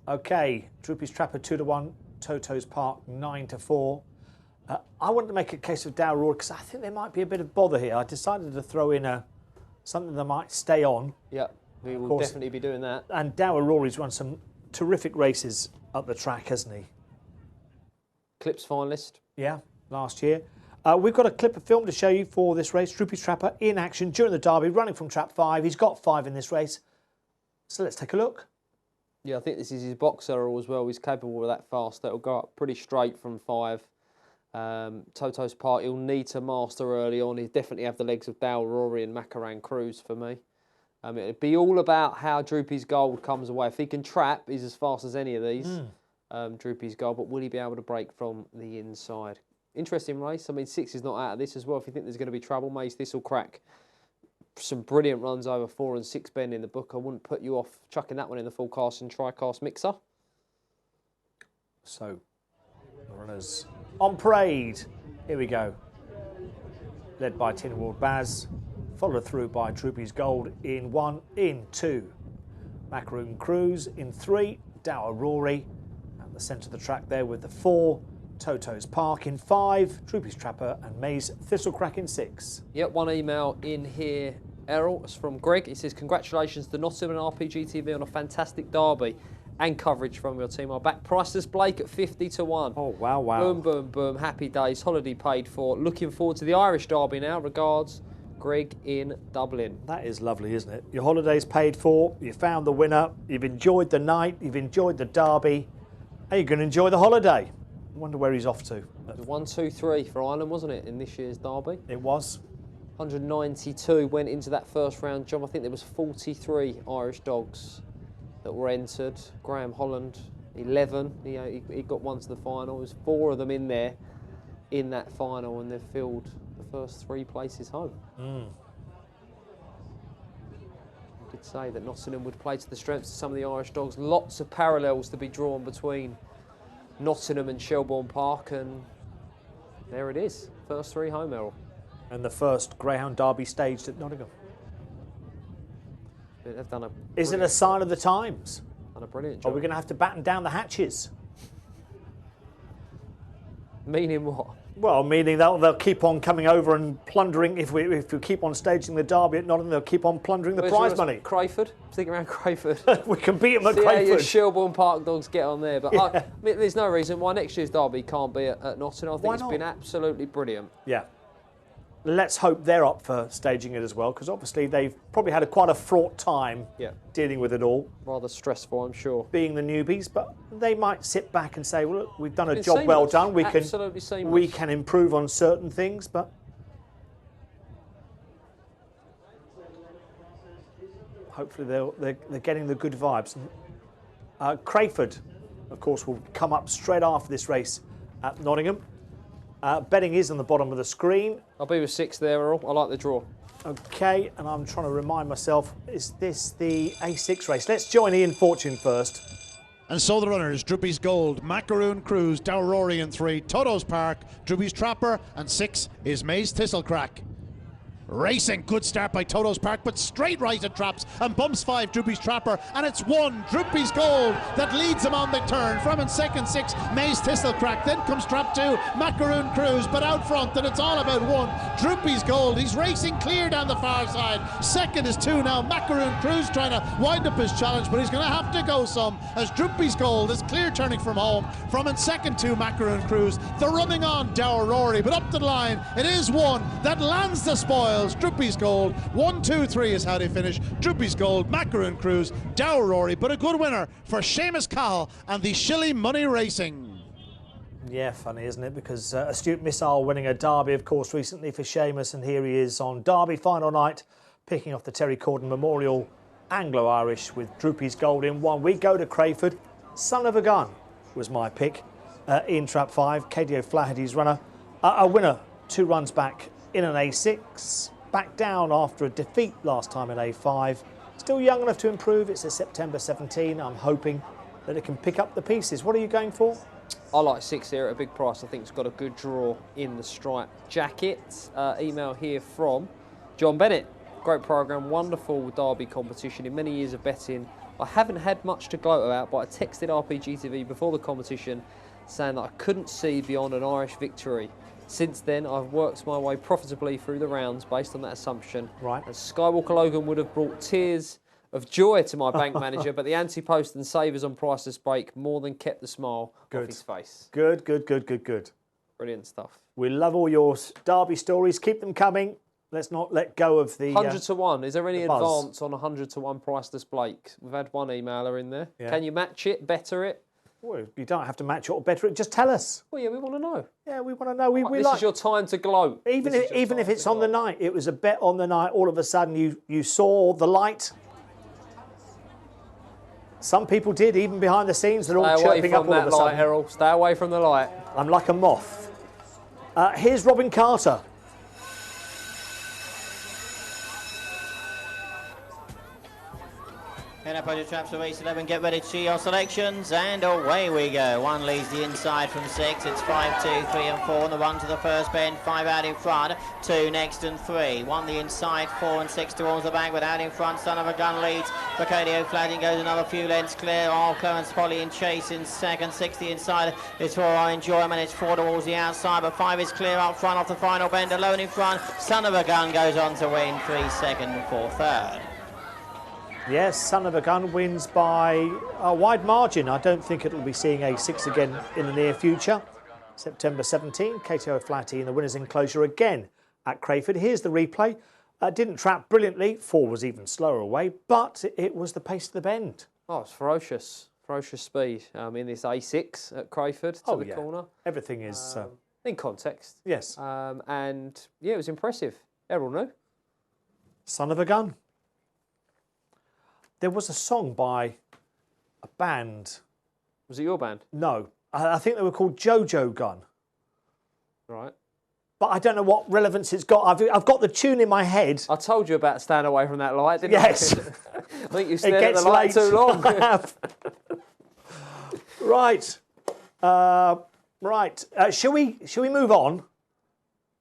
Okay, Droopy's Trapper 2-1, Toto's Park 9-4. I wanted to make a case of Dower Rory because I think there might be a bit of bother here. I decided to throw in something that might stay on. Yeah, we will definitely be doing that. And Dower Rory's run some terrific races up the track, hasn't he? Clips finalist. Yeah, last year. We've got a clip of film to show you for this race. Droopy's Trapper in action during the Derby, running from trap 5. He's got 5 in this race. So let's take a look. Yeah, I think this is his boxer as well. He's capable of that fast. That'll go up pretty straight from 5. Toto's Park, he'll need to master early on. He'll definitely have the legs of Dower Rory and Macaran Cruz for me. It'll be all about how Droopy's Gold comes away. If he can trap, he's as fast as any of these. Droopy's Gold, but will he be able to break from the inside? Interesting race. I mean, 6 is not out of this as well. If you think there's going to be trouble, May's Thistlecrack. Some brilliant runs over 4 and 6 bend in the book. I wouldn't put you off chucking that one in the full cast and tri-cast mixer. So, the runners on parade. Here we go. Led by Tinwald Baz. Followed through by Droopy's Gold in 1, in 2. Macaroon Cruise in 3. Dower Rory at the centre of the track there with the 4. Toto's Park in 5. Droopy's Trapper and May's Thistlecrack in 6. Yep, one email in here, Errol. It's from Greg. He says, congratulations to Nottingham and Rpgtv on a fantastic derby and coverage from your team. Our back Priceless Blake at 50-1. Oh, wow, wow. Boom, boom, boom. Happy days. Holiday paid for. Looking forward to the Irish derby now. Regards, Greg in Dublin. That is lovely, isn't it? Your holiday's paid for. You found the winner. You've enjoyed the night. You've enjoyed the derby. And you're going to enjoy the holiday. I wonder where he's off to. It was 1, 2, 3 for Ireland, wasn't it, in this year's derby? It was. 192 went into that first round job. I think there was 43 Irish dogs that were entered. Graham Holland, 11. He got one to the final. There was 4 of them in there in that final, and they've filled the first 3 places home. I did say that Nottingham would play to the strengths of some of the Irish dogs. Lots of parallels to be drawn between Nottingham and Shelbourne Park, and there it is. First 3 home, Errol. And the first Greyhound Derby staged at Nottingham. They've done a Is it a sign of the times? Done a brilliant Are job. we going to have to batten down the hatches? Meaning what? Well, meaning they'll keep on coming over and plundering. If we keep on staging the derby at Nottingham, they'll keep on plundering the prize money. Crayford? Sticking around Crayford. We can beat them at See Crayford. how your Shelbourne Park dogs get on there. But Yeah. I mean, there's no reason why next year's derby can't be at Nottingham. I think Why it's not? been absolutely brilliant. Yeah. Let's hope they're up for staging it as well, because obviously they've probably had quite a fraught time dealing with it all. Rather stressful, I'm sure. Being the newbies, but they might sit back and say, well, look, we've done a It's job been well seamless. done. Absolutely seamless. We can improve on certain things, but hopefully they're getting the good vibes. Crayford, of course, will come up straight after this race at Nottingham. Betting is on the bottom of the screen. I'll be with 6 there, Earl. I like the draw. Okay, and I'm trying to remind myself, is this the A6 race? Let's join Ian Fortune first. And so the runners, Droopy's Gold, Macaroon Cruise, Dowrory in 3, Toto's Park, Droopy's Trapper, and 6 is May's Thistlecrack. Racing, good start by Toto's Park, but straight right at traps and bumps 5 Droopy's Trapper, and it's 1 Droopy's Gold that leads him on the turn. From in second 6 May's Thistlecrack, then comes trap 2 Macaroon Cruise, but out front, and it's all about 1 Droopy's Gold. He's racing clear down the far side. Second is 2 now Macaroon Cruise, trying to wind up his challenge, but he's going to have to go some as Droopy's Gold is clear turning from home. From in second 2 Macaroon Cruise, they're running on Dowrory, but up the line it is 1 that lands the spoil. Droopy's Gold, 1, 2, 3 is how they finish. Droopy's Gold, Macaroon Cruise, Dowrory, but a good winner for Seamus Cahill and the Shilly Money Racing. Yeah, funny, isn't it? Because Astute Missile winning a derby, of course, recently for Seamus, and here he is on derby final night, picking off the Terry Corden Memorial Anglo-Irish with Droopy's Gold in 1. We go to Crayford. Son of a Gun was my pick in Trap 5. KDO Flaherty's runner. A winner 2 runs back in an A6, back down after a defeat last time in A5. Still young enough to improve. It's a September 17. I'm hoping that it can pick up the pieces. What are you going for? I like 6 here at a big price. I think it's got a good draw in the stripe jacket. Email here from John Bennett. Great programme, wonderful derby competition. In many years of betting, I haven't had much to gloat about, but I texted Rpgtv before the competition saying that I couldn't see beyond an Irish victory. Since then, I've worked my way profitably through the rounds based on that assumption. Right. And Skywalker Logan would have brought tears of joy to my bank manager, but the anti-post and savers on Priceless Break more than kept the smile off his face. Good. Brilliant stuff. We love all your derby stories. Keep them coming. Let's not let go of the 100 to 1. Is there any the buzz. advance on 100 to 1 Priceless Blake? We've had one emailer in there. Yeah. Can you match it, better it? Well, you don't have to match it or better it. Just tell us. Well, yeah, we want to know. Yeah, we want to know. We This like is your time to gloat. even if it's on the night. It was a bet on the night. All of a sudden, you saw the light. Some people did, even behind the scenes. They're all Stay away chirping from up all that of a light, sudden. Errol. Stay away from the light. I'm like a moth. Here's Robin Carter. Head up on your traps to race 11, get ready to see your selections, and away we go. 1 leads the inside from 6, it's 5, 2, 3 and 4 on the run to the first bend, 5 out in front, 2 next and 3. 1 the inside, 4 and 6 towards the back, with out in front, Son of a Gun leads. Bacadio Flagging goes another few lengths clear, all Clarence Polly in chase in second, 6 the inside, it's 4 our enjoyment, it's 4 towards the outside, but 5 is clear up front off the final bend, alone in front, Son of a Gun goes on to win 3 second, 4 third. Yes, Son of a Gun wins by a wide margin. I don't think it'll be seeing A6 again in the near future. September 17, KTO Flatty in the winner's enclosure again at Crayford. Here's the replay. Didn't trap brilliantly. 4 was even slower away, but it was the pace of the bend. Oh, it's ferocious. Ferocious speed in this A6 at Crayford to the corner. Everything is... in context. Yes. And, yeah, it was impressive. Errol knew. Son of a Gun. There was a song by a band. Was it your band? No. I think they were called Jojo Gun. Right. But I don't know what relevance it's got. I've got the tune in my head. I told you about staying away from that light, didn't yes. I? I think you stared at the light too long. Right. Right. Shall we move on?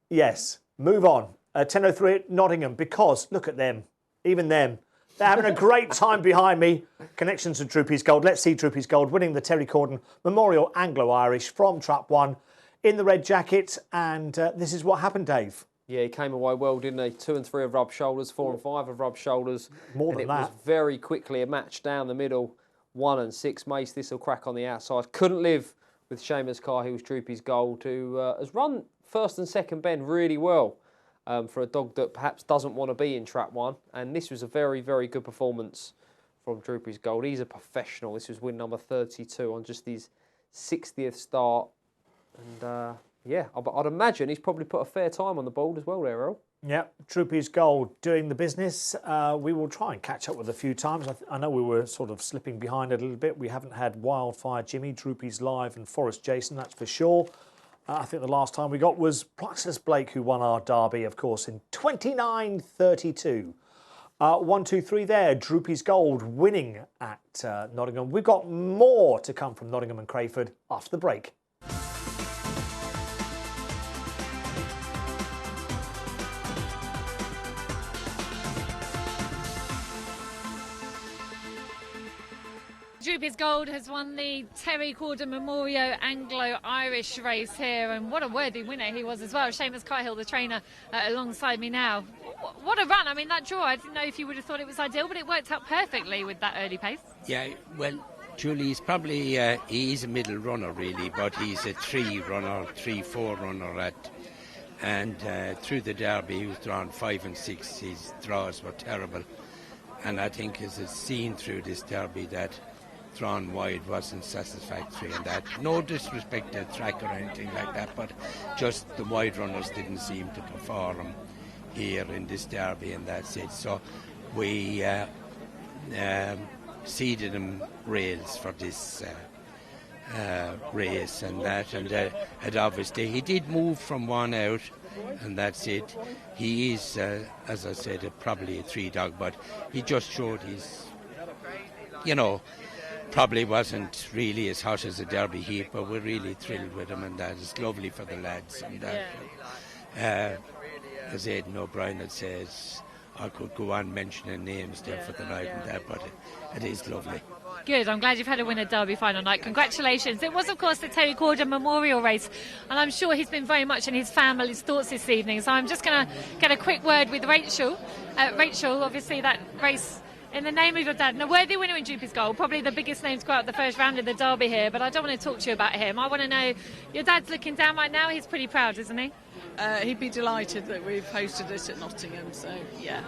Yes. Move on. 10:03 at Nottingham, because look at them. Even them. They're having a great time behind me. Connections to Droopy's Gold. Let's see Droopy's Gold winning the Terry Corden Memorial Anglo-Irish from Trap 1 in the red jacket, and this is what happened, Dave. Yeah, he came away well, didn't he? 2 and 3 of rubbed shoulders, 4 and 5 of rubbed shoulders. More and than it that. was very quickly a match down the middle. 1 and 6. Mace Thistle crack on the outside. Couldn't live with Seamus Cahill's Droopy's Gold, who has run first and second bend really well for a dog that perhaps doesn't want to be in trap 1. And this was a very, very good performance from Droopy's Gold. He's a professional. This was win number 32 on just his 60th start. And yeah, I'd imagine he's probably put a fair time on the board as well there, Earl. Yeah, Droopy's Gold doing the business. We will try and catch up with a few times. I know we were sort of slipping behind a little bit. We haven't had Wildfire Jimmy, Droopy's Live and Forest Jason, that's for sure. I think the last time we got was Priceless Blake, who won our derby, of course, in 29.32. 1, 2, 3 there. Droopy's Gold winning at Nottingham. We've got more to come from Nottingham and Crayford after the break. Droopy's Gold has won the Terry Corden Memorial Anglo-Irish race here, and what a worthy winner he was as well. Seamus Cahill, the trainer, alongside me now. What a run. I mean, that draw, I didn't know if you would have thought it was ideal, but it worked out perfectly with that early pace. Yeah, well, Julie, he's probably, he's a middle runner really, but he's a 3-4 runner and through the derby he was drawn 5 and 6. His draws were terrible, and I think as it's seen through this derby that drawn wide wasn't satisfactory, and that no disrespect to the track or anything like that, but just the wide runners didn't seem to perform here in this derby, and that's it. So we seeded him rails for this race and that, and obviously he did move from 1 out, and that's it. He is as I said, probably a 3 dog, but he just showed his, you know, probably wasn't really as hot as a derby heat, but we're really thrilled with him, and that is lovely for the lads. And that, as Aidan O'Brien had said, I could go on mentioning names there for the night and that, but it is lovely. Good, I'm glad you've had a winner derby final night. Congratulations. It was, of course, the Terry Corden Memorial race, and I'm sure he's been very much in his family's thoughts this evening. So I'm just going to get a quick word with Rachel. Rachel, obviously that race in the name of your dad, and a worthy winner in Droopy's Gold, probably the biggest name to go out the first round of the derby here, but I don't want to talk to you about him. I want to know, your dad's looking down right now. He's pretty proud, isn't he? He'd be delighted that we've hosted it at Nottingham, so yeah.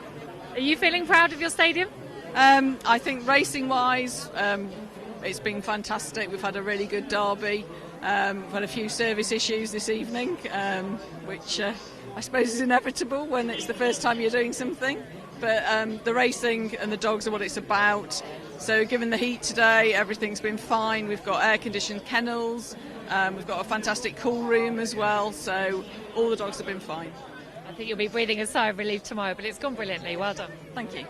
Are you feeling proud of your stadium? I think racing-wise, it's been fantastic. We've had a really good derby. We've had a few service issues this evening, which I suppose is inevitable when it's the first time you're doing something. But the racing and the dogs are what it's about. So given the heat today, everything's been fine. We've got air-conditioned kennels. We've got a fantastic cool room as well. So all the dogs have been fine. I think you'll be breathing a sigh of relief tomorrow, but it's gone brilliantly. Well done. Thank you.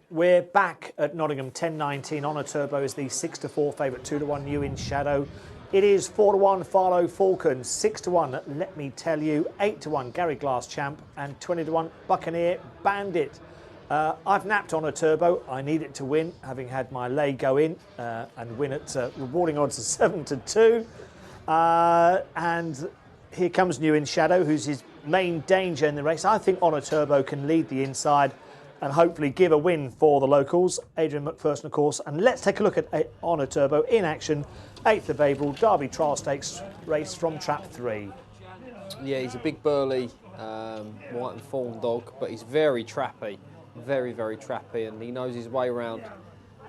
We're back at Nottingham. 10.19. Honor Turbo is the 6-4 favourite. 2-1 New in Shadow. It is 4-1 Farlow Falcon, 6-1 Let Me Tell You, 8-1 Gary Glass Champ, and 20-1 Buccaneer Bandit. I've napped on a turbo. I need it to win, having had my lay go in and win at rewarding odds of 7-2. And here comes New in Shadow, who's his main danger in the race. I think Honor Turbo can lead the inside and hopefully give a win for the locals. Adrian McPherson, of course. And let's take a look at Honor Turbo in action. 8th of April, Derby Trial Stakes race from Trap 3. Yeah, he's a big burly white and fawn dog, but he's very trappy. Very, very trappy, and he knows his way around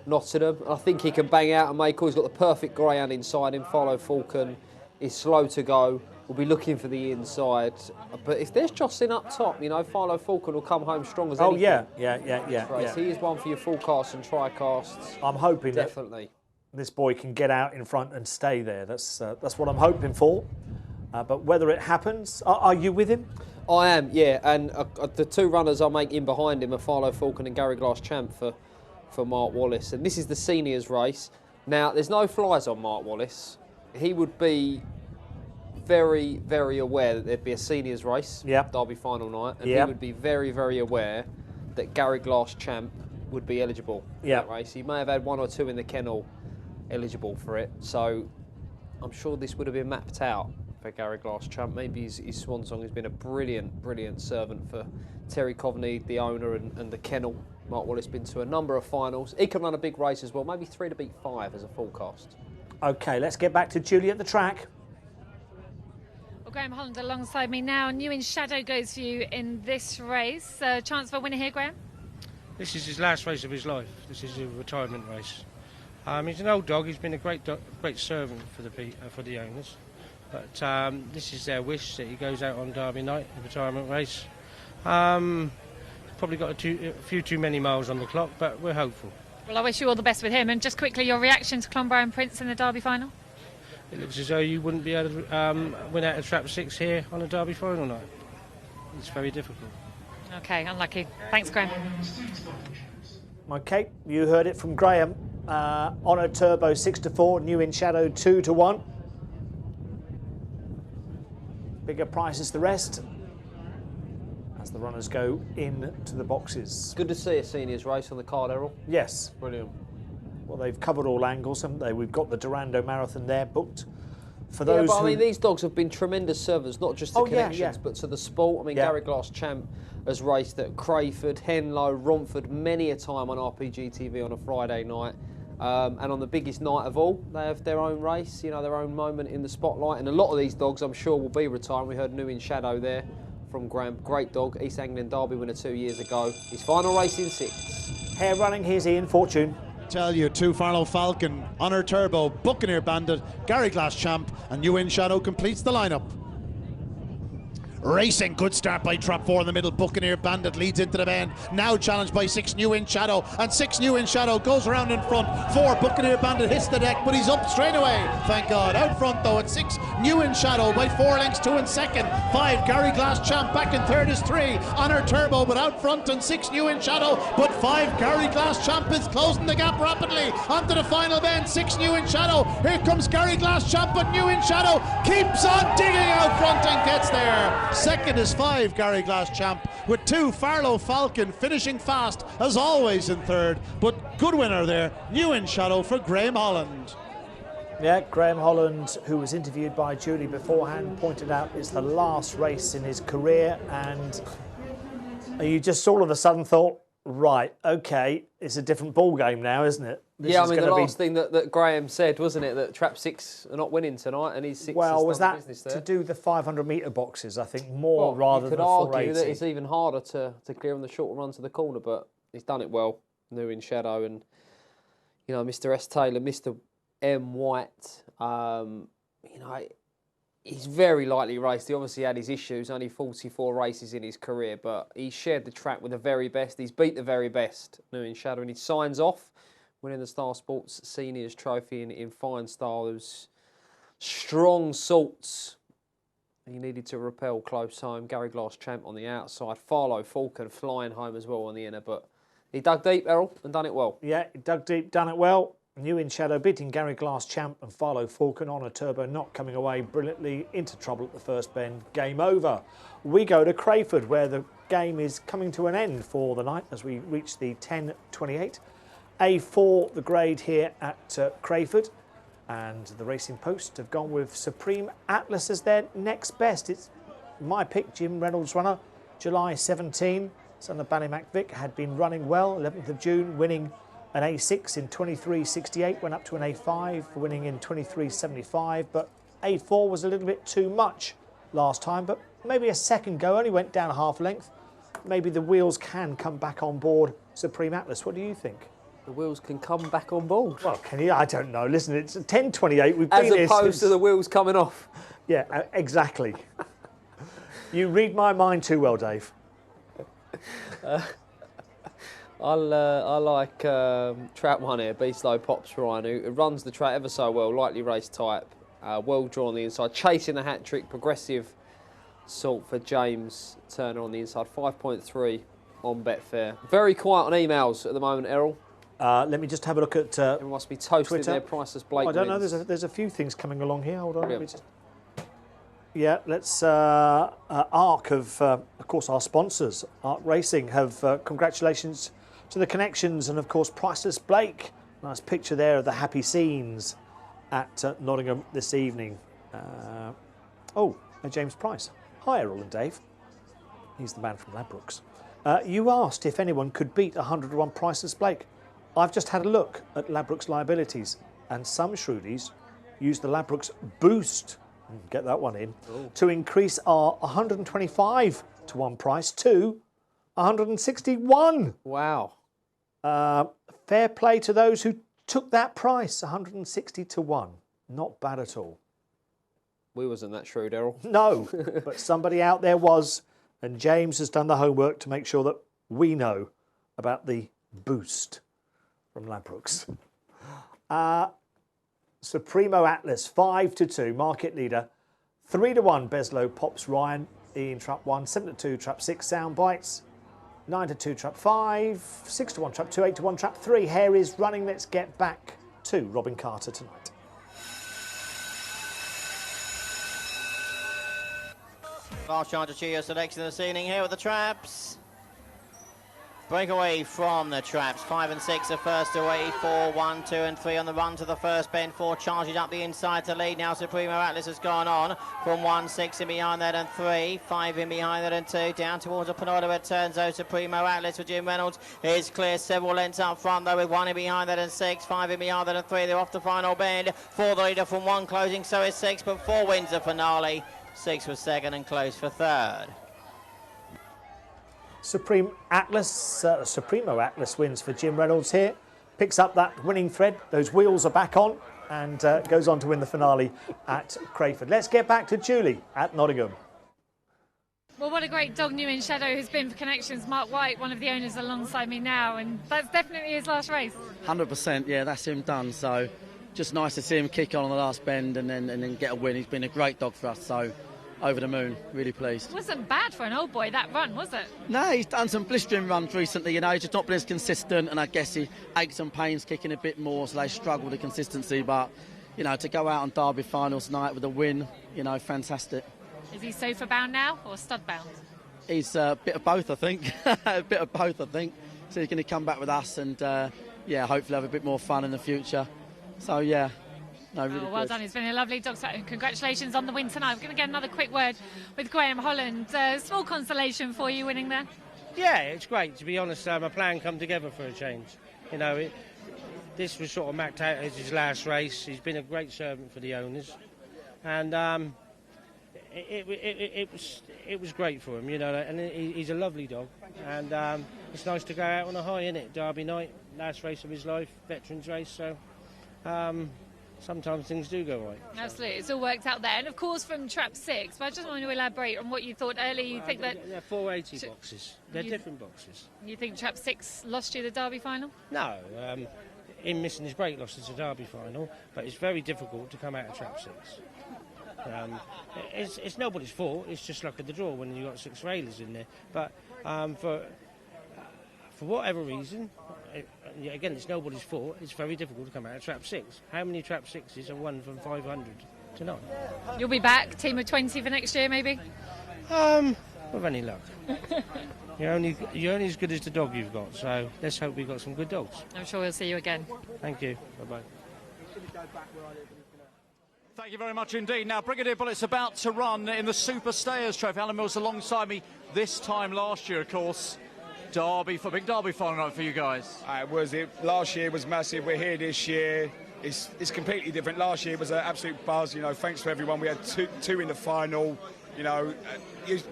Nottingham. I think he can bang out and make all. He's got the perfect greyhound inside him. Farlow Falcon is slow to go. We'll be looking for the inside. But if there's Jocelyn up top, you know, Farlow Falcon will come home strong as anything. Oh, yeah. He is one for your full casts and tri-casts. I'm hoping definitely this boy can get out in front and stay there. That's what I'm hoping for. But whether it happens, are you with him? I am, yeah. And the 2 runners I make in behind him are Farlow Falcon and Gary Glass Champ for Mark Wallace. And this is the seniors race. Now, there's no flies on Mark Wallace. He would be very, very aware that there'd be a seniors race, Derby final night, and he would be very, very aware that Gary Glass Champ would be eligible for that race. He may have had 1 or 2 in the kennel eligible for it. So I'm sure this would have been mapped out for Gary Glass Champ. Maybe his swan song has been a brilliant servant for Terry Coveney, the owner, and the kennel. Mark Wallace been to a number of finals. He can run a big race as well, maybe 3 to beat 5 as a forecast. OK, let's get back to Julie at the track. Well, Graham Holland alongside me now. New in Shadow goes for you in this race. Chance for a winner here, Graham? This is his last race of his life. This is a retirement race. He's an old dog. He's been a great servant for the owners. But this is their wish that he goes out on Derby night, a retirement race. Probably got a few too many miles on the clock, but we're hopeful. Well, I wish you all the best with him. And just quickly, your reaction to Clonbrine Prince in the Derby final? It looks as though you wouldn't be able to win out of Trap 6 here on a Derby final night. It's very difficult. OK, unlucky. Thanks, Graham. OK, you heard it from Graham. Honor Turbo 6-4, New in Shadow 2-1. Bigger prices the rest as the runners go into the boxes. Good to see a seniors race on the card, Errol. Yes. Brilliant. Well, they've covered all angles, haven't they? We've got the Durando Marathon there booked. For Yeah, those but who... I mean, these dogs have been tremendous servants, not just to connections, but to the sport. I mean, Gary Glass Champ has raced at Crayford, Henlow, Romford many a time on Rpgtv on a Friday night. And on the biggest night of all, they have their own race, you know, their own moment in the spotlight. And a lot of these dogs, I'm sure, will be retiring. We heard New in Shadow there from Graham. Great dog, East Anglian Derby winner 2 years ago. His final race in 6. Hair running, here's Ian Fortune. Tell you, 2 Farlow Falcon, Honor Turbo, Buccaneer Bandit, Gary Glass Champ, and New in Shadow completes the lineup. Racing, good start by Trap 4 in the middle. Buccaneer Bandit leads into the bend. Now challenged by 6 New in Shadow, and 6 New in Shadow goes around in front. 4 Buccaneer Bandit hits the deck, but he's up straight away. Thank God. Out front though at 6 New in Shadow by 4 lengths, 2 in second. 5 Gary Glass Champ back in third is 3 Honor Turbo, but out front and 6 New in Shadow, but 5 Gary Glass Champ is closing the gap rapidly onto the final bend. 6 New in Shadow. Here comes Gary Glass Champ, but New in Shadow keeps on digging out front and gets there. Second is 5 Gary Glass Champ, with 2 Farlow Falcon finishing fast as always in third, but good winner there, New in Shadow for Graham Holland. Yeah, Graham Holland, who was interviewed by Julie beforehand, pointed out it's the last race in his career, and you just all of a sudden thought, right, OK, it's a different ball game now, isn't it? Yeah, I mean, the last thing that Graham said, wasn't it, that Trap 6 are not winning tonight, and he's 6. Well, was that to do the 500-metre boxes, I think, more rather than the 480? You could argue that it's even harder to clear on the short run to the corner, but he's done it well, New in Shadow, and, you know, Mr. S. Taylor, Mr. M. White, you know, he's very lightly raced. He obviously had his issues, only 44 races in his career, but he shared the track with the very best. He's beat the very best, New in Shadow, and he signs off winning the Star Sports Seniors Trophy in fine style. Those strong salts he needed to repel close home. Gary Glass Champ on the outside. Farlow Falcon flying home as well on the inner, but he dug deep, Errol, and done it well. Yeah, he dug deep, done it well. New in Shadow beating Gary Glass Champ and Farlow Falcon. Honor Turbo not coming away brilliantly, into trouble at the first bend. Game over. We go to Crayford, where the game is coming to an end for the night as we reach the 10:28. A4, the grade here at Crayford, and the Racing Post have gone with Supreme Atlas as their next best. It's my pick, Jim Reynolds runner, July 17. Son of Ballymac Vic had been running well, 11th of June, winning an A6 in 23.68, went up to an A5, winning in 23.75, but A4 was a little bit too much last time, but maybe a second go, only went down a half length. Maybe the wheels can come back on board Supreme Atlas. What do you think? The wheels can come back on board. Well, can you? I don't know. Listen, it's 10:28. We've been here as opposed to the wheels coming off. Yeah, exactly. You read my mind too well, Dave. I like Trap 1 here, Be Slow Pops Ryan, who runs the track ever so well, lightly race type, well drawn on the inside, chasing the hat trick, progressive salt for James Turner on the inside, 5.3 on Betfair. Very quiet on emails at the moment, Errol. Let me just have a look at Everyone must be toasting Twitter. their priceless Blake I don't know. wins. There's a few things coming along here. Hold on. Let me Brilliant. just... Yeah, let's. ARC of course, our sponsors, ARC Racing, have congratulations to the connections and of course Priceless Blake. Nice picture there of the happy scenes at Nottingham this evening. James Price. Hi, Errol and Dave. He's the man from Ladbrokes. You asked if anyone could beat 101 Priceless Blake. I've just had a look at Ladbrokes liabilities, and some Shrewies use the Ladbrokes boost, get that one in, to increase our 125 to 1 price to 161. Wow. Fair play to those who took that price, 160 to 1. Not bad at all. We wasn't that shrewd, Errol. No, but somebody out there was, and James has done the homework to make sure that we know about the boost from Ladbrokes. Supremo Atlas, 5-2, market leader. 3-1, Beslow pops Ryan in trap 1, 7-2, trap 6, Sound Bites. 9-2, trap 5, 6-1, trap 2, 8-1, trap 3. Hair is running. Let's get back to Robin Carter tonight. Last chance to cheer your selection this evening here with the traps. Break away from the traps. 5 and 6 are first away. 4, 1, 2 and 3 on the run to the first bend. 4 charging up the inside to lead. Now Supremo Atlas has gone on from 1, 6 in behind that and 3. 5 in behind that and 2. Down towards a penultimate turn. So Supremo Atlas for Jim Reynolds is clear. Several lengths up front though with 1 in behind that and 6. 5 in behind that and 3. They're off the final bend. 4 the leader from 1 closing. So is 6, but 4 wins the finale. 6 was second and close for third. Supremo Atlas wins for Jim Reynolds here. Picks up that winning thread. Those wheels are back on and goes on to win the finale at Crayford. Let's get back to Julie at Nottingham. Well, what a great dog new in shadow has been for Connections. Mark White, one of the owners alongside me now, and that's definitely his last race. 100%, yeah, that's him done. So just nice to see him kick on the last bend and then get a win. He's been a great dog for us, so over the moon, really pleased. It wasn't bad for an old boy, that run, was it? No, he's done some blistering runs recently, you know, he's just not been as consistent, and I guess he aches and pains kicking a bit more, so they struggle with the consistency, but, you know, to go out on Derby finals tonight with a win, you know, fantastic. Is he sofa bound now or stud bound? He's a bit of both, I think. A bit of both, I think. So he's going to come back with us and, yeah, hopefully have a bit more fun in the future. So, yeah. No, really well done. It's been a lovely dog set. Congratulations on the win tonight. I'm going to get another quick word with Graham Holland. Small consolation for you winning there. Yeah, it's great. To be honest, my plan come together for a change. You know, this was sort of mapped out as his last race. He's been a great servant for the owners, and it was great for him. You know, and he's a lovely dog, and it's nice to go out on a high, isn't it? Derby night, last race of his life, veterans race. So. Sometimes things do go right. Absolutely, it's all worked out there. And of course from trap 6, but I just want to elaborate on what you thought earlier. You think that... They're 480 boxes. They're different boxes. You think trap 6 lost you the Derby final? No, him missing his break lost us a Derby final, but it's very difficult to come out of trap 6. It's nobody's fault, it's just luck of the draw when you've got 6 railers in there. But for whatever reason, again, it's nobody's fault, it's very difficult to come out of trap 6. How many trap 6s are won from 500 tonight? You'll be back, team of 20 for next year, maybe? With any luck. You're only as good as the dog you've got, so let's hope we've got some good dogs. I'm sure we'll see you again. Thank you. Bye-bye. Thank you very much indeed. Now, Brigadier Bullett's about to run in the Super Stayers Trophy. Alan Mills alongside me this time last year, of course. Big Derby final night for you guys. Last year was massive. We're here this year. It's completely different. Last year was an absolute buzz. You know, thanks to everyone. We had two in the final. You know,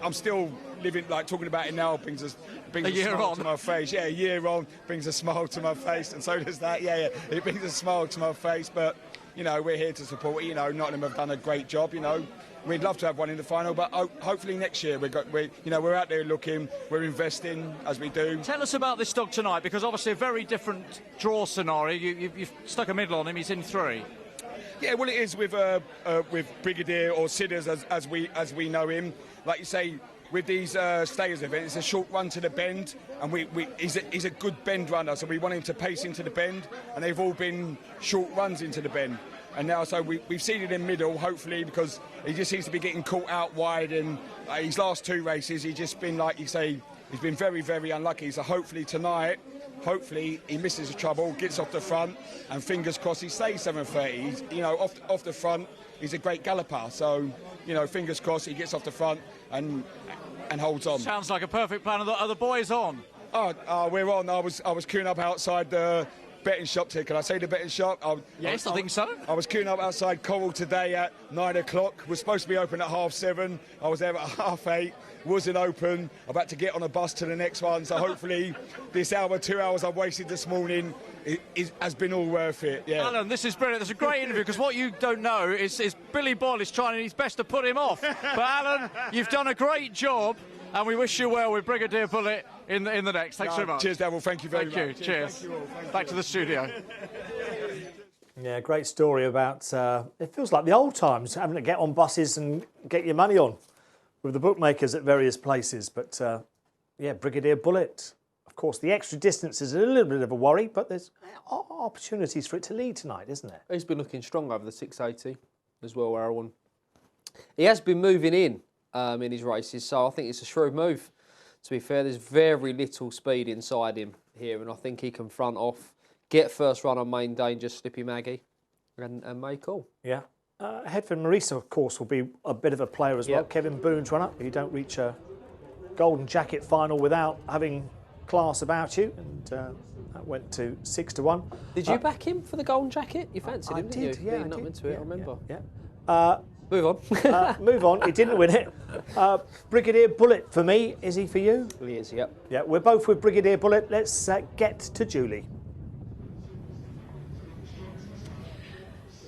I'm still living, like, talking about it now brings a smile to my face. Yeah, a year on brings a smile to my face, and so does that. Yeah, it brings a smile to my face. But you know, we're here to support it. You know, Nottingham have done a great job. You know. We'd love to have one in the final, but hopefully next year we're out there looking, we're investing as we do. Tell us about this dog tonight, because obviously a very different draw scenario. You've stuck a middle on him. He's in 3. Yeah, well, it is with Brigadier or Sidders as we know him. Like you say, with these Stayers events, it's a short run to the bend, and he's a good bend runner, so we want him to pace into the bend, and they've all been short runs into the bend. And now, so we've seeded him middle, hopefully, because he just seems to be getting caught out wide. And his last 2 races, he's just been, like you say, he's been very, very unlucky. So hopefully tonight, hopefully he misses the trouble, gets off the front, and fingers crossed he stays 7:30. You know, off the front, he's a great galloper. So, you know, fingers crossed he gets off the front and holds on. Sounds like a perfect plan. Are the boys on? Oh, we're on. I was queuing up outside the betting shop here. Can I say the betting shop? Yes, I think so. I was queuing up outside Coral today at 9 o'clock. We're supposed to be open at 7:30. I was there at 8:30. Wasn't open. I'm about to get on a bus to the next one. So hopefully this hour, 2 hours I've wasted this morning has been all worth it. Yeah. Alan, this is brilliant. It's a great interview because what you don't know is Billy Boyle is trying his best to put him off. But Alan, you've done a great job. And we wish you well with Brigadier Bullet in the next. Thanks very much. Cheers, Devil. Thank you very much. much. Cheers. Thank you all. Back to the studio. Yeah, great story about, it feels like the old times, having to get on buses and get your money on with the bookmakers at various places. But, yeah, Brigadier Bullet. Of course, the extra distance is a little bit of a worry, but there's opportunities for it to lead tonight, isn't there? He's been looking strong over the 680 as well, Errol. He has been moving in his races, so I think it's a shrewd move. To be fair, there's very little speed inside him here, and I think he can front off, get first run on main danger, Slippy Maggie, and make all. Yeah. Headford Marisa, of course, will be a bit of a player as well. Kevin Boone's runner. You don't reach a golden jacket final without having class about you, and that went to 6-1. Did you back him for the golden jacket? You fancied him, didn't you? Yeah, Being up into it, I remember. Yeah. Move on. Move on. He didn't win it. Brigadier Bullet for me. Is he for you? He is, yep. Yeah, we're both with Brigadier Bullet. Let's get to Julie.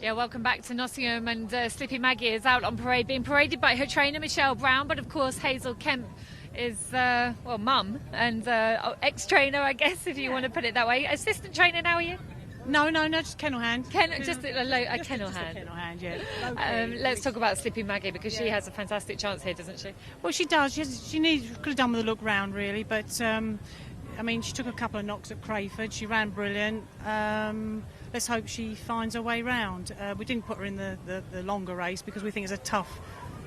Yeah, welcome back to Nottingham, and Slippy Maggie is out on parade, being paraded by her trainer Michelle Brown, but of course Hazel Kemp is, well, mum and ex-trainer, I guess, if you want to put it that way. Assistant trainer now, are you? No, just kennel hand. Just a kennel hand. Kennel hand, yeah. Let's talk about Slippy Maggie, because she has a fantastic chance here, doesn't she? Well, she does. She could have done with a look round, really, but I mean, she took a couple of knocks at Crayford. She ran brilliant. Let's hope she finds her way round. We didn't put her in the longer race because we think it's a tough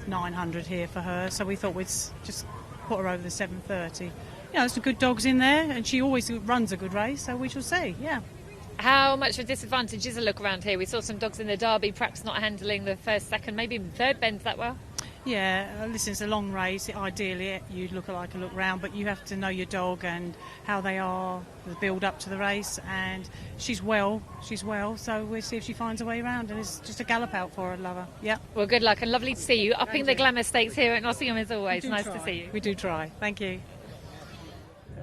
900 here for her, so we thought we'd just put her over the 730. You know, there's some good dogs in there, and she always runs a good race, so we shall see, yeah. How much of a disadvantage is a look around here? We saw some dogs in the Derby perhaps not handling the first, second, maybe even third bends that well. Yeah, listen, it's a long race. Ideally, you'd look like a look round, but you have to know your dog and how they are, the build up to the race. And she's well, so we'll see if she finds her way around. And it's just a gallop out for her, lover. Yeah. Well, good luck and lovely to see you. Upping the glamour stakes here at Nottingham as always. Nice to see you. We do try. Thank you.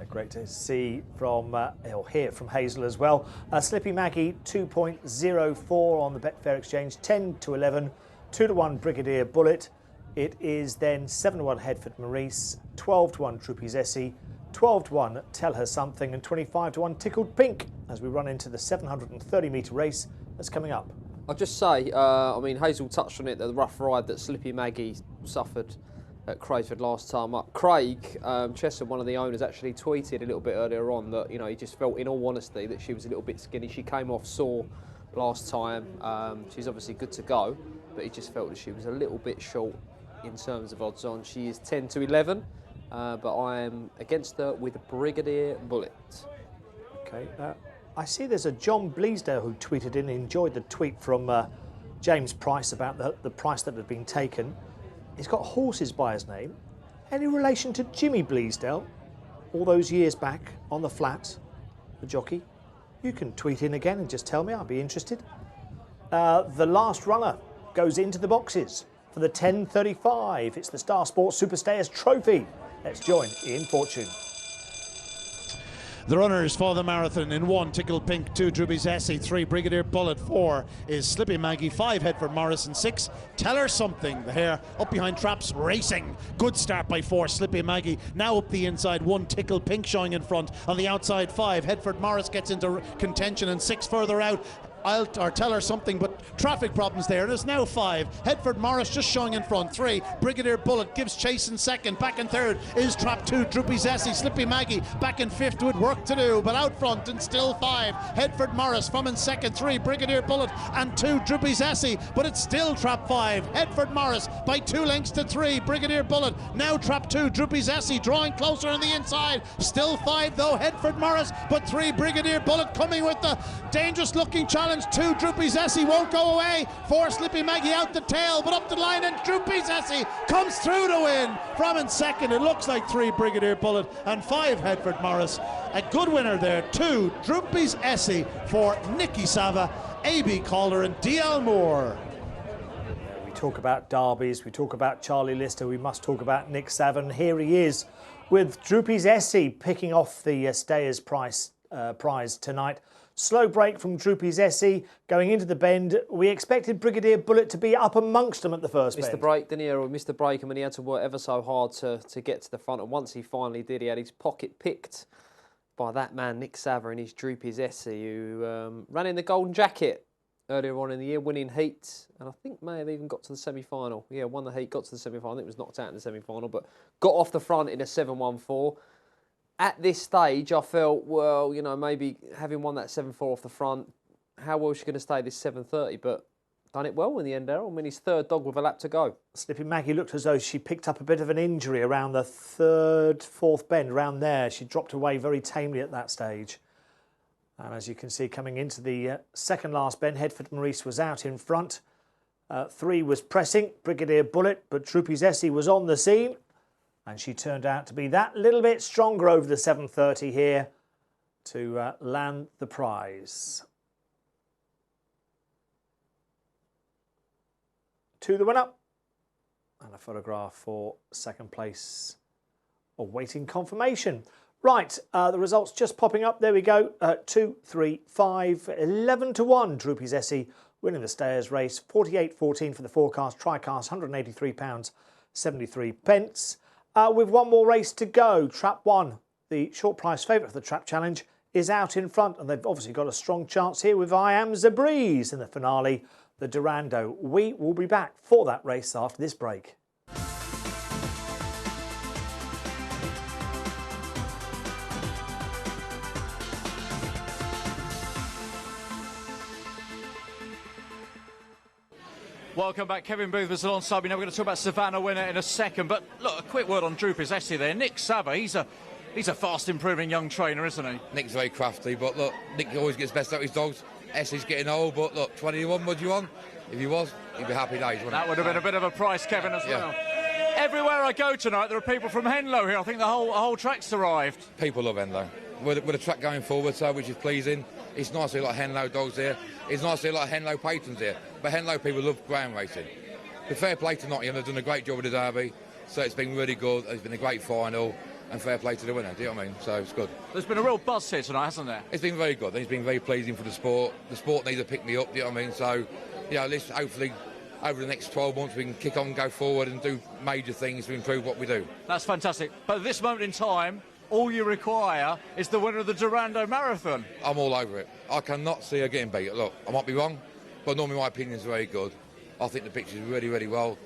Great to see from, or hear from Hazel as well. Slippy Maggie 2.04 on the Betfair Exchange, 10-11, 2-1 Brigadier Bullet. It is then 7-1 Headford Maurice, 12-1 Troopy's Essie, 12-1 Tell Her Something, and 25-1 Tickled Pink as we run into the 730-metre race that's coming up. I'll just say, I mean, Hazel touched on it, the rough ride that Slippy Maggie suffered at Crayford last time up. Craig Chester, one of the owners, actually tweeted a little bit earlier on that, you know, he just felt, in all honesty, that she was a little bit skinny. She came off sore last time. She's obviously good to go, but he just felt that she was a little bit short in terms of odds on. She is 10-11, but I am against her with Brigadier Bullet. Okay. I see there's a John Bleasdale who tweeted in, enjoyed the tweet from James Price about the price that had been taken. He's got horses by his name. Any relation to Jimmy Bleasdale? All those years back on the flat, the jockey? You can tweet in again and just tell me, I'll be interested. The last runner goes into the boxes for the 10:35. It's the Star Sports Superstayers Trophy. Let's join Ian Fortune. The runners for the marathon: in 1, Tickled Pink; 2, Drooby's Essie; 3, Brigadier Bullet; 4 is Slippy Maggie; 5, Headford Morris; and 6, Tell Her Something. The hare up behind Traps Racing. Good start by 4, Slippy Maggie. Now up the inside, 1, Tickled Pink showing in front. On the outside, 5, Headford Morris gets into contention, and 6 further out. I'll tell her something, but traffic problems there. And it's now 5. Headford Morris just showing in front. 3. Brigadier Bullet gives chase in second. Back in third is Trap 2. Droopy Zessie. Slippy Maggie back in fifth with work to do, but out front and still 5. Headford Morris from in second. 3. Brigadier Bullet and 2. Droopy Zessie, but it's still Trap 5. Headford Morris by 2 lengths to 3. Brigadier Bullet now Trap 2. Droopy Zessie drawing closer on the inside. Still 5 though. Headford Morris, but 3. Brigadier Bullet coming with the dangerous looking challenge. 2. Droopy Zessie won't go away. 4. Slippy Maggie out the tail, but up the line, and Droopy Zessie comes through to win from in second. It looks like 3. Brigadier Bullet and 5. Headford Morris. A good winner there. 2. Droopy Zessie for Nikki Sava, AB Calder and DL Moore. We talk about derbies, we talk about Charlie Lister, we must talk about Nick Savin. Here he is with Droopy Zessie picking off the Stayers prize tonight. Slow break from Droopy Zessie going into the bend. We expected Brigadier Bullet to be up amongst them at the first bend. Missed the break, didn't he? Or missed the break, and he had to work ever so hard to get to the front. And once he finally did, he had his pocket picked by that man, Nick Sava, and his Droopy Zessie, who ran in the golden jacket earlier on in the year, winning heat, and I think may have even got to the semi-final. Yeah, won the heat, got to the semi-final. I think it was knocked out in the semi-final, but got off the front in a 7-1-4. At this stage, I felt, well, you know, maybe having won that 7-4 off the front, how well is she going to stay this 7:30? But done it well in the end, Errol. I mean, his third dog with a lap to go. Slippy Maggie looked as though she picked up a bit of an injury around the third, fourth bend, around there. She dropped away very tamely at that stage. And as you can see, coming into the second last bend, Headford Maurice was out in front. 3 was pressing, Brigadier Bullet, but Droopy Zessie was on the scene. And she turned out to be that little bit stronger over the 7:30 here to land the prize. To the winner. And a photograph for second place awaiting confirmation. Right, the results just popping up. There we go. 2, 3, 5, 11 to 1. Droopy Zessie winning the Stayers race. 48.14 for the forecast. Tricast, £183.73. With one more race to go, Trap 1, the short price favourite for the Trap Challenge, is out in front, and they've obviously got a strong chance here with I Am the Breeze in the finale, the Durando. We will be back for that race after this break. Welcome back. Kevin Booth was alongside me. Now we're going to talk about Savannah winner in a second. But look, a quick word on Droopy Zessie there. Nick Sava, he's a fast improving young trainer, isn't he? Nick's very crafty, but look, Nick always gets best out of his dogs. Essie's getting old, but look, 21 would you want? If he was, he'd be happy days, wouldn't That would have been a bit of a price, Kevin, as well. Everywhere I go tonight, there are people from Henlow here. I think the whole track's arrived. People love Henlow. With the track going forward, so which is pleasing. It's nice to see a lot of Henlow dogs here. It's nice to see a lot of Henlow patrons here. But Henlow people love ground racing. But fair play to Nottingham, they've done a great job with the derby. So it's been really good. It's been a great final. And fair play to the winner, do you know what I mean? So it's good. There's been a real buzz here tonight, hasn't there? It's been very good. It's been very pleasing for the sport. The sport needs to pick me up, do you know what I mean? So, you know, let's hopefully over the next 12 months we can kick on, go forward and do major things to improve what we do. That's fantastic. But at this moment in time, all you require is the winner of the Durando Marathon. I'm all over it. I cannot see her getting beat. Look, I might be wrong, but normally my opinion is very good. I think the picture's really, really well.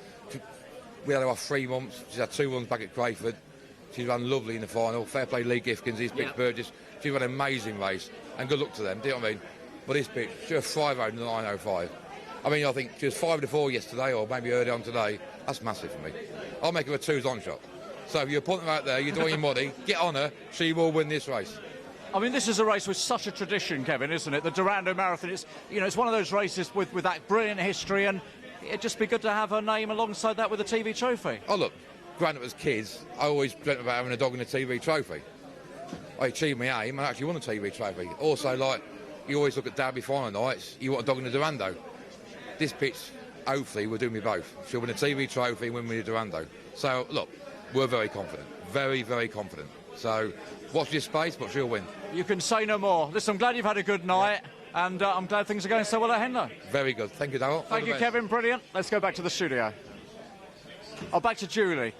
We had her off 3 months. She's had 2 runs back at Crayford. She's run lovely in the final. Fair play Lee Gifkins, his pitch Burgess. She's run an amazing race, and good luck to them, do you know what I mean? But this pitch, she was 5-0 in the 9:05. I mean, I think she was 5-4 yesterday, or maybe early on today. That's massive for me. I'll make her a 2s on shot. So if you're putting her out there, you're doing your money, get on her, she will win this race. I mean, this is a race with such a tradition, Kevin, isn't it? The Durando Marathon, it's one of those races with that brilliant history, and it'd just be good to have her name alongside that with a TV trophy. Oh, look, granted as kids, I always dreamt about having a dog in a TV trophy. I achieved my aim, I actually won a TV trophy. Also, like, you always look at derby final nights, you want a dog in a Durando. This pitch, hopefully, will do me both. She'll win a TV trophy and win me a Durando. So, look, we're very confident. Very, very confident. So, watch this space, but she'll win. You can say no more. Listen, I'm glad you've had a good night, and I'm glad things are going so well at Henlow. Very good. Thank you, Darryl. Thank you, Kevin. Brilliant. Let's go back to the studio. Oh, back to Julie.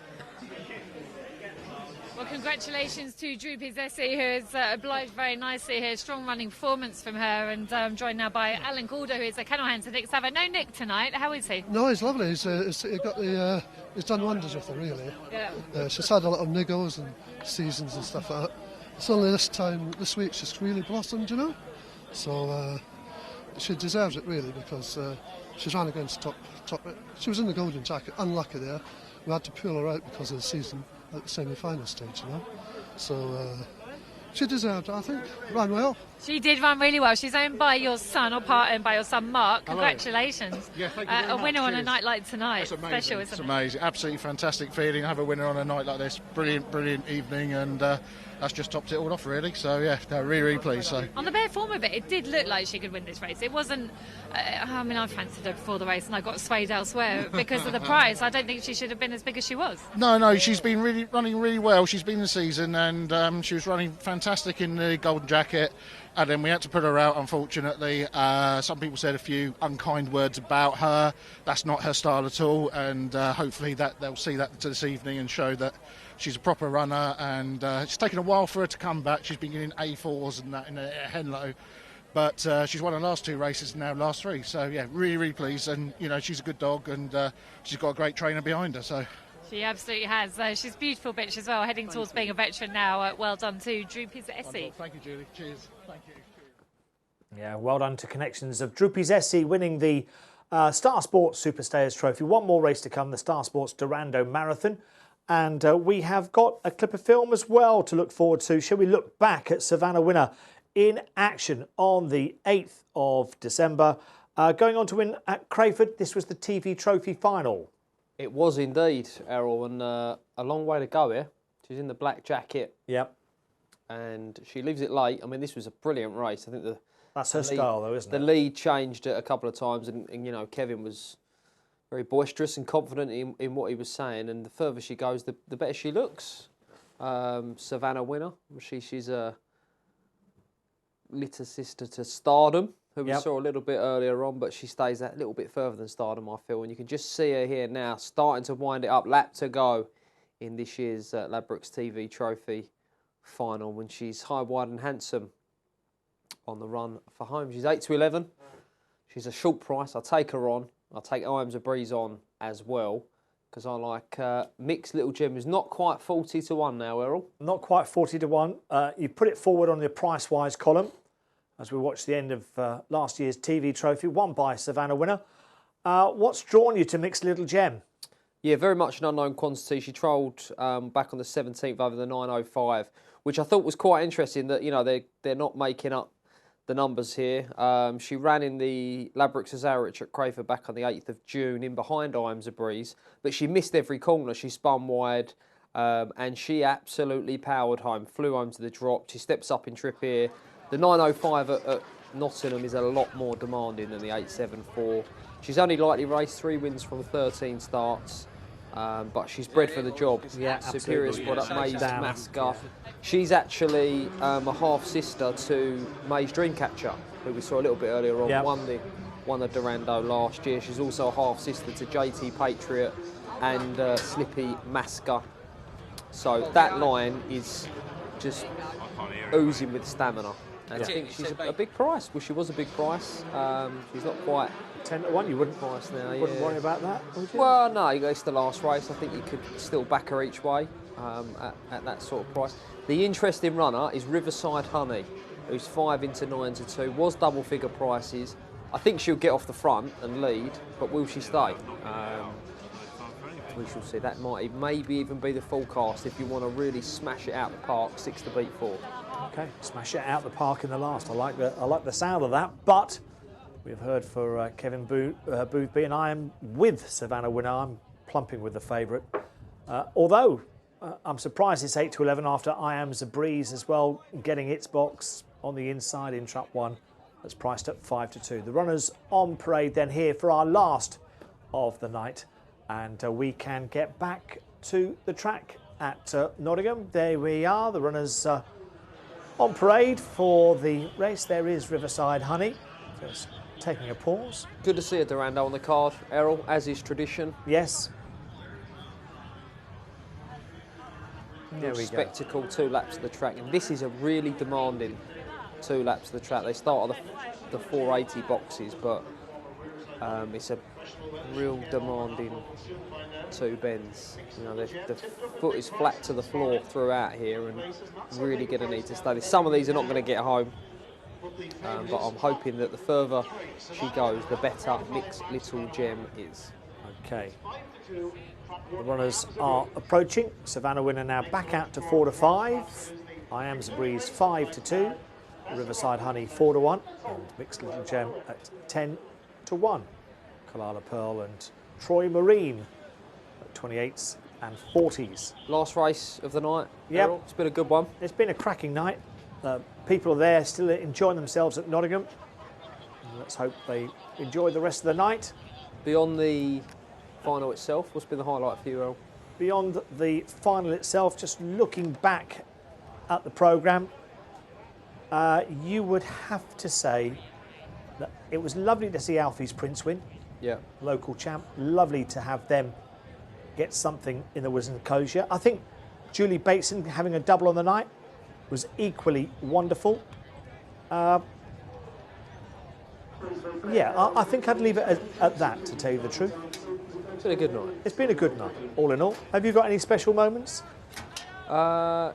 Well, congratulations to Droopy Zessie, who has obliged very nicely here. Strong running performance from her, and I'm joined now by Alan Gordo, who is a kennel hand to Nick Savard. No Nick tonight. How is he? No, he's lovely. He's done wonders with her, really. Yeah. She's had a lot of niggles and seasons and stuff like that. It's only this week she's really blossomed, you know. So she deserves it, really, because she's ran against top. She was in the golden jacket, unlucky there. We had to pull her out because of the season at the semi-final stage, you know. So she deserved it, I think. Ran well. She did run really well. She's owned by your son, or part-owned by your son, Mark. Hello. Congratulations. Yeah, thank you very a much. winner on a Cheers. night like tonight. It's amazing. Special, isn't It's it? amazing. Absolutely fantastic feeling. Have a winner on a night like this. Brilliant evening, and that's just topped it all off, really. So yeah, no, really pleased. So. On the bare form of it, it did look like she could win this race. It wasn't. I mean, I fancied her before the race, and I got swayed elsewhere because of the price. I don't think she should have been as big as she was. No, she's been running really well. She's been this season, and she was running fantastic in the golden jacket. And then we had to put her out, unfortunately. Some people said a few unkind words about her. That's not her style at all, and hopefully that they'll see that this evening and show that she's a proper runner. And it's taken a while for her to come back. She's been getting A4s and that in a Henlow. But she's won the last 2 races now, last 3. So, yeah, really pleased. And, you know, she's a good dog, and she's got a great trainer behind her. So. She absolutely has. She's a beautiful bitch as well, heading towards being a veteran now. Well done to Droopy Zessie. Thank you, Julie. Cheers. Thank you. Yeah, well done to Connections of Droopy Zessie winning the Star Sports Superstayers Trophy. One more race to come, the Star Sports Durando Marathon. And we have got a clip of film as well to look forward to. Shall we look back at Savannah Winner in action on the 8th of December? Going on to win at Crayford, this was the TV Trophy final. It was indeed, Errol, and a long way to go here. She's in the black jacket. Yep. And she leaves it late. I mean, this was a brilliant race. I think that's her style, though, isn't it? The lead changed a couple of times, and you know, Kevin was very boisterous and confident in what he was saying. And the further she goes, the better she looks. Savannah Winner. She's a little sister to Stardom, who we saw a little bit earlier on, but she stays that little bit further than Stardom, I feel. And you can just see her here now, starting to wind it up, lap to go in this year's Ladbrokes TV Trophy final, when she's high, wide and handsome on the run for home. She's 8 to 11. She's a short price. I'll take her on. I'll take I Am's a Breeze on as well, because I like Mixed Little Gem, who's not quite 40 to 1 now, Errol. Not quite 40 to 1. You put it forward on your price-wise column as we watch the end of last year's TV Trophy, won by Savannah Winner. What's drawn you to Mixed Little Gem? Yeah, very much an unknown quantity. She trolled back on the 17th over the 9.05, which I thought was quite interesting that, you know, they're not making up the numbers here. She ran in the Ladbrokes Azarich at Crayford back on the 8th of June in behind I Am's a Breeze, but she missed every corner. She spun wide and she absolutely powered home, flew home to the drop. She steps up in trip here. The 9.05 at Nottingham is a lot more demanding than the 8.74. She's only lightly raced, 3 wins from 13 starts. But she's bred for the job. Yeah, Superior absolutely. spot at May's Masca. She's actually a half-sister to May's Dreamcatcher, who we saw a little bit earlier on, won the Durando last year. She's also a half-sister to JT Patriot and Slippy Masca. So that line is just oozing with stamina. And I think she's a big price. Well, she was a big price. She's not quite 10 to 1. You wouldn't price now. Wouldn't worry about that, would you? Well, no. It's the last race. I think you could still back her each way at that sort of price. The interesting runner is Riverside Honey, who's 5 into 9 to 2. Was double-figure prices. I think she'll get off the front and lead, but will she stay? We shall see. That might maybe even be the forecast if you want to really smash it out the park. 6 to beat 4. Okay, smash it out the park in the last. I like the sound of that. But we've heard for Kevin Boothby, and I am with Savannah Winner. I'm plumping with the favourite. Although I'm surprised it's 8 to 11 after I Am's a Breeze as well, getting its box on the inside in trap 1. That's priced at 5 to 2. The runners on parade then here for our last of the night, and we can get back to the track at Nottingham. There we are. The runners on parade for the race. There is Riverside Honey, just taking a pause. Good to see a Durando on the card, Errol, as is tradition. Yes. real spectacle 2 laps of the track, and this is a really demanding 2 laps of the track. They start at the 480 boxes, but it's a real demanding 2 bends. You know, the foot is flat to the floor throughout here, and really going to need to stay. Some of these are not going to get home, but I'm hoping that the further she goes, the better Mix Little Gem is. Okay. The runners are approaching. Savannah Winner now back out to 4 to 5. I Am the Breeze 5 to 2. Riverside Honey 4 to 1. And Mixed Little Gem at 10 to 1. Kalala Pearl and Troy Marine at 28s and 40s. Last race of the night. Yeah, it's been a good one. It's been a cracking night. People are there still enjoying themselves at Nottingham. Let's hope they enjoy the rest of the night. Beyond the final itself, what's been the highlight for you, Earl? Beyond the final itself, just looking back at the programme, you would have to say that it was lovely to see Alfie's Prince win. Yeah. Local champ. Lovely to have them get something in the Wisden Kosher. I think Julie Bateson having a double on the night was equally wonderful. Yeah, I think I'd leave it at that, to tell you the truth. It's been a good night. It's been a good night, all in all. Have you got any special moments?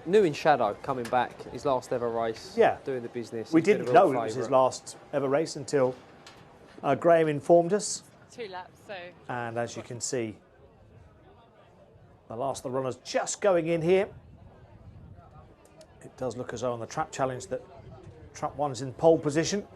New in Shadow coming back, his last ever race. Yeah. Doing the business. We He's been a didn't real know it was his favourite. last ever race until Graham informed us. 2 laps, so. And as you can see, the last of the runners just going in here. It does look as though on the trap challenge that trap 1's in pole position.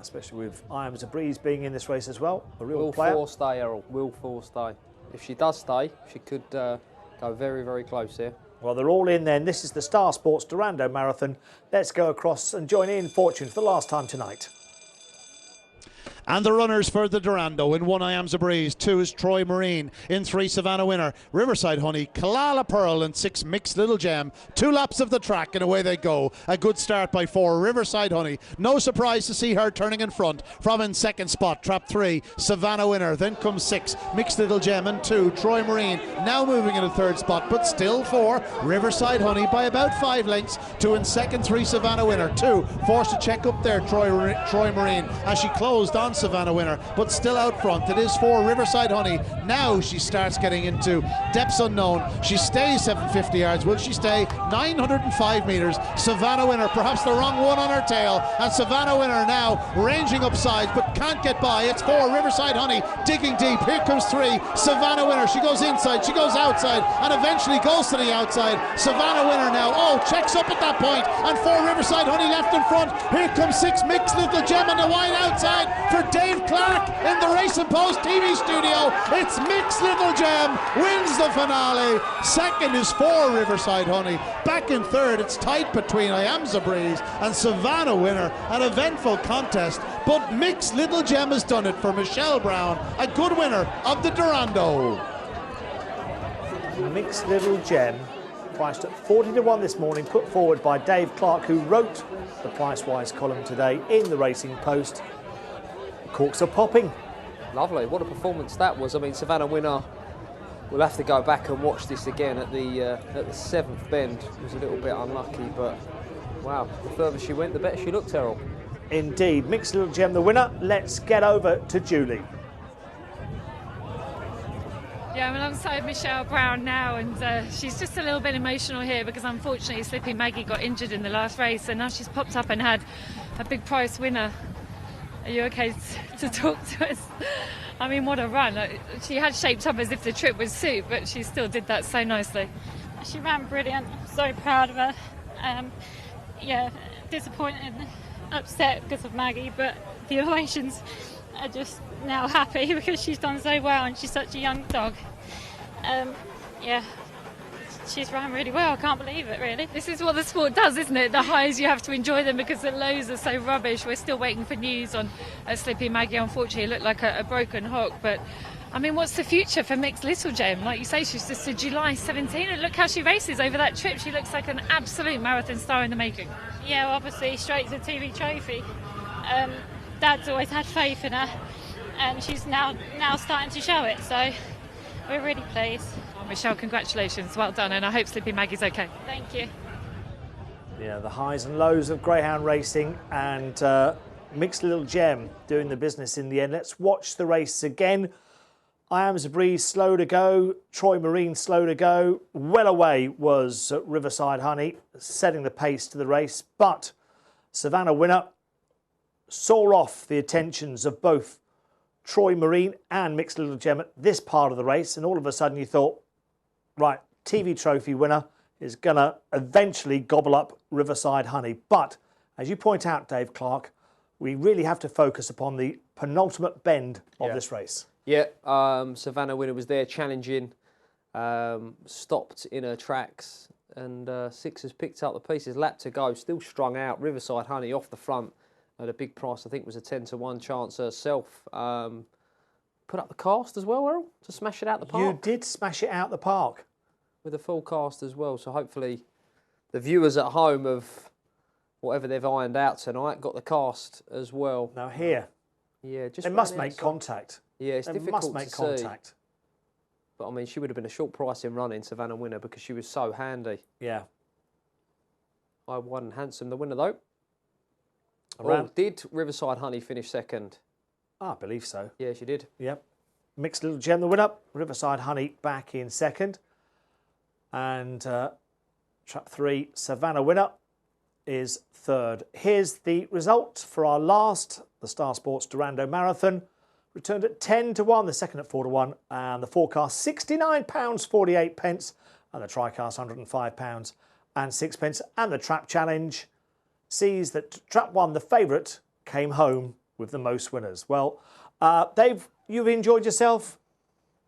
Especially with I Am the Breeze being in this race as well. A real Will player. 4 stay, Errol. Will 4 stay. If she does stay, she could go very, very close here. Well, they're all in then. This is the Star Sports Durando Marathon. Let's go across and join in Fortune for the last time tonight. And the runners for the Durando. In 1, I Am the Breeze. 2 is Troy Marine. In 3, Savannah Winner. Riverside Honey. Kalala Pearl. And 6, Mixed Little Gem. 2 laps of the track and away they go. A good start by 4, Riverside Honey. No surprise to see her turning in front. From in second spot, trap 3, Savannah Winner. Then comes 6, Mixed Little Gem. And 2, Troy Marine. Now moving in a third spot, but still 4, Riverside Honey by about 5 lengths. 2 in second, 3, Savannah Winner. 2, forced to check up there, Troy Marine. As she closed on Savannah Winner, but still out front. It is 4, Riverside Honey. Now she starts getting into depths unknown. She stays 750 yards. Will she stay 905 metres? Savannah Winner, perhaps the wrong one on her tail, and Savannah Winner now ranging up sides but can't get by. It's 4, Riverside Honey digging deep. Here comes 3, Savannah Winner. She goes inside, she goes outside, and eventually goes to the outside. Savannah Winner now, checks up at that point, and 4, Riverside Honey left in front. Here comes 6, Mixed Little Gem on the wide outside for Dave Clark in the Racing Post TV studio. It's Mixed Little Gem wins the finale. Second is 4, Riverside Honey. Back in third, it's tight between I Am the Breeze and Savannah Winner. An eventful contest, but Mixed Little Gem has done it for Michelle Brown, a good winner of the Durando. Mixed Little Gem, priced at 40 to 1 this morning, put forward by Dave Clark, who wrote the Price-Wise column today in the Racing Post. Corks are popping. Lovely. What a performance that was. I mean, Savannah Winner, we'll have to go back and watch this again at the 7th bend. It was a little bit unlucky, but wow, the further she went, the better she looked, Errol. Indeed. Mixed Little Gem, the winner. Let's get over to Julie. Yeah, I'm alongside Michelle Brown now, and she's just a little bit emotional here because unfortunately Slippy Maggie got injured in the last race, and now she's popped up and had a big prize winner. Are you okay to talk to us? I mean, what a run. She had shaped up as if the trip would suit, but she still did that so nicely. She ran brilliant. So proud of her. Yeah, disappointed and upset because of Maggie, but the emotions are just now happy because she's done so well and she's such a young dog. Yeah, she's run really well. I can't believe it, really. This is what the sport does, isn't it? The highs, you have to enjoy them because the lows are so rubbish. We're still waiting for news on Slippy Maggie. Unfortunately, it looked like a broken hook, but I mean, what's the future for Mixed Little Gem? Like you say, she's just a July 17, and look how she races over that trip. She looks like an absolute marathon star in the making. Yeah, well, obviously straight to the TV trophy. Dad's always had faith in her, and she's now starting to show it, so we're really pleased. Oh, Michelle, congratulations. Well done. And I hope Sleepy Maggie's OK. Thank you. Yeah, the highs and lows of greyhound racing, and Mixed Little Gem doing the business in the end. Let's watch the race again. I Am Zabreeze slow to go. Troy Marine slow to go. Well away was Riverside Honey, setting the pace to the race. But Savannah Winner saw off the attentions of both Troy Marine and Mixed Little Gem at this part of the race. And all of a sudden you thought, right, TV Trophy winner is going to eventually gobble up Riverside Honey. But as you point out, Dave Clark, we really have to focus upon the penultimate bend of this race. Yeah, Savannah Winner was there challenging, stopped in her tracks, and Six has picked up the pieces. Lap to go, still strung out. Riverside Honey off the front at a big price. I think it was a 10-to-1 chance herself. Put up the cast as well, Errol, to smash it out the park. You did smash it out the park. With a full cast as well, so hopefully the viewers at home of whatever they've ironed out tonight got the cast as well. Now here, yeah, just they must make contact. Yeah, it's difficult must make to contact. see. But I mean, she would have been a short price in running, Savannah Winner, because she was so handy. Yeah. I won handsome the winner though. Around. Oh, did Riverside Honey finish second? I believe so. Yeah, she did. Yep. Mixed Little Gem the winner. Riverside Honey back in second. And trap 3, Savannah Winner is third. Here's the result for our last, the Star Sports Durando Marathon. Returned at 10-to-1, the second at 4-to-1, and the forecast £69.48, and the TriCast £105 and 6 and the Trap Challenge sees that Trap 1, the favourite, came home with the most winners. Well, Dave, you've enjoyed yourself?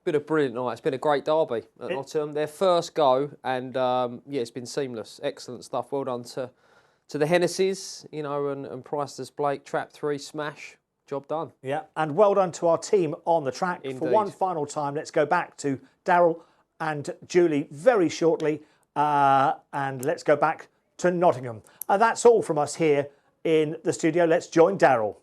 Been a brilliant night. It's been a great derby at Nottingham. Their first go, and yeah, it's been seamless. Excellent stuff. Well done to the Hennessy's, you know, and Priceless Blake. Trap 3 smash. Job done. Yeah, and well done to our team on the track. Indeed. For one final time, let's go back to Daryl and Julie very shortly, and let's go back to Nottingham. And that's all from us here in the studio. Let's join Daryl.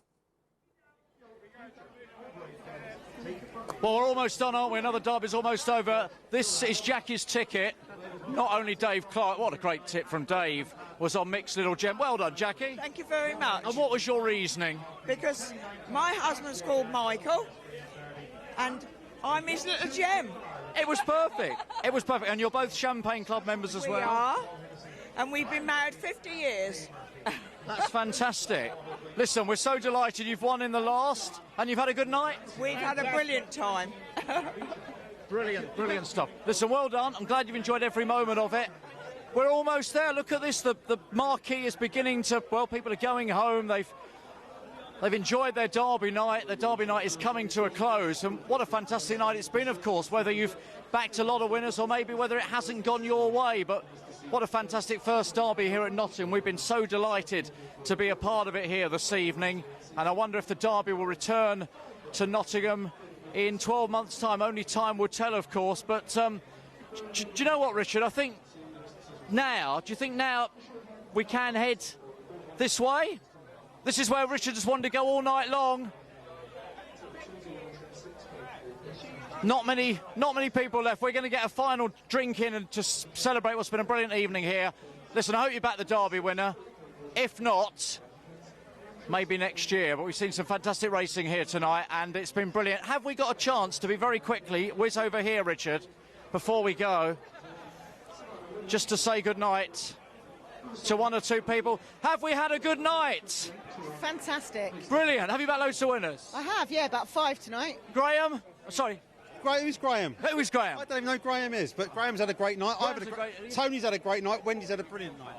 Well, we're almost done, aren't we? Another derby's almost over. This is Jackie's ticket. Not only Dave Clark, what a great tip from Dave, was on Mixed Little Gem. Well done, Jackie. Thank you very much. And what was your reasoning? Because my husband's called Michael, and I'm his little gem. It was perfect. It was perfect. And you're both Champagne Club members as well? We are, and we've been married 50 years. That's fantastic. Listen, we're so delighted you've won in the last, and you've had a good night. We've had a brilliant time. Brilliant, brilliant stuff. Listen, well done. I'm glad you've enjoyed every moment of it. We're almost there. Look at this. The marquee is beginning to, well, people are going home. They've enjoyed their derby night. The derby night is coming to a close. And what a fantastic night it's been, of course, whether you've backed a lot of winners or maybe whether it hasn't gone your way. But what a fantastic first derby here at Nottingham. We've been so delighted to be a part of it here this evening. And I wonder if the derby will return to Nottingham in 12 months' time. Only time will tell, of course. But do you know what, Richard? I think now, do you think now we can head this way? This is where Richard just wanted to go all night long. Not many people left. We're going to get a final drink in and just celebrate what's been a brilliant evening here. Listen, I hope you back the derby winner. If not, maybe next year. But we've seen some fantastic racing here tonight, and it's been brilliant. Have we got a chance to be very quickly whiz over here, Richard, before we go, just to say good night to one or two people? Have we had a good night? Fantastic. Brilliant. Have you backed loads of winners? I have, yeah, about 5 tonight. Graham? Sorry. Who's Graham? Who is Graham? I don't even know who Graham is, but Graham's had a great night. Tony's had a great night. Wendy's had a brilliant night.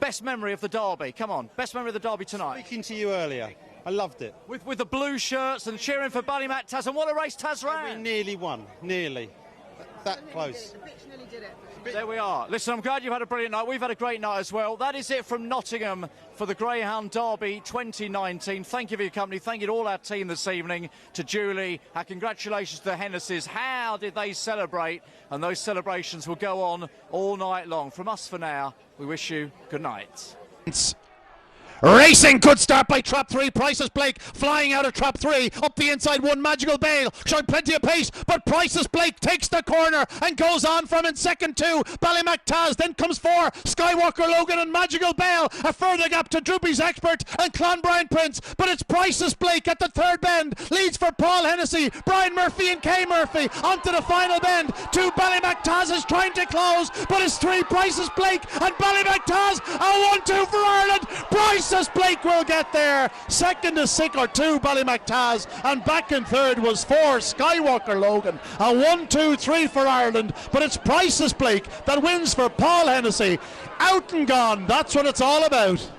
Best memory of the derby. Come on. Best memory of the derby tonight. Speaking to you earlier. I loved it. With the blue shirts and cheering for Ballymac Taz. And what a race Taz ran. We nearly won. Nearly. That close. The bitch nearly did it. There we are. Listen, I'm glad you've had a brilliant night. We've had a great night as well. That is it from Nottingham for the Greyhound Derby 2019. Thank you for your company. Thank you to all our team this evening, to Julie. Our congratulations to the Hennessy's. How did they celebrate? And those celebrations will go on all night long. From us for now, we wish you good night. Racing, good start by trap 3. Priceless Blake flying out of trap 3. Up the inside 1, Magical Bale showing plenty of pace, but Priceless Blake takes the corner and goes on from in second 2. Ballymactaz, then comes 4. Skywalker Logan and Magical Bale. A further gap to Droopy's Expert and Clonbrine Prince, but it's Priceless Blake at the third bend. Leads for Paul Hennessy, Brian Murphy and Kay Murphy onto the final bend. 2 Ballymactaz is trying to close, but it's 3 Priceless Blake and Ballymactaz. A 1-2 for Ireland. Priceless Blake will get there. Second is Sickler 2 Ballymactaz, and back in third was 4 Skywalker Logan. A 1-2-3 for Ireland, but it's Priceless Blake that wins for Paul Hennessy. Out and gone, that's what it's all about.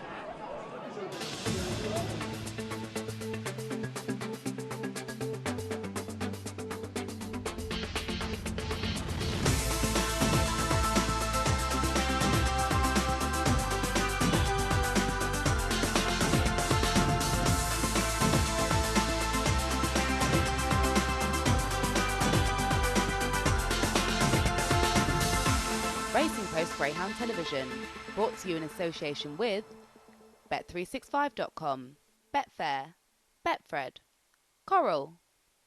Racing Post Greyhound Television, brought to you in association with Bet365.com, Betfair, Betfred, Coral,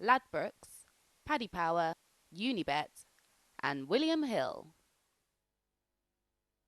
Ladbrokes, Paddy Power, Unibet, and William Hill.